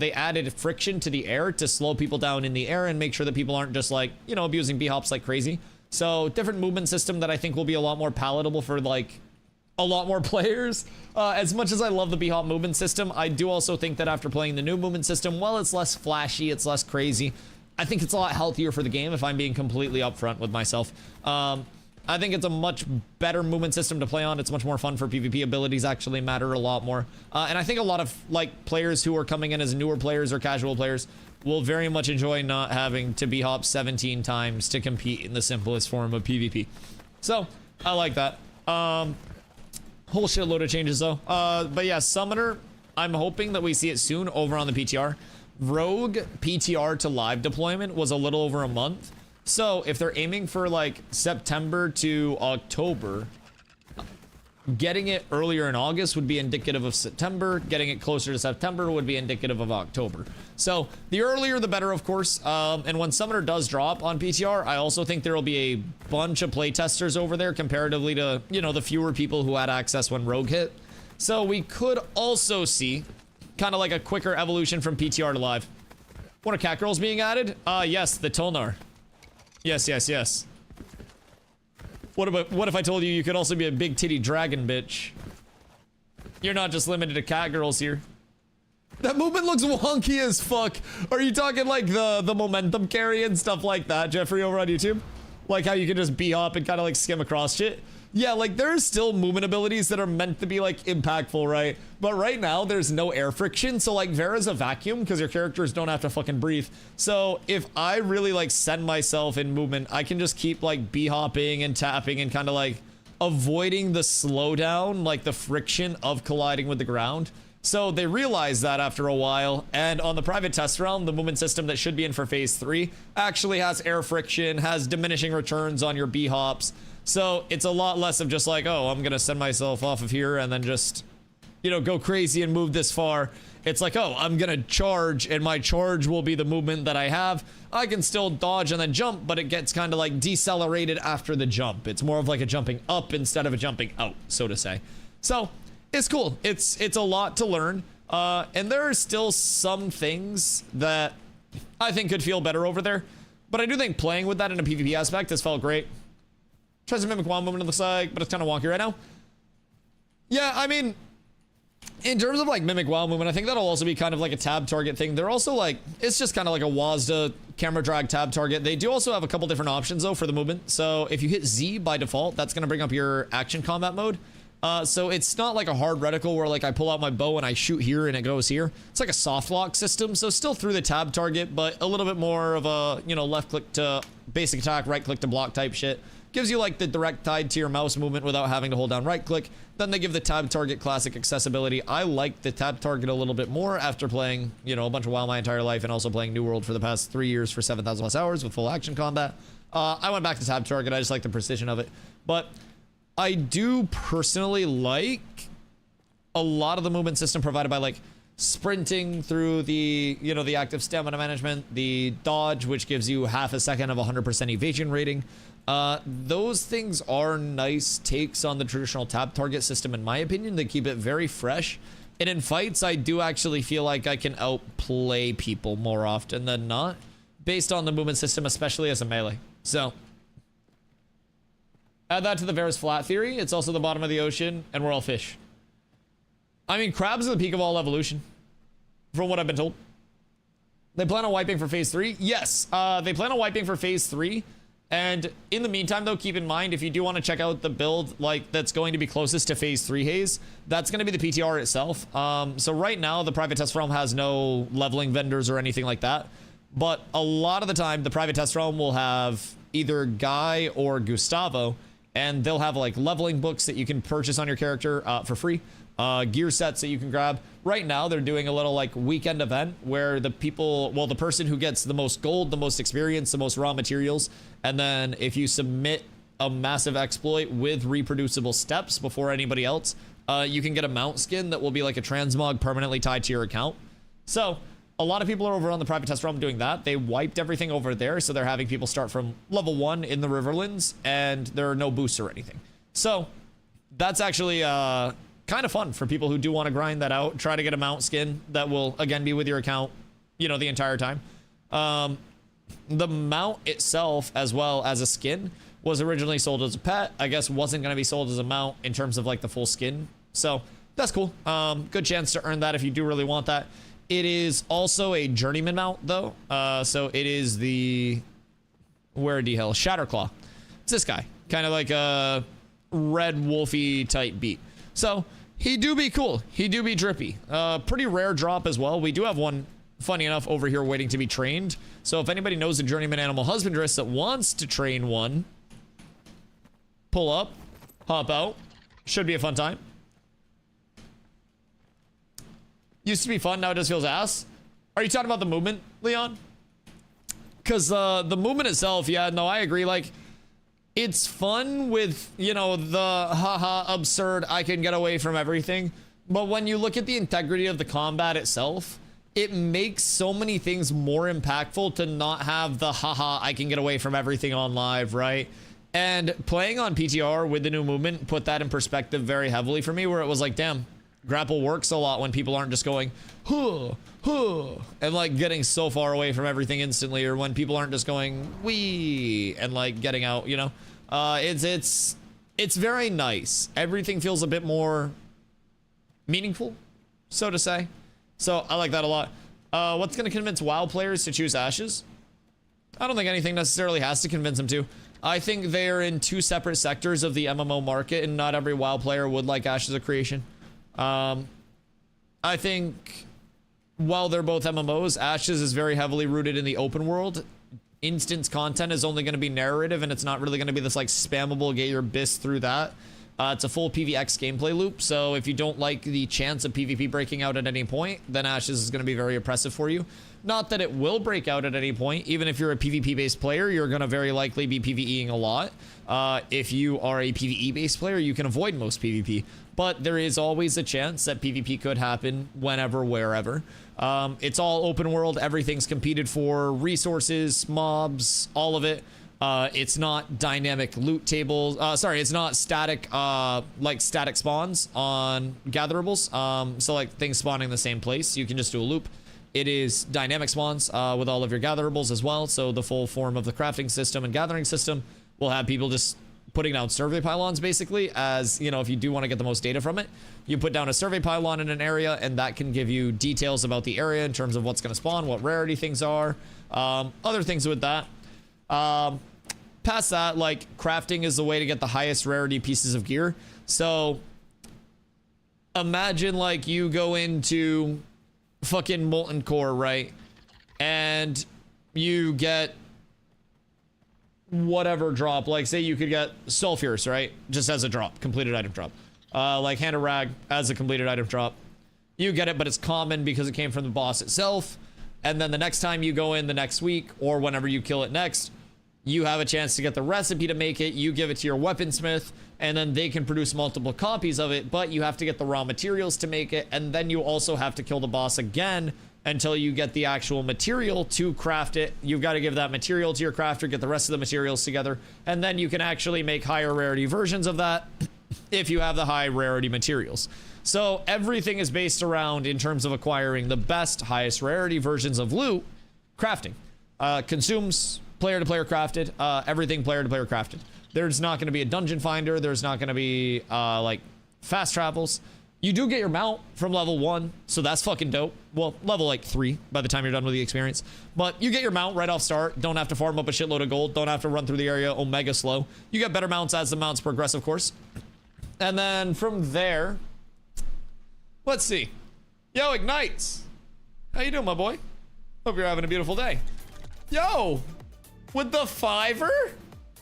They added friction to the air to slow people down in the air and make sure that people aren't just, like, you know, abusing bee-hops like crazy. So different movement system that I think will be a lot more palatable for, like, a lot more players. As much as I love the bee-hop movement system, I do also think that after playing the new movement system, while it's less flashy, it's less crazy, I think it's a lot healthier for the game, if I'm being completely upfront with myself. I think it's a much better movement system to play on. It's much more fun for PvP. Abilities actually matter a lot more. And I think a lot of, like, players who are coming in as newer players or casual players will very much enjoy not having to bee-hop 17 times to compete in the simplest form of PvP. So, I like that. Whole shitload of changes though. But yeah, Summoner, I'm hoping that we see it soon over on the PTR. Rogue PTR to live deployment was a little over a month. So if they're aiming for like September to October, getting it earlier in August would be indicative of September. Getting it closer to September would be indicative of October. So the earlier the better, of course. And when Summoner does drop on PTR, I also think there will be a bunch of playtesters over there comparatively to, you know, the fewer people who had access when Rogue hit. So we could also see kind of like a quicker evolution from PTR to live. What are cat girls being added? Yes, the Tolnar. Yes, yes, yes. What if I told you you could also be a big titty dragon bitch? You're not just limited to cat girls here. That movement looks wonky as fuck. Are you talking like the momentum carry and stuff like that, Jeffrey, over on YouTube? Like how you can just bee-hop and kind of like skim across shit? Yeah, like there's still movement abilities that are meant to be like impactful, right? But right now there's no air friction. So like Vera's a vacuum because your characters don't have to fucking breathe. So if I really like send myself in movement, I can just keep like bee-hopping and tapping and kind of like avoiding the slowdown, like the friction of colliding with the ground. So they realized that after a while, and on the private test realm, the movement system that should be in for phase 3 actually has air friction, has diminishing returns on your bee-hops. So it's a lot less of just like, oh, I'm gonna send myself off of here and then just, you know, go crazy and move this far. It's like, oh, I'm gonna charge and my charge will be the movement that I have. I can still dodge and then jump, but it gets kind of like decelerated after the jump. It's more of like a jumping up instead of a jumping out, so to say. So it's cool. It's a lot to learn. And there are still some things that I think could feel better over there. But I do think playing with that in a PvP aspect has felt great. Tries to mimic wand movement, it looks like, but it's kind of wonky right now. Yeah, I mean, in terms of like Mimic WoW movement, I think that'll also be kind of like a tab target thing. They're also like, it's just kind of like a WASD camera drag tab target. They do also have a couple different options though for the movement. So if you hit Z by default, that's going to bring up your action combat mode. So it's not like a hard reticle where like I pull out my bow and I shoot here and it goes here. It's like a soft lock system. So still through the tab target, but a little bit more of a, you know, left click to basic attack, right click to block type shit. Gives you like the direct tied to your mouse movement without having to hold down right click. Then they give the tab target classic accessibility. I like the tab target a little bit more after playing, you know, a bunch of WoW my entire life and also playing New World for the past 3 years for 7,000 plus hours with full action combat. I went back to tab target. I just like the precision of it. But I do personally like a lot of the movement system provided by like sprinting through the, you know, the active stamina management, the dodge, which gives you half a second of 100% evasion rating. Those things are nice takes on the traditional tab target system, in my opinion. They keep it very fresh. And in fights, I do actually feel like I can outplay people more often than not, based on the movement system, especially as a melee. So, add that to the Varus flat theory. It's also the bottom of the ocean, and we're all fish. I mean, crabs are the peak of all evolution, from what I've been told. They plan on wiping for phase 3? Yes, they plan on wiping for phase 3. And in the meantime, though, keep in mind, if you do want to check out the build like that's going to be closest to phase 3 haze, that's going to be the PTR itself. So right now, the private test realm has no leveling vendors or anything like that. But a lot of the time, the private test realm will have either Guy or Gustavo, and they'll have like leveling books that you can purchase on your character for free. Gear sets that you can grab. Right now, they're doing a little like weekend event where the people, well, the person who gets the most gold, the most experience, the most raw materials, and then if you submit a massive exploit with reproducible steps before anybody else, you can get a mount skin that will be like a transmog permanently tied to your account. So a lot of people are over on the private test realm doing that. They wiped everything over there, so they're having people start from level 1 in the Riverlands, and there are no boosts or anything. So that's actually kind of fun for people who do want to grind that out, try to get a mount skin that will again be with your account, you know, the entire time. The mount itself, as well as a skin, was originally sold as a pet. I guess wasn't going to be sold as a mount in terms of like the full skin. So that's cool. Good chance to earn that if you do really want that. It is also a journeyman mount though. So it is the, where the hell, Shatterclaw. It's this guy, kind of like a red wolfy type beat. So he do be cool. He do be drippy. Pretty rare drop as well. We do have one, funny enough, over here waiting to be trained. So if anybody knows a journeyman animal husbandress that wants to train one, pull up, hop out. Should be a fun time. Used to be fun, now it just feels ass. Are you talking about the movement, Leon? Because the movement itself, yeah, no, I agree. Like, it's fun with, you know, the haha absurd, I can get away from everything. But when you look at the integrity of the combat itself, it makes so many things more impactful to not have the haha, I can get away from everything on live, right? And playing on PTR with the new movement put that in perspective very heavily for me, where it was like, damn, grapple works a lot when people aren't just going, huh, huh, and like getting so far away from everything instantly, or when people aren't just going, wee, and like getting out, you know? It's very nice. Everything feels a bit more meaningful, so to say. So I like that a lot. What's going to convince WoW players to choose Ashes? I don't think anything necessarily has to convince them to. I think they're in two separate sectors of the MMO market, and not every WoW player would like Ashes of Creation. I think while they're both MMOs, Ashes is very heavily rooted in the open world. Instance content is only going to be narrative, and it's not really going to be this like spammable get your bis through that. It's a full PvX gameplay loop, so if you don't like the chance of PvP breaking out at any point, then Ashes is going to be very oppressive for you. Not that it will break out at any point. Even if you're a PvP-based player, you're going to very likely be PvEing a lot. If you are a PvE-based player, you can avoid most PvP. But there is always a chance that PvP could happen whenever, wherever. It's all open world. Everything's competed for. Resources, mobs, all of it. It's not dynamic loot tables. Sorry, it's not static, like static spawns on gatherables. So like things spawning in the same place. You can just do a loop. It is dynamic spawns with all of your gatherables as well. So the full form of the crafting system and gathering system will have people just putting down survey pylons, basically, as, you know, if you do want to get the most data from it, you put down a survey pylon in an area, and that can give you details about the area in terms of what's going to spawn, what rarity things are, other things with that. Past that, like, crafting is the way to get the highest rarity pieces of gear. So imagine, like, you go into fucking Molten Core, right? And you get whatever drop. Like, say you could get Sulfurous, right? Just as a drop, completed item drop. Like Hand of Rag as a completed item drop. You get it, but it's common because it came from the boss itself. And then the next time you go in the next week, or whenever you kill it next, you have a chance to get the recipe to make it. You give it to your weaponsmith, and then they can produce multiple copies of it, but you have to get the raw materials to make it, and then you also have to kill the boss again until you get the actual material to craft it. You've got to give that material to your crafter, get the rest of the materials together, and then you can actually make higher rarity versions of that if you have the high rarity materials. So everything is based around, in terms of acquiring the best, highest rarity versions of loot, crafting. Consumes player-to-player crafted, everything player-to-player crafted. There's not going to be a dungeon finder. There's not going to be, like, fast travels. You do get your mount from level 1, so that's fucking dope. Well, level, like, 3 by the time you're done with the experience. But you get your mount right off start. Don't have to farm up a shitload of gold. Don't have to run through the area omega slow. You get better mounts as the mounts progress, of course. And then from there, let's see. Yo, Ignites. How you doing, my boy? Hope you're having a beautiful day. Yo, with the $5?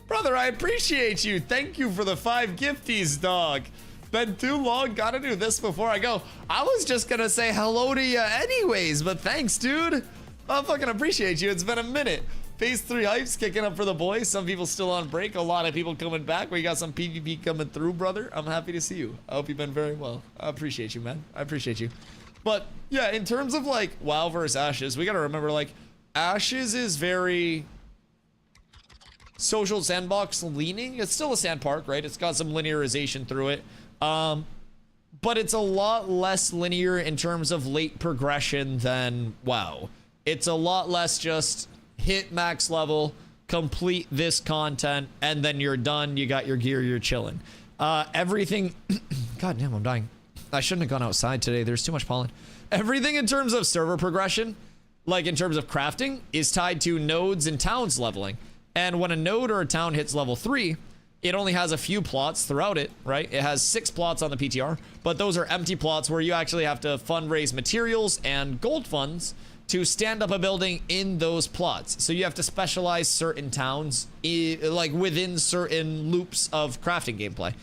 Brother, I appreciate you. Thank you for the 5 gifties, dog. Been too long. Gotta do this before I go. I was just gonna say hello to you anyways, but thanks, dude. I fucking appreciate you. It's been a minute. Phase 3 hype's kicking up for the boys. Some people still on break. A lot of people coming back. We got some PvP coming through, brother. I'm happy to see you. I hope you've been very well. I appreciate you, man. I appreciate you. But yeah, in terms of like WoW versus Ashes, we gotta remember, like, Ashes is very social sandbox leaning. It's still a sand park, right? It's got some linearization through it. But it's a lot less linear in terms of late progression than WoW. It's a lot less just hit max level, complete this content, and then you're done. You got your gear, you're chilling. Everything, god damn, I'm dying. I shouldn't have gone outside today. There's too much pollen. Everything in terms of server progression, like in terms of crafting, is tied to nodes and towns leveling. And when a node or a town hits level 3, it only has a few plots throughout it, right? It has 6 plots on the PTR, but those are empty plots where you actually have to fundraise materials and gold funds to stand up a building in those plots. So you have to specialize certain towns like within certain loops of crafting gameplay.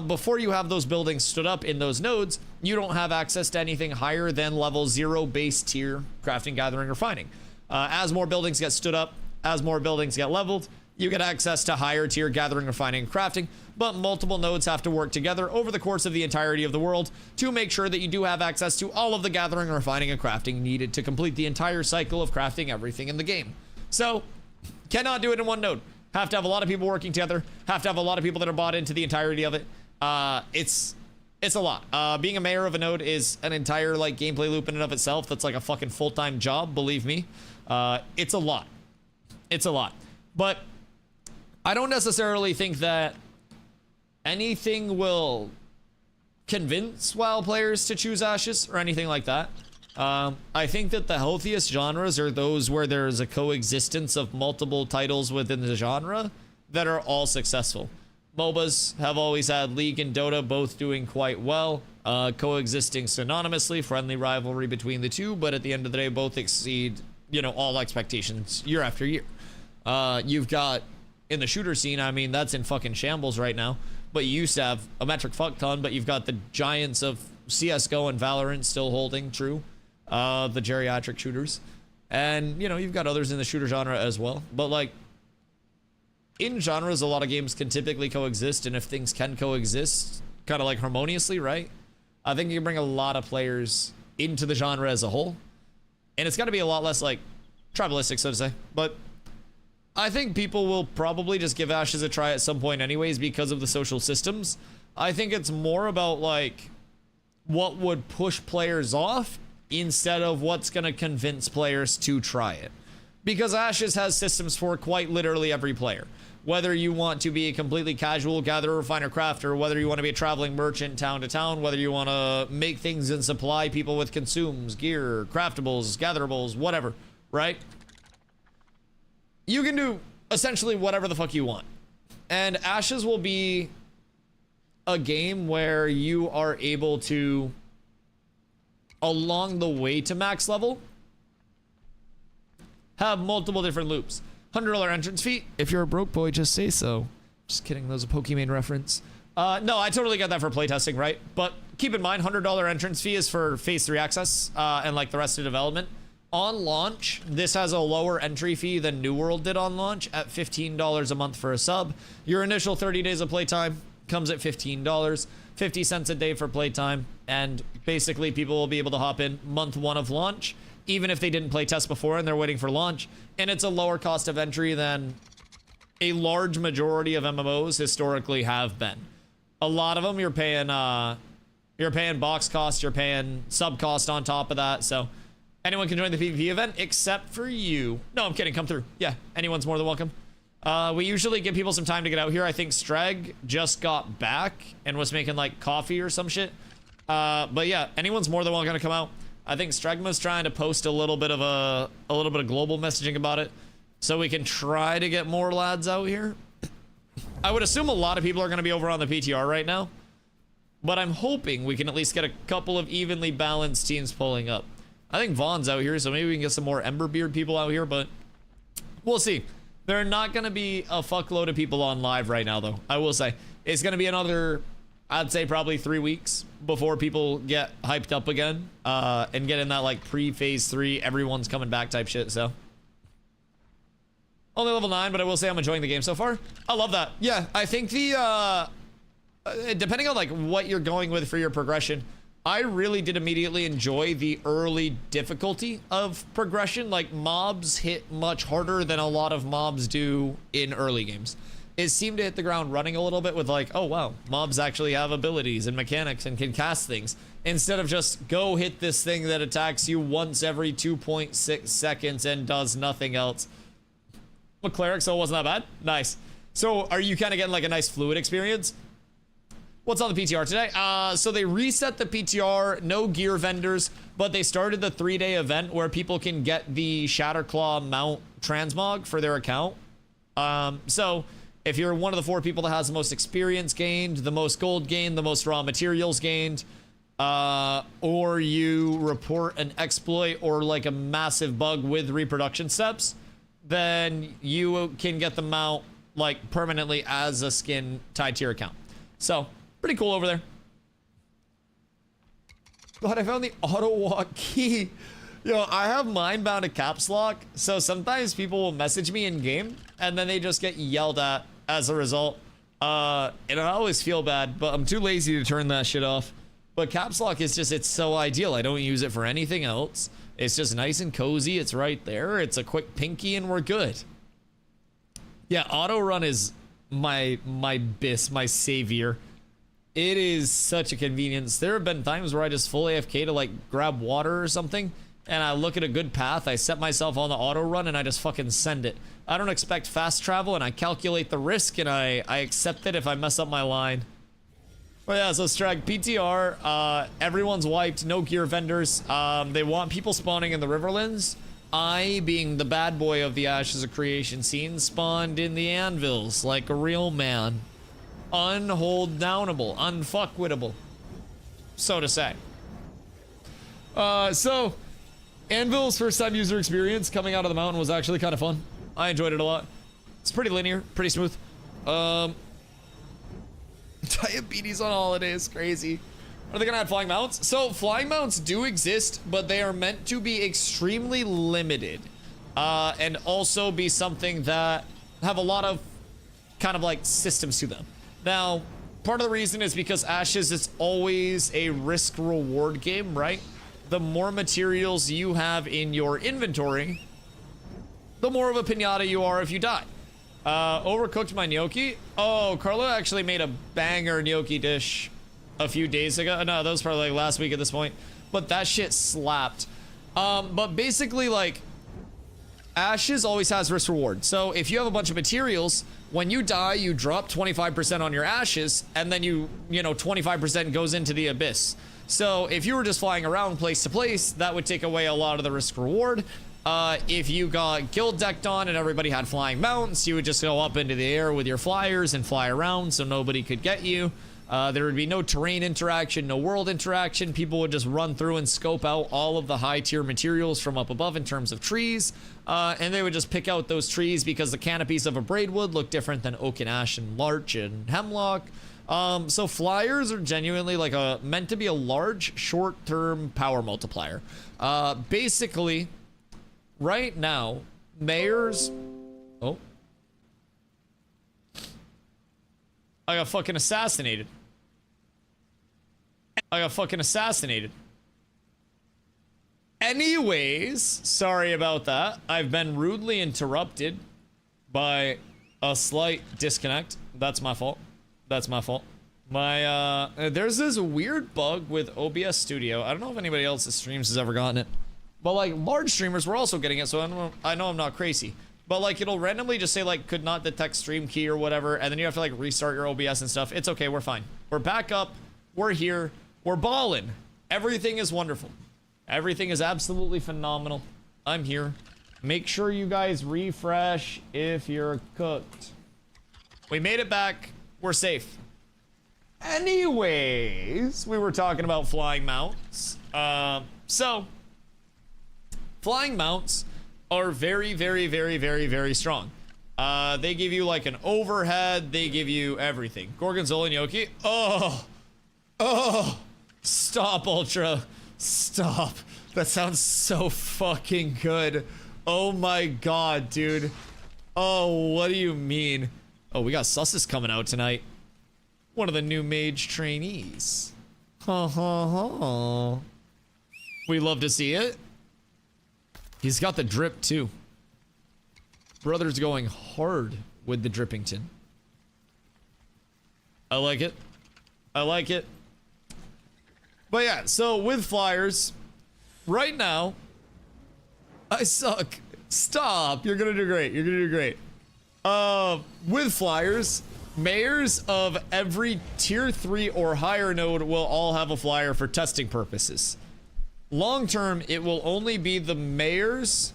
Before you have those buildings stood up in those nodes, you don't have access to anything higher than level 0 base tier crafting, gathering, refining. As more buildings get stood up, as more buildings get leveled, you get access to higher tier gathering, refining, and crafting, but multiple nodes have to work together over the course of the entirety of the world to make sure that you do have access to all of the gathering, refining, and crafting needed to complete the entire cycle of crafting everything in the game. So, cannot do it in one node. Have to have a lot of people working together, have to have a lot of people that are bought into the entirety of it. It's a lot. Being a mayor of a node is an entire like gameplay loop in and of itself. That's like a fucking full-time job, believe me. It's a lot. It's a lot. But I don't necessarily think that anything will convince WoW players to choose Ashes or anything like that. I think that the healthiest genres are those where there's a coexistence of multiple titles within the genre that are all successful. MOBAs have always had League and Dota both doing quite well, coexisting synonymously, friendly rivalry between the two, but at the end of the day, both exceed, you know, all expectations year after year. You've got, in the shooter scene, I mean, that's in fucking shambles right now, but you used to have a metric fuck ton, but you've got the giants of CSGO and Valorant still holding true, the geriatric shooters, and, you know, you've got others in the shooter genre as well, but, like, in genres, a lot of games can typically coexist, and if things can coexist kind of like harmoniously, right, I think you can bring a lot of players into the genre as a whole, and it's got to be a lot less like tribalistic, so to say. But I think people will probably just give Ashes a try at some point anyways because of the social systems. I think it's more about like what would push players off instead of what's going to convince players to try it, because Ashes has systems for quite literally every player. Whether you want to be a completely casual gatherer, refiner, crafter, whether you want to be a traveling merchant town to town, whether you want to make things and supply people with consumes, gear, craftables, gatherables, whatever, right? You can do essentially whatever the fuck you want. And Ashes will be a game where you are able to, along the way to max level, have multiple different loops. $100 entrance fee. If you're a broke boy, just say so. Just kidding, that was a Pokemon reference. No, I totally get that for playtesting, right? But keep in mind, $100 entrance fee is for Phase 3 access and like the rest of development. On launch, this has a lower entry fee than New World did on launch at $15 a month for a sub. Your initial 30 days of playtime comes at $15, 50 cents a day for playtime, and basically people will be able to hop in month 1 of launch, even if they didn't play test before and they're waiting for launch. And it's a lower cost of entry than a large majority of MMOs historically have been. A lot of them you're paying box cost, you're paying sub cost on top of that. So anyone can join the PvP event except for you. No, I'm kidding. Come through. Yeah, anyone's more than welcome. We usually give people some time to get out here. I think Streg just got back and was making like coffee or some shit. But yeah, anyone's more than welcome to come out. I think Stregma's trying to post a little bit of global messaging about it, so we can try to get more lads out here. I would assume a lot of people are going to be over on the PTR right now, but I'm hoping we can at least get a couple of evenly balanced teams pulling up. I think Vaughn's out here, so maybe we can get some more Emberbeard people out here, but we'll see. There are not going to be a fuckload of people on live right now, though. I will say it's going to be another, I'd say probably 3 weeks before people get hyped up again and get in that like pre-phase 3 everyone's coming back type shit. So only level 9, but I will say I'm enjoying the game so far. I love that. Yeah, I think the depending on like what you're going with for your progression, I really did immediately enjoy the early difficulty of progression. Like mobs hit much harder than a lot of mobs do in early games. It seemed to hit the ground running a little bit with like, oh wow, mobs actually have abilities and mechanics and can cast things, instead of just go hit this thing that attacks you once every 2.6 seconds and does nothing else. I'm a cleric, so it wasn't that bad. Nice. So are you kind of getting like a nice fluid experience? What's on the PTR today? So they reset the PTR, no gear vendors, but they started the 3-day event where people can get the Shatterclaw mount transmog for their account. So if you're one of the 4 people that has the most experience gained, the most gold gained, the most raw materials gained, or you report an exploit or like a massive bug with reproduction steps, then you can get the mount like permanently as a skin tied to your account. So pretty cool over there. God, I found the auto walk key. Yo, I have mine bound to caps lock, so sometimes people will message me in game and then they just get yelled at as a result. And I always feel bad, but I'm too lazy to turn that shit off. But caps lock is just, it's so ideal. I don't use it for anything else. It's just nice and cozy. It's right there. It's a quick pinky and we're good. Yeah, auto run is my savior. It is such a convenience. There have been times where I just full AFK to like grab water or something, and I look at a good path, I set myself on the auto run, and I just fucking send it. I don't expect fast travel, and I calculate the risk, and I accept it if I mess up my line. But yeah, so Strag, PTR, everyone's wiped, no gear vendors. They want people spawning in the Riverlands. I, being the bad boy of the Ashes of Creation scene, spawned in the Anvils like a real man. Unhold downable, unfuckwittable, so to say. So Anvil's first time user experience coming out of the mountain was actually kind of fun. I enjoyed it a lot. It's pretty linear, pretty smooth. Diabetes on holidays, crazy. Are they gonna add flying mounts? So flying mounts do exist, but they are meant to be extremely limited, and also be something that have a lot of kind of like systems to them. Now, part of the reason is because Ashes is always a risk-reward game, right? The more materials you have in your inventory, the more of a pinata you are if you die. Overcooked my gnocchi. Oh, Carlo actually made a banger gnocchi dish a few days ago. No, that was probably like last week at this point. But that shit slapped. But basically, like, Ashes always has risk-reward. So if you have a bunch of materials, When you die, you drop 25% on your ashes, and then you know, 25% goes into the abyss. So if you were just flying around place to place, that would take away a lot of the risk reward. If you got guild decked on and everybody had flying mounts, you would just go up into the air with your flyers and fly around so nobody could get you. There would be no terrain interaction, no world interaction. People would just run through and scope out all of the high tier materials from up above in terms of trees. And they would just pick out those trees because the canopies of a braidwood look different than oak and ash and larch and hemlock. So flyers are genuinely like meant to be a large short-term power multiplier. Basically, right now, mayors... Oh. I got fucking assassinated. Anyways, sorry about that. I've been rudely interrupted by a slight disconnect. That's my fault. There's this weird bug with OBS Studio. I don't know if anybody else's streams has ever gotten it. But like large streamers were also getting it, so I know I'm not crazy. But like it'll randomly just say like could not detect stream key or whatever, and then you have to like restart your OBS and stuff. It's okay, we're fine. We're back up, we're here, we're ballin'. Everything is wonderful. Everything is absolutely phenomenal. I'm here. Make sure you guys refresh if you're cooked. We made it back, we're safe. Anyways, we were talking about flying mounts. So flying mounts are very, very, very, very, very strong. They give you like an overhead. They give you everything. Gorgonzola and Yoki. Oh, stop, Ultra. Stop. That sounds so fucking good. Oh my god, dude. Oh, what do you mean? Oh, we got Sussus coming out tonight. One of the new mage trainees. Ha ha ha. We love to see it. He's got the drip too. Brother's going hard with the Drippington. I like it. But yeah, so with flyers, right now, I suck. Stop. You're gonna do great. With flyers, mayors of every tier 3 or higher node will all have a flyer for testing purposes. Long term, it will only be the mayors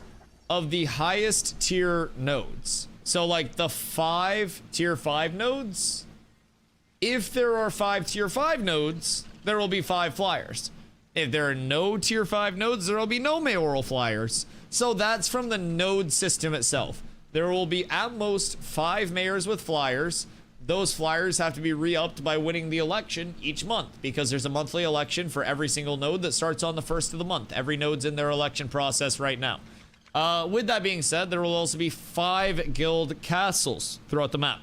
of the highest tier nodes. So like the 5 tier 5 nodes, if there are 5 tier 5 nodes, there will be 5 flyers. If there are no tier 5 nodes, there will be no mayoral flyers. So that's from the node system itself. There will be at most 5 mayors with flyers. Those flyers have to be re-upped by winning the election each month because there's a monthly election for every single node that starts on the 1st of the month. Every node's in their election process right now. With that being said, there will also be 5 guild castles throughout the map.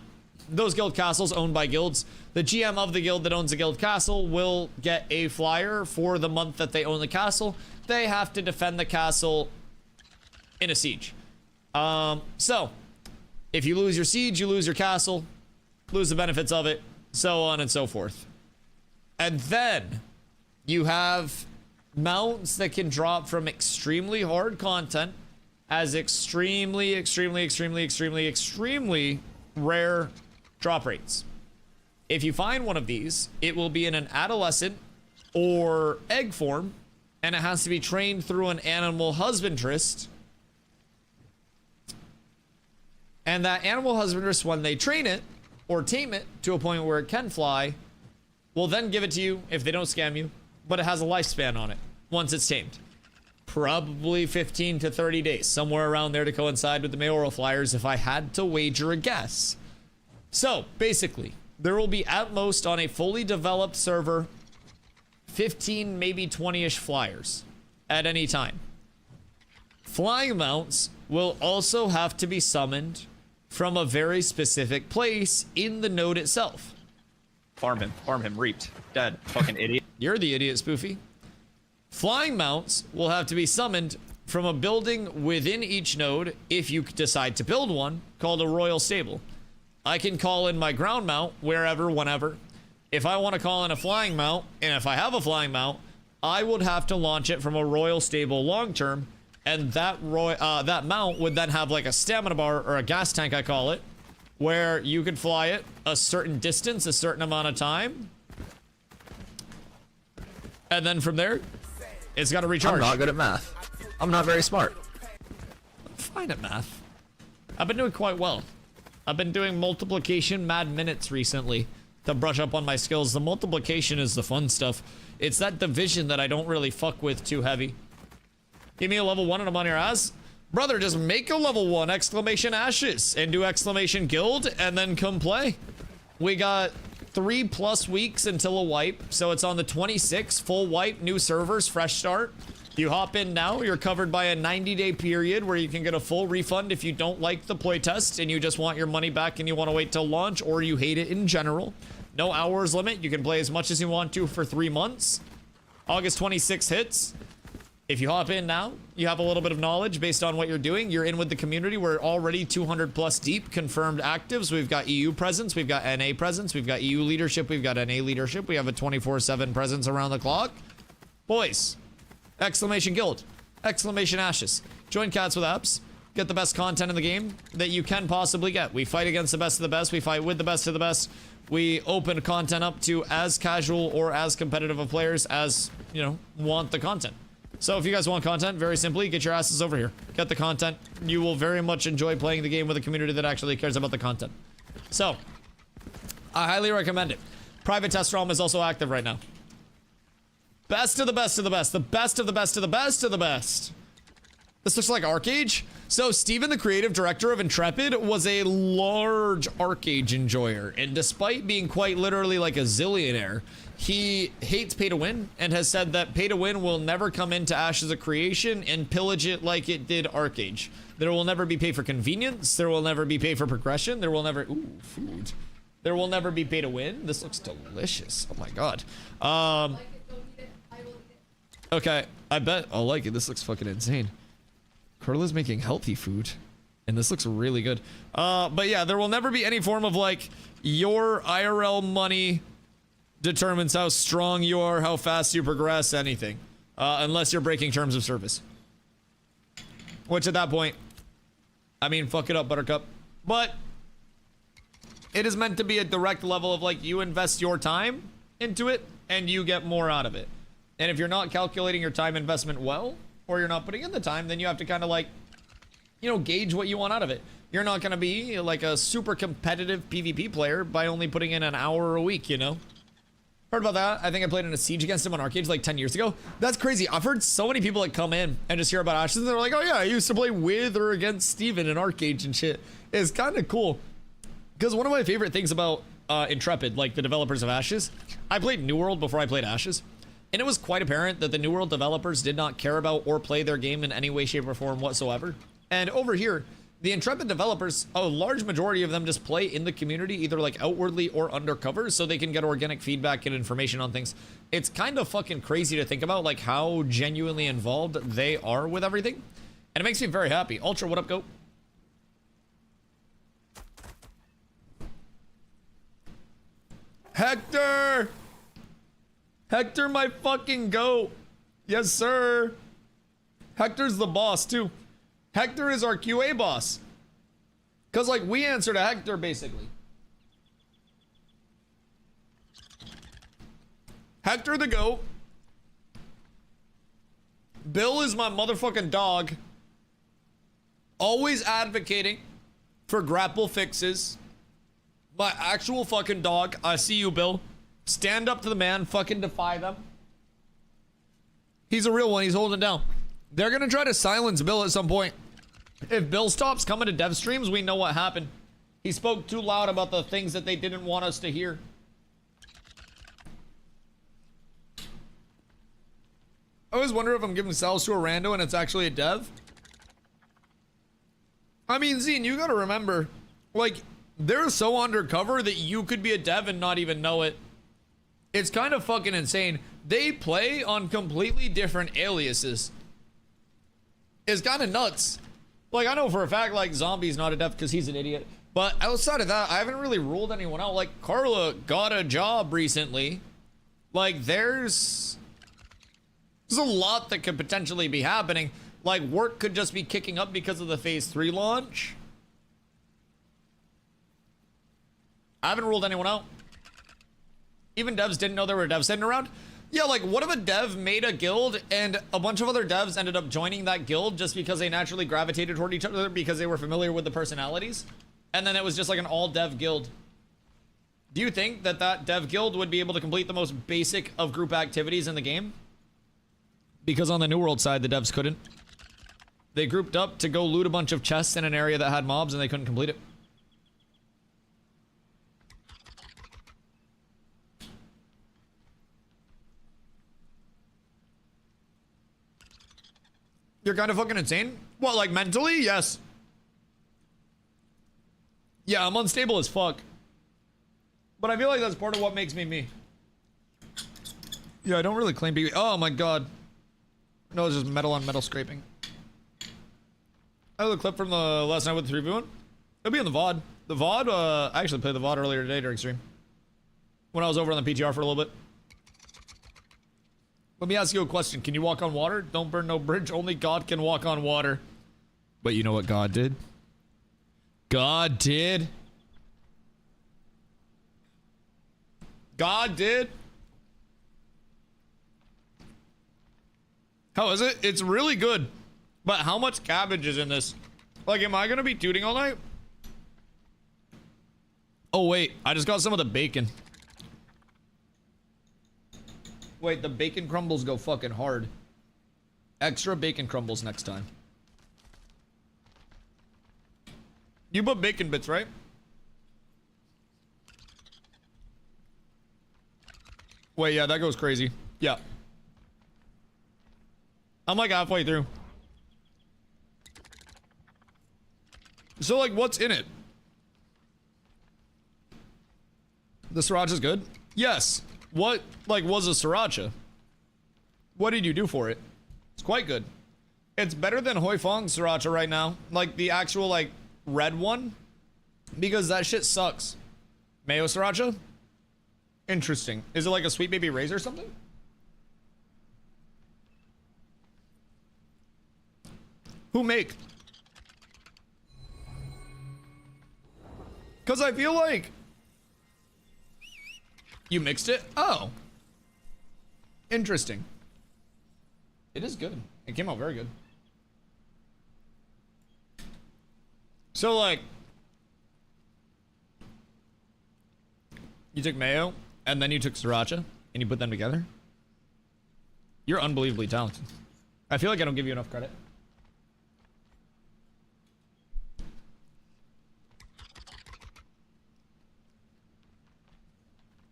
Those guild castles owned by guilds. The GM of the guild that owns a guild castle will get a flyer for the month that they own the castle. They have to defend the castle in a siege. So, if you lose your siege, you lose your castle. Lose the benefits of it, so on and so forth. And then you have mounts that can drop from extremely hard content as extremely rare drop rates. If you find one of these, it will be in an adolescent or egg form, and it has to be trained through an animal husbandrist. And that animal husbandrist, when they train it or tame it to a point where it can fly, will then give it to you if they don't scam you, but it has a lifespan on it once it's tamed. Probably 15 to 30 days, somewhere around there to coincide with the mayoral flyers if I had to wager a guess. So, basically, there will be at most on a fully developed server 15, maybe 20-ish flyers at any time. Flying mounts will also have to be summoned from a very specific place in the node itself. Farm him, reaped, dead, fucking idiot. You're the idiot, Spoofy. Flying mounts will have to be summoned from a building within each node if you decide to build one, called a royal stable. I can call in my ground mount wherever, whenever. If I want to call in a flying mount, and if I have a flying mount, I would have to launch it from a royal stable long term, and that mount would then have like a stamina bar or a gas tank, I call it, where you could fly it a certain distance, a certain amount of time. And then from there, it's got to recharge. I'm not good at math. I'm not very smart. I'm fine at math. I've been doing quite well. I've been doing multiplication mad minutes recently to brush up on my skills. The multiplication is the fun stuff. It's that division that I don't really fuck with too heavy. Give me a level 1 and I'm on your ass. Brother, just make a level 1 exclamation ashes and do exclamation guild and then come play. We got 3+ weeks until a wipe. So it's on the 26th, full wipe, new servers, fresh start. You hop in now, you're covered by a 90-day period where you can get a full refund if you don't like the playtest and you just want your money back and you want to wait till launch, or you hate it in general. No hours limit. You can play as much as you want to for 3 months. August 26th hits. If you hop in now, you have a little bit of knowledge based on what you're doing. You're in with the community. We're already 200+ deep confirmed actives. We've got EU presence. We've got NA presence. We've got EU leadership. We've got NA leadership. We have a 24/7 presence around the clock. Boys, exclamation guild, exclamation ashes. Join Cats with Apps. Get the best content in the game that you can possibly get. We fight against the best of the best. We fight with the best of the best. We open content up to as casual or as competitive of players as, you know, want the content. So if you guys want content, very simply, get your asses over here. Get the content. You will very much enjoy playing the game with a community that actually cares about the content. So, I highly recommend it. Private test realm is also active right now. Best of the best of the best. The best of the best of the best of the best. This looks like Arcage. So Steven, the creative director of Intrepid, was a large Arcage enjoyer. And despite being quite literally like a zillionaire, he hates pay to win and has said that pay to win will never come into Ashes of Creation and pillage it like it did Arcage. There will never be pay for convenience. There will never be pay for progression. There will never, ooh, food. There will never be pay to win. This looks delicious. Oh my God. Okay, I bet I'll like it. This looks fucking insane. Carla's making healthy food, and this looks really good. But yeah, there will never be any form of like your IRL money determines how strong you are, how fast you progress, anything, unless you're breaking terms of service. Which at that point, I mean, fuck it up, Buttercup. But it is meant to be a direct level of like you invest your time into it and you get more out of it. And if you're not calculating your time investment well, or you're not putting in the time, then you have to kind of like, you know, gauge what you want out of it. You're not going to be like a super competitive PvP player by only putting in an hour a week, you know? Heard about that. I think I played in a siege against him on Arcade like 10 years ago. That's crazy. I've heard so many people that come in and just hear about Ashes and they're like, oh yeah, I used to play with or against Steven in Arcade and shit. It's kind of cool. Because one of my favorite things about Intrepid, like the developers of Ashes, I played New World before I played Ashes. And it was quite apparent that the New World developers did not care about or play their game in any way, shape, or form whatsoever. And over here, the Intrepid developers, a large majority of them just play in the community, either like outwardly or undercover, so they can get organic feedback and information on things. It's kind of fucking crazy to think about, like how genuinely involved they are with everything. And it makes me very happy. Ultra, what up, goat? Hector! Hector, my fucking goat. Yes, sir. Hector's the boss, too. Hector is our QA boss. Because, like, we answer to Hector, basically. Hector the goat. Bill is my motherfucking dog. Always advocating for grapple fixes. My actual fucking dog. I see you, Bill. Stand up to the man, fucking defy them. He's a real one, he's holding it down. They're gonna try to silence Bill at some point. If Bill stops coming to dev streams, we know what happened. He spoke too loud about the things that they didn't want us to hear. I always wonder if I'm giving cells to a rando and it's actually a dev. I mean, Zine, you gotta remember, like, they're so undercover that you could be a dev and not even know it. It's kind of fucking insane. They play on completely different aliases. It's kind of nuts. Like, I know for a fact, like, Zombie's not a dev because he's an idiot. But outside of that, I haven't really ruled anyone out. Like, Carla got a job recently. Like, there's a lot that could potentially be happening. Like, work could just be kicking up because of the Phase 3 launch. I haven't ruled anyone out. Even devs didn't know there were devs sitting around. Yeah, like, what if a dev made a guild and a bunch of other devs ended up joining that guild just because they naturally gravitated toward each other because they were familiar with the personalities? And then it was just like an all-dev guild. Do you think that that dev guild would be able to complete the most basic of group activities in the game? Because on the New World side, the devs couldn't. They grouped up to go loot a bunch of chests in an area that had mobs and they couldn't complete it. You're kind of fucking insane? What, like mentally? Yes. Yeah, I'm unstable as fuck. But I feel like that's part of what makes me me. Yeah, I don't really claim to be. Oh my god. No, it's just metal on metal scraping. I have a clip from the last night with the 3v1. It'll be in the VOD. The VOD, I actually played the VOD earlier today during stream. When I was over on the PTR for a little bit. Let me ask you a question. Can you walk on water? Don't burn no bridge. Only God can walk on water. But you know what God did? God did. God did. How is it? It's really good. But how much cabbage is in this? Like, am I gonna be tooting all night? Oh, wait. I just got some of the bacon. Wait, the bacon crumbles go fucking hard. Extra bacon crumbles next time. You put bacon bits, right? Wait, yeah, that goes crazy. Yeah. I'm like halfway through. So, like, what's in it? The sriracha's good? Yes. What, like, was a sriracha? What did you do for it? It's quite good. It's better than Hoi Fong sriracha right now. Like, the actual, like, red one. Because that shit sucks. Mayo sriracha? Interesting. Is it like a Sweet Baby Ray's or something? Who make? Because I feel like... You mixed it? Oh. Interesting. It is good. It came out very good. So, like... You took mayo, and then you took sriracha, and you put them together? You're unbelievably talented. I feel like I don't give you enough credit.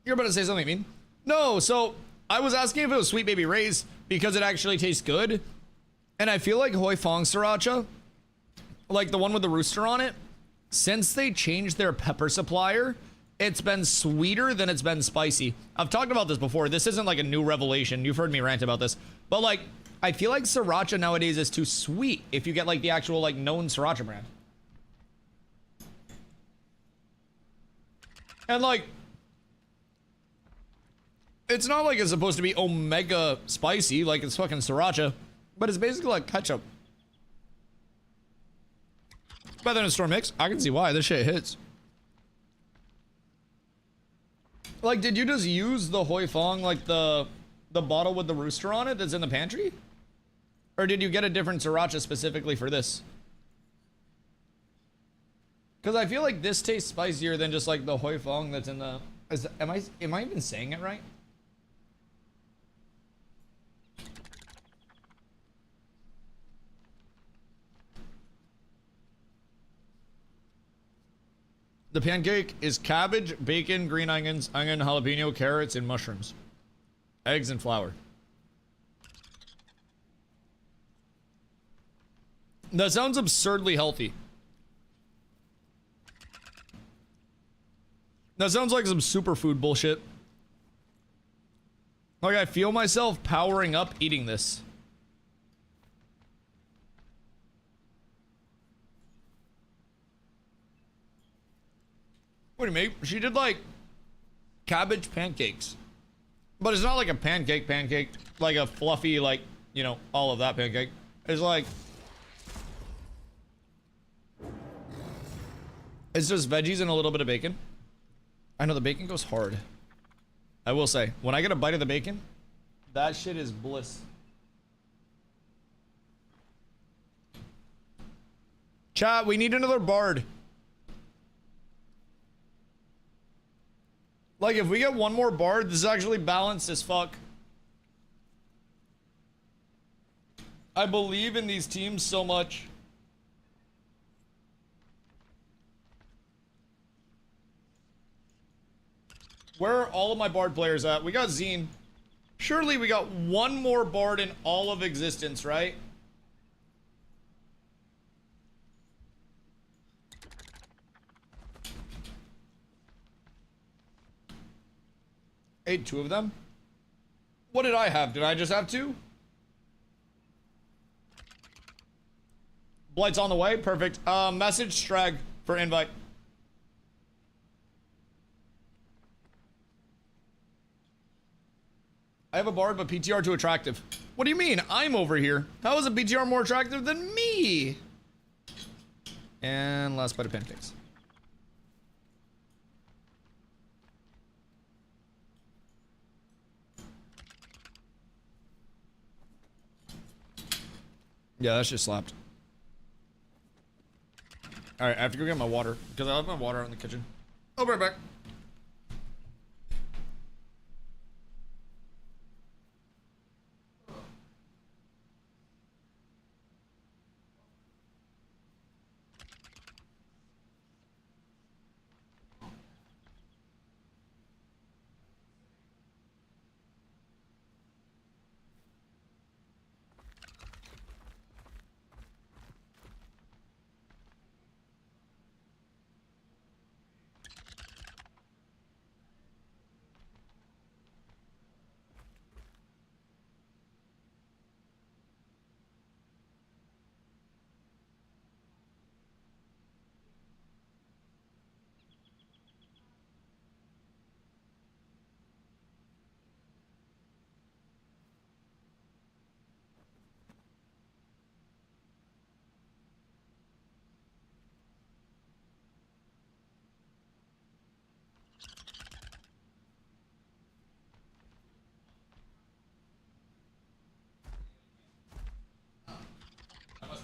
You're about to say something mean? No, so I was asking if it was Sweet Baby Ray's because it actually tastes good. And I feel like Hoi Fong sriracha, like the one with the rooster on it, since they changed their pepper supplier, it's been sweeter than it's been spicy. I've talked about this before. This isn't like a new revelation. You've heard me rant about this. But like, I feel like sriracha nowadays is too sweet if you get like the actual like known sriracha brand. And like, it's not like it's supposed to be omega spicy, like it's fucking sriracha, but it's basically like ketchup. Better than a store mix. I can see why. This shit hits. Like, did you just use the Hoi Fong, like the bottle with the rooster on it that's in the pantry? Or did you get a different sriracha specifically for this? Because I feel like this tastes spicier than just like the Hoi Fong that's in the... am I even saying it right? The pancake is cabbage, bacon, green onions, onion, jalapeno, carrots, and mushrooms. Eggs and flour. That sounds absurdly healthy. That sounds like some superfood bullshit. Like, I feel myself powering up eating this. What do you mean? She did like cabbage pancakes. But it's not like a pancake, like a fluffy, like, you know, all of that pancake. It's like, it's just veggies and a little bit of bacon. I know the bacon goes hard. I will say, when I get a bite of the bacon, that shit is bliss. Chat, we need another bard. Like, if we get one more bard, this is actually balanced as fuck. I believe in these teams so much. Where are all of my bard players at? We got Zine. Surely we got one more bard in all of existence, right? Ate 2 of them? What did I have? Did I just have 2? Blight's on the way. Perfect. Message Strag for invite. I have a bard, but PTR too attractive. What do you mean? I'm over here. How is a PTR more attractive than me? And last bite of pancakes. Yeah, that's just slapped. Alright, I have to go get my water, because I left my water out in the kitchen. I'll be right back.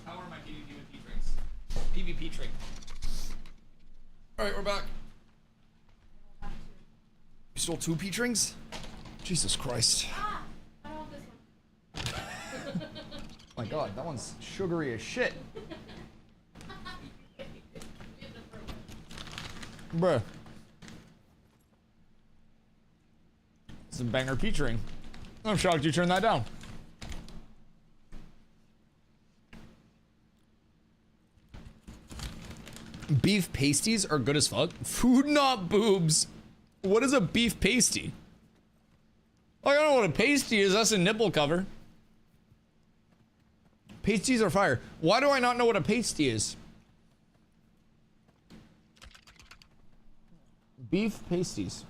Power my PvP with P-Trings. PvP tring. Alright, we're back. You stole 2 P-Trings? Jesus Christ. Ah, I want this one. My god, that one's sugary as shit. Bruh. It's a banger P-Tring. I'm shocked you turned that down. Beef pasties are good as fuck. Food, not boobs. What is a beef pasty? Oh, I don't know what a pasty is. That's a nipple cover. Pasties are fire. Why do I not know what a pasty is? Beef pasties.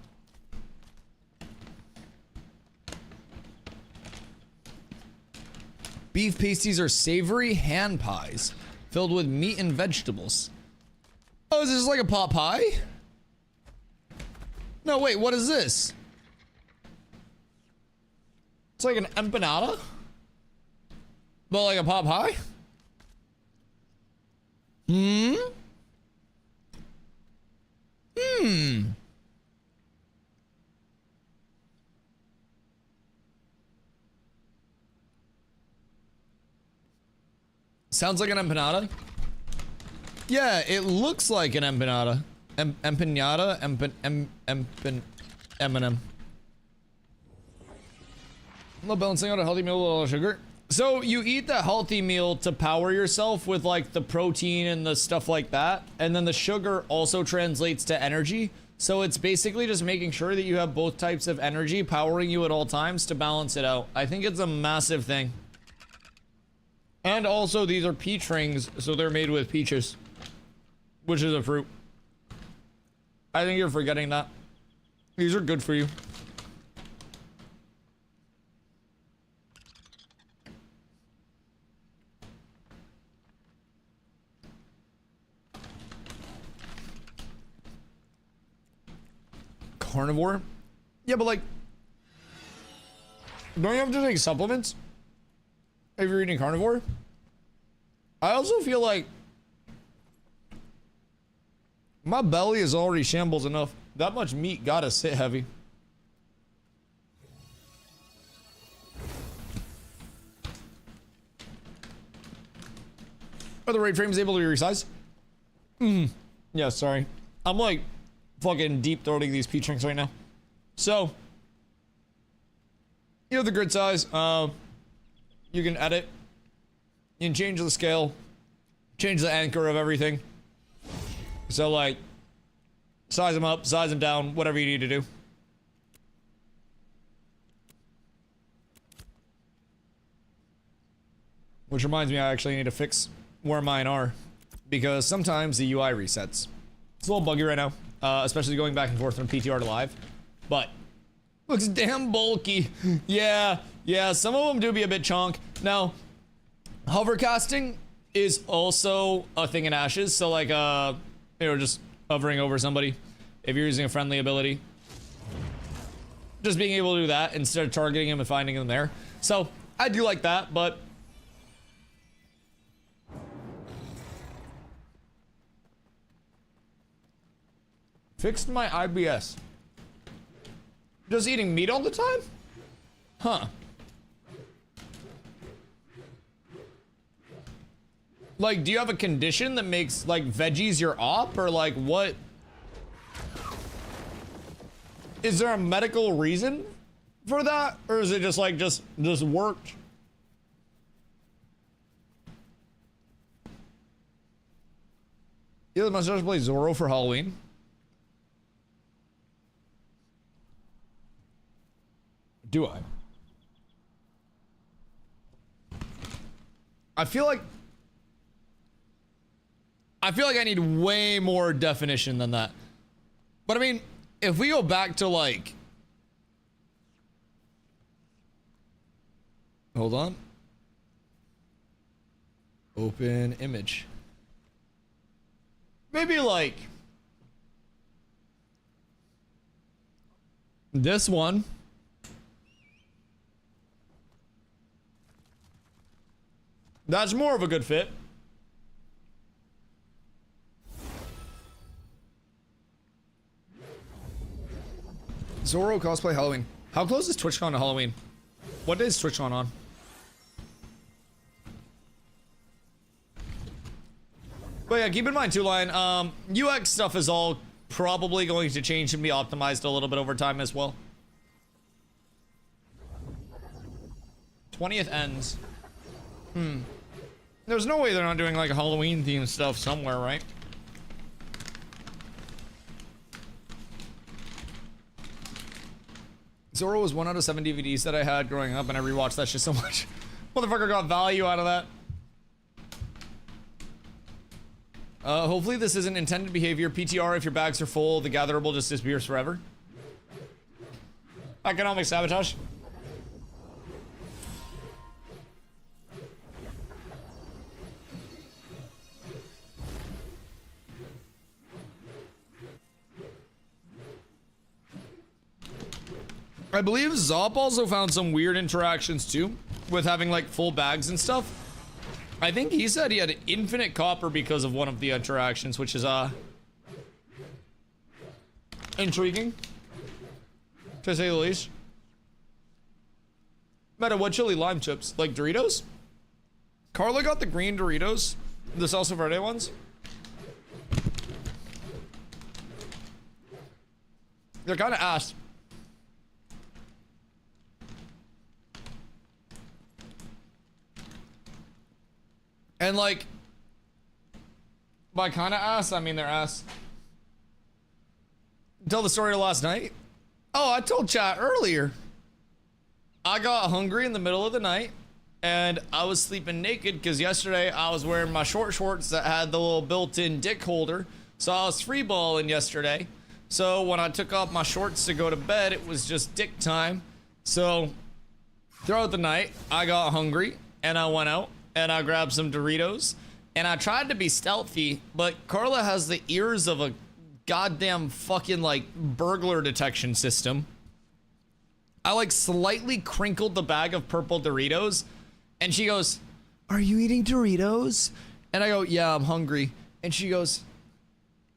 Beef pasties are savory hand pies filled with meat and vegetables. Oh, is this like a pot pie? No, wait, what is this? It's like an empanada? But like a pot pie? Hmm? Hmm. Sounds like an empanada. Yeah, it looks like an empanada. Empanada? Eminem. Love balancing out a healthy meal with a little sugar. So you eat the healthy meal to power yourself with like the protein and the stuff like that. And then the sugar also translates to energy. So it's basically just making sure that you have both types of energy powering you at all times to balance it out. I think it's a massive thing. And also these are peach rings, so they're made with peaches. Which is a fruit. I think you're forgetting that. These are good for you. carnivore. Yeah, but like, don't you have to take supplements if you're eating carnivore? I also feel like my belly is already shambles enough. That much meat gotta sit heavy. Are the raid frames able to be resized? Yeah, sorry. I'm like fucking deep throating these peach rings right now. So, you know the grid size. You can edit. You can change the scale. Change the anchor of everything. So like, size them up, size them down, whatever you need to do. Which reminds me, I actually need to fix where mine are, because sometimes the UI resets. It's a little buggy right now, especially going back and forth from PTR to live, but looks damn bulky. Yeah, some of them do be a bit chonk. Now, hovercasting is also a thing in Ashes, so like, you know, just hovering over somebody if you're using a friendly ability. Just being able to do that instead of targeting him and finding him there. So, I do like that, but fixed my IBS. Just eating meat all the time? Huh. Like, do you have a condition that makes, like, veggies your op? Or, like, what? Is there a medical reason for that? Or is it just, like, just worked? You must just play Zorro for Halloween? Do I? I feel like I need way more definition than that. But I mean, if we go back to like, hold on. Open image. Maybe like this one. That's more of a good fit. Zorro cosplay Halloween. How close is TwitchCon to Halloween? What day is TwitchCon on? But yeah, keep in mind too, Lion, UX stuff is all probably going to change and be optimized a little bit over time as well. 20th ends. There's no way they're not doing like Halloween themed stuff somewhere, right? Zorro was 1 out of 7 DVDs that I had growing up, and I rewatched that shit so much. Motherfucker got value out of that. Hopefully this isn't intended behavior. PTR, if your bags are full, the gatherable just disappears forever. Economic sabotage. I believe Zop also found some weird interactions too, with having like full bags and stuff. I think he said he had infinite copper because of one of the interactions, which is intriguing, to say the least. Meta, what chili lime chips? Like Doritos? Carla got the green Doritos, the Salsa Verde ones. They're kind of ass. And like, by kind of ass, I mean they're ass. Tell the story of last night. Oh, I told chat earlier. I got hungry in the middle of the night, and I was sleeping naked because yesterday I was wearing my short shorts that had the little built-in dick holder. So I was freeballing yesterday. So when I took off my shorts to go to bed, it was just dick time. So throughout the night, I got hungry and I went out and I grabbed some Doritos and I tried to be stealthy, but Carla has the ears of a goddamn fucking like burglar detection system. I like slightly crinkled the bag of purple Doritos, and she goes, "Are you eating Doritos?" And I go, "Yeah, I'm hungry." And she goes,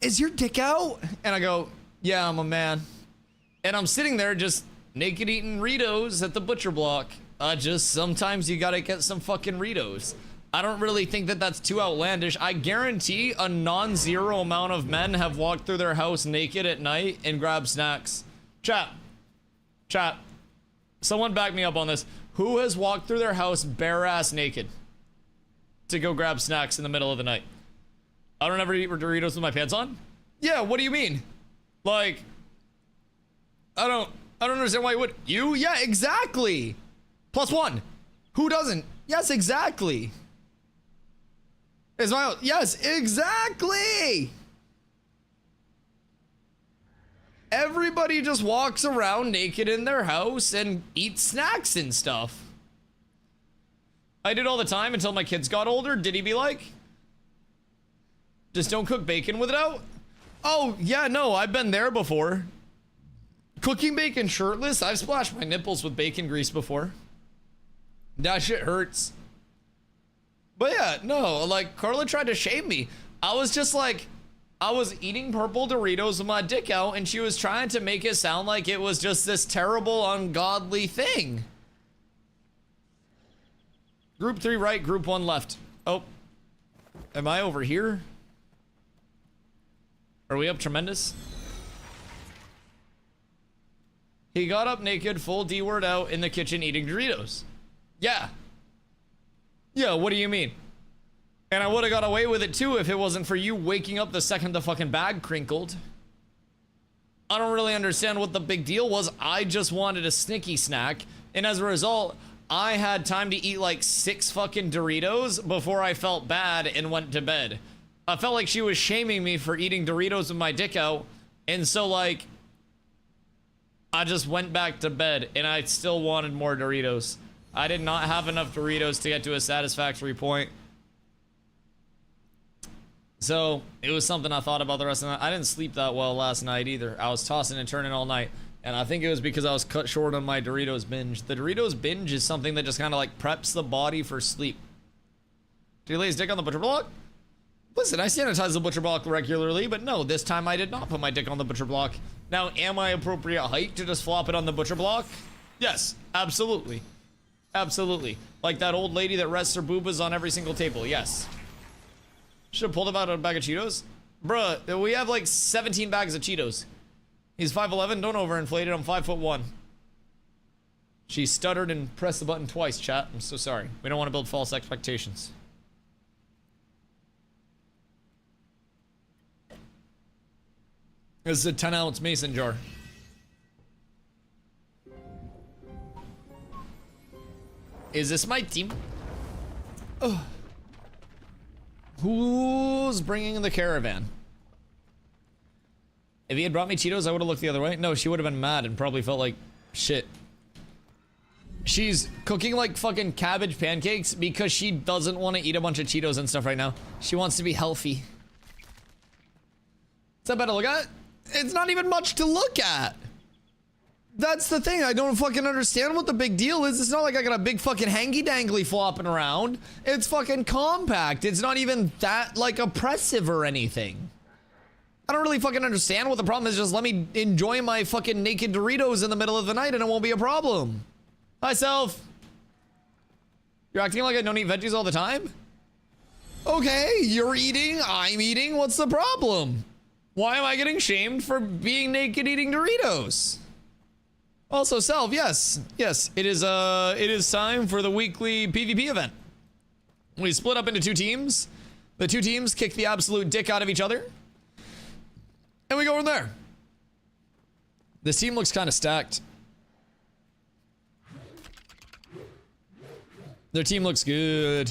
"Is your dick out?" And I go, "Yeah, I'm a man." And I'm sitting there just naked eating Ritos at the butcher block. Just sometimes you gotta get some fucking Ritos. I don't really think that that's too outlandish. I guarantee a non-zero amount of men have walked through their house naked at night and grabbed snacks. Chat. Someone back me up on this. Who has walked through their house bare ass naked to go grab snacks in the middle of the night? I don't ever eat Doritos with my pants on. Yeah, what do you mean? Like, I don't understand why you would. You? Yeah, exactly. +1. Who doesn't? Yes, exactly. Ismail, yes, exactly. Everybody just walks around naked in their house and eats snacks and stuff. I did all the time until my kids got older. Did he be like, just don't cook bacon with it out? Oh, yeah, no, I've been there before. Cooking bacon shirtless? I've splashed my nipples with bacon grease before. That shit hurts. But yeah, no, like, Carla tried to shame me. I was just like, I was eating purple Doritos with my dick out, and she was trying to make it sound like it was just this terrible, ungodly thing. Group 3 right, group 1 left. Oh, am I over here? Are we up tremendous? He got up naked, full D-word out in the kitchen eating Doritos. Yeah. Yeah, what do you mean? And I would have got away with it too if it wasn't for you waking up the second the fucking bag crinkled. I don't really understand what the big deal was. I just wanted a snicky snack, and as a result, I had time to eat like 6 fucking Doritos before I felt bad and went to bed. I felt like she was shaming me for eating Doritos with my dick out, and so like, I just went back to bed, and I still wanted more Doritos. I did not have enough Doritos to get to a satisfactory point. So, it was something I thought about the rest of the night. I didn't sleep that well last night either. I was tossing and turning all night. And I think it was because I was cut short on my Doritos binge. The Doritos binge is something that just kind of like preps the body for sleep. Did he lay his dick on the butcher block? Listen, I sanitize the butcher block regularly, but no, this time I did not put my dick on the butcher block. Now, am I appropriate height to just flop it on the butcher block? Yes, absolutely. Absolutely. Like that old lady that rests her boobas on every single table. Yes. Should have pulled him out a bag of Cheetos. Bruh, we have like 17 bags of Cheetos. He's 5'11". Don't overinflate it. I'm 5'1". She stuttered and pressed the button twice, chat. I'm so sorry. We don't want to build false expectations. This is a 10-ounce mason jar. Is this my team? Oh. Who's bringing the caravan? If he had brought me Cheetos, I would have looked the other way. No, she would have been mad and probably felt like shit. She's cooking like fucking cabbage pancakes because she doesn't want to eat a bunch of Cheetos and stuff right now. She wants to be healthy. Is that better to look at? It's not even much to look at. That's the thing. I don't fucking understand what the big deal is. It's not like I got a big fucking hangy dangly flopping around. It's fucking compact. It's not even that like oppressive or anything. I don't really fucking understand what the problem is. Just let me enjoy my fucking naked Doritos in the middle of the night and it won't be a problem. Hi, self. You're acting like I don't eat veggies all the time? Okay, you're eating, I'm eating. What's the problem? Why am I getting shamed for being naked eating Doritos? Also, self, yes, it is time for the weekly PvP event. We split up into 2 teams. The 2 teams kick the absolute dick out of each other. And we go from there. This team looks kind of stacked. Their team looks good.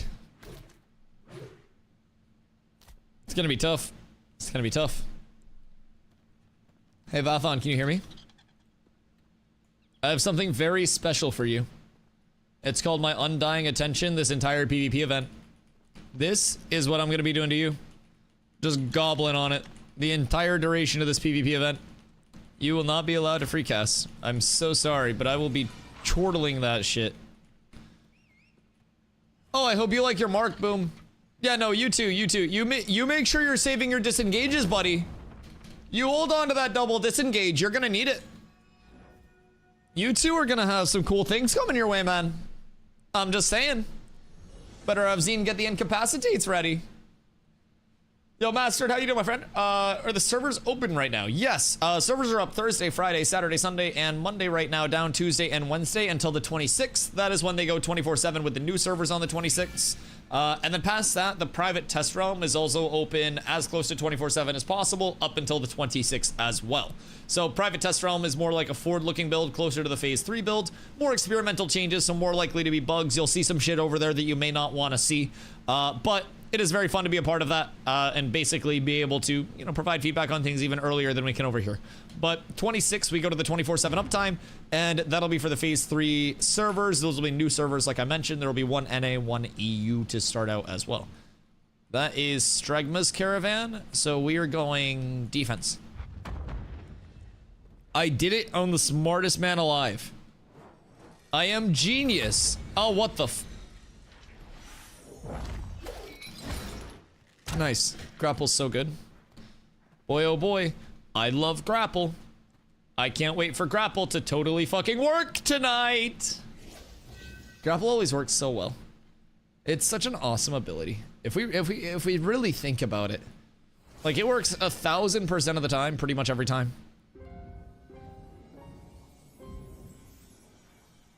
It's gonna be tough. It's gonna be tough. Hey, Vathon, can you hear me? I have something very special for you. It's called my undying attention this entire PvP event. This is what I'm gonna be doing to you. Just gobbling on it. the entire duration of this PvP event. You will not be allowed to free cast. I'm so sorry, but I will be chortling that shit. Oh, I hope you like your mark, Boom. Yeah, no, you too, you too. You make sure you're saving your disengages, buddy. You hold on to that double disengage. You're gonna need it. You two are gonna have some cool things coming your way, man. I'm just saying. Better have Zine get the incapacitates ready. Yo, Mastered, how you doing, my friend? Are the servers open right now? Yes, servers are up Thursday, Friday, Saturday, Sunday, and Monday right now, down Tuesday and Wednesday until the 26th. That is when they go 24/7 with the new servers on the 26th. And then past that, the private test realm is also open as close to 24/7 as possible up until the 26th as well. So private test realm is more like a forward-looking build, closer to the phase 3 build. More experimental changes, so more likely to be bugs. You'll see some shit over there that you may not want to see. But it is very fun to be a part of that and basically be able to, you know, provide feedback on things even earlier than we can over here. But 26, we go to the 24/7 uptime, and that'll be for the phase 3 servers. Those will be new servers, like I mentioned. There will be one NA, one EU to start out as well. That is Stregma's caravan, so we are going defense. I did it on the smartest man alive. I am genius. Oh, what the f... Nice. Grapple's so good. Boy, oh boy. I love grapple. I can't wait for grapple to totally fucking work tonight. Grapple always works so well. It's such an awesome ability. If we really think about it, like, it works 1000% of the time, pretty much every time.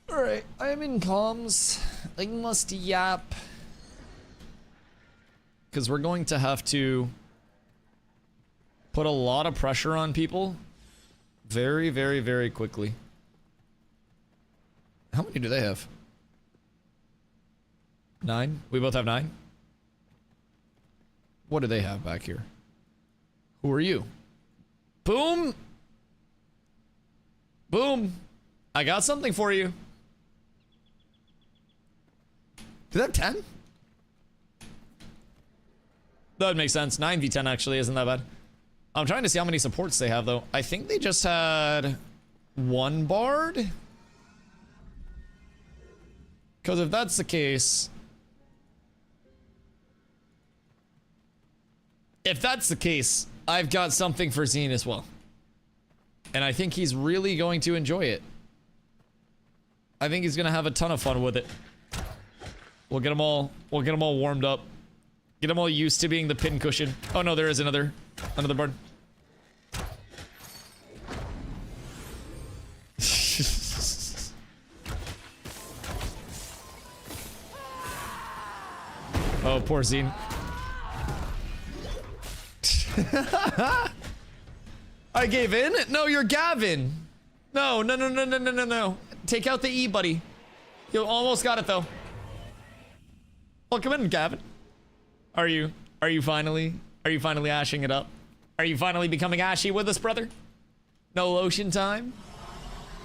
All right, I am in comms. I must yap. Because we're going to have to put a lot of pressure on people very, very, very quickly. How many do they have? 9? We both have 9? What do they have back here? Who are you? Boom! Boom! I got something for you. Do they have 10? That would make sense. 9v10 actually isn't that bad. I'm trying to see how many supports they have, though. I think they just had 1 bard. Because if that's the case... If that's the case, I've got something for Zine as well. And I think he's really going to enjoy it. I think he's going to have a ton of fun with it. We'll get them all warmed up. Get them all used to being the pin cushion. Oh no, there is another bard. Oh, poor Zine. I gave in? No, you're Gavin. No. Take out the E, buddy. You almost got it though. Welcome in, Gavin. Are you finally ashing it up? Are you finally becoming ashy with us, brother? No lotion time?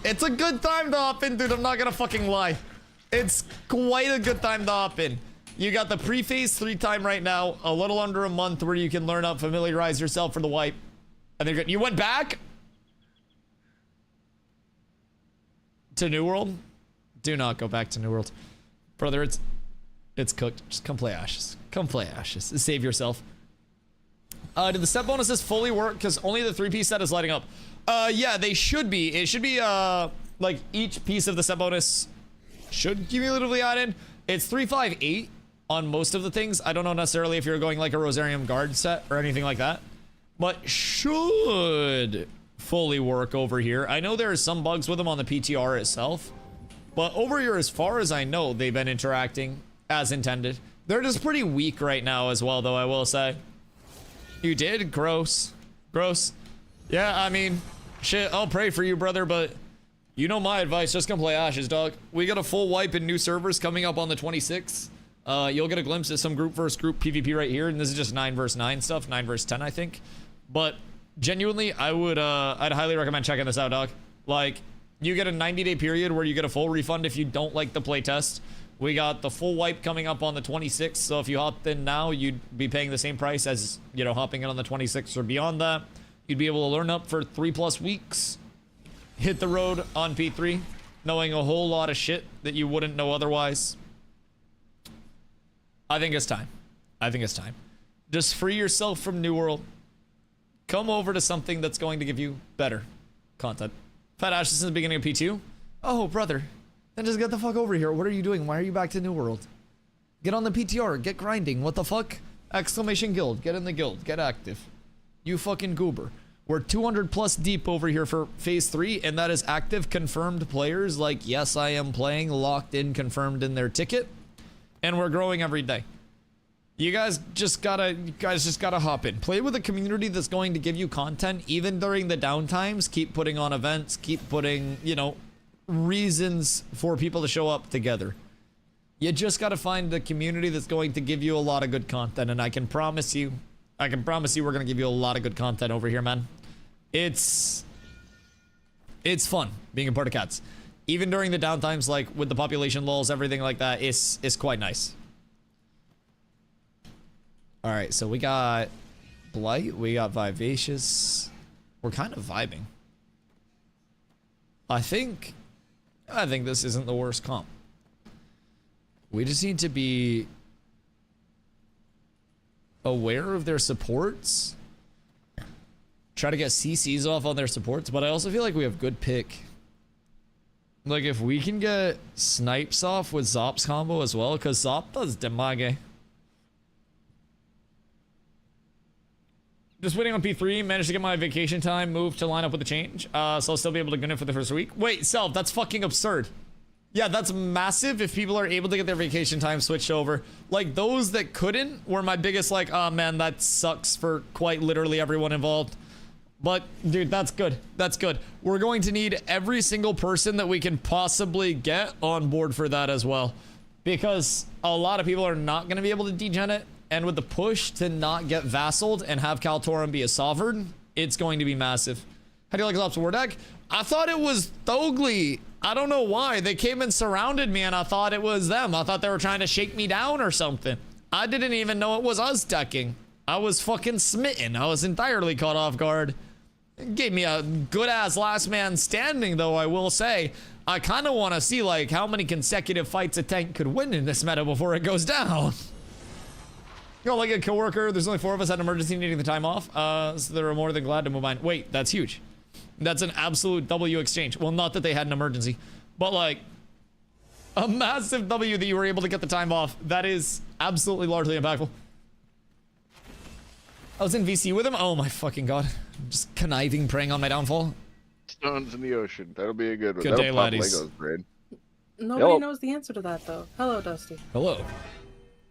It's a good time to hop in, dude. I'm not gonna fucking lie. It's quite a good time to hop in. You got the pre-phase 3 time right now, a little under a month where you can learn up, familiarize yourself for the wipe. And they're good. You went back? To New World? Do not go back to New World. Brother, it's cooked. Just come play Ashes. Come play Ashes. Save yourself. Did the set bonuses fully work? Because only the 3-piece set is lighting up. Yeah, they should be. It should be, like, each piece of the set bonus should cumulatively add in. It's 358 on most of the things. I don't know necessarily if you're going like a Rosarium Guard set or anything like that. But should fully work over here. I know there are some bugs with them on the PTR itself. But over here, as far as I know, they've been interacting as intended. They're just pretty weak right now as well, though, I will say. You did? Gross. Gross. Yeah, I mean, shit, I'll pray for you, brother, but you know my advice, just come play Ashes, dog. We got a full wipe in new servers coming up on the 26th. You'll get a glimpse at some group versus group PvP right here, and this is just 9 versus 9 stuff, 9 versus 10, I think. But genuinely, I'd highly recommend checking this out, dog. Like, you get a 90-day period where you get a full refund if you don't like the playtest. We got the full wipe coming up on the 26th, so if you hopped in now, you'd be paying the same price as, you know, hopping in on the 26th or beyond that. You'd be able to learn up for 3+ weeks, hit the road on P3, knowing a whole lot of shit that you wouldn't know otherwise. I think it's time. I think it's time. Just free yourself from New World. Come over to something that's going to give you better content. Fat Ash, this is the beginning of P2. Oh, brother. Then just get the fuck over here. What are you doing? Why are you back to New World? Get on the PTR. Get grinding. What the fuck? Exclamation guild. Get in the guild. Get active. You fucking goober. We're 200+ deep over here for phase 3, and that is active, confirmed players. Like, yes, I am playing, locked in, confirmed in their ticket. And we're growing every day. You guys just gotta hop in. Play with a community that's going to give you content, even during the downtimes. Keep putting on events. Keep putting, you know, reasons for people to show up together. You just gotta find a community that's going to give you a lot of good content, and I can promise you we're gonna give you a lot of good content over here, man. It's fun being a part of Cats. Even during the downtimes, like with the population lulls, everything like that, it's quite nice. Alright, so we got Blight, we got Vivacious. We're kind of vibing. I think this isn't the worst comp. We just need to be aware of their supports. Try to get CCs off on their supports, but I also feel like we have good pick. Like, if we can get snipes off with Zop's combo as well, because Zop does damage. Just waiting on P3, managed to get my vacation time moved to line up with the change. So I'll still be able to gun it for the first week. Wait, Self, that's fucking absurd. Yeah, that's massive if people are able to get their vacation time switched over. Like, those that couldn't were my biggest, like, oh man, that sucks for quite literally everyone involved. But, dude, that's good. That's good. We're going to need every single person that we can possibly get on board for that as well. Because a lot of people are not going to be able to degen it. And with the push to not get vassaled and have Kaltorum be a sovereign, it's going to be massive. How do you like Zop's war deck? I thought it was Thogli. I don't know why. They came and surrounded me and I thought it was them. I thought they were trying to shake me down or something. I didn't even know it was us decking. I was fucking smitten. I was entirely caught off guard. It gave me a good-ass last man standing, though, I will say. I kind of want to see, like, how many consecutive fights a tank could win in this meta before it goes down. You know, like a coworker, there's only 4 of us at emergency needing the time off, so they were more than glad to move on. Wait, that's huge. That's an absolute W exchange. Well, not that they had an emergency, but, like, a massive W that you were able to get the time off. That is absolutely largely impactful. I was in VC with him. Oh my fucking god. Just conniving, preying on my downfall. Stones in the ocean. That'll be a good one. Good That'll day, pop laddies. Legos, Brain. Nobody knows the answer to that, though. Hello, Dusty. Hello.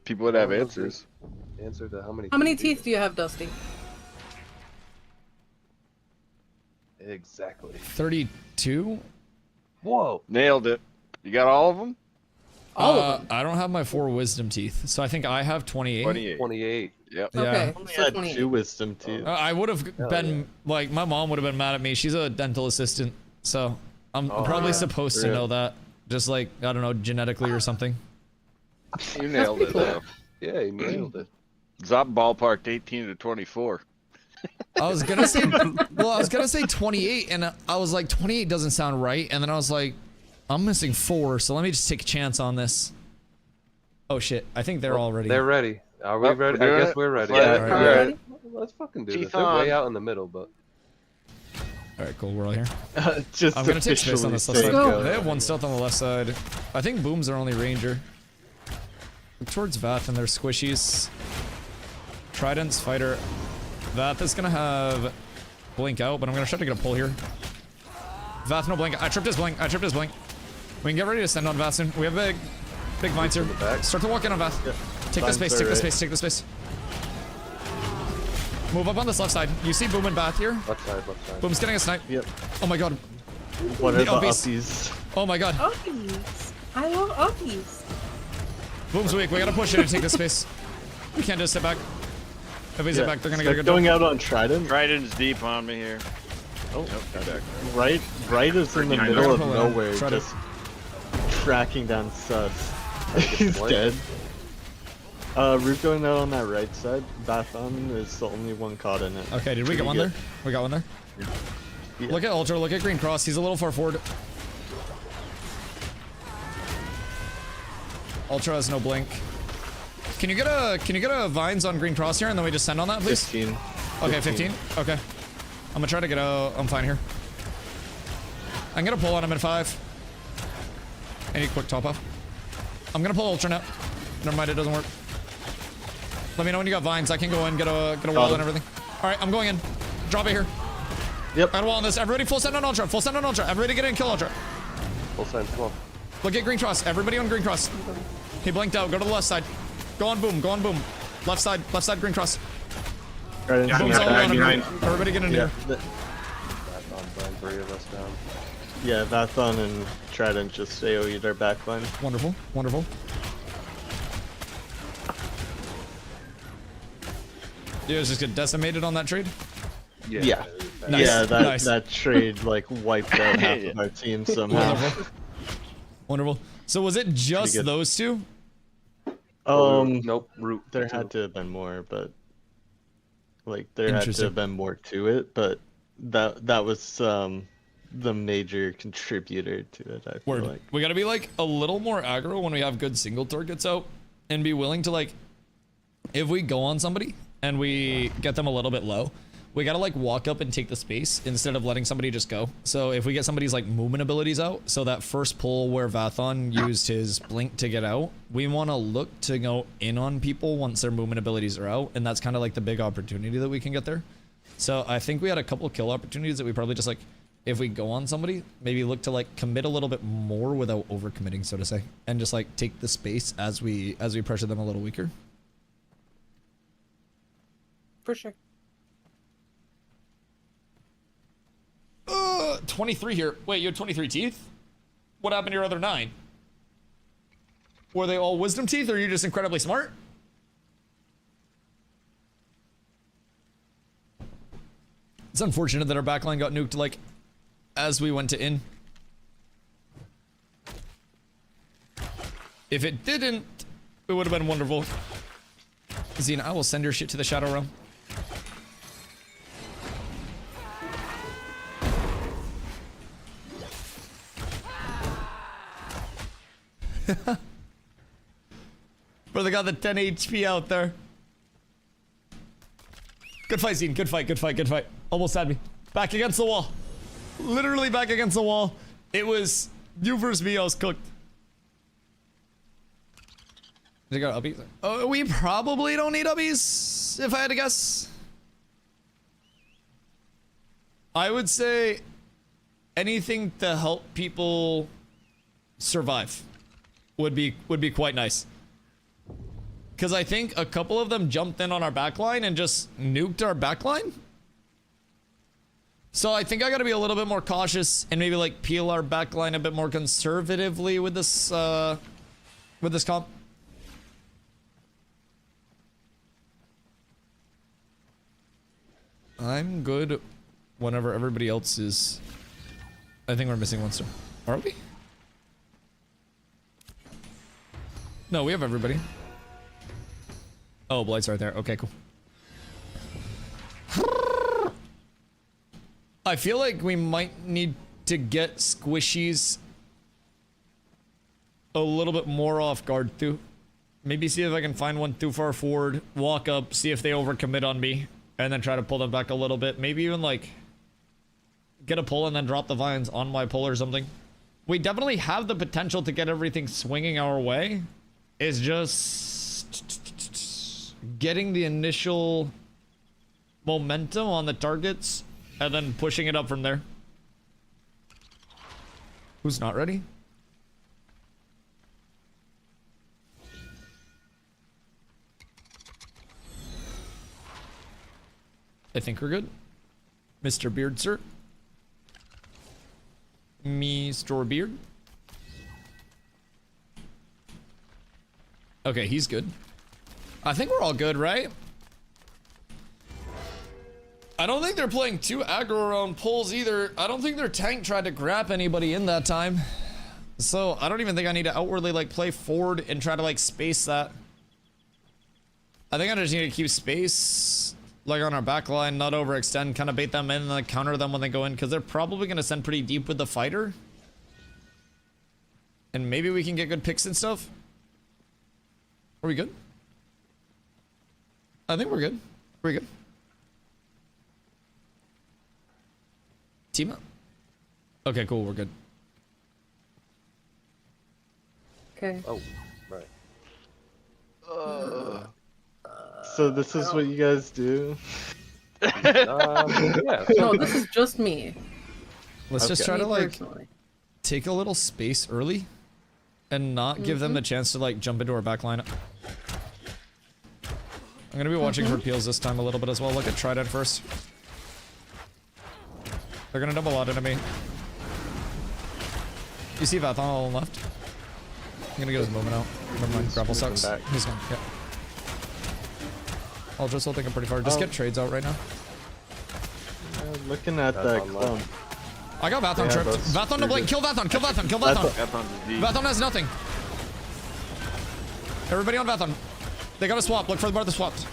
People would have answers. Answer to how many? How many teeth do you have, Dusty? Exactly. 32? Whoa. Nailed it. You got all of them? All of them. I don't have my 4 wisdom teeth, so I think I have 28. 28. 28. Yep. Yeah. Okay, Only so had 28. 2 wisdom teeth. I would have been, like, my mom would have been mad at me. She's a dental assistant, so I'm probably supposed to know that. Just like, I don't know, genetically or something. You nailed it, though. Yeah, you nailed it. Zop ballparked 18 to 24. I was gonna say, well, I was gonna say 28, and I was like, 28 doesn't sound right, and then I was like, I'm missing 4, so let me just take a chance on this. Oh shit, I think they're all ready. They're ready. Are we Oh, ready? we're I doing guess it? we're ready. Yeah, Alright. we're ready. Let's fucking do Teeth this. They're on. way out in the middle, but Alright, cool, we're all here. Just I'm gonna take space on officially this left say side. go. They have 1 stealth on the left side. I think booms are only ranger. Look towards Vath and their squishies. Trident's fighter. Vath is gonna have blink out, but I'm gonna try to get a pull here. Vath, no blink. I tripped his blink. I tripped his blink. We can get ready to send on Vath soon. We have big vines here. Start to walk in on Vath. Take the Vines space, are take the right. space, take the space. Move up on this left side. You see Boom and Vath here? left side, left side. Boom's getting a snipe. Yep. Oh my god. What are The the uppies. uppies? Oh my god. Uppies. I love uppies. Boom's weak. We gotta push it and take the space. We can't just sit back. If we sit back, they're gonna get a Start good going jump. out on Trident. Trident's deep on me here. Oh, Nope, back. right is in the Behind middle of us. nowhere, Try to- just tracking down sus. He's point. dead. Root going out on that right side. Bathon is the only one caught in it. Okay, did we get one there? We got one there. Yeah. Look at Ultra, look at Green Cross. He's a little far forward. Ultra has no blink. Can you get a vines on Green Cross here and then we just send on that, please? 15. Okay, 15. Okay. I'm gonna try to get a. I'm fine here. I'm gonna pull on him at 5. Any quick top off. I'm gonna pull Ultra now. Never mind, it doesn't work. Let me know when you got vines. I can go in, get a wall and everything. All right, I'm going in. Drop it here. Yep. I got a wall on this. Everybody full send on Ultra. Full send on Ultra. Everybody get in, kill Ultra. Full send, come on. Look at Green Cross. Everybody on Green Cross. He blinked out. Go to the left side. Go on boom. Go on boom. Left side Green Cross. Right into Boom's all around him. behind. Everybody get in Yeah, here. Back on burn 3 of us down. yeah, Bathon and Trident just AoE'd our backline. Wonderful. Wonderful. You guys just get decimated on that trade? Yeah. Nice. Yeah, Nice. that trade like wiped out half of our team somehow. Wonderful. Wonderful. So was it just good. those two? Nope, root. There 2. had to have been more, but like there had to Interesting. have been more to it, but that was the major contributor to it, I feel Word. like. We gotta be like a little more aggro when we have good single targets out and be willing to like, if we go on somebody and we get them a little bit low, we gotta like walk up and take the space instead of letting somebody just go. So if we get somebody's like movement abilities out, so that first pull where Vathon used his blink to get out, we want to look to go in on people once their movement abilities are out, and that's kind of like the big opportunity that we can get there. So I think we had a couple kill opportunities that we probably just like, if we go on somebody, maybe look to like commit a little bit more without over committing, so to say, and just like take the space as we pressure them a little weaker. For sure. 23 here. Wait, you had 23 teeth? What happened to your other 9? Were they all wisdom teeth, or are you just incredibly smart? It's unfortunate that our backline got nuked, like, as we went to in. If it didn't, it would have been wonderful. Zine, I will send your shit to the Shadow Realm. Brother got the 10 HP out there. Good fight, Zine. Good fight, good fight, good fight. Almost had me. Back against the wall. Literally back against the wall. It was you versus me. I was cooked. Did you got uppies? Oh, we probably don't need uppies, if I had to guess. I would say anything to help people survive would be quite nice. Because I think a couple of them jumped in on our backline and just nuked our backline. So I think I gotta be a little bit more cautious and maybe like peel our backline a bit more conservatively with this comp. I'm good whenever everybody else is. I think we're missing one star. Are we? No, we have everybody. Oh, Blight's right there. Okay, cool. I feel like we might need to get squishies a little bit more off guard too. Maybe see if I can find one too far forward, walk up, see if they overcommit on me, and then try to pull them back a little bit. Maybe even like get a pull and then drop the vines on my pull or something. We definitely have the potential to get everything swinging our way. It's just getting the initial momentum on the targets and then pushing it up from there. Who's not ready? I think we're good. Mr. Beard, sir. Mr. Beard. Okay, he's good. I think we're all good, right? I don't think they're playing too aggro around pulls either. I don't think their tank tried to grab anybody in that time. So I don't even think I need to outwardly like play forward and try to like space that. I think I just need to keep space like on our back line, not overextend, kind of bait them in and like counter them when they go in, because they're probably going to send pretty deep with the fighter. And maybe we can get good picks and stuff. Are we good? I think we're good. We're good. Team up. Okay, cool. We're good. Okay. Oh, right. So this is what you guys do? Yeah. No, this is just me. Let's just Okay. try to Me like personally. take a little space early and not give them the chance to like jump into our back line. I'm gonna be watching for peels this time a little bit as well. Look at Trident first. They're gonna double out into me. You see Vathon on the left? I'm gonna get his movement out. Never mind, grapple sucks. back. He's gone, yeah. I'll just think I'm pretty far. Just get trades out right now. Looking at That's that on clump. I got Vathon Yeah, tripped. that's Vathon to blink. pretty Kill Vathon. Kill Vathon. Kill Vathon. Vathon's deep. Vathon has nothing. Everybody on Vathon. They gotta swap. Look for the swaps.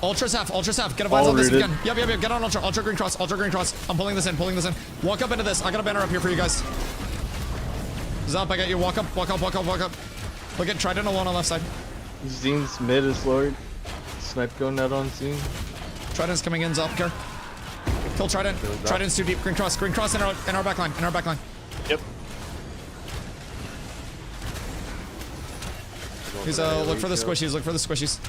Ultra's half. Ultra's half. Get a vines All on this rooted. again. Yep. Get on Ultra. Ultra green cross. Ultra green cross. I'm pulling this in. Walk up into this. I got a banner up here for you guys. Zop, I got you. Walk up. Look at Trident alone on left side. Zine's mid is lowered. Snipe going out on Zine. Trident's coming in. Zop, care. Kill Trident. Trident's too deep. Green cross in our back line. Yep. He's look for the squishies.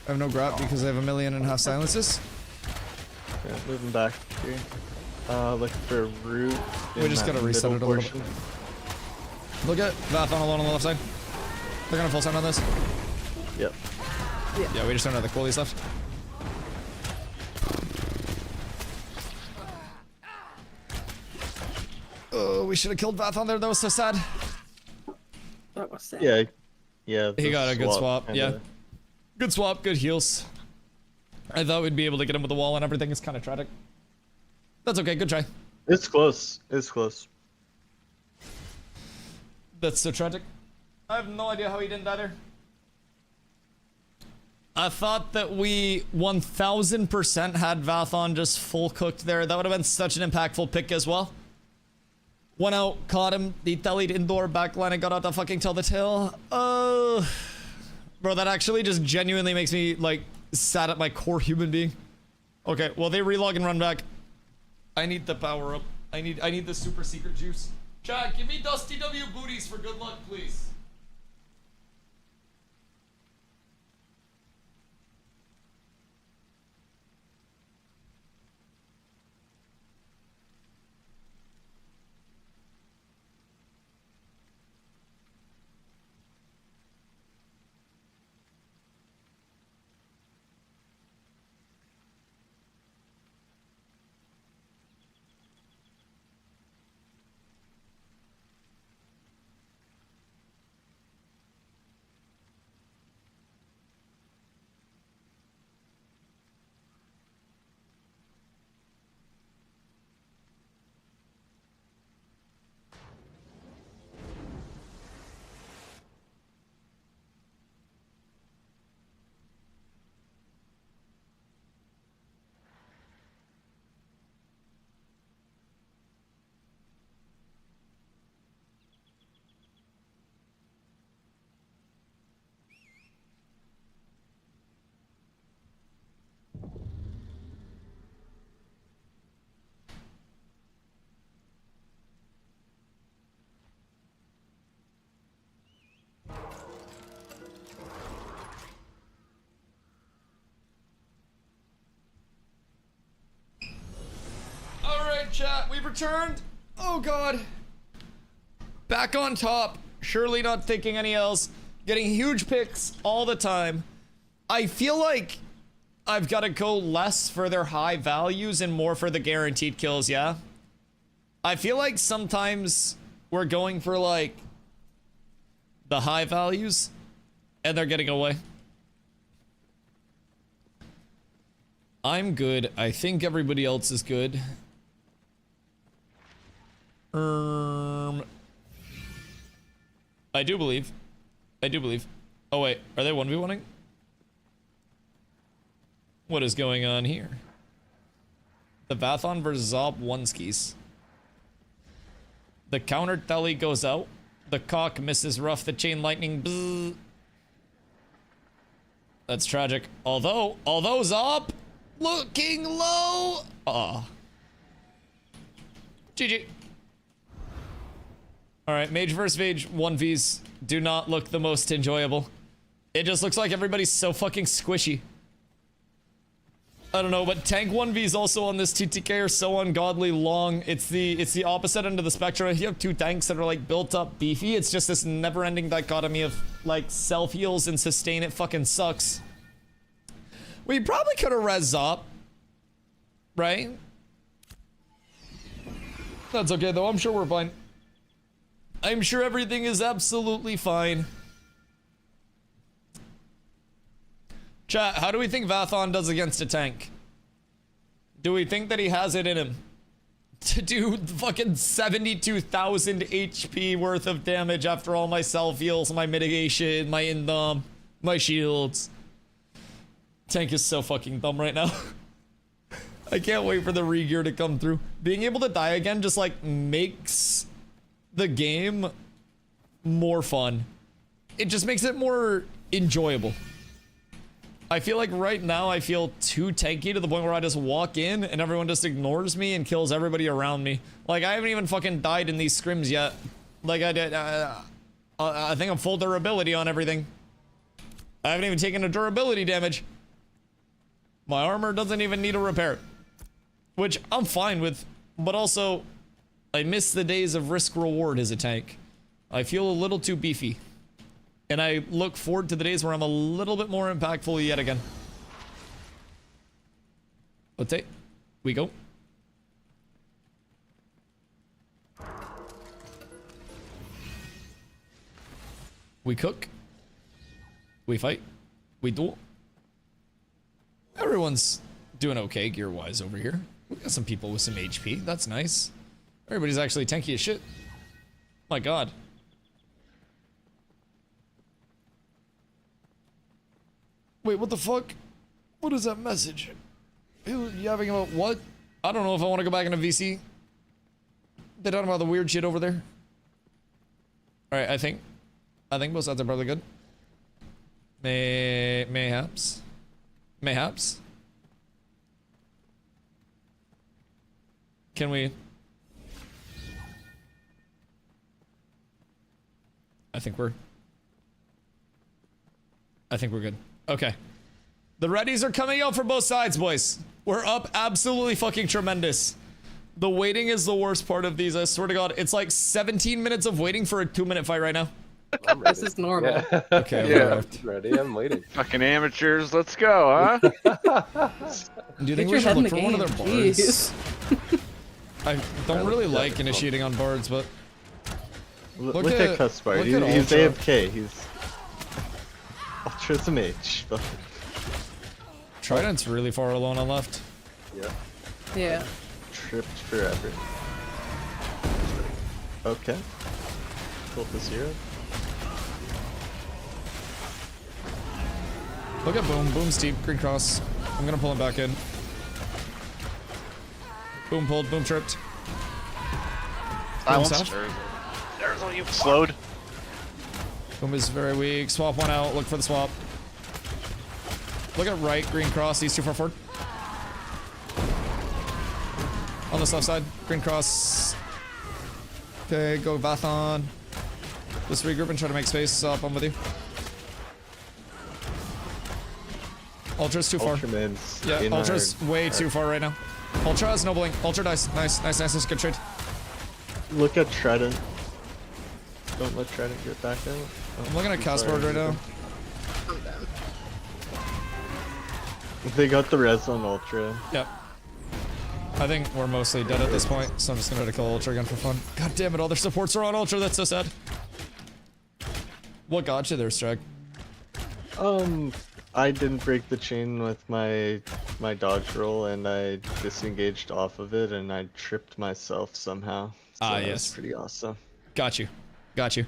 I have no grab because I have 1.5 million silences. Yeah, moving back here. Looking for a root. We in just that gotta reset middle it a little bit. portion. Look at Vathon alone on the left side. They're gonna full send on this. Yep. Yeah, we just don't have the coolies left. Oh, we should have killed Vathon there. That was so sad. That was sad. Yeah. Yeah. He the got a good swap. kinda- Yeah. Good swap, good heals. I thought we'd be able to get him with the wall and everything. It's kind of tragic. That's okay. Good try. It's close. It's close. That's so tragic. I have no idea how he didn't die there. I thought that we 1000% had Vathon just full cooked there. That would have been such an impactful pick as well. Went out, caught him, detalied indoor backline and got out to fucking tell the tale. Bro, that actually just genuinely makes me like sad at my core human being. Okay, well they relog and run back. I need the power up. I need the super secret juice. Chad, give me Dusty W booties for good luck, please. Alright, chat, we've returned. Oh god. Back on top. Surely not taking any L's. Getting huge picks all the time. I feel like I've got to go less for their high values and more for the guaranteed kills, yeah? I feel like sometimes we're going for like the high values and they're getting away. I'm good. I think everybody else is good. I do believe. Oh wait, are they 1v1ing? What is going on here? The Vathon versus Zob Oneskis. The counter telly goes out. The cock misses rough. The chain lightning. Bzz. That's tragic. Although Zob looking low. GG. Alright, Mage vs. Mage 1vs do not look the most enjoyable. It just looks like everybody's so fucking squishy. I don't know, but tank 1vs also on this TTK are so ungodly long. It's the opposite end of the spectrum. If you have two tanks that are like built up beefy, it's just this never-ending dichotomy of like self heals and sustain. It fucking sucks. We probably could have res Zop, right? That's okay though. I'm sure we're fine. I'm sure everything is absolutely fine. Chat, how do we think Vathon does against a tank? Do we think that he has it in him to do fucking 72,000 HP worth of damage after all my self heals, my mitigation, my indom, my shields? Tank is so fucking dumb right now. I can't wait for the regear to come through. Being able to die again just like makes the game more fun. It just makes it more enjoyable. I feel like right now I feel too tanky to the point where I just walk in and everyone just ignores me and kills everybody around me. Like I haven't even fucking died in these scrims yet. Like I did, I think I'm full durability on everything. I haven't even taken a durability damage. My armor doesn't even need a repair, which I'm fine with, but also I miss the days of risk reward as a tank. I feel a little too beefy. And I look forward to the days where I'm a little bit more impactful yet again. Okay, we go. We cook. We fight. We duel. Everyone's doing okay gear-wise over here. We got some people with some HP. That's nice. Everybody's actually tanky as shit. My god. Wait, what the fuck? What is that message? Who yapping about what? I don't know if I want to go back into VC. They talking about the weird shit over there. Alright, I think both sides are probably good. Mayhaps. Mayhaps. Can we... I think we're good. Okay. The readies are coming out for both sides, boys. We're up absolutely fucking tremendous. The waiting is the worst part of these, I swear to god. It's like 17 minutes of waiting for a 2-minute fight right now. This is normal. Yeah. Okay, Yeah. I'm I'm ready. I'm waiting. Fucking amateurs, let's go, huh? Do you Get think your we should head in look the for one of their game, bards? I don't really like that's initiating on bards, but Look at Cuspar. look at He's Ultra. AFK. He's Ultra's a mage. Trident's really far alone on left. Yeah. Yeah. Tripped forever. Okay. Pull to 0. Look at Boom. Boom's deep. Green cross. I'm gonna pull him back in. Boom pulled. Boom tripped. Boom Silence. safe. There's all you slowed. Boom is very weak. Swap one out. Look for the swap. Look at right. Green cross. He's too far forward. On this left side. Green cross. Okay, go Vathon. Let's regroup and try to make space. Up, I'm with you. Ultra's too far. Ultraman's Yeah, in Ultra's our- way too far right now. Ultra has no blink. Ultra dice. Nice, nice, nice. That's a good trade. Look at Trident. Don't let Trident get back out. Oh, I'm looking at I'm Casper sorry. right now. I'm done. They got the res on Ultra. Yep. I think we're mostly dead at this point, so I'm just gonna try to kill Ultra again for fun. God damn it, all their supports are on Ultra. That's so sad. What got you there, Strag? I didn't break the chain with my my dodge roll and I disengaged off of it and I tripped myself somehow. So Ah, that was yes. pretty awesome. Got you. Got you.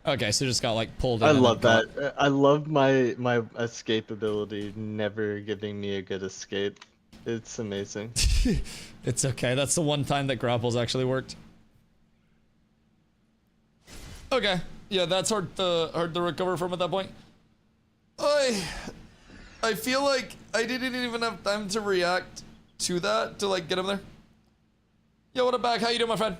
Okay, so just got like pulled in. I and then love caught. that. I love my escape ability never giving me a good escape. It's amazing. It's okay. That's the one time that grapples actually worked. Okay. Yeah, that's hard to recover from at that point. I feel like I didn't even have time to react to that to like get him there. Yo, what up, back? How you doing, my friend?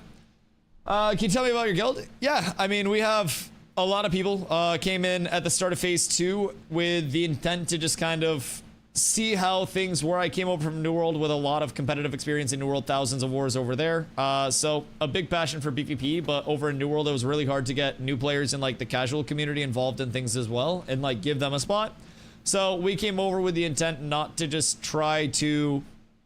Can you tell me about your guild? Yeah, I mean, we have a lot of people came in at the start of phase 2 with the intent to just kind of see how things were. I came over from New World with a lot of competitive experience in New World, thousands of wars over there. So a big passion for PvP, but over in New World, it was really hard to get new players in like the casual community involved in things as well and like give them a spot. So we came over with the intent not to just try to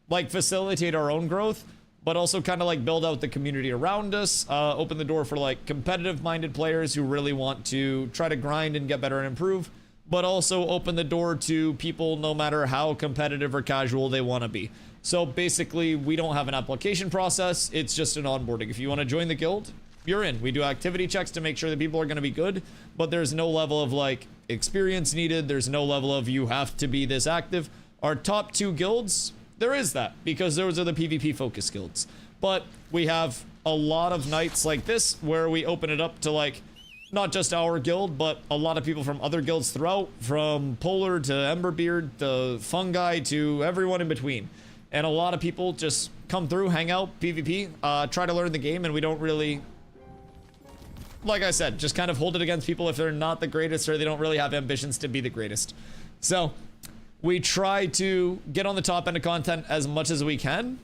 like facilitate our own growth, but also kind of like build out the community around us, open the door for like competitive minded players who really want to try to grind and get better and improve, but also open the door to people no matter how competitive or casual they want to be. So basically, we don't have an application process, it's just an onboarding. If you want to join the guild, you're in. We do activity checks to make sure that people are going to be good, but there's no level of like experience needed. There's no level of you have to be this active. Our top 2 guilds, there is that because those are the PvP focus guilds. But we have a lot of nights like this where we open it up to like not just our guild, but a lot of people from other guilds throughout, from Polar to Emberbeard to Fungi to everyone in between. And a lot of people just come through, hang out, PvP, try to learn the game, and we don't really, like I said, just kind of hold it against people if they're not the greatest or they don't really have ambitions to be the greatest. So we try to get on the top end of content as much as we can,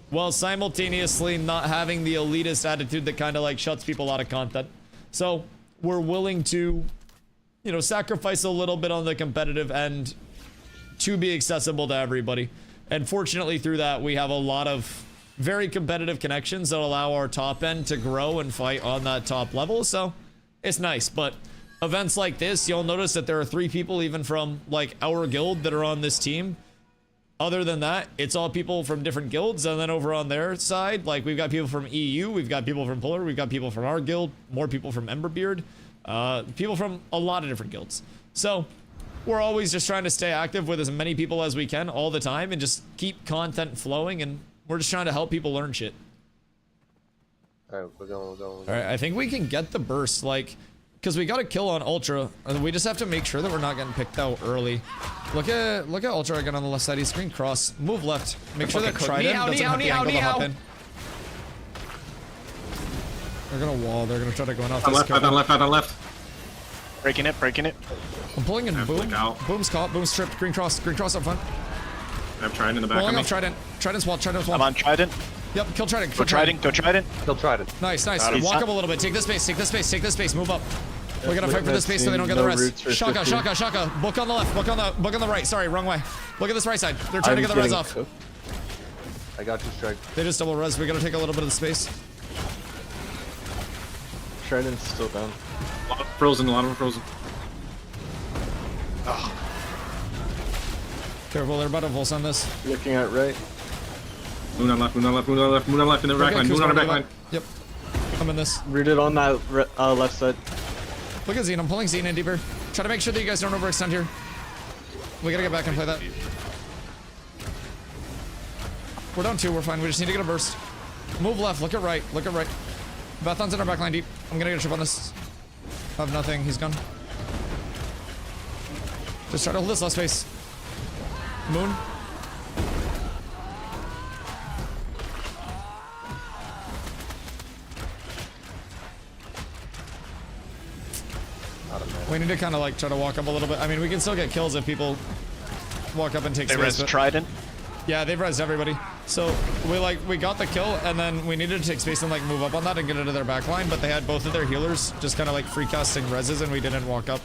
while simultaneously not having the elitist attitude that kind of like shuts people out of content. So we're willing to, you know, sacrifice a little bit on the competitive end to be accessible to everybody. And fortunately through that, we have a lot of very competitive connections that allow our top end to grow and fight on that top level. So it's nice. But events like this, you'll notice that there are 3 people even from like our guild that are on this team. Other than that, it's all people from different guilds. And then over on their side, like we've got people from EU, we've got people from Polar, we've got people from our guild, more people from Emberbeard, people from a lot of different guilds. So we're always just trying to stay active with as many people as we can all the time and just keep content flowing, and we're just trying to help people learn shit. Alright, we're going. All right, I think we can get the burst, like, because we got a kill on Ultra, and we just have to make sure that we're not getting picked out early. Look at Ultra again on the left side. He's screen cross. Move left. Make sure that Trident doesn't have the angle to hop in. They're gonna wall. They're gonna try to go in off this. On left. Breaking it. I'm pulling in Boom. out. Boom's caught. Boom's tripped. Green cross up front. I'm trying in the back Pulling of me. off Trident. Trident's wall. I'm on Trident. Yep, kill Trident. Go Trident. Still tried it. Nice. Got him. Walk up a little bit. Take this space. Move up. We're gonna fight for this space so they don't get the rest. Shaka. Book on the left. Book on the right. Sorry, wrong way. Look at this right side. They're trying to get the res off. I got you, Strike. They just double res. We gotta take a little bit of the space. Trident's still down. A lot of them frozen. Careful, they're about to pulse on this. Looking at right. Moon on left in the back line. Moon on the back line. Yep. I'm in this. Rooted on that left side. Look at Zine. I'm pulling Zine in deeper. Try to make sure that you guys don't overextend here. We gotta get back and play that. We're down 2. We're fine. We just need to get a burst. Move left. Look at right. Bathon's in our back line deep. I'm gonna get a trip on this. I have nothing. He's gone. Just try to hold this last space. Moon. We need to kind of like try to walk up a little bit. I mean, we can still get kills if people walk up and take space. But Trident. yeah, they've rezzed everybody. So we got the kill, and then we needed to take space and like move up on that and get into their back line. But they had both of their healers just kind of like free casting rezzes, and we didn't walk up.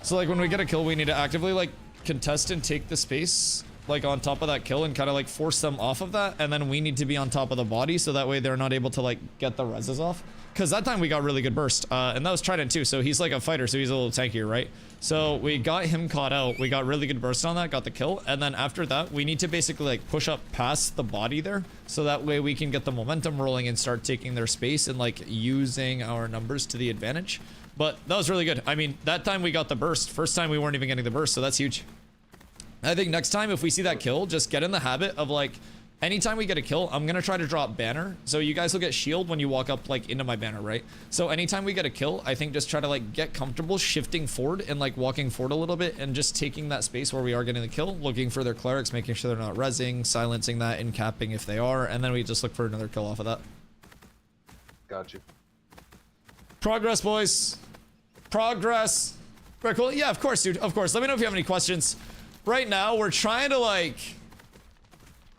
So like when we get a kill, we need to actively like contest and take the space like on top of that kill and kind of like force them off of that, and then we need to be on top of the body so that way they're not able to like get the reses off. Because that time we got really good burst, and that was Trident too, so he's like a fighter, so he's a little tankier, right? So we got him caught out, we got really good burst on that, got the kill, and then after that, we need to basically like push up past the body there, so that way we can get the momentum rolling and start taking their space and like using our numbers to the advantage. But that was really good. I mean, that time we got the burst. First time we weren't even getting the burst, so that's huge. I think next time if we see that kill, just get in the habit of like, anytime we get a kill, I'm gonna try to drop banner. So you guys will get shield when you walk up like into my banner, right? So anytime we get a kill, I think just try to like get comfortable shifting forward and like walking forward a little bit and just taking that space where we are getting the kill, looking for their clerics, making sure they're not rezzing, silencing that and capping if they are, and then we just look for another kill off of that. Got you. Progress, boys. Progress. Very cool. Yeah, of course, dude. Of course. Let me know if you have any questions. Right now, we're trying to like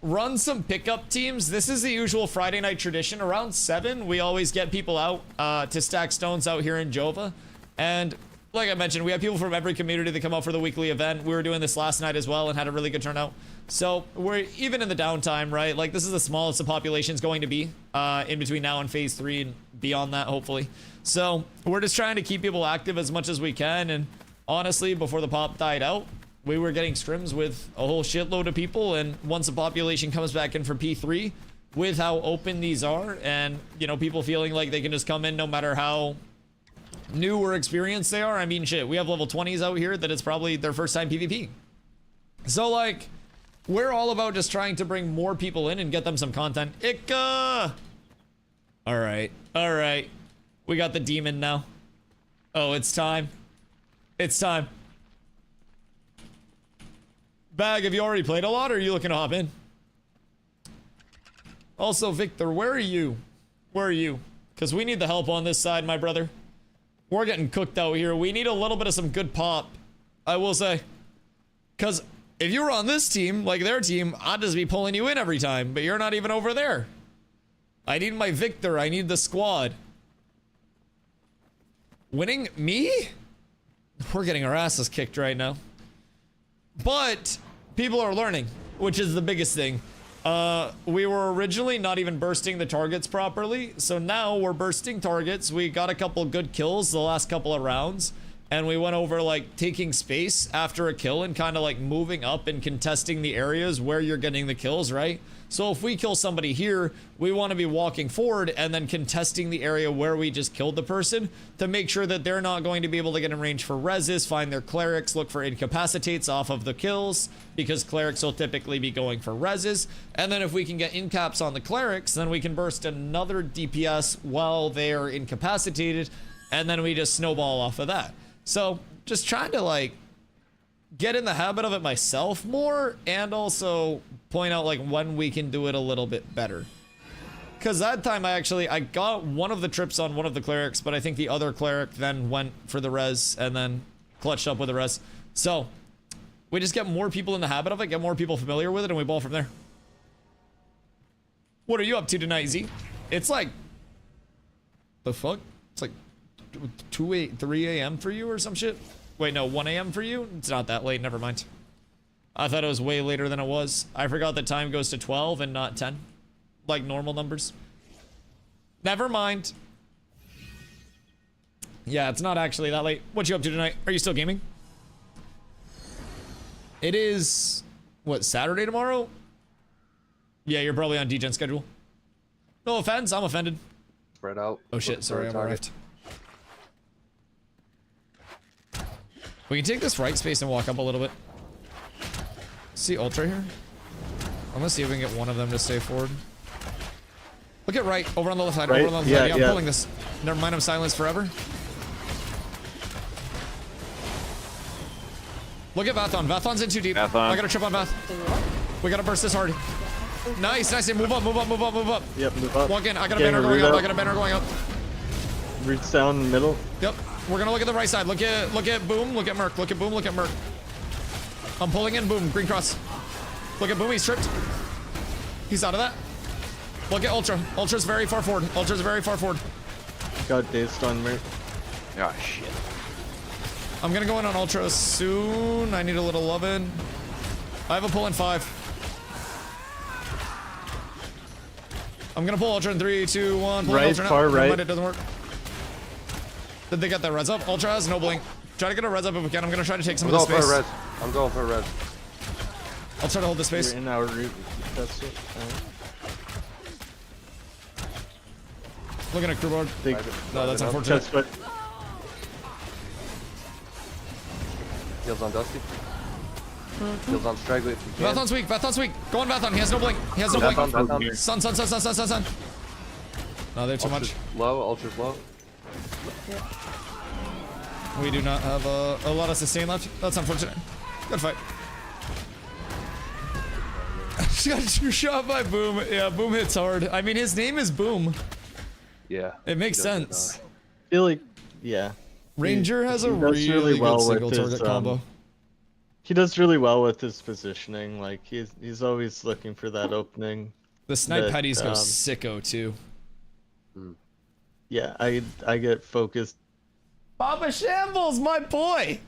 run some pickup teams. This is the usual Friday night tradition. Around 7, we always get people out to stack stones out here in Jova. And like I mentioned, we have people from every community that come out for the weekly event. We were doing this last night as well and had a really good turnout. So we're even in the downtime, right? Like this is the smallest the population's going to be in between now and phase 3 and beyond that, hopefully. So we're just trying to keep people active as much as we can. And honestly, before the pop died out, we were getting scrims with a whole shitload of people, and once the population comes back in for P3, with how open these are, and, you know, people feeling like they can just come in no matter how new or experienced they are. I mean, shit, we have level 20s out here that it's probably their first time PvP. So, like, we're all about just trying to bring more people in and get them some content. Alright, alright. We got the demon now. Oh, it's time. It's time. Bag, have you already played a lot, or are you looking to hop in? Also, Victor, where are you? Where are you? Because we need the help on this side, my brother. We're getting cooked out here. We need a little bit of some good pop, I will say. Because if you were on this team, like their team, I'd just be pulling you in every time, but you're not even over there. I need my Victor. I need the squad. Winning me? We're getting our asses kicked right now. But people are learning, which is the biggest thing. We were originally not even bursting the targets properly, so now we're bursting targets. We got a couple good kills the last couple of rounds, and we went over like taking space after a kill and kind of like moving up and contesting the areas where you're getting the kills, right? So if we kill somebody here, we want to be walking forward and then contesting the area where we just killed the person to make sure that they're not going to be able to get in range for reses, find their clerics, look for incapacitates off of the kills, because clerics will typically be going for reses. And then if we can get incaps on the clerics, then we can burst another DPS while they're incapacitated, and then we just snowball off of that. So just trying to like get in the habit of it myself more, and also point out like when we can do it a little bit better. Because that time I got one of the trips on one of the clerics, but I think the other cleric then went for the res and then clutched up with the res. So we just get more people in the habit of it, get more people familiar with it, and we ball from there. What are you up to tonight, Z? It's like, the fuck? It's like 3 a.m. for you or some shit? Wait, no, 1 a.m. for you? It's not that late, never mind. I thought it was way later than it was. I forgot that time goes to 12 and not 10. Like normal numbers. Never mind. Yeah, it's not actually that late. What you up to tonight? Are you still gaming? It is, what, Saturday tomorrow? Yeah, you're probably on DGen schedule. No offense, I'm offended. Spread out. Oh shit, sorry, I'm arrived. We can take this right space and walk up a little bit. See Ultra here? I'm gonna see if we can get one of them to stay forward. Look at right, over on the left side, Right? over on the left Yeah, side. Yeah, I'm yeah. pulling this. Never mind, I'm silenced forever. Look at Vathon. Vathon's in too deep. Vathon. I gotta trip on Vath. We gotta burst this hard. Nice, nice. Move up, move up, move up, move up. Yep, move up. Walk in. I got a Getting banner a going root up. up. I got a banner going up. Roots down in the middle. Yep. We're gonna look at the right side. Look at Boom. Look at Merc. Look at Boom. Look at Merc. I'm pulling in Boom. Green cross. Look at Boom. He's tripped. He's out of that. Look at Ultra. Ultra's very far forward. Ultra's very far forward. Got dazed on Merc. Oh shit. I'm gonna go in on Ultra soon. I need a little lovin'. I have a pull in 5. I'm gonna pull Ultra in 3, 2, 1. Pull Right, Ultra now. far Never right. mind, it doesn't work. Did they get that res up? Ultra has no blink. Try to get a res up if we can. I'm gonna try to take some I'm of going the for a space. res. I'm going for a res. I'll try to hold the space. You're in our route. That's it. Looking at crew board. Think, No, that's unfortunate. that's what. Heals on Dusty. Heals on Straggly if you can. Vathon's weak. Vathon's weak. Go on Vathon. He has no blink. He has no blink. Vathon. Sun, sun, sun, sun, sun, sun, sun. No, they're too much. Ultra's low. Ultra's low. We do not have a lot of sustain left. That's unfortunate. Good fight. She got shot by Boom. Yeah, Boom hits hard. I mean, his name is Boom. Yeah. It makes He doesn't sense. I feel like, yeah. Ranger has a he does really well good single with his, target combo. He does really well with his positioning. Like he's always looking for that opening. The snipe that, petties go sicko too. Yeah, I get focused. Papa Shambles, my boy.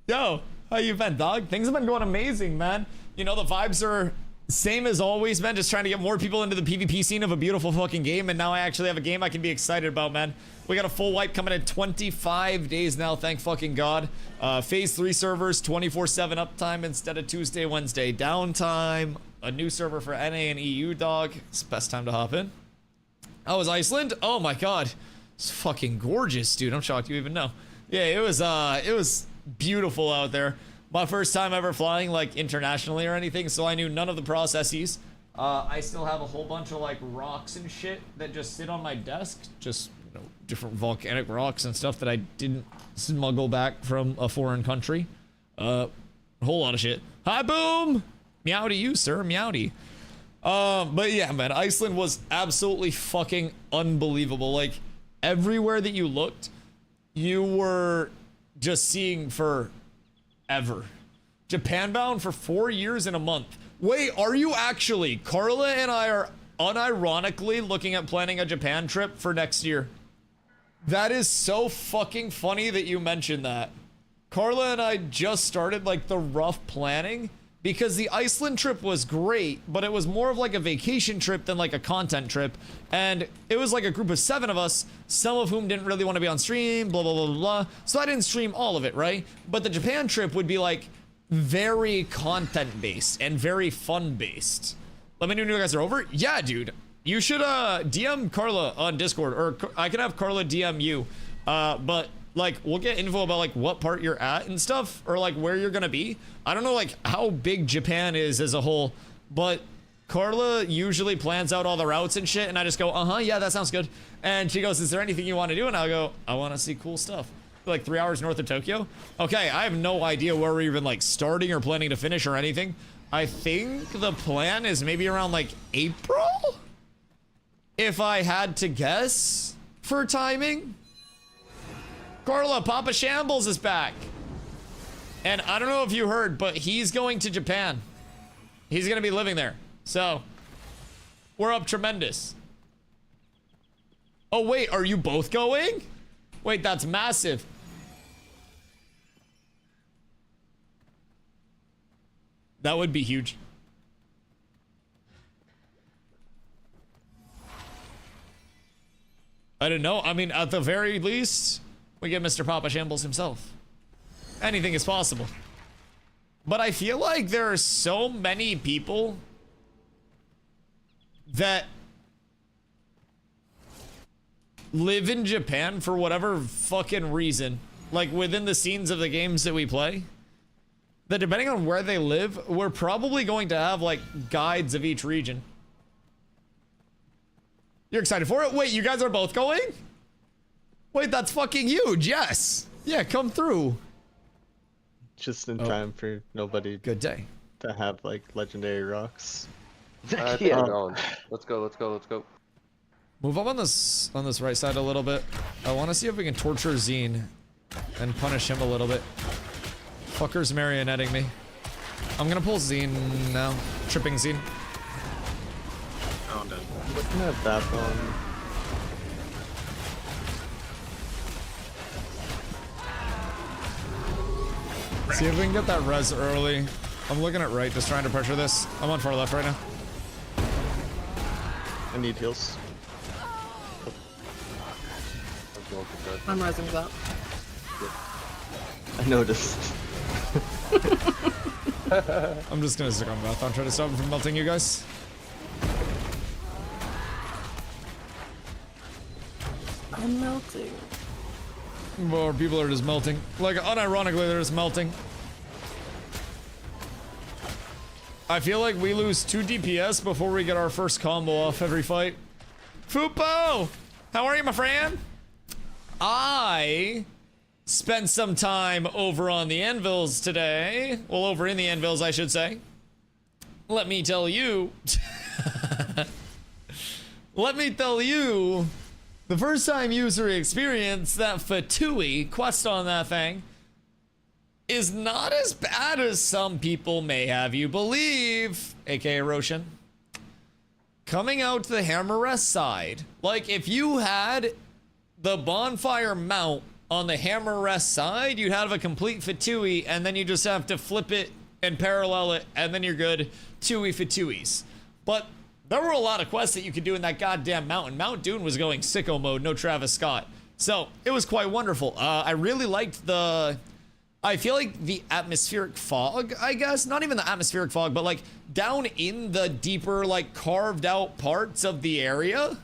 Yo, how you been, dog? Things have been going amazing, man. You know, the vibes are same as always, man. Just trying to get more people into the PvP scene of a beautiful fucking game, and now I actually have a game I can be excited about, man. We got a full wipe coming in 25 days now, thank fucking God. Phase 3 servers, 24/7 uptime instead of Tuesday, Wednesday downtime. A new server for NA and EU, dog. It's the best time to hop in. How was Iceland? Oh my God. It's fucking gorgeous, dude. I'm shocked you even know. Yeah, it was beautiful out there. My first time ever flying like internationally or anything, so I knew none of the processes. I still have a whole bunch of like rocks and shit that just sit on my desk, just you know, different volcanic rocks and stuff that I didn't smuggle back from a foreign country. A whole lot of shit. Hi, Boom! Meow to you, sir. Meowdy. But yeah, man, Iceland was absolutely fucking unbelievable. Like, everywhere that you looked, you were just seeing forever. Japan bound for 4 years and a month. Wait, are you actually? Carla and I are unironically looking at planning a Japan trip for next year. That is so fucking funny that you mentioned that. Carla and I just started like the rough planning because the Iceland trip was great, but it was more of like a vacation trip than like a content trip. And it was like a group of 7 of us, some of whom didn't really want to be on stream, blah, blah, blah, blah. So I didn't stream all of it, right? But the Japan trip would be like very content based and very fun based. Let me know when you guys are over. Yeah, dude. You should DM Carla on Discord, or I can have Carla DM you. But like we'll get info about like what part you're at and stuff, or like where you're gonna be. I don't know like how big Japan is as a whole, but Carla usually plans out all the routes and shit, and I just go, yeah, that sounds good. And she goes, is there anything you want to do? And I'll go, I want to see cool stuff. Like 3 hours north of Tokyo. Okay, I have no idea where we're even like starting or planning to finish or anything. I think the plan is maybe around like April, if I had to guess for timing. Carla, Papa Shambles is back. And I don't know if you heard, but he's going to Japan. He's going to be living there. So, we're up tremendous. Oh, wait, are you both going? Wait, that's massive. That would be huge. I don't know. I mean, at the very least, we get Mr. Papa Shambles himself. Anything is possible. But I feel like there are so many people that live in Japan for whatever fucking reason, like within the scenes of the games that we play, that depending on where they live, we're probably going to have like guides of each region. You're excited for it? Wait, you guys are both going? Wait, that's fucking huge. Yes. Yeah, come through. Just in time for nobody Good day. to have like legendary rocks. Yeah, going. Let's go. Let's go. Let's go. Move up on this right side a little bit. I want to see if we can torture Zine and punish him a little bit. Fucker's marionetting me. I'm gonna pull Zine now. Tripping Zine. Oh, I'm dead. Looking at that one. See if we can get that res early. I'm looking at right, just trying to pressure this. I'm on far left right now. I need heals. I'm going for dead. I'm rising up. I noticed. I'm just gonna stick on Marathon, try to stop him from melting you guys. I'm melting. More people are just melting. Like, unironically, they're just melting. I feel like we lose 2 DPS before we get our first combo off every fight. Fupo! How are you, my friend? I spent some time over on the anvils today. Well, over in the anvils, I should say. Let me tell you. Let me tell you. The first time user experienced that Fatui quest on that thing is not as bad as some people may have you believe, aka Roshan. Coming out to the Hammer Rest side, like if you had the bonfire mount on the Hammer Rest side, you'd have a complete Fatui, and then you just have to flip it and parallel it, and then you're good. Tui Fatuis. But there were a lot of quests that you could do in that goddamn mountain. Mount Dune was going sicko mode, no Travis Scott. So it was quite wonderful. I really liked I feel like the atmospheric fog, I guess. Not even the atmospheric fog, but like down in the deeper, like carved out parts of the area.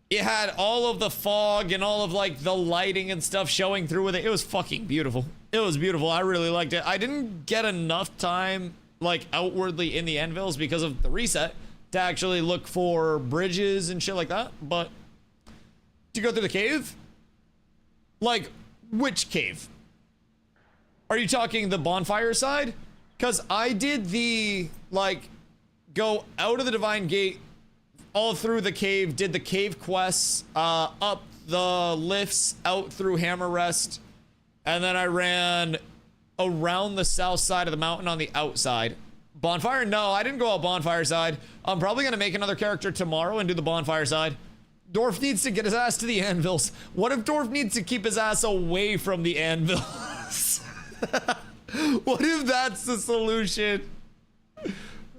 It had all of the fog and all of like the lighting and stuff showing through with it. It was fucking beautiful. It was beautiful. I really liked it. I didn't get enough time like outwardly in the anvils because of the reset to actually look for bridges and shit like that. But to go through the cave, like which cave? Are you talking the bonfire side? Because I did the like go out of the divine gate all through the cave, did the cave quests, up the lifts out through Hammer Rest, and then I ran around the south side of the mountain on the outside. Bonfire? No, I didn't go out bonfire side. I'm probably gonna make another character tomorrow and do the bonfire side. Dorf needs to get his ass to the anvils. What if Dorf needs to keep his ass away from the anvils? What if that's the solution?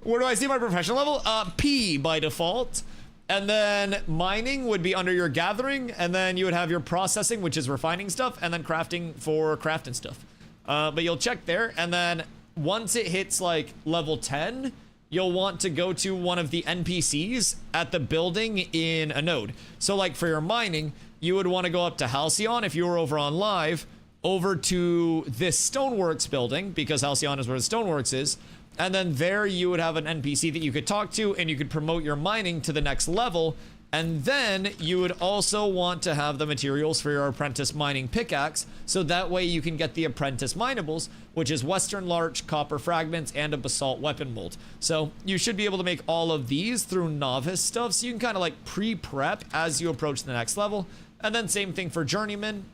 Where do I see my professional level? P by default. And then mining would be under your gathering, and then you would have your processing, which is refining stuff, and then crafting for crafting stuff. But you'll check there, and then once it hits like level 10, you'll want to go to one of the NPCs at the building in a node. So like for your mining, you would want to go up to Halcyon if you were over on live, over to this Stoneworks building, because Halcyon is where the Stoneworks is. And then there you would have an NPC that you could talk to, and you could promote your mining to the next level. And then you would also want to have the materials for your apprentice mining pickaxe, so that way you can get the apprentice minables, which is Western Larch, copper fragments, and a basalt weapon mold. So you should be able to make all of these through novice stuff, so you can kind of like pre-prep as you approach the next level. And then same thing for journeyman.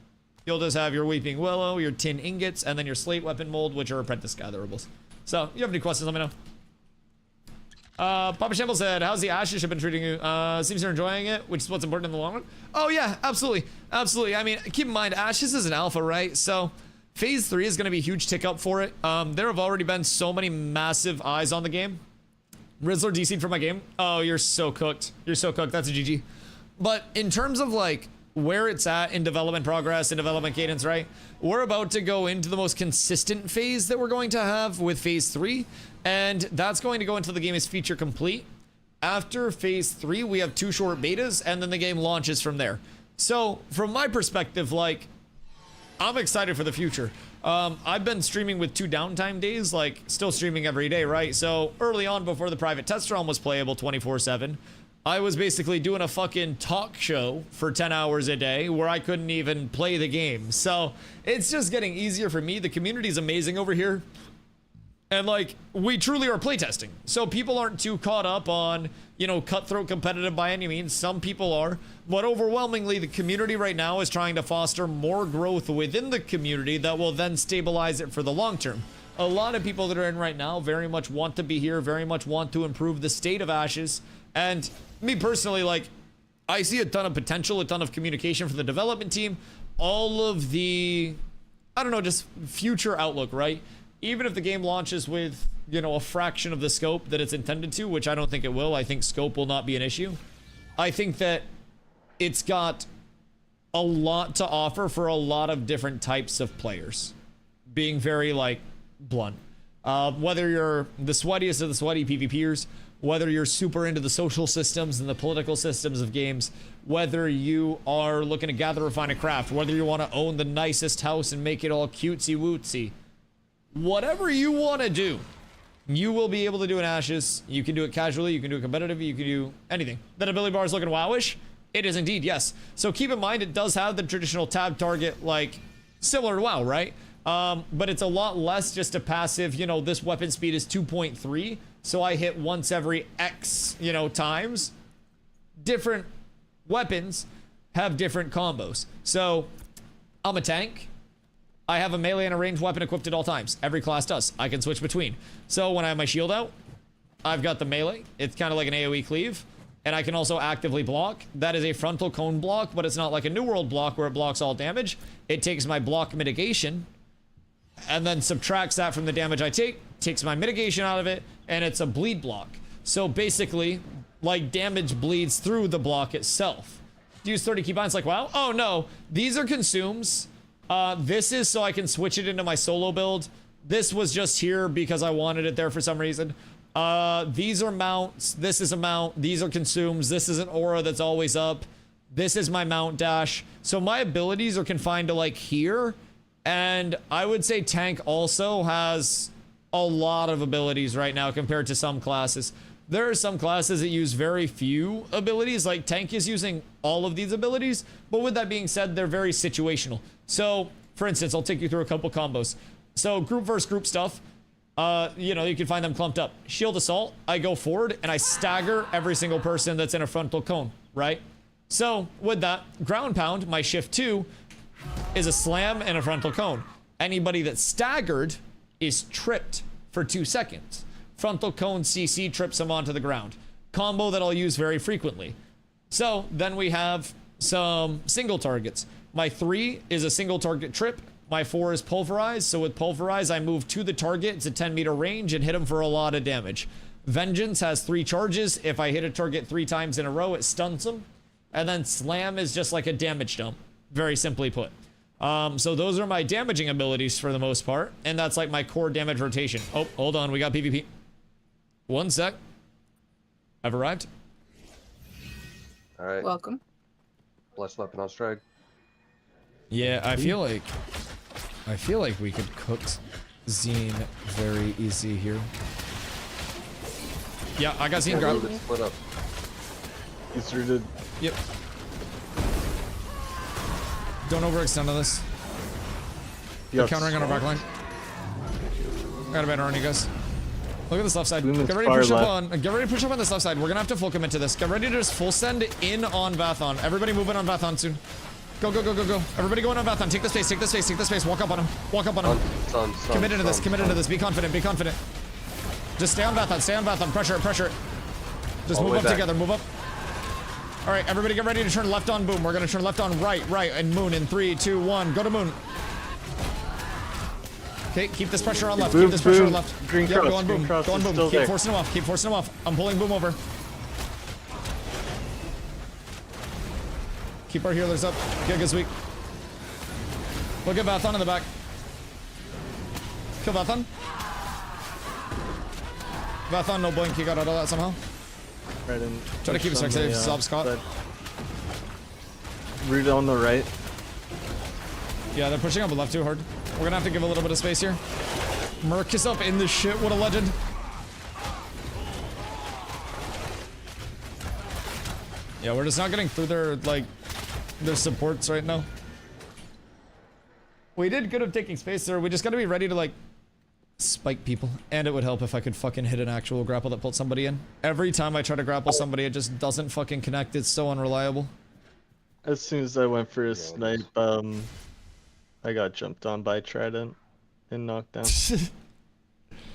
You'll just have your weeping willow, your tin ingots, and then your slate weapon mold, which are apprentice gatherables. So, you have any questions, let me know. Papa Shamble said, how's the Ashes been treating you? Seems you're enjoying it, which is what's important in the long run. Oh yeah, absolutely. Absolutely. I mean, keep in mind, Ashes is an alpha, right? So, Phase 3 is going to be a huge tick up for it. There have already been so many massive eyes on the game. Rizzler DC'd for my game. Oh, you're so cooked. You're so cooked. That's a GG. But in terms of like, where it's at in development progress and development cadence, right? We're about to go into the most consistent phase that we're going to have with Phase 3, and that's going to go until the game is feature complete. After Phase 3, we have 2 short betas, and then the game launches from there. So, from my perspective, like, I'm excited for the future. I've been streaming with 2 downtime days, like, still streaming every day, right? So, early on, before the private test realm was playable 24/7, I was basically doing a fucking talk show for 10 hours a day where I couldn't even play the game. So it's just getting easier for me. The community's amazing over here. And like, we truly are playtesting. So people aren't too caught up on, you know, cutthroat competitive by any means. Some people are. But overwhelmingly, the community right now is trying to foster more growth within the community that will then stabilize it for the long term. A lot of people that are in right now very much want to be here, very much want to improve the state of Ashes. And me personally, like, I see a ton of potential, a ton of communication for the development team, all of the, I don't know, just future outlook, right? even if the game launches with, you know, a fraction of the scope that it's intended to, which I don't think it will. I think scope will not be an issue. I think that it's got a lot to offer for a lot of different types of players. Being very, like, blunt. Whether you're the sweatiest of the sweaty PvPers, whether you're super into the social systems and the political systems of games, whether you are looking to gather, refine, and craft, whether you want to own the nicest house and make it all cutesy wootsy, whatever you want to do, you will be able to do in Ashes. You can do it casually, you can do it competitively, you can do anything. That ability bar is looking wowish. It is indeed, yes. So keep in mind, it does have the traditional tab target, like, similar to WoW, right? But it's a lot less just a passive, you know, this weapon speed is 2.3, so I hit once every X, you know, times. Different weapons have different combos. So, I'm a tank. I have a melee and a ranged weapon equipped at all times. Every class does. I can switch between. So, when I have my shield out, I've got the melee. It's kind of like an AoE cleave. And I can also actively block. That is a frontal cone block, but it's not like a New World block where it blocks all damage. It takes my block mitigation and then subtracts that from the damage I take, takes my mitigation out of it, and it's a bleed block. So basically, like, damage bleeds through the block itself. Use 30 keybinds like WoW? Oh no, these are consumes. This is so I can switch it into my solo build. This was just here because I wanted it there for some reason. These are mounts, this is a mount, these are consumes, this is an aura that's always up. This is my mount dash. So my abilities are confined to, like, here. And I would say tank also has a lot of abilities right now compared to some classes. There are some classes that use very few abilities, like tank is using all of these abilities, but with that being said, they're very situational. So, for instance, I'll take you through a couple combos. So, group versus group stuff, you know, you can find them clumped up. Shield assault, I go forward and I stagger every single person that's in a frontal cone, right? So, with that, ground pound, my shift 2, is a slam and a frontal cone. Anybody that's staggered is tripped for 2 seconds. Frontal cone CC trips them onto the ground. Combo that I'll use very frequently. So then we have some single targets. My 3 is a single target trip. My 4 is pulverize. So with pulverize, I move to the target. It's a 10-meter range and hit them for a lot of damage. Vengeance has 3 charges. If I hit a target 3 times in a row, it stuns them. And then slam is just like a damage dump. Very simply put. So those are my damaging abilities for the most part, and that's like my core damage rotation. Oh, hold on, we got PvP. 1 sec. I've arrived. Alright. Welcome. Blessed weapon on strike. Yeah, I feel like we could cook Zine very easy here. Yeah, I got Zine grab. Split up. He's rooted. Yep. Don't overextend on this. They're countering on our backline. I got a banner on you guys. Look at this left side. Get ready to push up on. Get ready to push up on this left side. We're gonna have to full commit to this. Get ready to just full send in on Vathon. Everybody move in on Vathon soon. Go, go, go, go, go. Everybody go in on Vathon. Take the space, take the space, take the space. Walk up on him. Walk up on him. Commit into this, commit into this. Be confident, be confident. Just stay on Vathon, stay on Vathon. Pressure it, pressure it. Just move up together, move up. All right, everybody get ready to turn left on boom. We're gonna turn left on right, and moon in 3, 2, 1. Go to moon. Okay, keep this pressure on left. Boom, keep this pressure boom. on left. Green yep, cross, go on boom. cross Go on is boom. still Keep there. forcing him off. Keep forcing him off. I'm pulling boom over. Keep our healers up. Giga's weak. Look at Vathon in the back. Kill Vathon. Vathon, no blink. He got out of that somehow. Right in. Try to keep us safe. Sob Scott. Root on the right. Yeah, they're pushing up left too hard. We're gonna have to give a little bit of space here. Merc is up in this shit. What a legend. Yeah, we're just not getting through their, like, their supports right now. We did good of taking space there. We just gotta be ready to, like, spike people. And it would help if I could fucking hit an actual grapple that pulled somebody in. Every time I try to grapple somebody, it just doesn't fucking connect. It's so unreliable. As soon as I went for a snipe, I got jumped on by Trident and knocked down.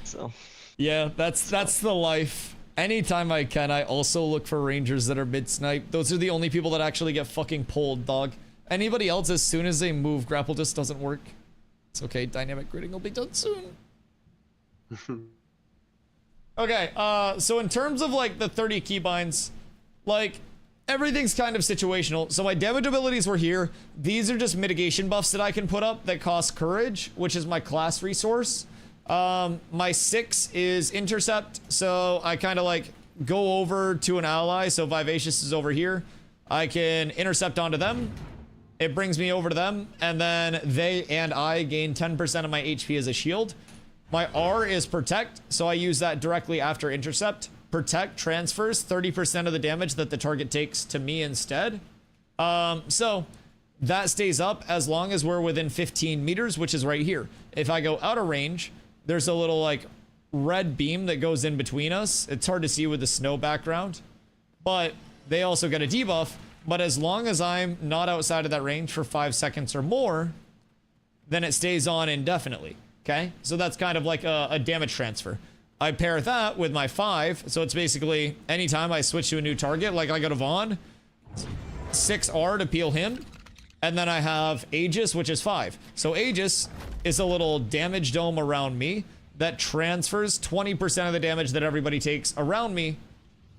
So. Yeah, that's the life. Anytime I can, I also look for rangers that are mid-snipe. Those are the only people that actually get fucking pulled, dog. Anybody else, as soon as they move, grapple just doesn't work. It's okay, dynamic gridding will be done soon. Okay, so in terms of like the 30 keybinds, like everything's kind of situational. So my damage abilities were here. These are just mitigation buffs that I can put up that cost courage, which is my class resource. My 6 is intercept, so I kind of like go over to an ally. So Vivacious is over here. I can intercept onto them. It brings me over to them, and then they and I gain 10% of my HP as a shield. My R is protect, so I use that directly after intercept. Protect transfers 30% of the damage that the target takes to me instead. So that stays up as long as we're within 15 meters, which is right here. If I go out of range, there's a little like red beam that goes in between us. It's hard to see with the snow background, but they also get a debuff. But as long as I'm not outside of that range for 5 seconds or more, then it stays on indefinitely. Okay, so that's kind of like a damage transfer. I pair that with my 5, so it's basically anytime I switch to a new target, like I go to Vaughn, 6R to peel him, and then I have Aegis, which is 5. So Aegis is a little damage dome around me that transfers 20% of the damage that everybody takes around me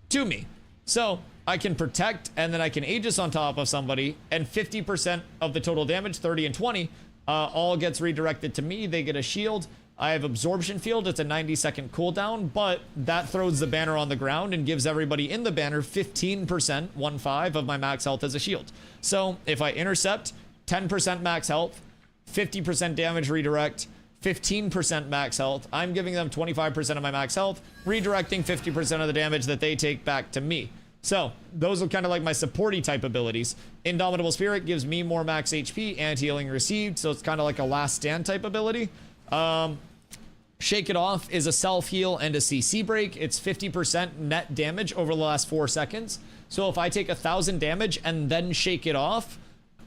to me. So I can protect, and then I can Aegis on top of somebody, and 50% of the total damage, 30 and 20, all gets redirected to me. They get a shield. I have absorption field. It's a 90-second cooldown, but that throws the banner on the ground and gives everybody in the banner 15%, 1-5 of my max health as a shield. So if I intercept, 10% max health, 50% damage redirect, 15% max health, I'm giving them 25% of my max health, redirecting 50% of the damage that they take back to me. So those are kind of like my supporty type abilities. Indomitable Spirit gives me more max HP and healing received, so it's kind of like a last stand type ability. Shake It Off is a self heal and a CC break. It's 50% net damage over the last 4 seconds. So if I take 1,000 damage and then shake it off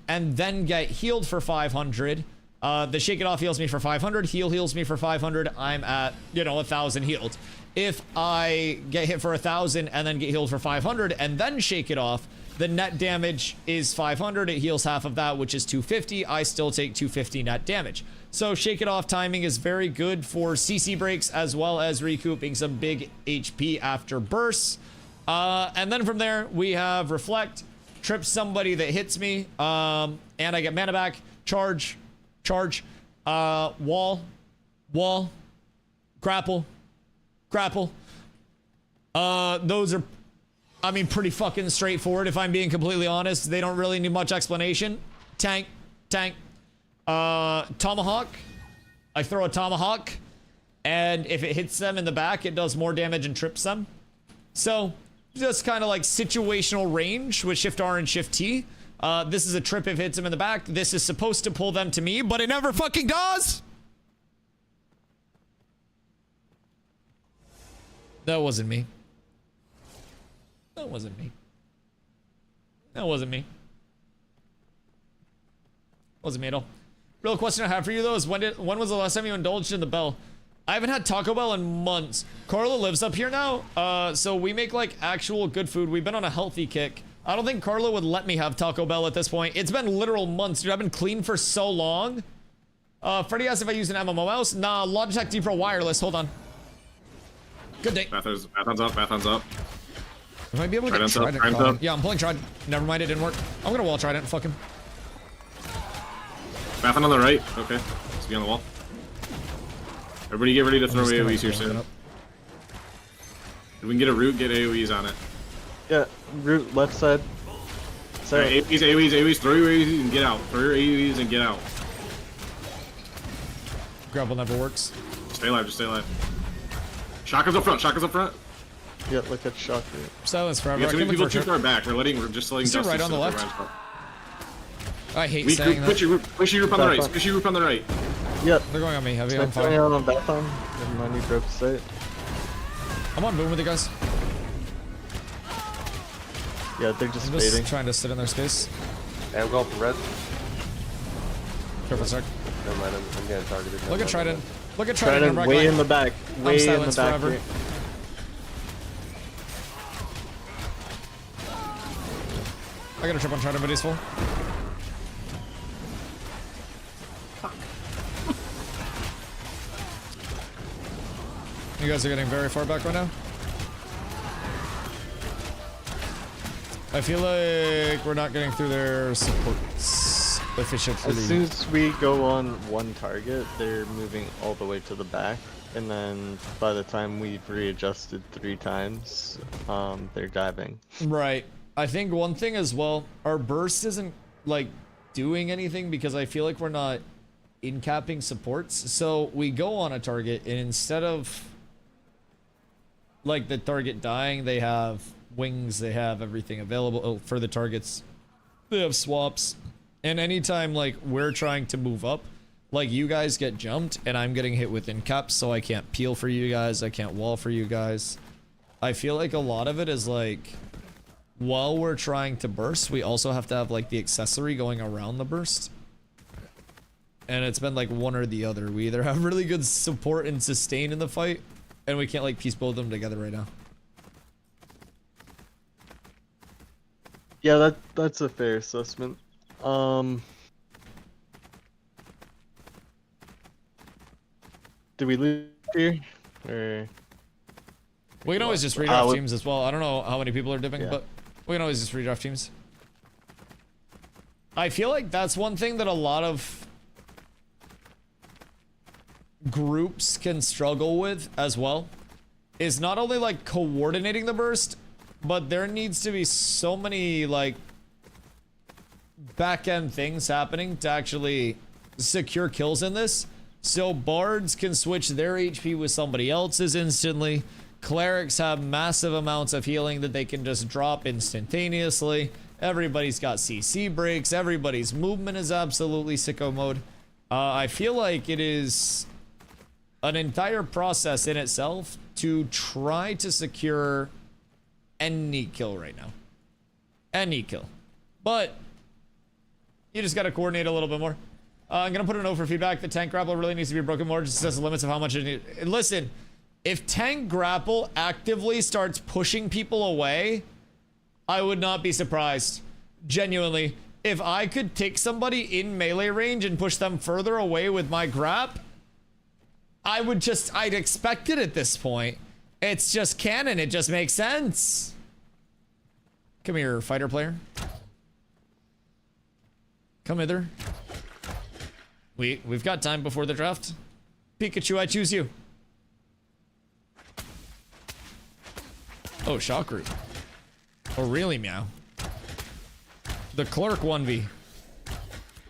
and then get healed for 500, the Shake It Off heals me for 500, heal heals me for 500, I'm at, 1,000 healed. If I get hit for 1,000 and then get healed for 500 and then shake it off, the net damage is 500. It heals half of that, which is 250. I still take 250 net damage. So Shake It Off timing is very good for CC breaks as well as recouping some big HP after bursts. And then from there, we have Reflect, trip somebody that hits me, and I get mana back, charge, wall, grapple. Those are, pretty fucking straightforward if I'm being completely honest. They don't really need much explanation. Tank. Tomahawk. I throw a tomahawk, and if it hits them in the back, it does more damage and trips them. So, just kind of like situational range with Shift R and Shift T. This is a trip if it hits them in the back. This is supposed to pull them to me, but it never fucking does! That wasn't me. That wasn't me. Wasn't me at all. Real question I have for you though is when was the last time you indulged in the bell? I haven't had Taco Bell in months. Carla lives up here now, so we make like actual good food. We've been on a healthy kick. I don't think Carla would let me have Taco Bell at this point. It's been literal months, dude. I've been clean for so long. Freddy asked if I use an MMO mouse. Nah, Logitech Deep Pro wireless. Hold on. Good day. Bathon's up. I might be able to get Trident caught him. Yeah, I'm pulling Trident. Never mind, it didn't work. I'm gonna wall Trident and fuck him. Bathon on the right. Okay. Let's be on the wall. Everybody get ready to throw AoEs here soon. If we can get a root, get AoEs on it. Yeah, root left side. Sorry. Right, AoEs, throw your AoEs and get out. Throw your AoEs and get out. Grapple never works. Stay alive, just stay alive. Shotgun's up front. Yeah, look at Shocker. Silence forever. Yeah, people too far back. We're just letting Dusty right on the left. I hate saying that. Push your roof on the right. Push your roof on the right. Yep. They're going on me heavy. I'm fine. fine. On Bathon. Never mind, you broke the site. I'm on boom with you guys. Yeah, they're just I'm just baiting. trying to sit in their space. I'm going for red. Careful, sir. Never mind, I'm getting targeted. Look at Trident. Look at Trident. Way in the back. Way in the back. Forever. I got a trip on Trident, but he's full. You guys are getting very far back right now. I feel like we're not getting through their supports efficiently. As soon as we go on one target, they're moving all the way to the back. And then by the time we've readjusted 3 times, they're diving. Right. I think one thing as well, our burst isn't like doing anything because I feel like we're not in capping supports. So we go on a target and instead of like the target dying, they have wings, they have everything available for the targets. They have swaps. And anytime like we're trying to move up, like you guys get jumped and I'm getting hit with incaps, so I can't peel for you guys, I can't wall for you guys. I feel like a lot of it is like while we're trying to burst, we also have to have like the accessory going around the burst. And it's been like one or the other. We either have really good support and sustain in the fight, and we can't like piece both of them together right now. Yeah, that's a fair assessment. Do we lose here? Or We can always just redraft teams as well. I don't know how many people are dipping, but we can always just redraft teams. I feel like that's one thing that a lot of groups can struggle with as well, is not only like coordinating the burst, but there needs to be so many like back end things happening to actually secure kills in this. So bards can switch their HP with somebody else's instantly. Clerics have massive amounts of healing that they can just drop instantaneously. Everybody's got CC breaks. Everybody's movement is absolutely sicko mode. I feel like it is an entire process in itself to try to secure any kill right now. Any kill. But you just got to coordinate a little bit more. I'm going to put a note for feedback. The tank grapple really needs to be broken more, just as the limits of how much it needs. Listen, if tank grapple actively starts pushing people away, I would not be surprised. Genuinely. If I could take somebody in melee range and push them further away with my grap, I'd expect it at this point. It's just canon. It just makes sense. Come here, fighter player. Come hither. We've got time before the draft. Pikachu, I choose you. Oh, shock root. Oh, really, meow? The clerk 1v.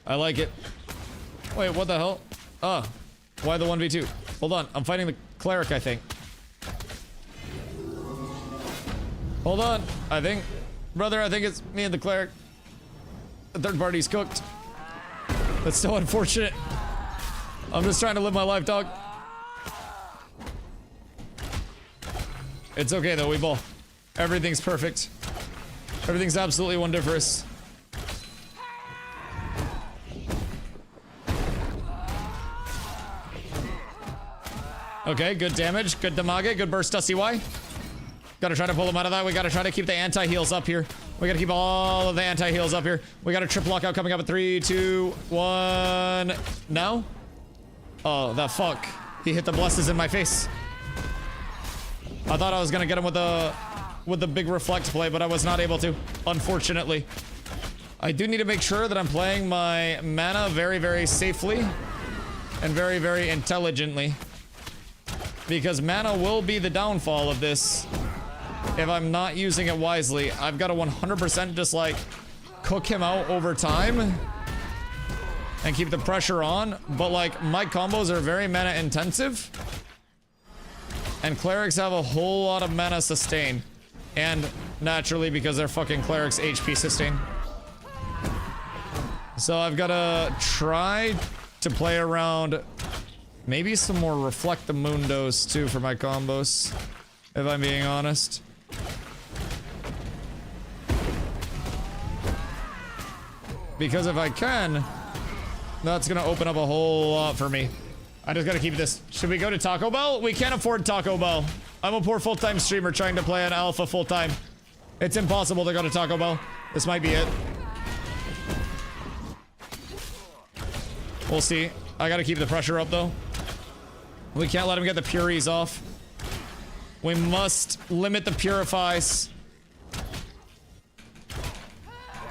I like it. Wait, what the hell? Oh, why the 1v2? Hold on, I'm fighting the cleric, I think. Hold on, I think, brother, I think it's me and the cleric. The third party's cooked. That's so unfortunate. I'm just trying to live my life, dog. It's okay though, we ball. Everything's perfect. Everything's absolutely wonderful. Okay, good damage, good damage, good burst, DustyWhy. Gotta try to pull him out of that. We gotta try to keep the anti-heals up here. We gotta keep all of the anti-heals up here. We got a trip lockout coming up at 3, 2, 1. Now? Oh, that fuck. He hit the blesses in my face. I thought I was gonna get him with the big reflect play, but I was not able to, unfortunately. I do need to make sure that I'm playing my mana very, very safely and very, very intelligently, because mana will be the downfall of this if I'm not using it wisely. I've got to 100% just like cook him out over time and keep the pressure on, but like my combos are very mana intensive, and clerics have a whole lot of mana sustain, and naturally because they're fucking clerics, HP sustain. So I've got to try to play around maybe some more reflect the mundos too for my combos, if I'm being honest. Because if I can, that's gonna open up a whole lot for me. I just gotta keep this. Should we go to Taco Bell? We can't afford Taco Bell. I'm a poor full-time streamer trying to play an alpha full-time. It's impossible to go to Taco Bell. This might be it. We'll see. I gotta keep the pressure up though. We can't let him get the Puries off. We must limit the purifies.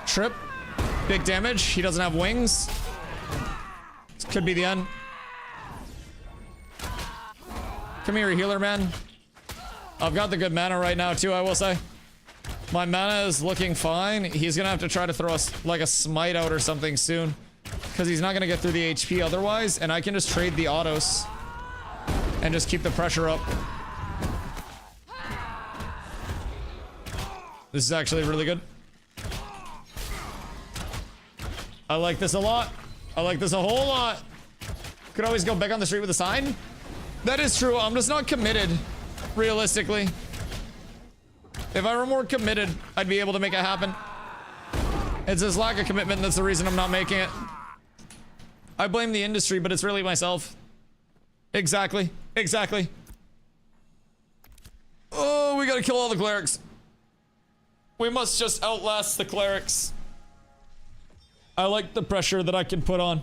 Trip. Big damage. He doesn't have wings. This could be the end. Come here, healer man. I've got the good mana right now too, I will say. My mana is looking fine. He's gonna have to try to throw us like a smite out or something soon. Because he's not gonna get through the HP otherwise. And I can just trade the autos. And just keep the pressure up. This is actually really good. I like this a lot. I like this a whole lot. Could always go back on the street with a sign. That is true. I'm just not committed, realistically. If I were more committed, I'd be able to make it happen. It's this lack of commitment that's the reason I'm not making it. I blame the industry, but it's really myself. Exactly. Exactly. Oh, we gotta kill all the clerics. We must just outlast the clerics. I like the pressure that I can put on.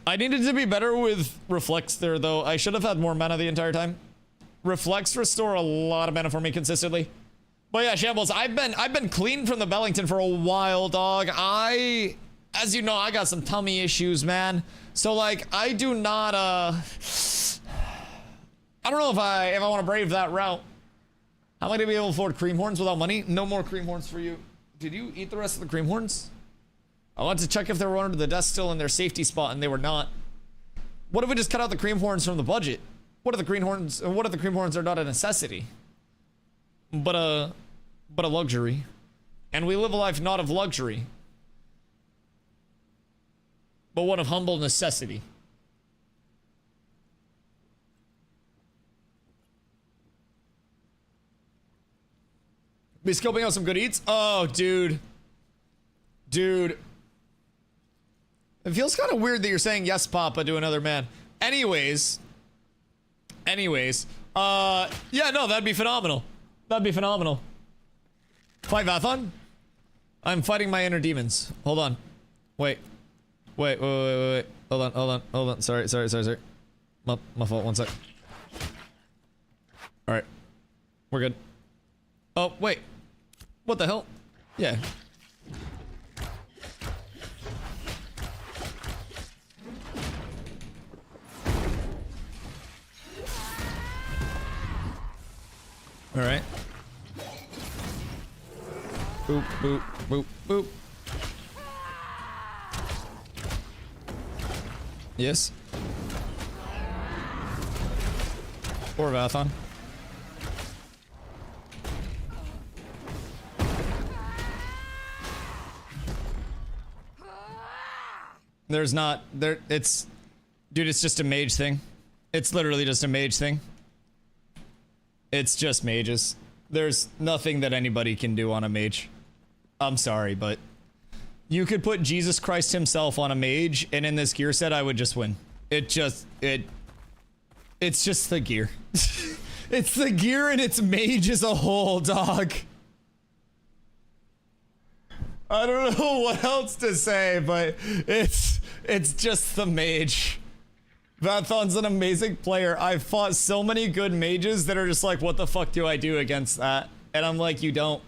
I needed to be better with Reflex there, though. I should have had more mana the entire time. Reflex restore a lot of mana for me consistently. But yeah, Shambles, I've been clean from the Bellington for a while, dog. As you know, I got some tummy issues, man. So like, I do not I don't know if I want to brave that route. How am I gonna be able to afford cream horns without money? No more cream horns for you. Did you eat the rest of the cream horns? I wanted to check if they were under the desk still in their safety spot, and they were not. What if we just cut out the cream horns from the budget? What if the cream horns are not a necessity, but a luxury? And we live a life not of luxury, but one of humble necessity. Be scoping out some good eats? Oh, dude. Dude. It feels kind of weird that you're saying yes, Papa, to another man. Anyways. Yeah, no, that'd be phenomenal. That'd be phenomenal. Fight Vathon? I'm fighting my inner demons. Hold on. Wait. Hold on. Sorry. My fault, one sec. Alright. We're good. Oh, wait. What the hell? Yeah. All right. Boop, boop, boop, boop. Yes. Or Vathon. There's not there. It's, dude. It's just a mage thing. It's literally just a mage thing. It's just mages. There's nothing that anybody can do on a mage. I'm sorry, but you could put Jesus Christ himself on a mage, and in this gear set, I would just win. It's just the gear. It's the gear and it's mage as a whole, dog. I don't know what else to say, but it's just the mage. Vathon's an amazing player. I've fought so many good mages that are just like, what the fuck do I do against that? And I'm like, you don't.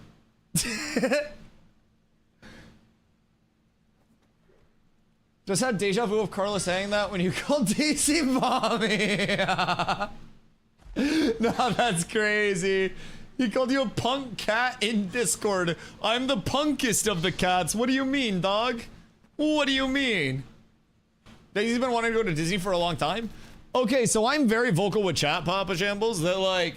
Just had deja vu of Carlos saying that when you called Daisy mommy. No, that's crazy. He called you a punk cat in Discord. I'm the punkest of the cats. What do you mean, dog? What do you mean? Daisy's been wanting to go to Disney for a long time. Okay, so I'm very vocal with chat, Papa Shambles, that like,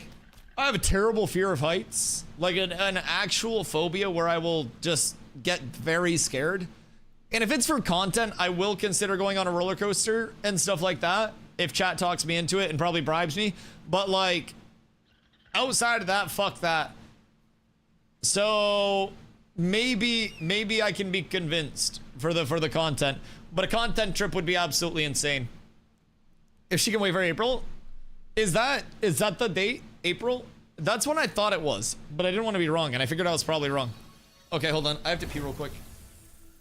I have a terrible fear of heights. Like an actual phobia where I will just get very scared. And if it's for content, I will consider going on a roller coaster and stuff like that. If chat talks me into it and probably bribes me. But like, outside of that, fuck that. So maybe I can be convinced for the content. But a content trip would be absolutely insane. If she can wait for April, is that the date? April? That's when I thought it was, but I didn't want to be wrong, and I figured I was probably wrong. Okay, hold on. I have to pee real quick.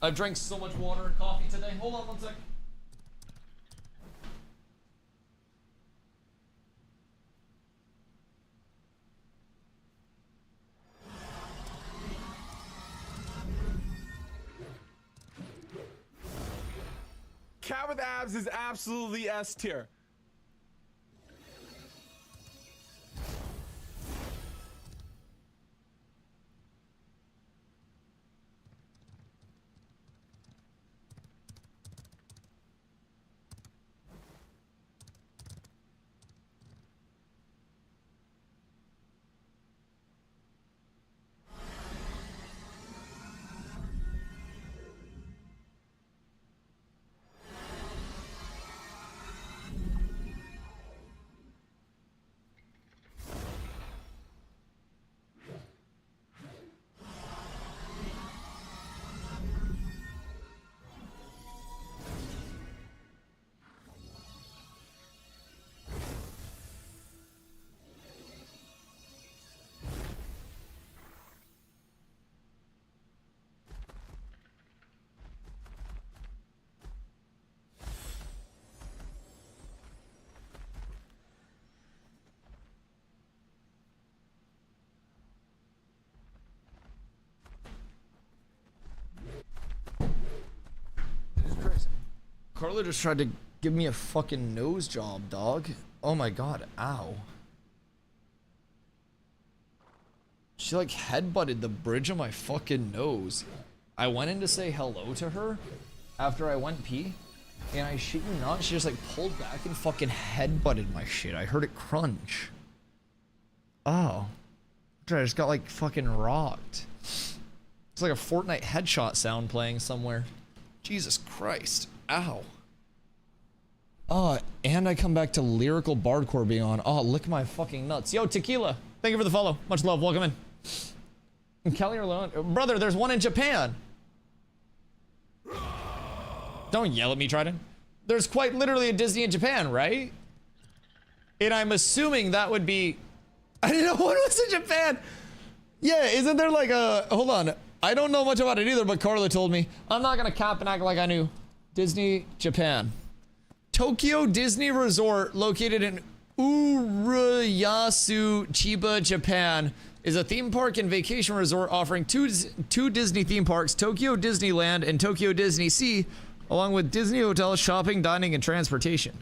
I've drank so much water and coffee today. Hold on one sec. cat with abs is absolutely S tier. Carla just tried to give me a fucking nose job, dog. Oh my god, ow. She like headbutted the bridge of my fucking nose. I went in to say hello to her after I went pee, and I shit you not, she just like pulled back and fucking headbutted my shit. I heard it crunch. Oh. I just got like fucking rocked. It's like a Fortnite headshot sound playing somewhere. Jesus Christ. Ow. Oh, and I come back to lyrical bardcore being on. Oh, lick my fucking nuts. Yo, Tequila. Thank you for the follow. Much love. Welcome in. And Kelly or Leon. Brother, there's one in Japan. Don't yell at me, Trident. There's quite literally a Disney in Japan, right? And I'm assuming that would be... I didn't know what was in Japan. Yeah, isn't there like a... Hold on. I don't know much about it either, but Carla told me. I'm not gonna cap and act like I knew. Disney, Japan. Tokyo Disney Resort, located in Urayasu, Chiba, Japan, is a theme park and vacation resort offering two Disney theme parks, Tokyo Disneyland and Tokyo Disney Sea, along with Disney hotels, shopping, dining, and transportation.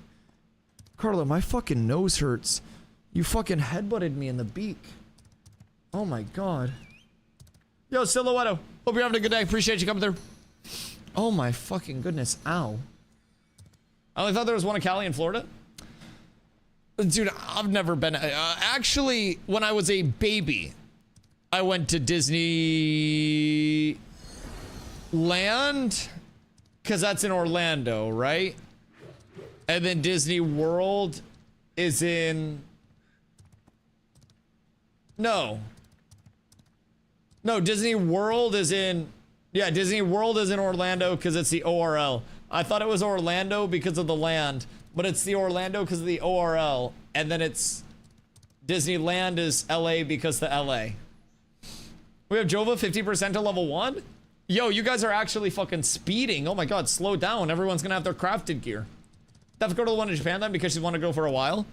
Carla, my fucking nose hurts. You fucking headbutted me in the beak. Oh my god. Yo, Silhouetto. Hope you're having a good day. Appreciate you coming through. Oh my fucking goodness. Ow. I only thought there was one in Cali in Florida. Dude, I've never been. Actually, when I was a baby, I went to Disney Land, because that's in Orlando, right? And then Disney World is in... No, Disney World is in... Yeah, Disney World is in Orlando because it's the ORL. I thought it was Orlando because of the land, but it's the Orlando because of the ORL, and then it's Disneyland is LA because the LA. We have Jova 50% to level 1? Yo, you guys are actually fucking speeding. Oh my god, slow down. Everyone's gonna have their crafted gear. Have to go to the one in Japan then because you want to go for a while?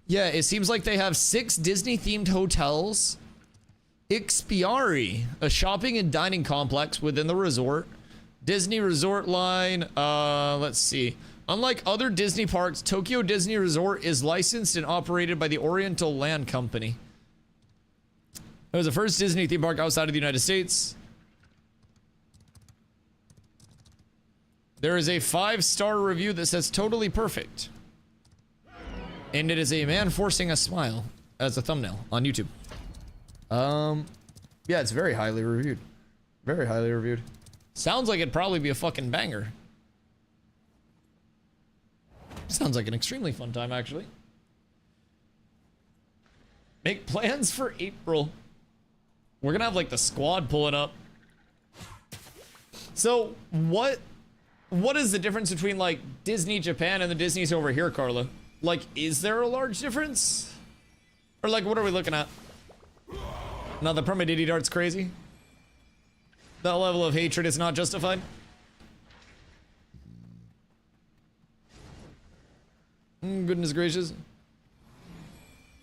Yeah, it seems like they have 6 Disney-themed hotels. Ixpiari, a shopping and dining complex within the resort. Disney Resort line, let's see. Unlike other Disney parks, Tokyo Disney Resort is licensed and operated by the Oriental Land Company. It was the first Disney theme park outside of the United States. There is a 5-star review that says totally perfect. And it is a man forcing a smile as a thumbnail on YouTube. Yeah, it's very highly reviewed. Very highly reviewed. Sounds like it'd probably be a fucking banger. Sounds like an extremely fun time, actually. Make plans for April. We're gonna have like the squad pulling up. So what is the difference between like Disney Japan and the Disney's over here, Carla? Like, is there a large difference? Or like, what are we looking at? No, the permadiddy dart's crazy. That level of hatred is not justified. Goodness gracious.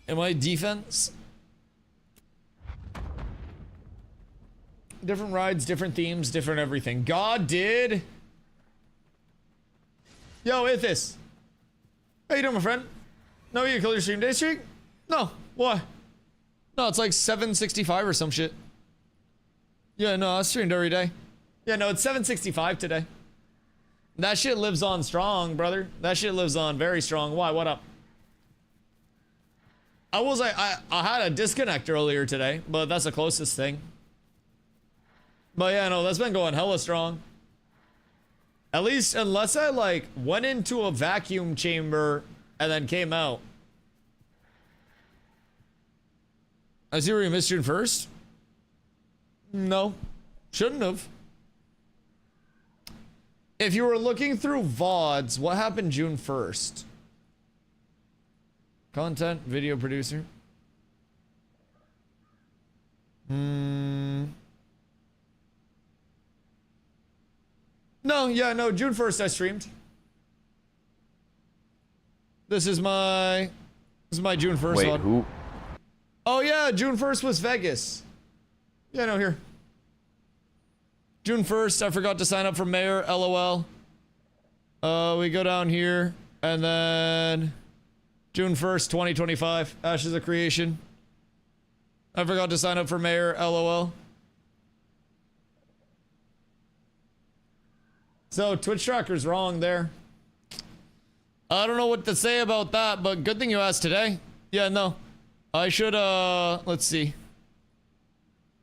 Am I defense? Different rides, different themes, different everything. God did Yo, Athis. How you doing, my friend? No, you kill your stream day streak? No. Why? No, it's like 765 or some shit. Yeah, no, I streamed every day. Yeah, no, it's 765 today. That shit lives on strong, brother. That shit lives on very strong. Why? What up? I had a disconnect earlier today, but that's the closest thing. But yeah, no, that's been going hella strong. At least, unless I like went into a vacuum chamber and then came out. I see where you missed June 1st. No, shouldn't have. If you were looking through VODs, what happened June 1st? Content, video producer. No, yeah, no, June 1st I streamed. This is my June 1st Wait, one. who? Oh yeah, June 1st was Vegas. Yeah, no, here. June 1st, I forgot to sign up for mayor, LOL. We go down here, and then June 1st, 2025, Ashes of Creation. I forgot to sign up for mayor, LOL. So, Twitch tracker's wrong there. I don't know what to say about that, but good thing you asked today. Yeah, no. I should, let's see.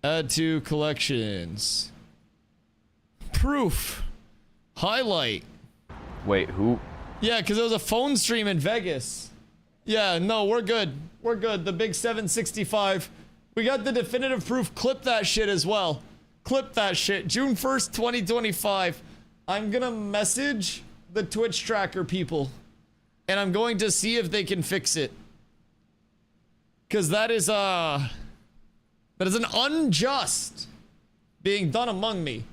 Add to collections. Proof. Highlight. Wait, who? Yeah, because it was a phone stream in Vegas. Yeah, no, we're good. We're good. The big 765. We got the definitive proof. Clip that shit as well. Clip that shit. June 1st, 2025. I'm gonna message the Twitch tracker people. And I'm going to see if they can fix it. Because that is an unjust being done among me.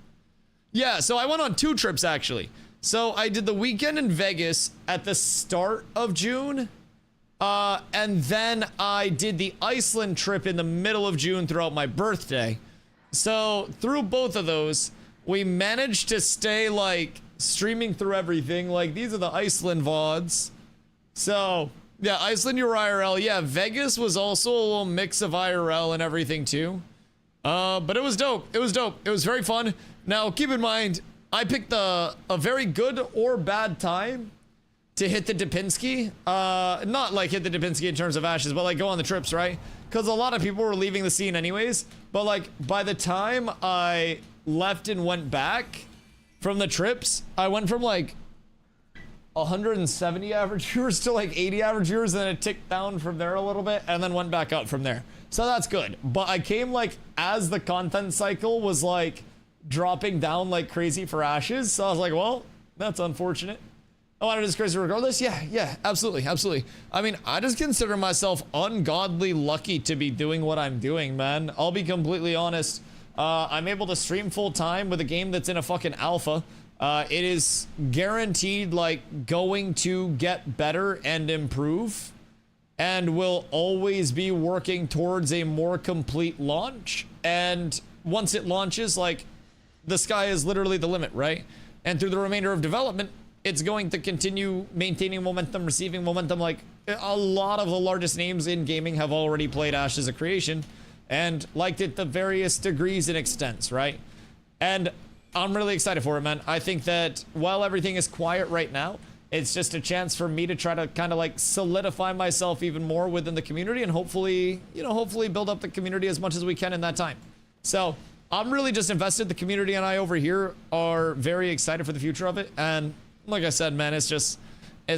Yeah, so I went on 2 trips actually. So I did the weekend in Vegas at the start of June. And then I did the Iceland trip in the middle of June throughout my birthday. So through both of those, we managed to stay like streaming through everything. Like these are the Iceland VODs. So yeah, Iceland, you're IRL. Yeah, Vegas was also a little mix of IRL and everything too. But it was dope. It was dope. It was very fun. Now keep in mind, I picked a very good or bad time to hit the Dupinski. Not like hit the Dupinski in terms of Ashes, but like go on the trips, right? Because a lot of people were leaving the scene anyways. But like by the time I left and went back from the trips, I went from like 170 average viewers to like 80 average viewers, and then it ticked down from there a little bit and then went back up from there. So that's good. But I came like as the content cycle was like dropping down like crazy for Ashes. So I was like, well, that's unfortunate. I wanted to disgrace it regardless. Yeah, absolutely. I mean, I just consider myself ungodly lucky to be doing what I'm doing, man. I'll be completely honest. I'm able to stream full time with a game that's in a fucking alpha. It is guaranteed like going to get better and improve, and will always be working towards a more complete launch. And once it launches, like the sky is literally the limit, right? And through the remainder of development, it's going to continue maintaining momentum, receiving momentum. Like a lot of the largest names in gaming have already played Ashes of Creation and liked it to various degrees and extents, right? And I'm really excited for it, man. I think that while everything is quiet right now, it's just a chance for me to try to kind of like solidify myself even more within the community, and hopefully, you know, hopefully build up the community as much as we can in that time. So I'm really just invested. The community and I over here are very excited for the future of it. And like I said, man, it's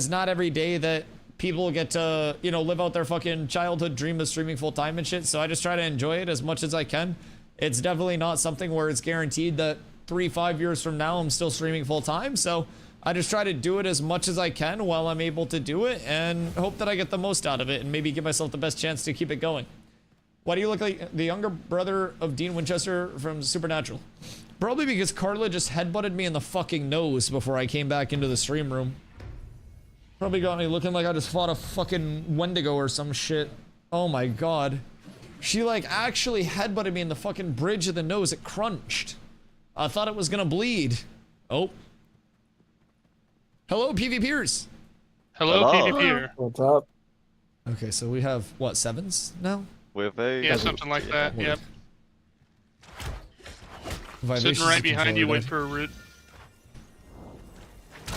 not every day that people get to, you know, live out their fucking childhood dream of streaming full time and shit. So I just try to enjoy it as much as I can. It's definitely not something where it's guaranteed that 3-5 years from now I'm still streaming full time. So I just try to do it as much as I can while I'm able to do it, and hope that I get the most out of it and maybe give myself the best chance to keep it going. Why do you look like the younger brother of Dean Winchester from Supernatural? Probably because Carla just headbutted me in the fucking nose before I came back into the stream room. Probably got me looking like I just fought a fucking Wendigo or some shit. Oh my god. She like actually headbutted me in the fucking bridge of the nose. It crunched. I thought it was gonna bleed. Oh. Hello, PvPers. Hello, Hello. PvPer. What's up? Okay, so we have what, 7s now? With a Yeah, something like that. Yeah. Yep. Vivacious Sitting right is behind you, wait controller for a root. dead.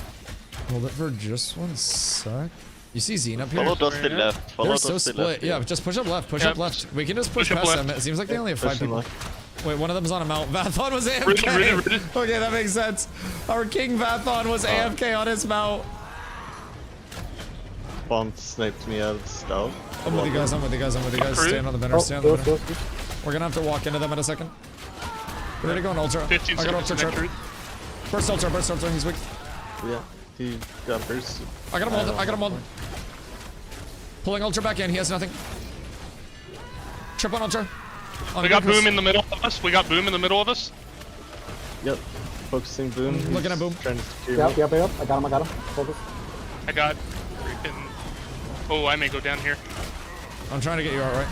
Hold it for just one sec. You see Zine up here? Follow Dusty Yeah. left. Follow They're so Dusty split. left. Yeah, just push up left. Push Yep. up left. We can just push Push up past left. them. It seems like they only have 5 Push them people. left. Wait, one of them's on a mount. Vathon was AFK. Rid it. Okay, that makes sense. Our King Vathon was AFK on his mount. Bomb sniped me out of stealth. I'm with you guys. I'm with you guys. I'm with you guys. Fruit. Stand on the banner. Oh, Stand on the banner. go. We're gonna have to walk into them in a second. We're ready to go on Ultra. 15 I got seconds Ultra to next trip. root. Burst Ultra. Burst Ultra. He's weak. Yeah, he got burst. I got him hold. I got him hold. Pulling Ultra back in. He has nothing. Trip on Ultra. On We got Lucas. boom in the middle of us. We got boom in the middle of us. Yep, focusing boom. I'm looking at boom. Trying to secure Yep, me. yep, yep. I got him. Focus. I got freaking. Oh, I may go down here. I'm trying to get you out right.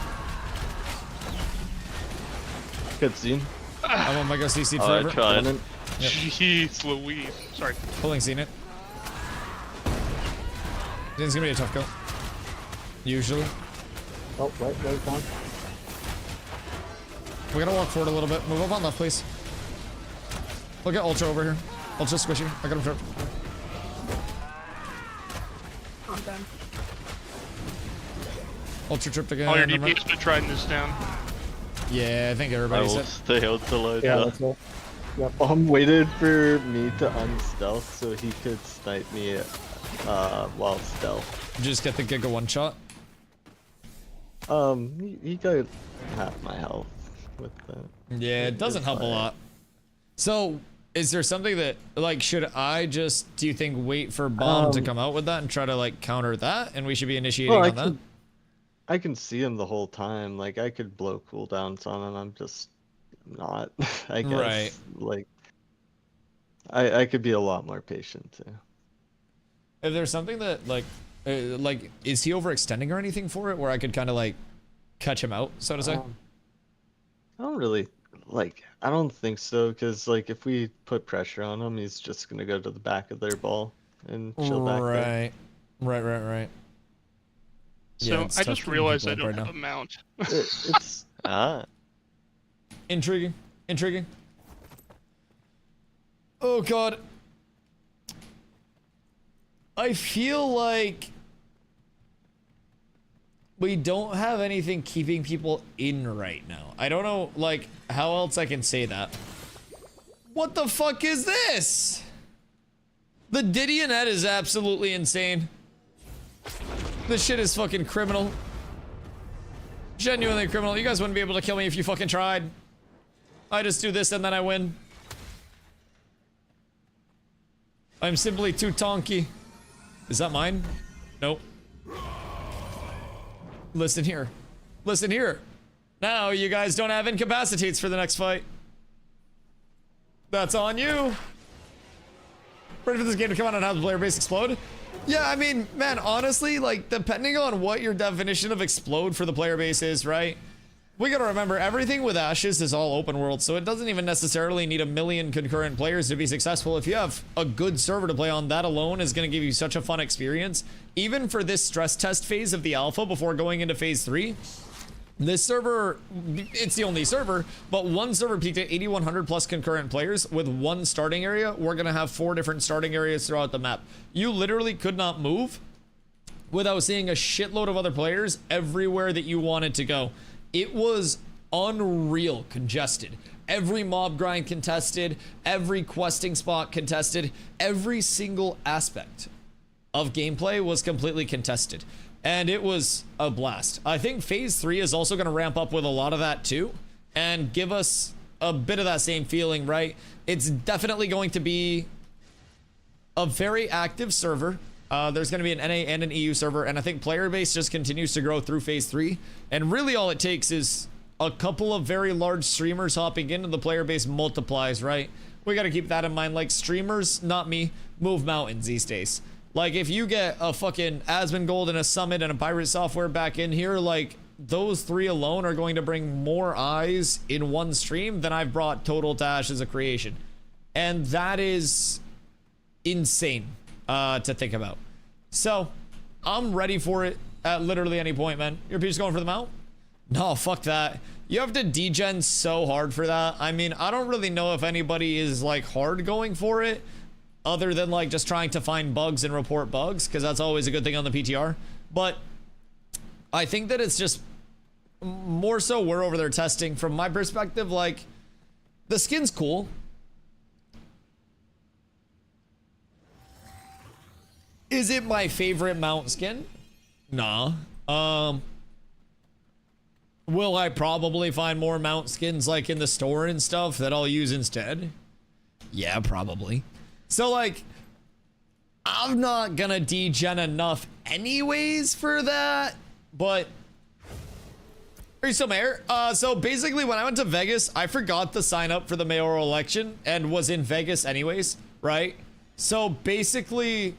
Good scene. I'm on Mega CC Oh, I forever. tried. Yep. Jeez Louise. Sorry. Pulling Zenit. Zenit's gonna be a tough kill. Usually. Oh, right, down. We gotta walk forward a little bit. Move up on left, please. Look at Ultra over here. Ultra squishy. I got him tripped. I'm done. Ultra tripped again. All your Never mind. DPS been trying this down. Yeah, I think I everybody will said. stay out till I Yeah, die. that's it. Bomb waited for me to unstealth so he could snipe me while stealth. Just get the Giga one shot. He got half my health with that. Yeah, it doesn't help a lot. So, is there something that, like, should I just, do you think, wait for Bomb to come out with that and try to, like, counter that? And we should be initiating Well, on that? I can see him the whole time. Like, I could blow cooldowns on him. I'm just not, I guess. Right. Like, I could be a lot more patient, too. If there's something that, like, is he overextending or anything for it where I could kind of, like, catch him out, so to say? I don't really, like, I don't think so, because, like, if we put pressure on him, he's just going to go to the back of their ball and chill back there. Right. So Yeah, it's I tough just keeping realized I people don't up have right a mount. It's, Intriguing. Oh god. I feel like we don't have anything keeping people in right now. I don't know, like, how else I can say that. What the fuck is this? The Didionet is absolutely insane. This shit is fucking criminal. Genuinely criminal. You guys wouldn't be able to kill me if you fucking tried. I just do this and then I win. I'm simply too tonky. Is that mine? Nope. Listen here. Listen here. Now you guys don't have incapacitates for the next fight. That's on you. Ready for this game to come out and have the player base explode? Yeah, I mean, man, honestly, like, depending on what your definition of explode for the player base is, right? We gotta remember, everything with Ashes is all open world, so it doesn't even necessarily need a million concurrent players to be successful. If you have a good server to play on, that alone is gonna give you such a fun experience. Even for this stress test phase of the alpha before going into phase 3, this server, it's the only server, but one server peaked at 8,100 plus concurrent players with one starting area. We're gonna have 4 different starting areas throughout the map. You literally could not move without seeing a shitload of other players everywhere that you wanted to go. It was unreal congested. Every mob grind contested, every questing spot contested, every single aspect of gameplay was completely contested. And it was a blast. I think phase 3 is also going to ramp up with a lot of that too and give us a bit of that same feeling, right? It's definitely going to be a very active server. There's going to be an NA and an EU server, and I think player base just continues to grow through phase 3. And really all it takes is a couple of very large streamers hopping into the player base multiplies, right? We got to keep that in mind. Like, streamers, not me, move mountains these days. Like, if you get a fucking Asmongold and a Summit and a Pirate Software back in here, like, those 3 alone are going to bring more eyes in one stream than I've brought total to Ash as a creation. And that is insane. to think about. So I'm ready for it at literally any point, man. Your piece going for the mount? No, fuck that. You have to degen so hard for that. I mean, I don't really know if anybody is like hard going for it other than like just trying to find bugs and report bugs, because that's always a good thing on the PTR. But I think that it's just more so we're over there testing. From my perspective, like, the skin's cool. Is it my favorite mount skin? Nah. Will I probably find more mount skins like in the store and stuff that I'll use instead? Yeah, probably. So like, I'm not gonna degen enough anyways for that, but are you still mayor? So basically when I went to Vegas, I forgot to sign up for the mayoral election and was in Vegas anyways, right? So basically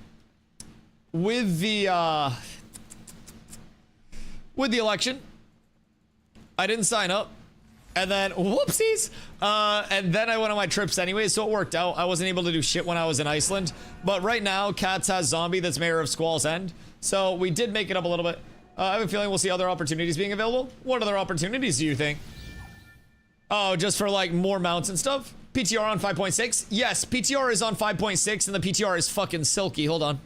with the election, I didn't sign up, and then whoopsies, and then I went on my trips anyway, so it worked out. I wasn't able to do shit when I was in Iceland, but right now Cats has Zombie that's mayor of Squall's End, so we did make it up a little bit. I have a feeling we'll see other opportunities being available. What other opportunities do you think? Oh, just for like more mounts and stuff? PTR on 5.6? Yes, PTR is on 5.6 and the PTR is fucking silky. Hold on.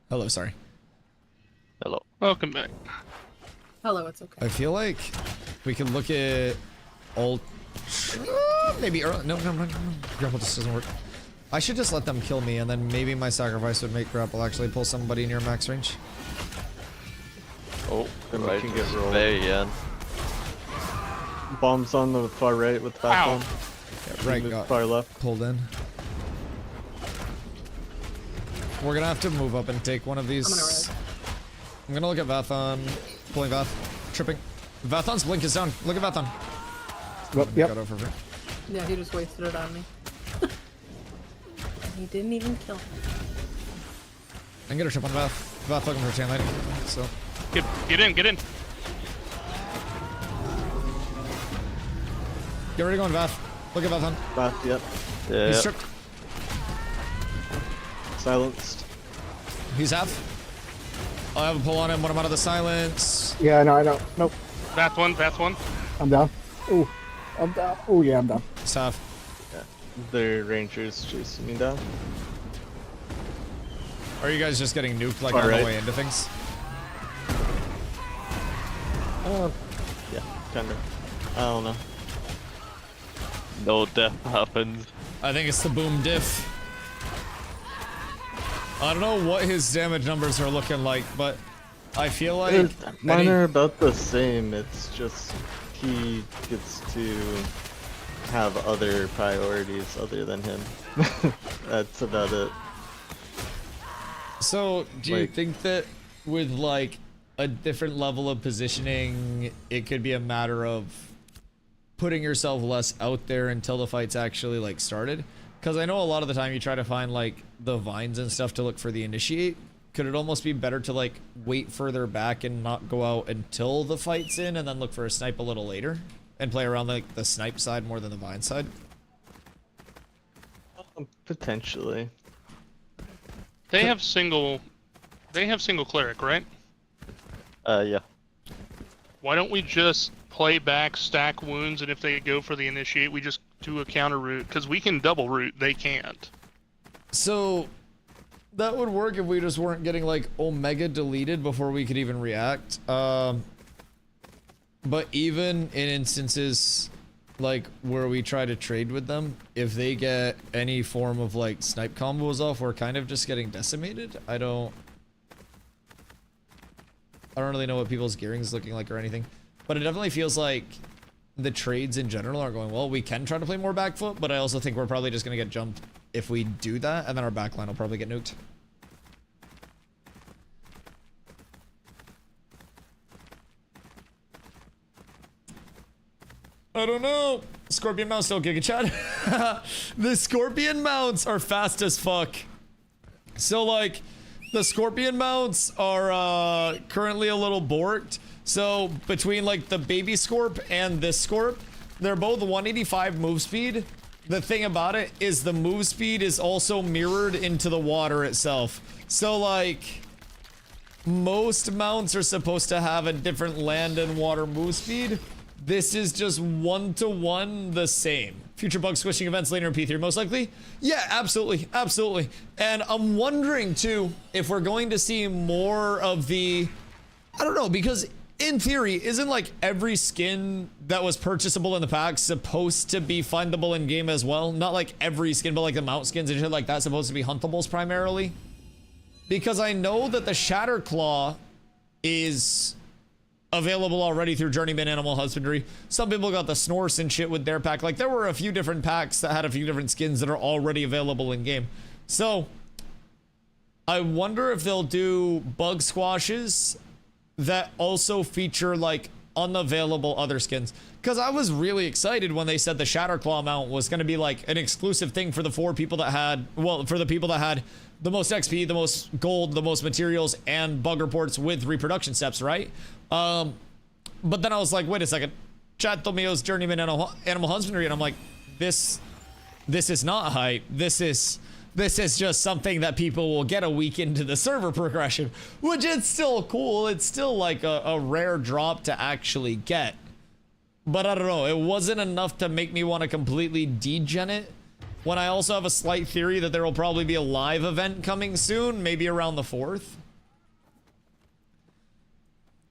Hello, sorry. Hello. Welcome back. Hello, it's okay. I feel like we can look at all maybe early. No, grapple just doesn't work. I should just let them kill me, and then maybe my sacrifice would make grapple actually pull somebody near max range. Oh, Then we right can get rolled. there, yeah. Bombs on the far right with that Ow. bomb. Yeah, right, Move got far left. pulled in. We're gonna have to move up and take one of these. I'm gonna res. I'm gonna look at Vathon. Pulling Vath. Tripping. Vathon's blink is down. Look at Vathon. Yep. Got over for it. Yeah, he just wasted it on me. He didn't even kill me. I'm gonna trip on Vath. Vath looking for chain lightning. So Get in, get in. get ready to go on Vath. Look at Vathon. Bath, yep. Yeah. He's tripped. Silenced. He's half. I have a pull on him when I'm out of the silence. Yeah, I know. Nope. Bath one. I'm down. Ooh. I'm down. Ooh, yeah, I'm down. He's half. The rangers chasing me down. Are you guys just getting nuked like Far on right. the way into things? Yeah, kinda. I don't know. No death happens. I think it's the boom diff. I don't know what his damage numbers are looking like, but I feel like Mine are about the same. It's just he gets to have other priorities other than him. That's about it. So, do you Like- think that with like a different level of positioning, it could be a matter of putting yourself less out there until the fight's actually like started? Because I know a lot of the time you try to find like the vines and stuff to look for the initiate. Could it almost be better to like wait further back and not go out until the fight's in and then look for a snipe a little later and play around like the snipe side more than the vine side? Potentially. They have single cleric, right? Yeah. Why don't we just play back, stack wounds, and if they go for the initiate, we just do a counter route? Because we can double route, they can't. So that would work if we just weren't getting like Omega deleted before we could even react. But even in instances like where we try to trade with them, if they get any form of like snipe combos off, we're kind of just getting decimated. I don't really know what people's gearing's looking like or anything, but it definitely feels like the trades in general aren't going well. We can try to play more back foot, but I also think we're probably just gonna get jumped if we do that, and then our backline will probably get nuked. I don't know. Scorpion mounts still Giga Chad. The Scorpion mounts are fast as fuck. So like, the Scorpion mounts are currently a little borked. So between like the baby Scorp and this Scorp, they're both 185 move speed. the thing about it is the move speed is also mirrored into the water itself. So like, most mounts are supposed to have a different land and water move speed. This is just 1-to-1 the same. Future bug squishing events later in P3, most likely? Yeah, absolutely, absolutely. And I'm wondering too, if we're going to see more of the, I don't know, because in theory, isn't like every skin that was purchasable in the pack supposed to be findable in game as well? Not like every skin, but like the mount skins and shit like that supposed to be huntables primarily? Because I know that the Shatter Claw is available already through Journeyman Animal Husbandry. Some people got the Snorse and shit with their pack. Like, there were a few different packs that had a few different skins that are already available in game. So, I wonder if they'll do bug squashes that also feature, like, unavailable other skins. Because I was really excited when they said the Shatterclaw mount was going to be, like, an exclusive thing for the 4 people that had, well, for the people that had the most XP, the most gold, the most materials, and bug reports with reproduction steps, right? But then I was like, wait a second. Chat told me it was Journeyman Animal Husbandry, and I'm like, this is not hype. This is just something that people will get a week into the server progression, which is still cool. It's still like a rare drop to actually get. But I don't know, it wasn't enough to make me want to completely degen it. When I also have a slight theory that there will probably be a live event coming soon, maybe around the 4th.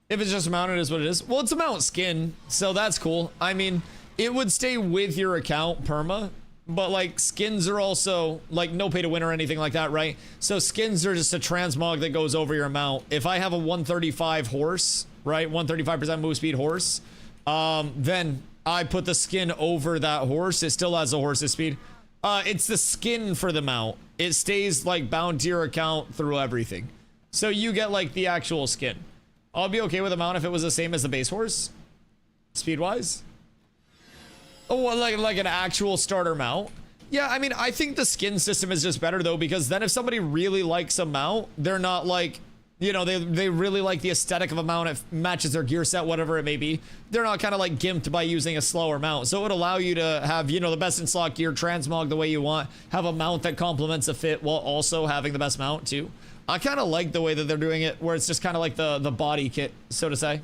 If it's just mounted, is what it is. Well, it's a mount skin, so that's cool. I mean, it would stay with your account perma, but like skins are also like no pay to win or anything like that, right? So skins are just a transmog that goes over your mount. If I have a 135 horse, right, 135% move speed horse, then I put the skin over that horse. It still has the horse's speed. It's the skin for the mount. It stays like bound to your account through everything. So you get like the actual skin. I'll be okay with a mount if it was the same as the base horse, speed-wise. Oh, well, like an actual starter mount. Yeah, I mean, I think the skin system is just better though, because then if somebody really likes a mount, they're not like, you know, they really like the aesthetic of a mount. It matches their gear set, whatever it may be. They're not kind of like gimped by using a slower mount. So it would allow you to have, you know, the best in slot gear, transmog the way you want, have a mount that complements a fit while also having the best mount too. I kind of like the way that they're doing it, where it's just kind of like the body kit, so to say.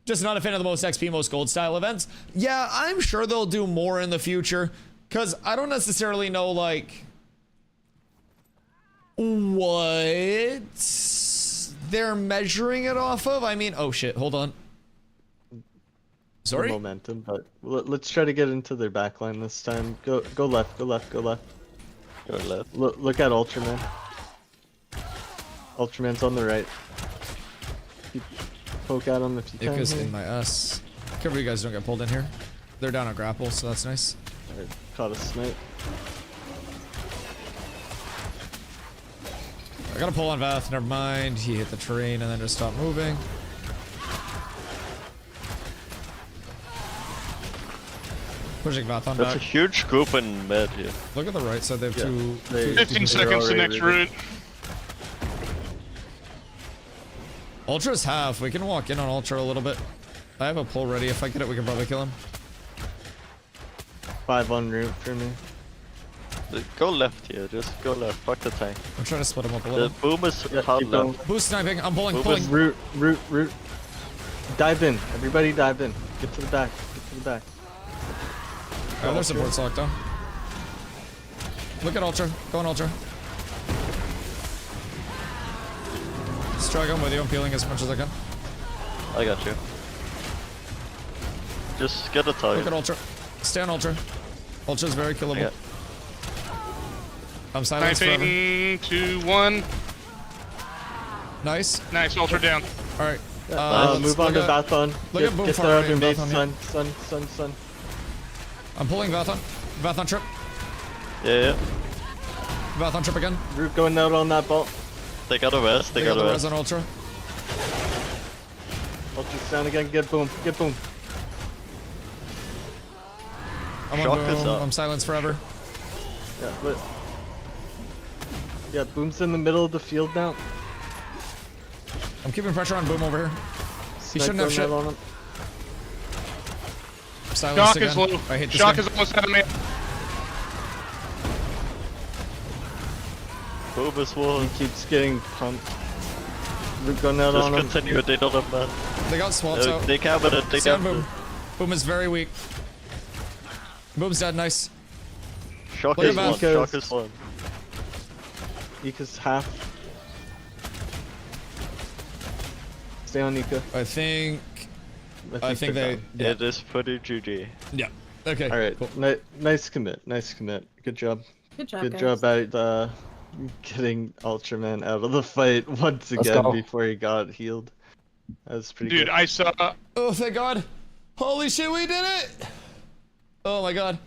Just not a fan of the most XP, most gold style events. Yeah, I'm sure they'll do more in the future, because I don't necessarily know, like, what they're measuring it off of. I mean, oh shit, hold on. Sorry? Momentum, but let's try to get into their backline this time. Go left, go left, go left. Go left. Look at Ultraman. Ultraman's on the right. Poke at him if you can. Ika's in my ass. Cover you guys don't get pulled in here. They're down a grapple, so that's nice. Alright, caught a snipe. I gotta pull on Vath, never mind. He hit the terrain and then just stopped moving. Pushing Vath on back. That's a huge group in mid here. Look at the right side, they have two 15 seconds to next route. Ultra's half. We can walk in on Ultra a little bit. I have a pull ready. If I get it, we can probably kill him. 5 on route for me. Go left here, just go left. Fuck the tank. I'm trying to split him up a little. The boom is hard left. Boost sniping. I'm pulling. Route. Dive in. Everybody dive in. Get to the back. Get to the back. Oh, their support's locked down. Look at Ultra. Go on Ultra. Struggling with you. I'm peeling as much as I can. I got you. Just get a target. Look at Ultra. Stay on Ultra. Ultra's very killable. I'm silenced forever. 2-1. Nice. Nice, Ultra down. Alright. Move on to Vathon. Look at Boom Get Farm there and underneath. Vathon. Sun. I'm pulling Vathon. Vathon trip. Yeah. Vathon trip again. Root going out on that ball. They got a rest. They got a the rest. res on Ultra. Ultra's down again. Get boom. Get boom. I'm Shock on is Boom. up. I'm silenced forever. Yeah, but yeah, Boom's in the middle of the field now. I'm keeping pressure on Boom over here. He shouldn't have shit. On him. Silenced Shock is again. low. I hate this Shock guy. is almost out of mana. He keeps getting pumped. We're going out on him. Just continue, they don't have man. They got swaps out. They can't, but they Stand can't. Boom. Boom is very weak. Boom's dead, nice. Shock Look is at one, that. shock is one. Nika's half. Stay on Nika. I think they're they... done. Yeah. It is pretty GG. Yeah. Okay, Alright, cool. nice commit, nice commit. Good job. Good job, Good guys. job at getting Ultraman out of the fight once Let's again go. before he got healed. That was pretty Dude, good. I saw. Oh, thank God. Holy shit, we did it! Oh my God.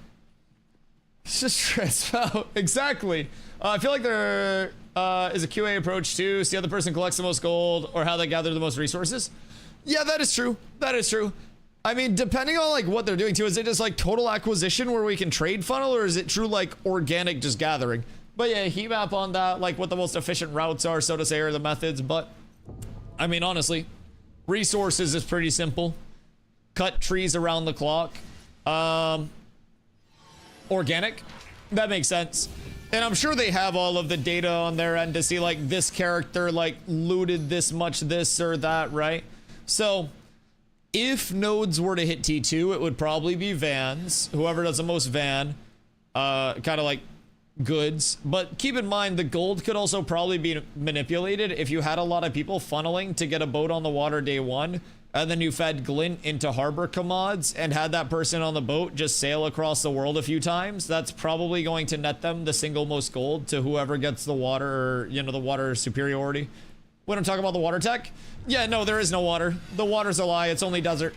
It's just transfout. Exactly. I feel like there is a QA approach too. See how the person collects the most gold or how they gather the most resources. Yeah, that is true. That is true. I mean, depending on like what they're doing too, is it just like total acquisition where we can trade funnel, or is it true like organic just gathering? But yeah, heat map on that, like what the most efficient routes are, so to say, or the methods. But I mean, honestly, resources is pretty simple. Cut trees around the clock. Organic, that makes sense. And I'm sure they have all of the data on their end to see like this character like looted this much this or that, right? So if nodes were to hit T2, it would probably be vans, whoever does the most van, kind of like goods. But keep in mind, the gold could also probably be manipulated if you had a lot of people funneling to get a boat on the water day one, and then you fed Glint into harbor commods and had that person on the boat just sail across the world a few times. That's probably going to net them the single most gold to whoever gets the water, or, you know, the water superiority. When I'm talking about the water tech, yeah, no, there is no water. The water's a lie. It's only desert.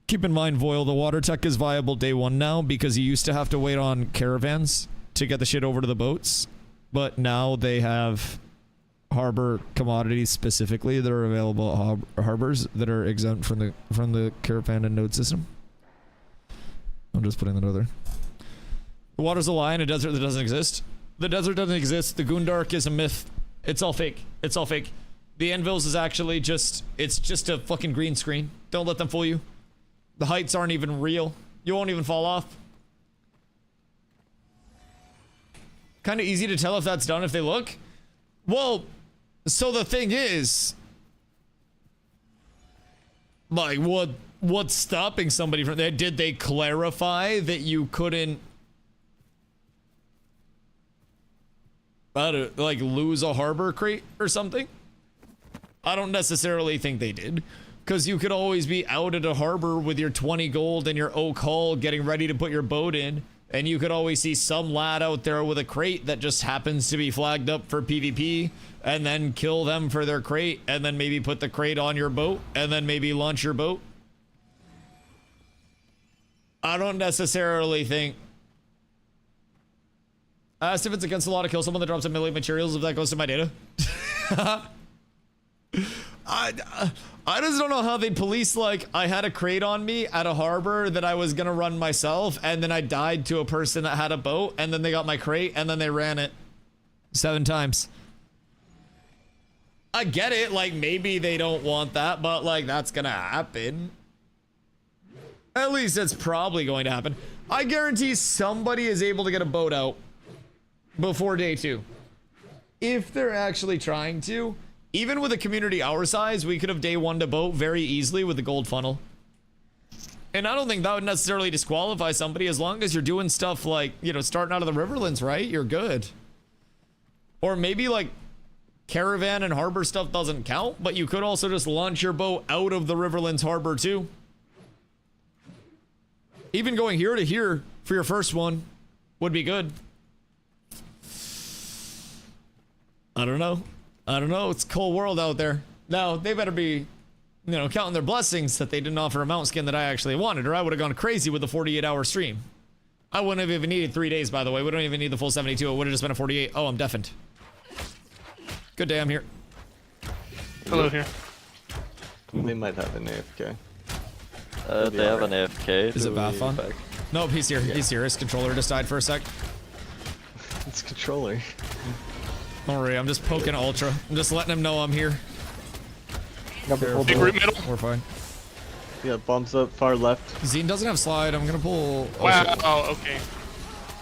Keep in mind, Voil, the water tech is viable day one now because you used to have to wait on caravans to get the shit over to the boats. But now they have harbor commodities specifically that are available at harbors that are exempt from the caravan and node system. I'm just putting that out there. The water's a lie in a desert that doesn't exist. The desert doesn't exist. The Goondark is a myth. It's all fake. It's all fake. The Anvils is actually just, it's just a fucking green screen. Don't let them fool you. The heights aren't even real. You won't even fall off. Kind of easy to tell if that's done if they look. Well, so the thing is, like, what's stopping somebody from that? Did they clarify that you couldn't, like, lose a harbor crate or something? I don't necessarily think they did, because you could always be out at a harbor with your 20 gold and your oak hull getting ready to put your boat in, and you could always see some lad out there with a crate that just happens to be flagged up for PvP, and then kill them for their crate, and then maybe put the crate on your boat, and then maybe launch your boat. I don't necessarily think... I asked if it's against the law to kill someone that drops a million materials, if that goes to my data. I just don't know how they'd police, like, I had a crate on me at a harbor that I was gonna run myself, and then I died to a person that had a boat, and then they got my crate, and then they ran it 7 times. I get it, like, maybe they don't want that, but, like, that's gonna happen. At least it's probably going to happen. I guarantee somebody is able to get a boat out before day 2. If they're actually trying to. Even with a community our size, we could have day 1 to boat very easily with the gold funnel. And I don't think that would necessarily disqualify somebody as long as you're doing stuff like, you know, starting out of the Riverlands, right? You're good. Or maybe like caravan and harbor stuff doesn't count, but you could also just launch your boat out of the Riverlands harbor too. Even going here to here for your first one would be good. I don't know. I don't know. It's a cold world out there. Now, they better be, you know, counting their blessings that they didn't offer a mount skin that I actually wanted, or I would have gone crazy with the 48-hour stream. I wouldn't have even needed 3 days, by the way. We don't even need the full 72. It would have just been a 48. Oh, I'm deafened. Good day, I'm here. Hello here. They might have an AFK. They have an AFK. Is it Bathon? Nope, he's here. Yeah. He's here. His controller just died for a sec. It's controller. Don't worry, I'm just poking Ultra. I'm just letting him know I'm here. Big root middle. We're fine. Yeah, bombs up far left. Zine doesn't have slide. I'm gonna pull. Oh, Wow. shit. Oh, okay.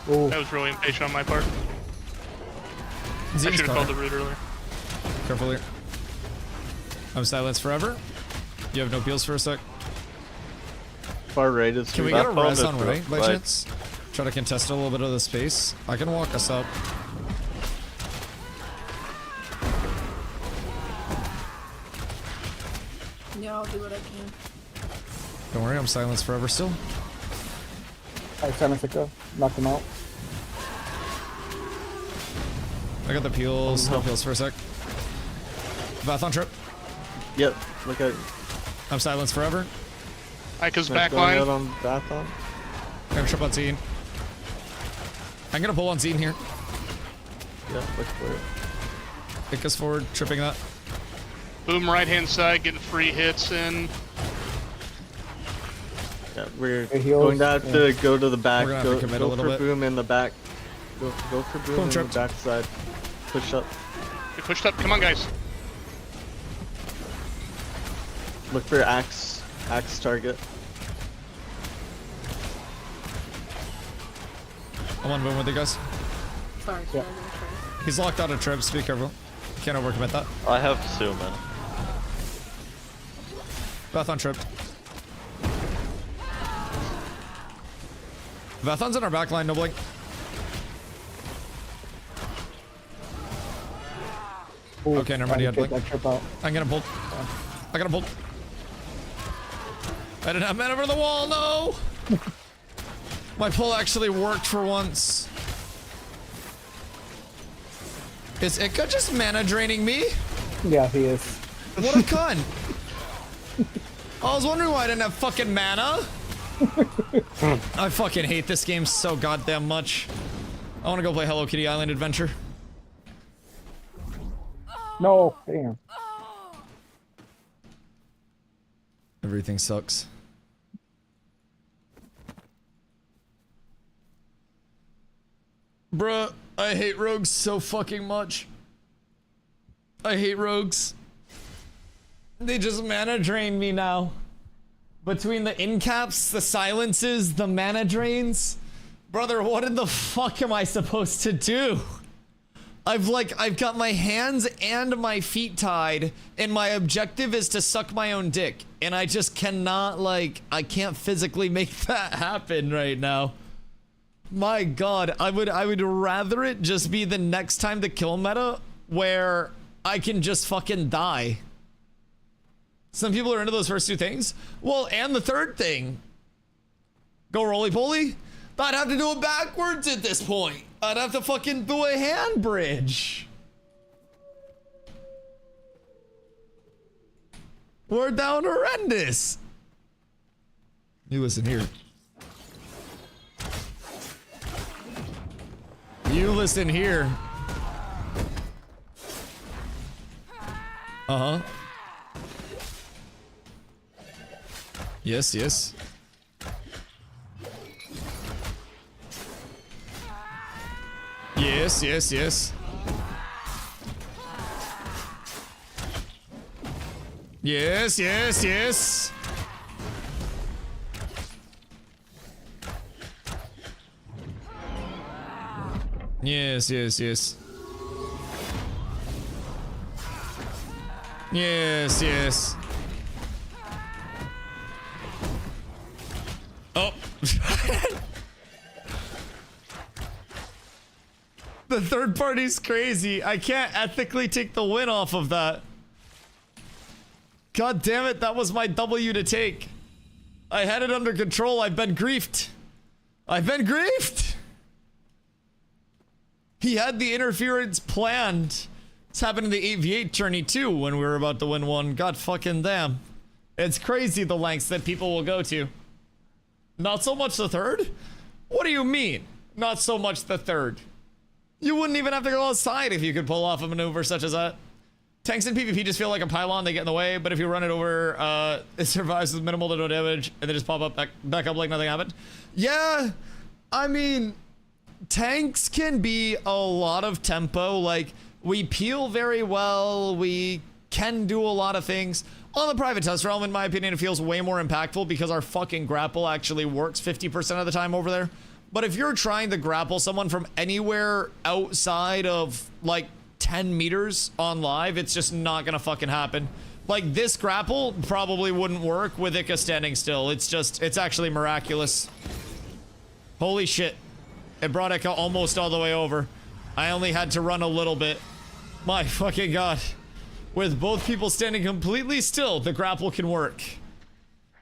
Oh, That was really impatient on my part. I Zine's should have called the coming. root earlier. Careful here. I'm silenced forever. You have no peels for a sec. Far right is. Can we free. get a Back res bomb on is right by right. chance? Try to contest a little bit of the space. I can walk us up. Yeah, I'll do what I can. Don't worry, I'm silenced forever still. I silence it go. Knock him out. I got the peels. No peels for a sec. Vathon trip. Yep. Look at. I'm silenced forever. Ika's Going backline. out on Bathon. I'm gonna trip on Zine. I'm gonna pull on Zine here. Yeah, look for it. Pick us forward, tripping that. Boom right hand side, getting free hits in. Yeah, we're Hey, heals. going to have to go to the back. We're gonna have Go, to commit a go little for bit. boom in the back. Go for boom in the tripped. back side. Push up. Get pushed up. Come on, guys. Look for axe. Axe target. I'm on boom with you guys. Sorry, Yeah. I'm gonna try. He's locked out of trips. Be careful. Can't overcommit that. I have Suman. Vathon tripped. Vathon's in our back line, no blink. Ooh, Okay, never mind, you had take blink. that trip out. I'm gonna pull. I gotta pull. I didn't have mana over the wall, no! My pull actually worked for once. Is Ika just mana draining me? Yeah, he is. What a cunt! I was wondering why I didn't have fucking mana. I fucking hate this game so goddamn much. I wanna go play Hello Kitty Island Adventure. No, damn. Everything sucks. Bruh, I hate rogues so fucking much. I hate rogues. They just mana drain me now. Between the incaps, the silences, the mana drains. Brother, what in the fuck am I supposed to do? I've got my hands and my feet tied, and my objective is to suck my own dick. And I just cannot, I can't physically make that happen right now. My god, I would rather it just be the next time the kill meta where I can just fucking die. Some people are into those first two things. Well, and the third thing. Go roly-poly? I'd have to do it backwards at this point. I'd have to fucking do a hand bridge. We're down horrendous. You listen here. You listen here. Uh-huh. Yes, yes. Yes, yes, yes. Yes, yes, yes. Yes, yes, yes. Yes, yes. Oh. The third party's crazy. I can't ethically take the win off of that. God damn it, that was my W to take. I had it under control. I've been griefed. I've been griefed. He had the interference planned. It's happened in the 8v8 tourney too when we were about to win one. God fucking damn. It's crazy the lengths that people will go to. Not so much the third? What do you mean? Not so much the third. You wouldn't even have to go outside if you could pull off a maneuver such as that. Tanks in PvP just feel like a pylon, they get in the way, but if you run it over, it survives with minimal to no damage, and they just pop up back up like nothing happened. Yeah, I mean, tanks can be a lot of tempo. Like, we peel very well, we can do a lot of things. On the private test realm, in my opinion, it feels way more impactful because our fucking grapple actually works 50% of the time over there. But if you're trying to grapple someone from anywhere outside of like 10 meters on live, it's just not gonna fucking happen. Like this grapple probably wouldn't work with Ika standing still. It's actually miraculous. Holy shit. It brought Ika almost all the way over. I only had to run a little bit. My fucking god. With both people standing completely still, the grapple can work.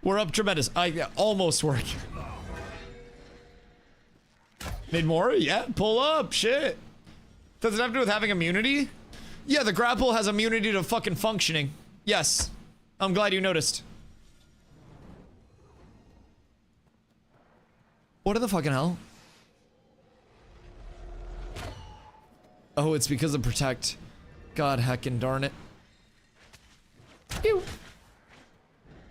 We're up tremendous. Almost work. Need more? Yeah, pull up. Shit. Does it have to do with having immunity? Yeah, the grapple has immunity to fucking functioning. Yes. I'm glad you noticed. What in the fucking hell? Oh, it's because of protect. God heckin' darn it. Pew.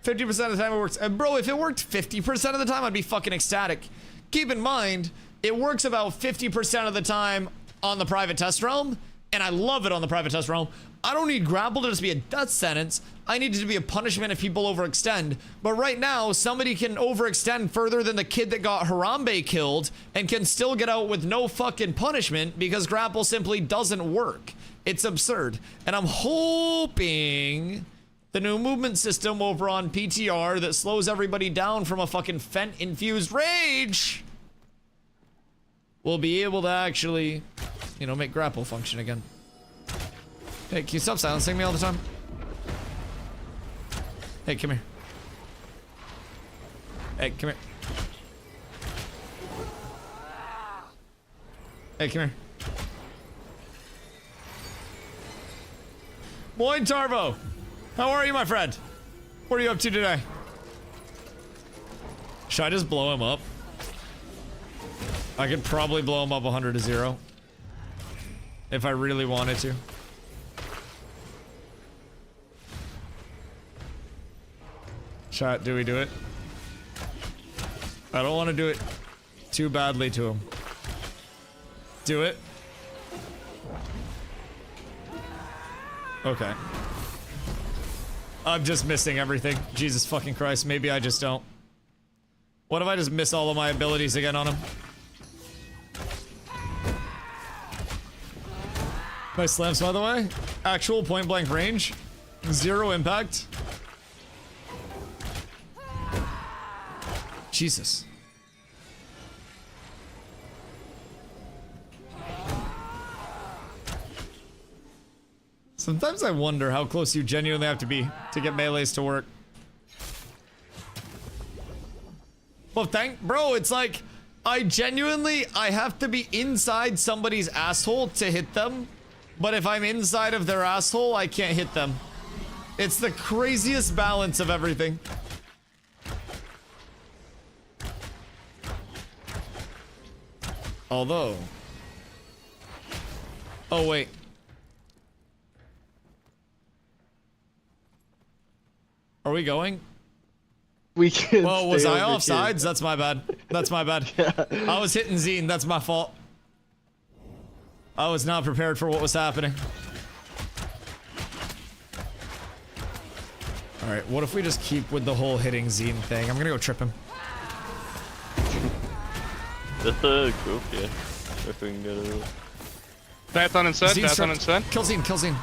50% of the time it works. Bro, if it worked 50% of the time, I'd be fucking ecstatic. Keep in mind, it works about 50% of the time on the private test realm, and I love it on the private test realm. I don't need grapple to just be a death sentence. I need it to be a punishment if people overextend. But right now, somebody can overextend further than the kid that got Harambe killed and can still get out with no fucking punishment because grapple simply doesn't work. It's absurd. And I'm hoping the new movement system over on PTR that slows everybody down from a fucking Fent-infused rage will be able to actually, you know, make grapple function again. Hey, can you stop silencing me all the time? Hey, come here. Hey, come here. Hey, come here. Moin Tarvo! How are you, my friend? What are you up to today? Should I just blow him up? I could probably blow him up 100 to 0. If I really wanted to. Chat, do we do it? I don't want to do it too badly to him. Do it. Okay. I'm just missing everything. Jesus fucking Christ, maybe I just don't. What if I just miss all of my abilities again on him? Nice slams, by the way. Actual point blank range. 0 impact. Jesus. Sometimes I wonder how close you genuinely have to be to get melees to work. Well, bro, it's like, I have to be inside somebody's asshole to hit them. But if I'm inside of their asshole, I can't hit them. It's the craziest balance of everything. Although... Oh, wait. Are we going? We can. Whoa, was I offsides? That's my bad. That's my bad. Yeah. I was hitting Zine. That's my fault. I was not prepared for what was happening. Alright, what if we just keep with the whole hitting Zine thing? I'm gonna go trip him. Cool, yeah. If we can get it. Bathon inside, Zine's Bathon trapped. inside. Kill Zine, kill Zine.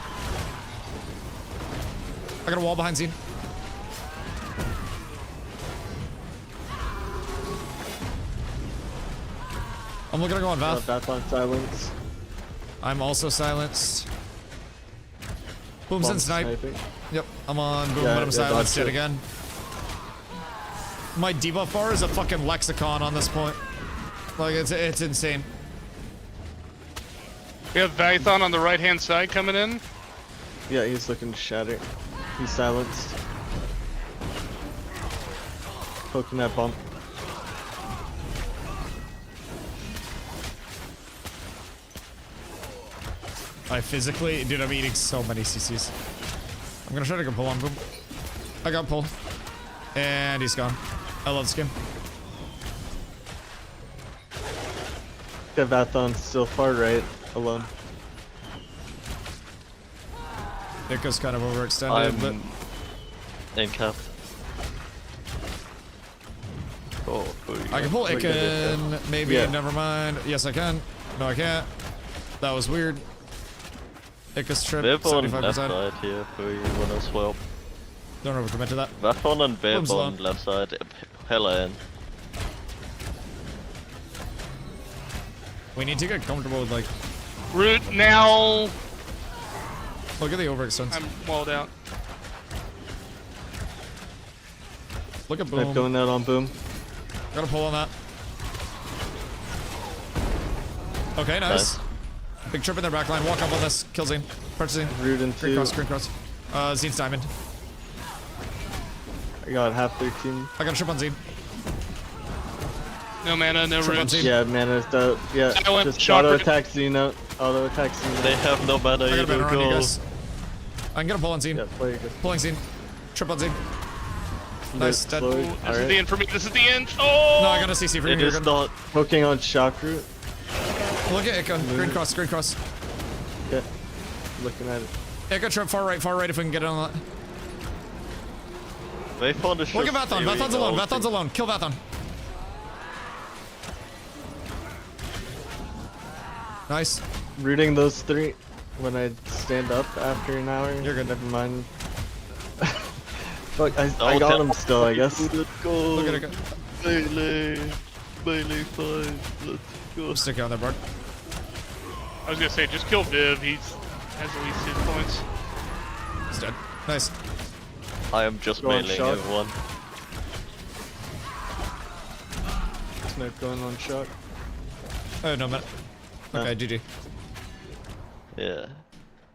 I got a wall behind Zine. I'm looking to go on Vath. Bathon silence. I'm also silenced. Boom's in snipe. Sniping. Yep, I'm on Boom, Yeah, but I'm silenced yet it. again. My debuff bar is a fucking lexicon on this point. Like, it's insane. We have Vathon on the right hand side coming in. Yeah, he's looking to shatter. He's silenced. Poking that bump. I physically, dude, I'm eating so many CCs. I'm gonna try to go pull on Boom. I got pulled. And he's gone. I love this game. Got Vathon still far right, alone. Ika's kind of overextended, but... In cap. Oh, I can pull look at it, Icken, maybe, Yeah. never mind. Yes, I can. No, I can't. That was weird. Icken's trip, Viv on left 75%. side here for you wanna swap. Don't overcommit to that. Vathon and Viv Boom's on low. left side. Hella in. We need to get comfortable with, like, Root now. look at the overextends. I'm walled out. Look at Knife Boom. going out on boom. Gotta pull on that. Okay, nice. Big trip in their backline. Walk up on this. Kill Zine. Purchasing. Root into. Green cross, green cross. Zine's diamond. I got half 13. I got a trip on Zine. No mana, no Trip on roots. Zine. Yeah, mana's out. Yeah, I went just shot auto root. attack Xeno. Auto attack Xeno. They have no mana I got a banner on you guys. I can get a pull on Zine. Yeah, play good. Pulling Zine. Trip on Zine. Nice, dead. This Alright. is the end for me. This is the end. Oh! No, I got a CC for you. It You're is good. not poking on shock root. Look at Ika. Green cross, green cross. Yeah, looking at it. Ika trip far right if we can get it on that. They found a Look at Vathon. Vathon's alone. Vathon's alone. Kill Vathon. Nice. Rooting those three when I stand up after an hour. You're good. Never mind. Fuck, I got him still, I guess. Let's go. Look at Ika. Melee 5. Let's go. Stick out there, Bart. I was gonna say, just kill Viv. He's has at least 2 points. He's dead. Nice. I am just meleeing everyone. Snipe going on shock. Oh, no, man. Okay, GG. Yeah.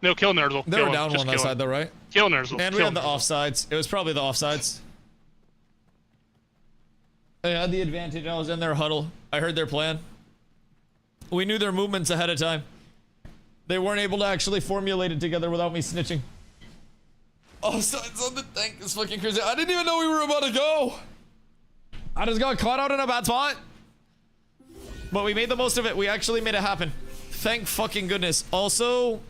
No, kill Nerdle. They Kill were him. down Just one that kill side, him. though, right? Kill Nerdle. And we Kill had the him. offsides. It was probably the offsides. I had the advantage. I was in their huddle. I heard their plan. We knew their movements ahead of time. They weren't able to actually formulate it together without me snitching. Offsides on the tank is fucking crazy. I didn't even know we were about to go. I just got caught out in a bad spot. But we made the most of it. We actually made it happen. Thank fucking goodness. Also,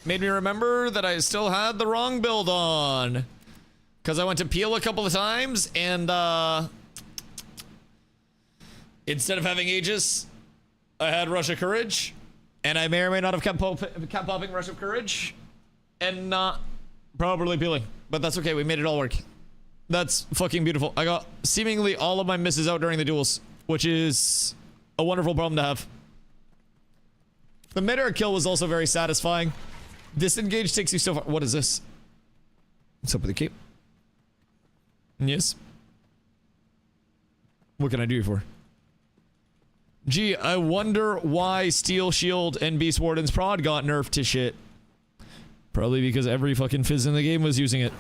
made me remember that I still had the wrong build on. Because I went to peel a couple of times and instead of having Aegis, I had Rush of Courage. And I may or may not have kept popping Rush of Courage and not properly peeling. But that's okay. We made it all work. That's fucking beautiful. I got seemingly all of my misses out during the duels, which is a wonderful problem to have. The mid-air kill was also very satisfying. Disengage takes you so far. What is this? What's up with the cape? Yes. What can I do you for? Gee, I wonder why Steel Shield and Beast Warden's prod got nerfed to shit. Probably because every fucking fizz in the game was using it.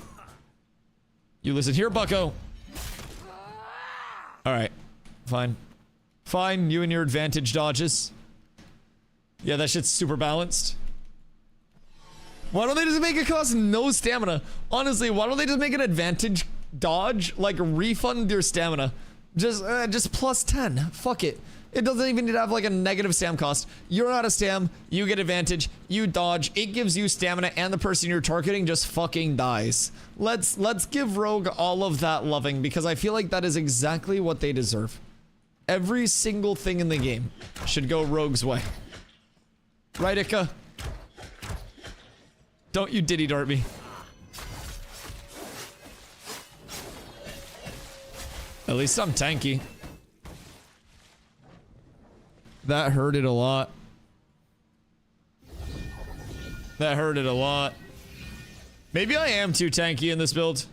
You listen here, bucko. Alright. Fine. Fine, you and your advantage dodges. Yeah, that shit's super balanced. Why don't they just make it cost no stamina? Honestly, why don't they just make an advantage dodge? Like, refund your stamina. Just plus 10. Fuck it. It doesn't even need to have like a negative stam cost. You're out of stam, you get advantage, you dodge, it gives you stamina, and the person you're targeting just fucking dies. Let's give Rogue all of that loving, because I feel like that is exactly what they deserve. Every single thing in the game should go Rogue's way. Right, Ika? Don't you diddy dart me. At least I'm tanky. That hurted a lot. That hurted a lot. Maybe I am too tanky in this build.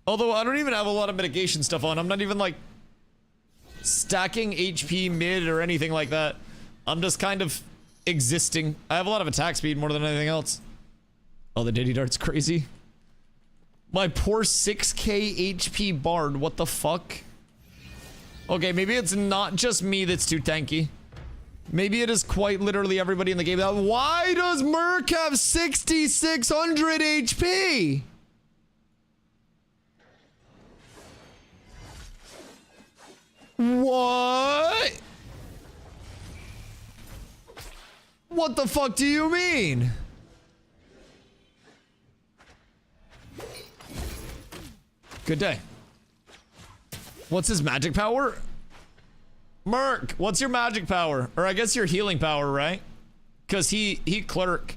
Although I don't even have a lot of mitigation stuff on. I'm not even like stacking HP mid or anything like that. I'm just kind of existing. I have a lot of attack speed more than anything else. Oh, the Diddy Dart's crazy. My poor 6k HP Bard. What the fuck? Okay, maybe it's not just me that's too tanky. Maybe it is quite literally everybody in the game. Why does Merc have 6,600 HP? What? What the fuck do you mean? Good day. What's his magic power? Merc, what's your magic power? Or I guess your healing power, right? Because he clerk.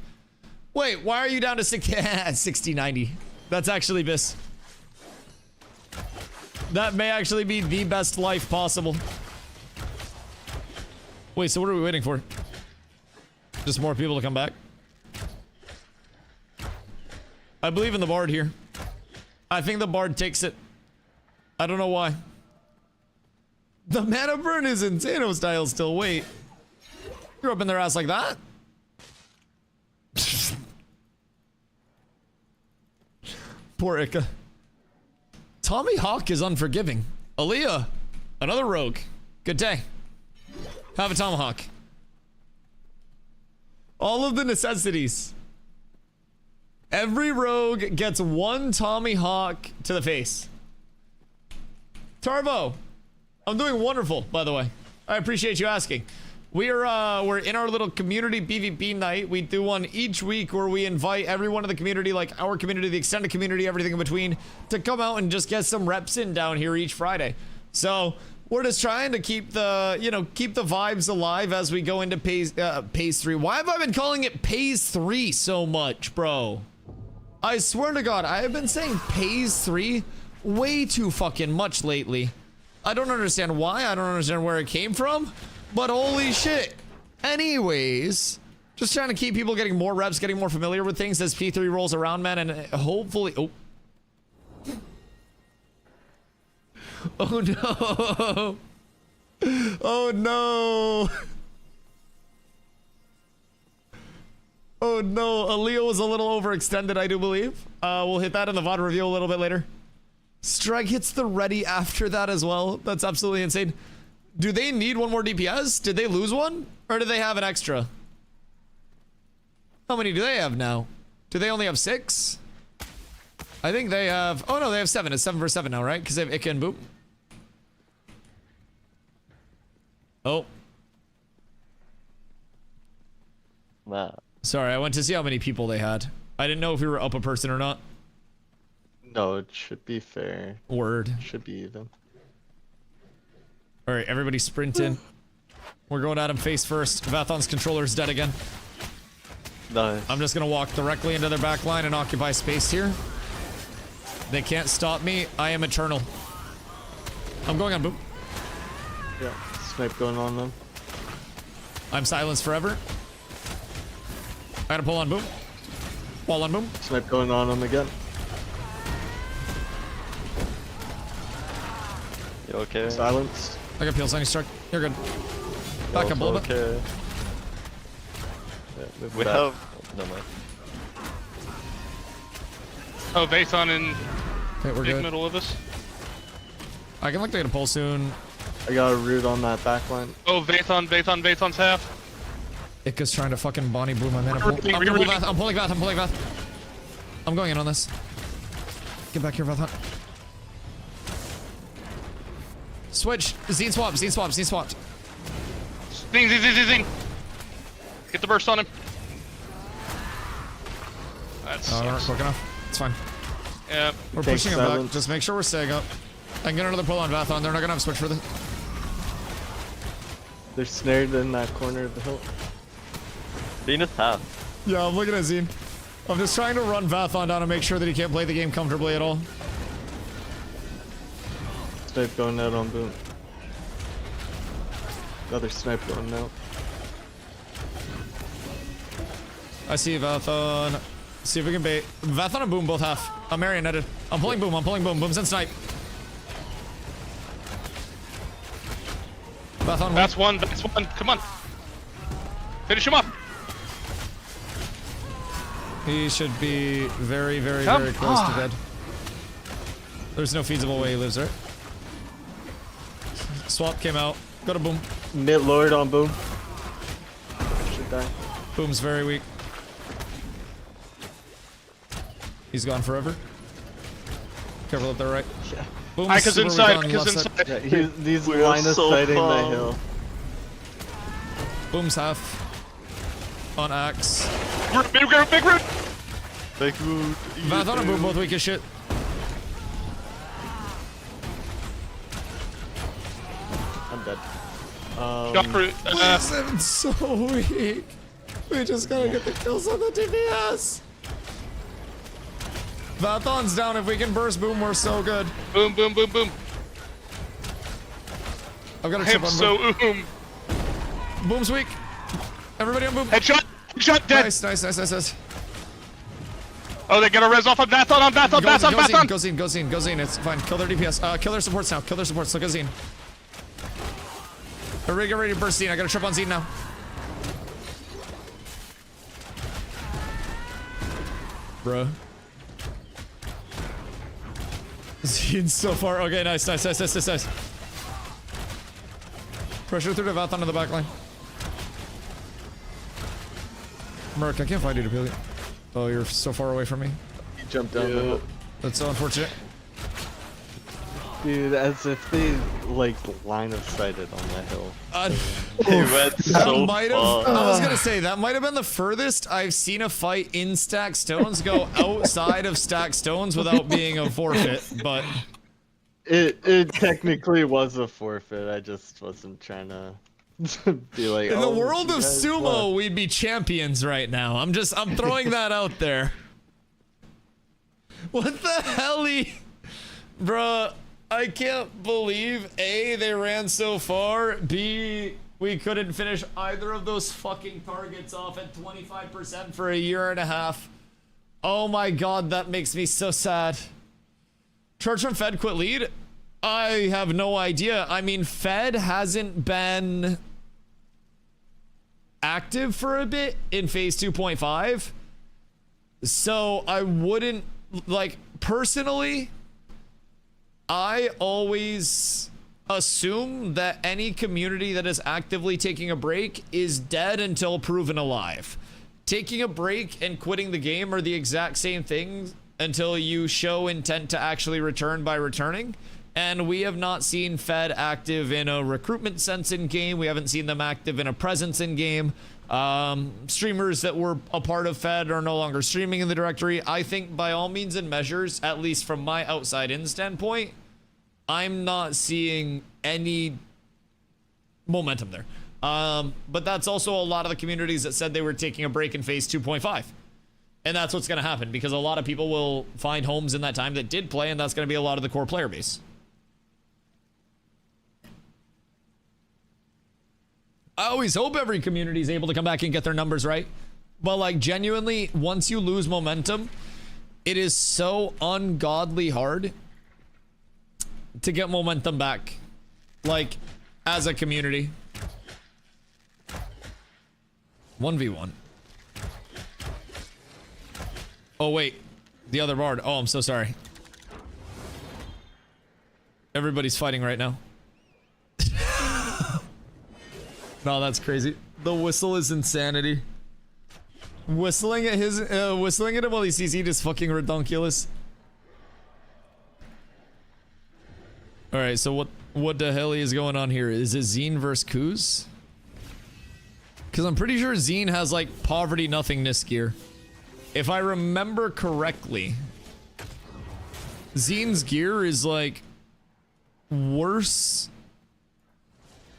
Wait, why are you down to 6090? That's actually Biss. That may actually be the best life possible. Wait, so what are we waiting for? Just more people to come back? I believe in the Bard here. I think the Bard takes it. I don't know why. The mana burn is Insano style still. Wait. You're up in their ass like that? Poor Ika. Tommy Hawk is unforgiving. Aaliyah, another rogue. Good day. Have a tomahawk. All of the necessities. Every rogue gets one Tommy Hawk to the face. Tarvo, I'm doing wonderful, by the way. I appreciate you asking. We're in our little community PvP night. We do one each week where we invite everyone in the community, like our community, the extended community, everything in between, to come out and just get some reps in down here each Friday. So we're just trying to keep the, you know, keep the vibes alive as we go into Phase 3. Why have I been calling it Phase 3 so much, bro? I swear to God, I have been saying Phase 3 way too fucking much lately. I don't understand why. I don't understand where it came from. But holy shit. Anyways, just trying to keep people getting more reps, getting more familiar with things as P3 rolls around, man, and hopefully... Oh. Oh no. Oh no. Oh no. Aaliyah was a little overextended, I do believe. We'll hit that in the VOD review a little bit later. Strike hits the ready after that as well. That's absolutely insane. Do they need one more DPS? Did they lose one? Or do they have an extra? How many do they have now? Do they only have 6? I think they have... Oh no, they have 7. It's 7 for 7 now, right? Because they have Ika and Boop. Oh. Nah. Sorry, I went to see how many people they had. I didn't know if we were up a person or not. No, it should be fair. Word. It should be even. Alright, everybody sprint in. We're going at him face first. Vathon's controller's dead again. Nice. I'm just gonna walk directly into their back line and occupy space here. They can't stop me. I am eternal. I'm going on Boom. Yeah, snipe going on them. I'm silenced forever. I gotta pull on Boom. Wall on Boom. Snipe going on them again. You okay? Silenced. I got peels on you, Struck. You're good. Back up a little bit. Okay. Yeah, We back. have... No mind. Oh, Vathon in Okay, we're big good. middle of us. I can look to get a pull soon. I got a root on that back line. Oh, Vathon's half. Ika's trying to fucking Bonnie Blue my mana pool. Repeat, I'm repeat. pulling Vath, I'm pulling Vath. I'm going in on this. Get back here, Vath. Switch. Zine swap, Zine swap, Zine swapped. Zine. Get the burst on him. That's Oh, we're not quick enough. It's fine. yeah. We're Take pushing him back. silence. Just make sure we're staying up. I can get another pull on Vathon. They're not gonna have switch for this. They're snared in that corner of the hill. Venus half. Yeah, I'm looking at Zine. I'm just trying to run Vathon down and make sure that he can't play the game comfortably at all. Snipe going out on Boom. Another snipe going out. I see Vathon. See if we can bait. Vathon and Boom both half. I'm marionetted. I'm pulling Boom. I'm pulling Boom. Boom's in snipe. Vathon. That's one. Come on. Finish him up. He should be very, very, Come very close to on. dead. There's no feasible way he lives, right? Swap came out. Go to Boom. Mid Lord on Boom. Should die. Boom's very weak. He's gone forever. Careful up there, right? Yeah. Boom's Ika's super weak inside. on Ika's left side. inside. Yeah, he's We're line of so sighting the far. hill. Boom's half. On Axe. Big root. Big root. Vathon and Boom both weak as shit. I'm dead. Shock root. I'm so weak. We just gotta get the kills on the DPS. Vathon's down. If we can burst boom, we're so good. Boom, boom, boom, boom. I've got a I chip am on so boom. Boom's weak. Everybody on boom. Headshot. Headshot. Dead. Nice. Oh, they're gonna res off on Bathon. On Bathon. Bathon. Bathon. Go Zine. It's fine. Kill their DPS. Kill their supports now. Kill their supports. Look at Zine. Everybody get ready to burst Zine. I got a trip on Zine now. Bruh. Zine's so far. Okay, nice. Pressure through the Vath onto the back line. Merc, I can't find you to peel you. Oh, you're so far away from me. He jumped down the hill. That's so unfortunate. Dude, as if they, like, line of sighted on that hill. That might have. I was gonna say that might have been the furthest I've seen a fight in Stack Stones go outside of Stack Stones without being a forfeit. But it technically was a forfeit. I just wasn't trying to be like. In the world of sumo, we'd be champions right now. I'm throwing that out there. What the hell, bruh? I can't believe A, they ran so far, B, we couldn't finish either of those fucking targets off at 25% for a year and a half. Oh my god, that makes me so sad. Charge from Fed quit lead? I have no idea. I mean, Fed hasn't been active for a bit in phase 2.5. So I wouldn't, like, personally, I always assume that any community that is actively taking a break is dead until proven alive. Taking a break and quitting the game are the exact same thing until you show intent to actually return by returning. And we have not seen Fed active in a recruitment sense in game. We haven't seen them active in a presence in game. Streamers that were a part of Fed are no longer streaming in the directory. I think by all means and measures, at least from my outside in standpoint, I'm not seeing any momentum there. But that's also a lot of the communities that said they were taking a break in phase 2.5. And that's what's going to happen because a lot of people will find homes in that time that did play, and that's going to be a lot of the core player base. I always hope every community is able to come back and get their numbers right. But like genuinely, once you lose momentum, it is so ungodly hard to get momentum back. Like, as a community. 1v1. Oh wait, the other bard. Oh, I'm so sorry. Everybody's fighting right now. No, that's crazy. The whistle is insanity. Whistling at him while he sees it is fucking redonkulous. All right, so what the hell is going on here? Is it Zine versus Kuz? Because I'm pretty sure Zine has like poverty nothingness gear. If I remember correctly, Zine's gear is like worse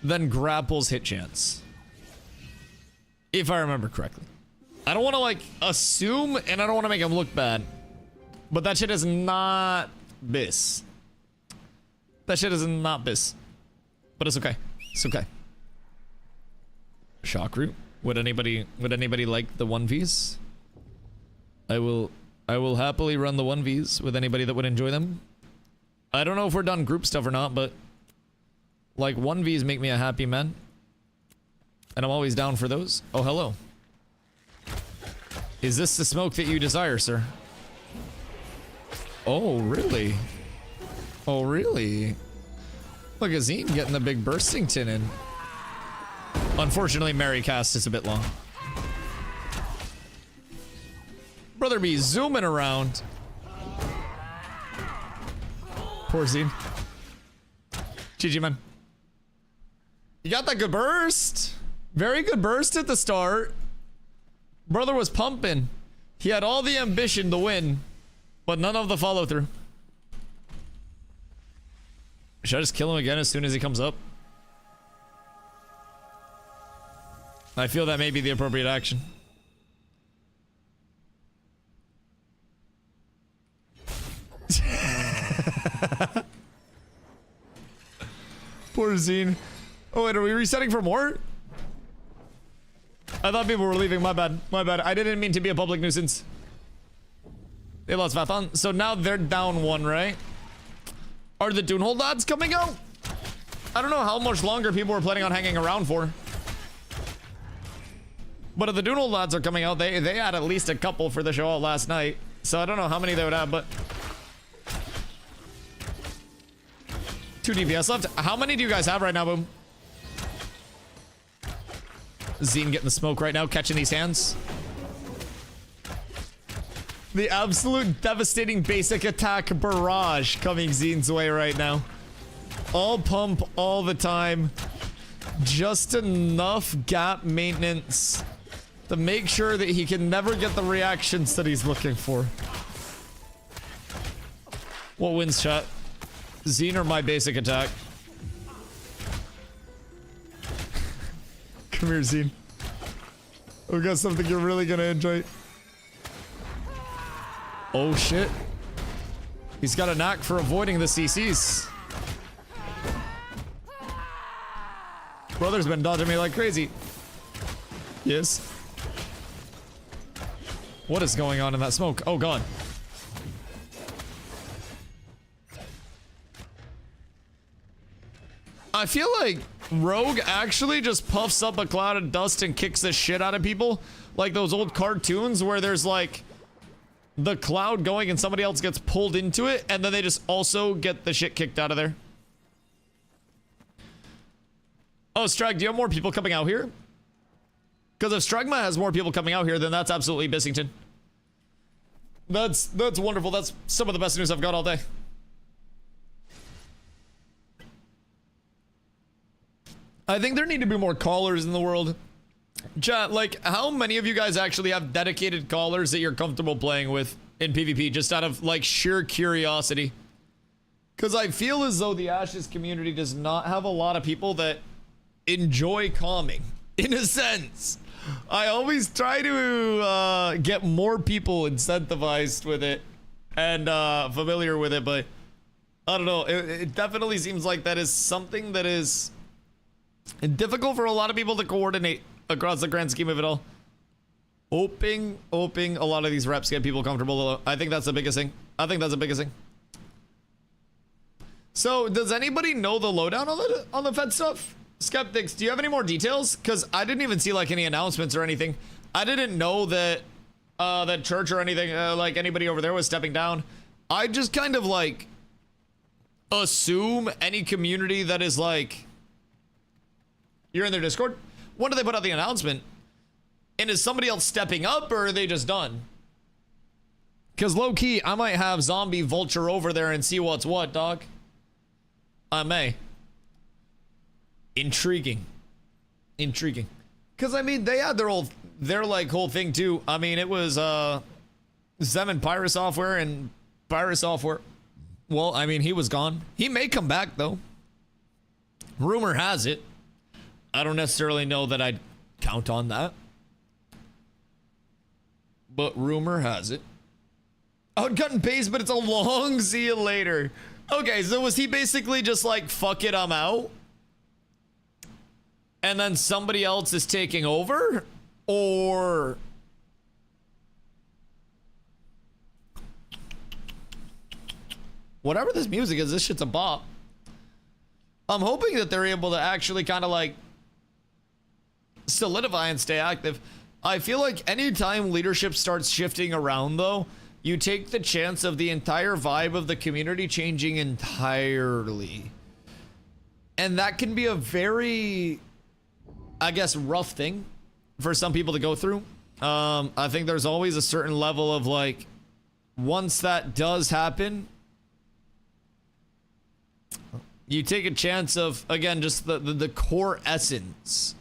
than Grapple's hit chance. If I remember correctly. I don't want to like assume and I don't want to make him look bad. But that shit is not bis. That shit is not bis. But it's okay. It's okay. Shock root. Would anybody like the 1Vs? I will happily run the 1Vs with anybody that would enjoy them. I don't know if we're done group stuff or not, but like 1Vs make me a happy man. And I'm always down for those. Oh, hello. Is this the smoke that you desire, sir? Oh, really? Oh, really? Look at Zine getting the big bursting tin in. Unfortunately, Mary cast is a bit long. Brother be zooming around. Poor Zine. GG, man. You got that good burst. Very good burst at the start. Brother was pumping. He had all the ambition to win, but none of the follow through. Should I just kill him again as soon as he comes up? I feel that may be the appropriate action. Poor Zine. Oh wait, are we resetting for more? I thought people were leaving. My bad. My bad. I didn't mean to be a public nuisance. They lost Vathon. So now they're down 1, right? Are the Doonhold lads coming out? I don't know how much longer people were planning on hanging around for. But if the Doonhold lads are coming out, they had at least a couple for the show out last night. So I don't know how many they would have, but 2 DPS left. How many do you guys have right now, Boom? Zine getting the smoke right now, catching these hands. The absolute devastating basic attack barrage coming Zine's way right now. All pump all the time. Just enough gap maintenance to make sure that he can never get the reactions that he's looking for. What wins, chat? Zine or my basic attack? Come here, Zine. We got something you're really gonna enjoy. Oh shit. He's got a knack for avoiding the CCs. Brother's been dodging me like crazy. Yes. What is going on in that smoke? Oh god. I feel like Rogue actually just puffs up a cloud of dust and kicks the shit out of people. Like those old cartoons where there's like the cloud going and somebody else gets pulled into it and then they just also get the shit kicked out of there. Oh, Strag, do you have more people coming out here? Because if Stragma has more people coming out here, then that's absolutely Bissington. That's wonderful. That's some of the best news I've got all day. I think there need to be more callers in the world. Chat, like, how many of you guys actually have dedicated callers that you're comfortable playing with in PvP, just out of, like, sheer curiosity? Because I feel as though the Ashes community does not have a lot of people that enjoy calming, in a sense. I always try to get more people incentivized with it and familiar with it, but I don't know. It definitely seems like that is something that is difficult for a lot of people to coordinate across the grand scheme of it all. Hoping a lot of these reps get people comfortable. I think that's the biggest thing. I think that's the biggest thing. So, does anybody know the lowdown on the Fed stuff? Skeptics, do you have any more details? Because I didn't even see like any announcements or anything. I didn't know that that church or anything, like anybody over there was stepping down. I just kind of like assume any community that is like, you're in their Discord. When do they put out the announcement? And is somebody else stepping up or are they just done? Because low key, I might have zombie vulture over there and see what's what, dog. I may. Intriguing. Because I mean, they had their like whole thing too. I mean, it was Zem and Pyro Software and Pyro Software. Well, I mean, he was gone. He may come back though. Rumor has it. I don't necessarily know that I'd count on that. But rumor has it. Outcut and paste, but it's a long see you later. Okay, so was he basically just like, fuck it, I'm out? And then somebody else is taking over? Or... whatever this music is, this shit's a bop. I'm hoping that they're able to actually kind of like solidify and stay active. I feel like anytime leadership starts shifting around though, you take the chance of the entire vibe of the community changing entirely. And that can be a very, I guess, rough thing for some people to go through. I think there's always a certain level of like, once that does happen, you take a chance of, again, just the core essence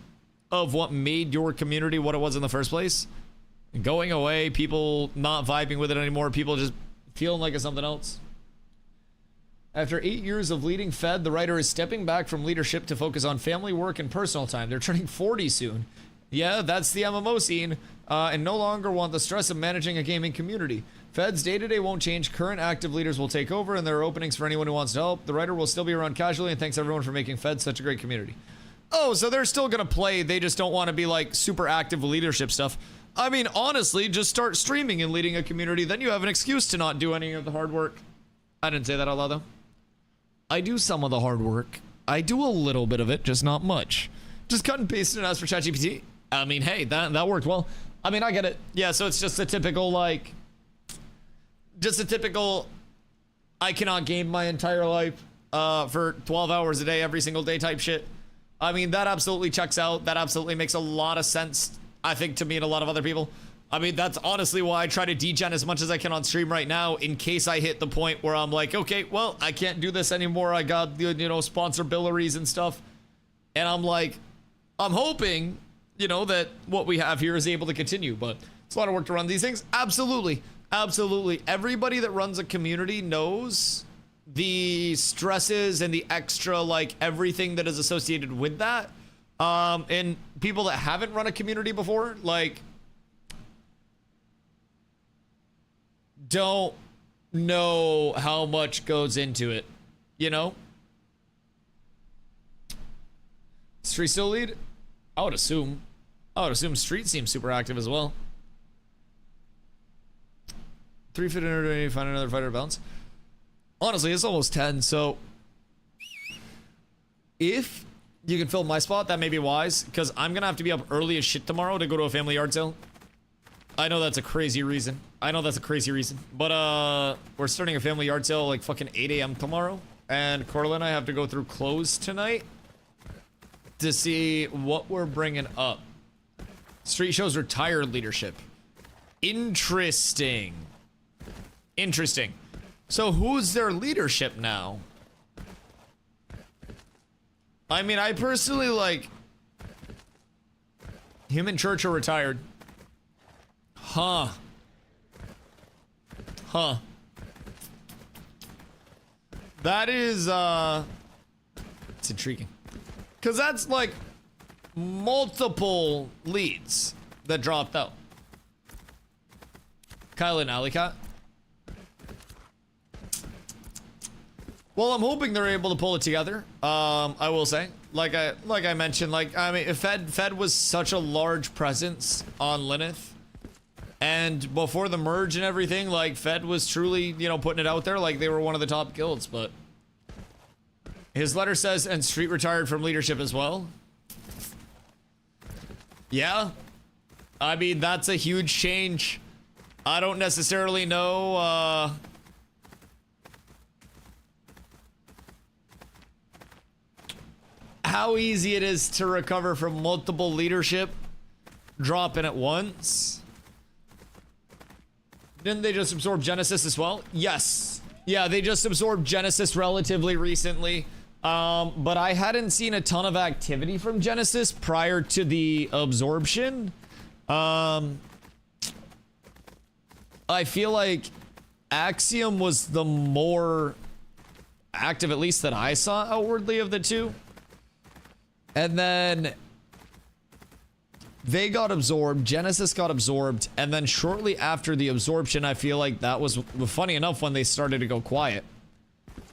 of what made your community what it was in the first place. Going away, people not vibing with it anymore, people just feeling like it's something else. After 8 years of leading Fed, the writer is stepping back from leadership to focus on family, work, and personal time. They're turning 40 soon, Yeah, that's the MMO scene, and no longer want the stress of managing a gaming community. Fed's day-to-day won't change. Current active leaders will take over, and there are openings for anyone who wants to help. The writer will still be around casually, and thanks everyone for making Fed such a great community. Oh, so they're still gonna play, they just don't want to be like super active leadership stuff. I mean, honestly, just start streaming and leading a community, then you have an excuse to not do any of the hard work. I didn't say that out loud, though. I do some of the hard work. I do a little bit of it, just not much. Just cut and paste and ask for ChatGPT. I mean, hey, that worked well. I mean, I get it. Yeah, so it's just a typical, like... Just a typical... I cannot game my entire life for 12 hours a day, every single day type shit. I mean, that absolutely checks out. That absolutely makes a lot of sense, I think, to me and a lot of other people. I mean, that's honestly why I try to degen as much as I can on stream right now, in case I hit the point where I'm like, okay, well, I can't do this anymore. I got, you know, sponsor billaries and stuff. And I'm like, I'm hoping, you know, that what we have here is able to continue, but it's a lot of work to run these things. Absolutely. Absolutely. Everybody that runs a community knows the stresses and the extra, like, everything that is associated with that. And people that haven't run a community before, like, don't know how much goes into it, you know? Street still lead? I would assume. Street seems super active as well. 3 fit energy, find another fighter balance. Honestly, it's almost 10, so if you can fill my spot, that may be wise, because I'm gonna have to be up early as shit tomorrow to go to a family yard sale. I know that's a crazy reason. But we're starting a family yard sale like fucking 8 a.m. tomorrow, and Corla and I have to go through clothes tonight to see what we're bringing up. Street shows retired leadership. Interesting. So who's their leadership now? I mean, I personally like him and Church are retired. Huh. That is it's intriguing. Cause that's like multiple leads that dropped out. Kyle and Alicat. Well, I'm hoping they're able to pull it together. I will say, like I mentioned, like, I mean, Fed was such a large presence on Lilith, and before the merge and everything, like, Fed was truly, you know, putting it out there like they were one of the top guilds. But his letter says, and Street retired from leadership as well. Yeah, I mean, that's a huge change. I don't necessarily know, how easy it is to recover from multiple leadership dropping at once. Didn't they just absorb Genesis as well? Yes. Yeah, they just absorbed Genesis relatively recently. But I hadn't seen a ton of activity from Genesis prior to the absorption. I feel like Axiom was the more active, at least that I saw outwardly, of the two. And then they got absorbed, Genesis got absorbed, and then shortly after the absorption, I feel like that was, funny enough, when they started to go quiet.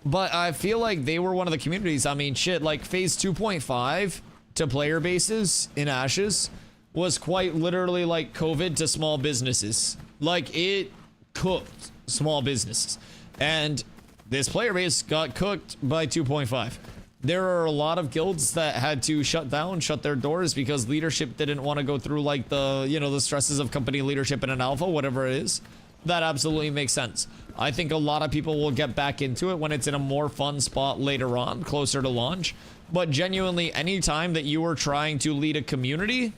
But I feel like they were one of the communities. I mean, shit, like phase 2.5 to player bases in Ashes was quite literally like COVID to small businesses. Like, it cooked small businesses. And this player base got cooked by 2.5. There are a lot of guilds that had to shut their doors because leadership didn't want to go through, like, the, you know, the stresses of company leadership in an alpha, whatever it is. That absolutely makes sense. I think a lot of people will get back into it when it's in a more fun spot later on, closer to launch. But genuinely, any time that you are trying to lead a community,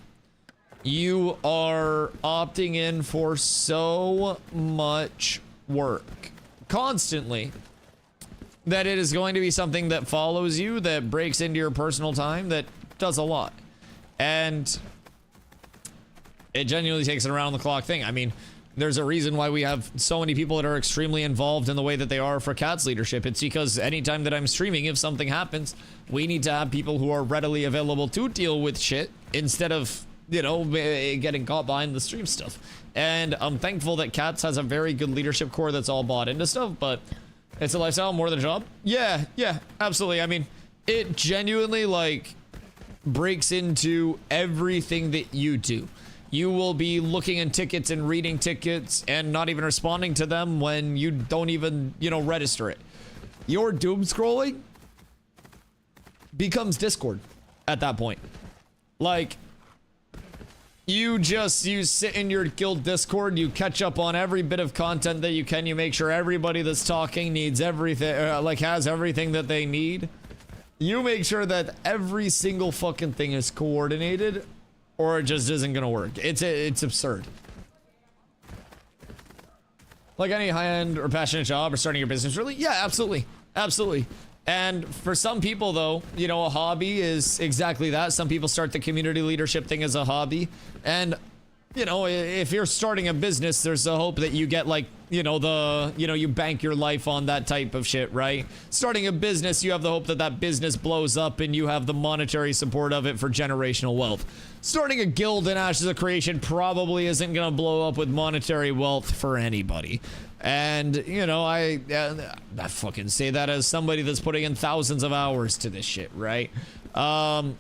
you are opting in for so much work constantly that it is going to be something that follows you, that breaks into your personal time, that does a lot. And it genuinely takes an around the clock thing. I mean, there's a reason why we have so many people that are extremely involved in the way that they are for Cat's leadership. It's because anytime that I'm streaming, if something happens, we need to have people who are readily available to deal with shit instead of you know, getting caught behind the stream stuff. And I'm thankful that Cats has a very good leadership core that's all bought into stuff, but it's a lifestyle more than a job. Yeah, absolutely. I mean, it genuinely, like, breaks into everything that you do. You will be looking in tickets and reading tickets and not even responding to them when you don't even, you know, register it. Your doom scrolling becomes Discord at that point. Like, you sit in your guild Discord, you catch up on every bit of content that you can, you make sure everybody that's talking needs everything, like has everything that they need. You make sure that every single fucking thing is coordinated, or it just isn't gonna work. It's absurd. Like any high-end or passionate job or starting your business, really? Yeah, absolutely. Absolutely. And for some people, though, you know, a hobby is exactly that. Some people start the community leadership thing as a hobby. And, you know, if you're starting a business, there's a hope that you get, like, you know, you bank your life on that type of shit, right? Starting a business, you have the hope that that business blows up and you have the monetary support of it for generational wealth. Starting a guild in Ashes of Creation probably isn't going to blow up with monetary wealth for anybody. And, you know, I fucking say that as somebody that's putting in thousands of hours to this shit, right? I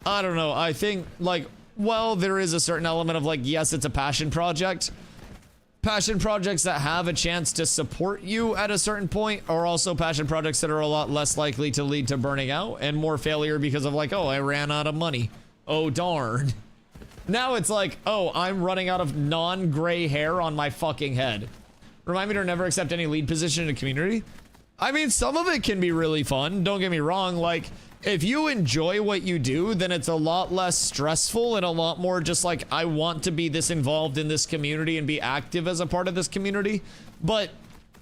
don't know. I think, like, well, there is a certain element of, like, yes, it's a passion project. Passion projects that have a chance to support you at a certain point are also passion projects that are a lot less likely to lead to burning out and more failure because of, like, oh, I ran out of money. Oh, darn. Now it's like, oh, I'm running out of non-gray hair on my fucking head. Remind me to never accept any lead position in a community. I mean, some of it can be really fun. Don't get me wrong. Like, if you enjoy what you do, then it's a lot less stressful and a lot more just like, I want to be this involved in this community and be active as a part of this community. But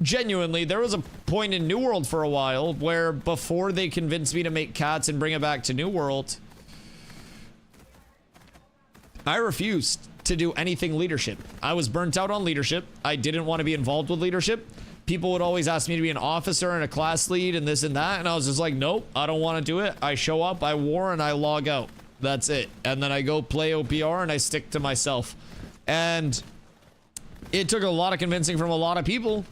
genuinely, there was a point in New World for a while where before they convinced me to make Cats and bring it back to New World, I refused to do anything leadership. I was burnt out on leadership. I didn't want to be involved with leadership. People would always ask me to be an officer and a class lead and this and that. And I was just like, nope, I don't want to do it. I show up, I war, and I log out. That's it. And then I go play OPR and I stick to myself. And it took a lot of convincing from a lot of people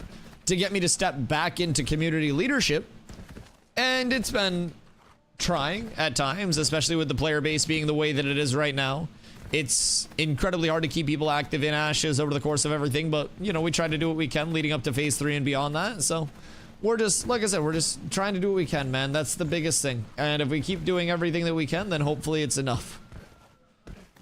to get me to step back into community leadership. And it's been trying at times, especially with the player base being the way that it is right now. It's incredibly hard to keep people active in Ashes over the course of everything, but, you know, we try to do what we can leading up to Phase 3 and beyond that, so we're just, like I said, we're just trying to do what we can, man. That's the biggest thing, and if we keep doing everything that we can, then hopefully it's enough.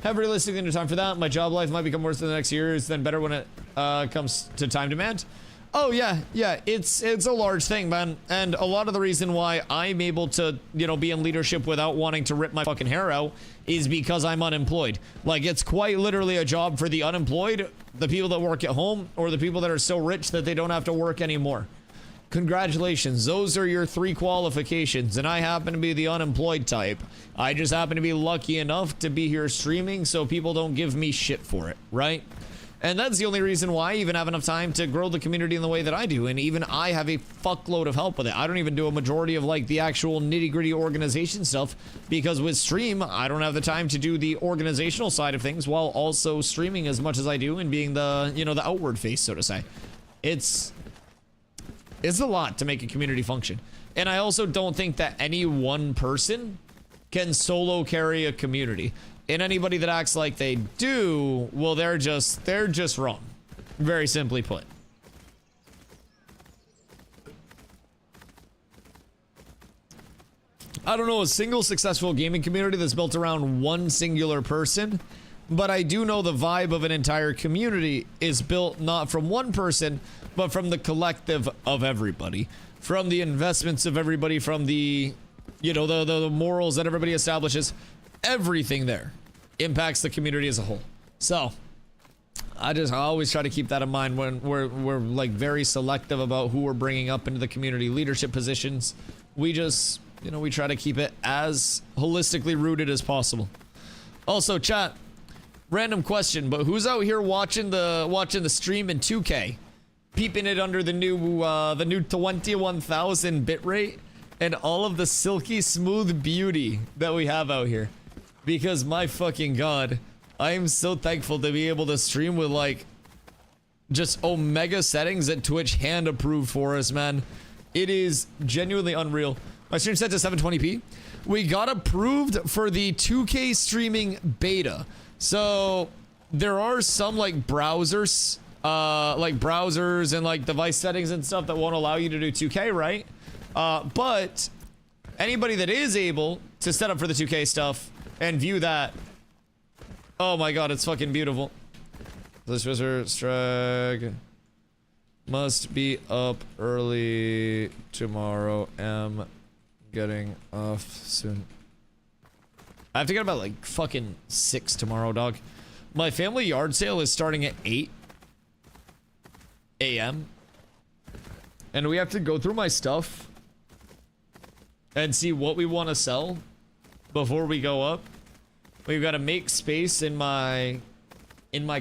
Have realistic into time for that. My job life might become worse in the next years, then better when it comes to time demand. Oh, yeah, it's a large thing, man, and a lot of the reason why I'm able to, you know, be in leadership without wanting to rip my fucking hair out is because I'm unemployed. Like, it's quite literally a job for the unemployed, the people that work at home, or the people that are so rich that they don't have to work anymore. Congratulations, those are your 3 qualifications, and I happen to be the unemployed type. I just happen to be lucky enough to be here streaming so people don't give me shit for it, right? And that's the only reason why I even have enough time to grow the community in the way that I do. And even I have a fuckload of help with it. I don't even do a majority of, like, the actual nitty-gritty organization stuff, because with stream, I don't have the time to do the organizational side of things while also streaming as much as I do and being the, you know, the outward face, so to say. It's a lot to make a community function. And I also don't think that any one person can solo carry a community. And anybody that acts like they do, well, they're just wrong. Very simply put. I don't know a single successful gaming community that's built around one singular person, but I do know the vibe of an entire community is built not from one person, but from the collective of everybody. From the investments of everybody, from the, you know, the morals that everybody establishes. Everything there impacts the community as a whole. So I always try to keep that in mind when we're like very selective about who we're bringing up into the community leadership positions. We just, you know, we try to keep it as holistically rooted as possible. Also, chat, random question, but who's out here watching the stream in 2K, peeping it under the new 21,000 bitrate and all of the silky smooth beauty that we have out here? because my fucking god, I am so thankful to be able to stream with like just omega settings that Twitch hand approved for us, man. It is genuinely unreal. My stream set to 720p. We got approved for the 2K streaming beta. So there are some like browsers and like device settings and stuff that won't allow you to do 2K, right? But anybody that is able to set up for the 2K stuff and view that, oh my god, it's fucking beautiful. This wizard strag must be up early tomorrow. Am getting off soon. I have to get about like fucking 6 tomorrow, dog. My family yard sale is starting at 8 a.m. and we have to go through my stuff and see what we want to sell before we go up. We've got to make space in my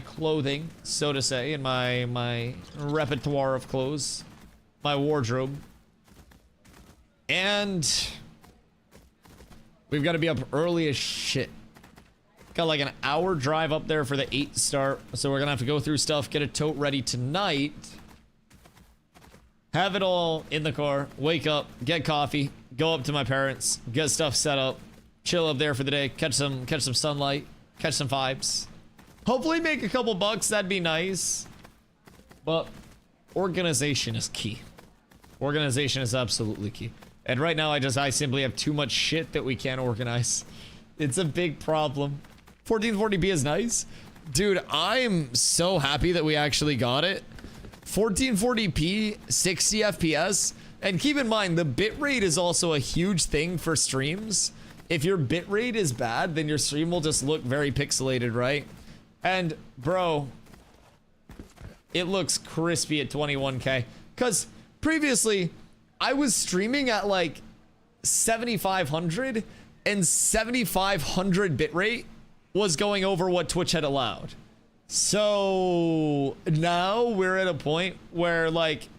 clothing, so to say, in my repertoire of clothes, my wardrobe. And we've got to be up early as shit. Got like an hour drive up there for the 8 start, so we're gonna have to go through stuff, get a tote ready tonight, have it all in the car, wake up, get coffee, go up to my parents, get stuff set up, chill up there for the day, catch some sunlight, catch some vibes. Hopefully make a couple bucks, that'd be nice. But organization is key. Organization is absolutely key. And right now I simply have too much shit that we can't organize. It's a big problem. 1440p is nice. Dude, I'm so happy that we actually got it. 1440p, 60 FPS. And keep in mind, the bitrate is also a huge thing for streams. If your bitrate is bad, then your stream will just look very pixelated, right? And, bro, it looks crispy at 21K. Because previously, I was streaming at like 7500, and 7500 bitrate was going over what Twitch had allowed. So now we're at a point where like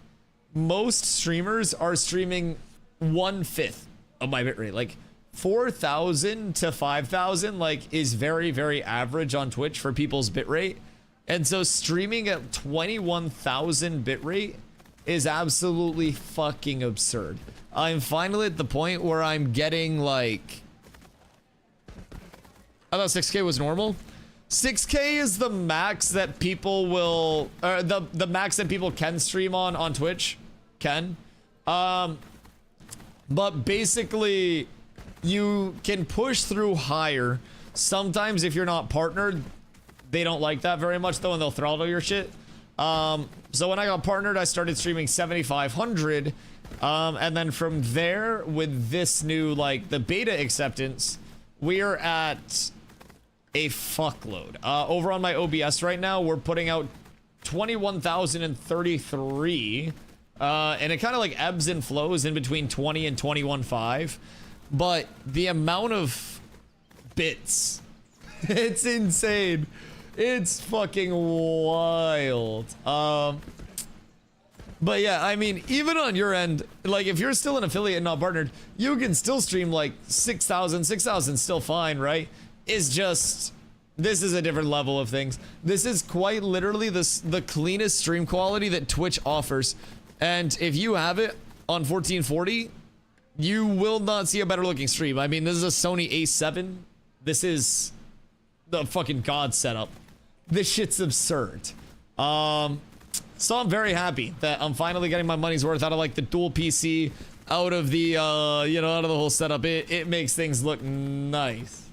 most streamers are streaming 1/5 of my bitrate. Like 4,000 to 5,000 like is very, very average on Twitch for people's bitrate. And so streaming at 21,000 bitrate is absolutely fucking absurd. I'm finally at the point where I'm getting like, I thought 6K was normal. 6K is the max that people will, or the max that people can stream on Twitch. But basically you can push through higher. Sometimes if you're not partnered, they don't like that very much though, and they'll throttle your shit. So when I got partnered, I started streaming 7,500. And then from there, with this new, like, the beta acceptance, we're at a fuckload. Over on my OBS right now, we're putting out 21,033. And it kind of like ebbs and flows in between 20 and 21.5. But the amount of bits, it's insane. It's fucking wild. But yeah, I mean, even on your end, like if you're still an affiliate and not partnered, you can still stream like 6,000 still fine, right? It's just, this is a different level of things. This is quite literally the cleanest stream quality that Twitch offers. And if you have it on 1440, you will not see a better looking stream. I mean, this is a Sony A7. This is the fucking god setup. This shit's absurd. So I'm very happy that I'm finally getting my money's worth out of like the dual PC, out of the, you know, out of the whole setup. It makes things look nice.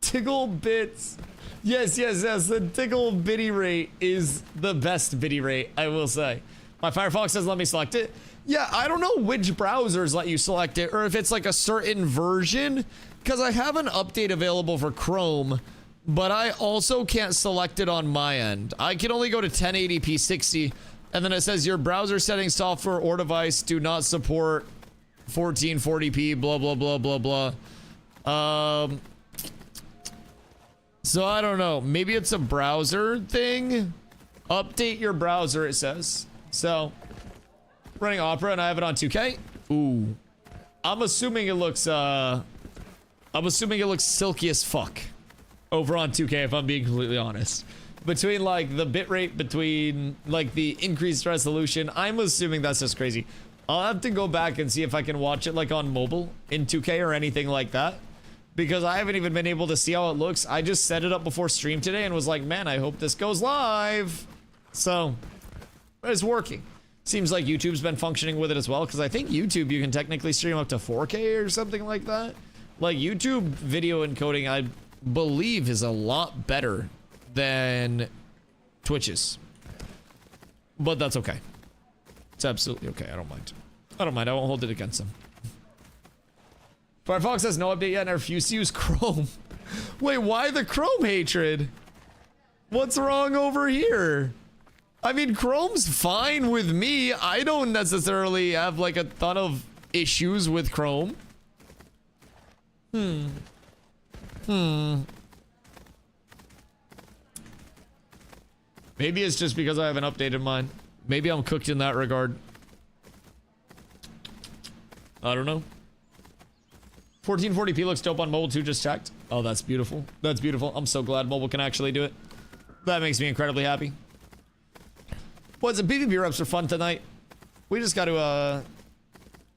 Tickle bits. Yes. The tickle bitty rate is the best bitty rate, I will say. My Firefox says let me select it. Yeah, I don't know which browsers let you select it, or if it's like a certain version, because I have an update available for Chrome, but I also can't select it on my end. I can only go to 1080p 60, and then it says your browser settings, software, or device do not support 1440p, blah, blah, blah, blah, blah. So I don't know. Maybe it's a browser thing. Update your browser, it says. So, running Opera, and I have it on 2K. Ooh. I'm assuming it looks, I'm assuming it looks silky as fuck over on 2K, if I'm being completely honest. Between like the bitrate, between like the increased resolution, I'm assuming that's just crazy. I'll have to go back and see if I can watch it like on mobile in 2K or anything like that, because I haven't even been able to see how it looks. I just set it up before stream today and was like, man, I hope this goes live. So it's working. Seems like YouTube's been functioning with it as well, because I think YouTube, you can technically stream up to 4K or something like that. Like YouTube video encoding, I believe, is a lot better than Twitch's. But that's okay. It's absolutely okay. I don't mind. I don't mind. I won't hold it against them. Firefox has no update yet and I refuse to use Chrome. Wait, why the Chrome hatred? What's wrong over here? I mean, Chrome's fine with me. I don't necessarily have like a ton of issues with Chrome. Maybe it's just because I haven't updated mine. Maybe I'm cooked in that regard. I don't know. 1440p looks dope on mobile too, just checked. Oh, that's beautiful. That's beautiful. I'm so glad mobile can actually do it. That makes me incredibly happy. Boys, the PvP reps are fun tonight. We just got to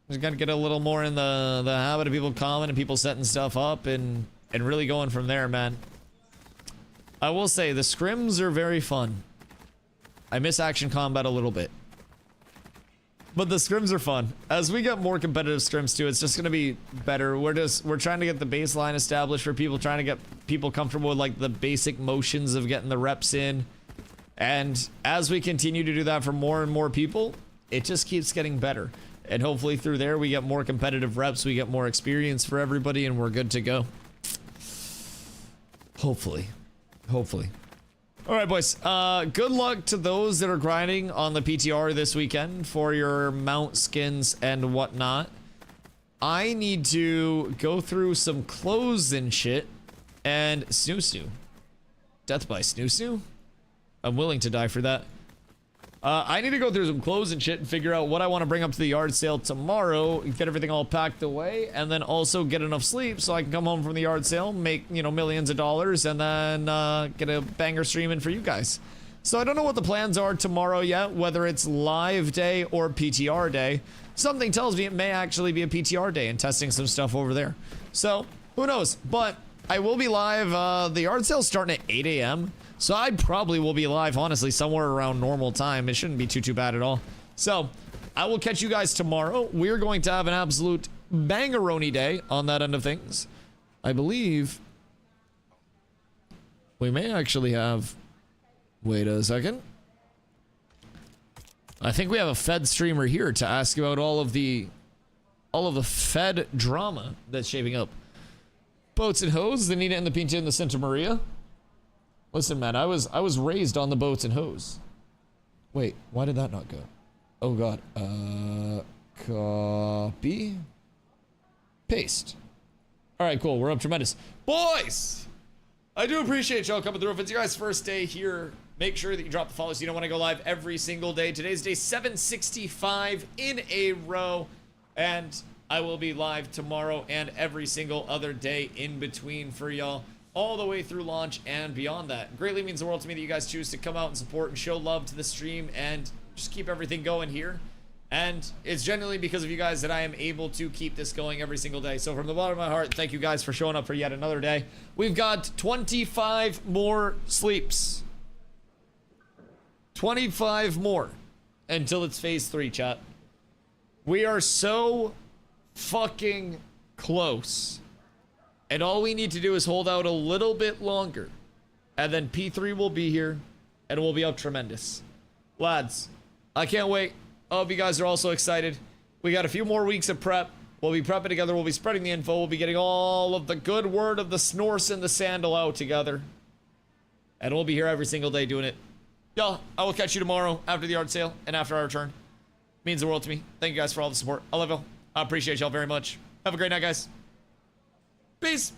get a little more in the habit of people commenting and people setting stuff up and really going from there, man. I will say the scrims are very fun. I miss action combat a little bit, but the scrims are fun. As we get more competitive scrims too, it's just gonna be better. We're trying to get the baseline established for people, trying to get people comfortable with like the basic motions of getting the reps in. And as we continue to do that for more and more people, it just keeps getting better. And hopefully through there, we get more competitive reps, we get more experience for everybody, and we're good to go. Hopefully. Hopefully. All right, boys. Good luck to those that are grinding on the PTR this weekend for your mount skins and whatnot. I need to go through some clothes and shit. And Snoo. Death by Snoo? I'm willing to die for that. I need to go through some clothes and shit and figure out what I want to bring up to the yard sale tomorrow, get everything all packed away, and then also get enough sleep so I can come home from the yard sale, make, you know, millions of dollars, and then get a banger stream in for you guys. So I don't know what the plans are tomorrow yet, whether it's live day or PTR day. Something tells me it may actually be a PTR day and testing some stuff over there. So who knows? But I will be live. The yard sale's starting at 8 a.m. So I probably will be live, honestly, somewhere around normal time. It shouldn't be too bad at all. So I will catch you guys tomorrow. We're going to have an absolute bangaroni day on that end of things. I believe we may actually have... Wait a second. I think we have a Fed streamer here to ask about all of the Fed drama that's shaping up. Boats and hoes, the Nina and the Pinta and the Santa Maria. Listen, man, I was raised on the boats and hoes. Wait, why did that not go? Oh god. Copy. Paste. Alright, cool. We're up tremendous. Boys! I do appreciate y'all coming through. If it's your guys' first day here, make sure that you drop the follow so you don't want to go live every single day. Today's day 765 in a row. And I will be live tomorrow and every single other day in between for y'all, all the way through launch and beyond that. Greatly means the world to me that you guys choose to come out and support and show love to the stream and just keep everything going here. And it's genuinely because of you guys that I am able to keep this going every single day. So from the bottom of my heart, thank you guys for showing up for yet another day. We've got 25 more sleeps. 25 more until it's phase 3, chat. We are so fucking close. And all we need to do is hold out a little bit longer. And then P3 will be here. And we'll be up tremendous. Lads, I can't wait. I hope you guys are also excited. We got a few more weeks of prep. We'll be prepping together. We'll be spreading the info. We'll be getting all of the good word of the Snorse and the Sandal out together. And we'll be here every single day doing it. Y'all, I will catch you tomorrow after the yard sale and after our return. Means the world to me. Thank you guys for all the support. I love y'all. I appreciate y'all very much. Have a great night, guys. Peace.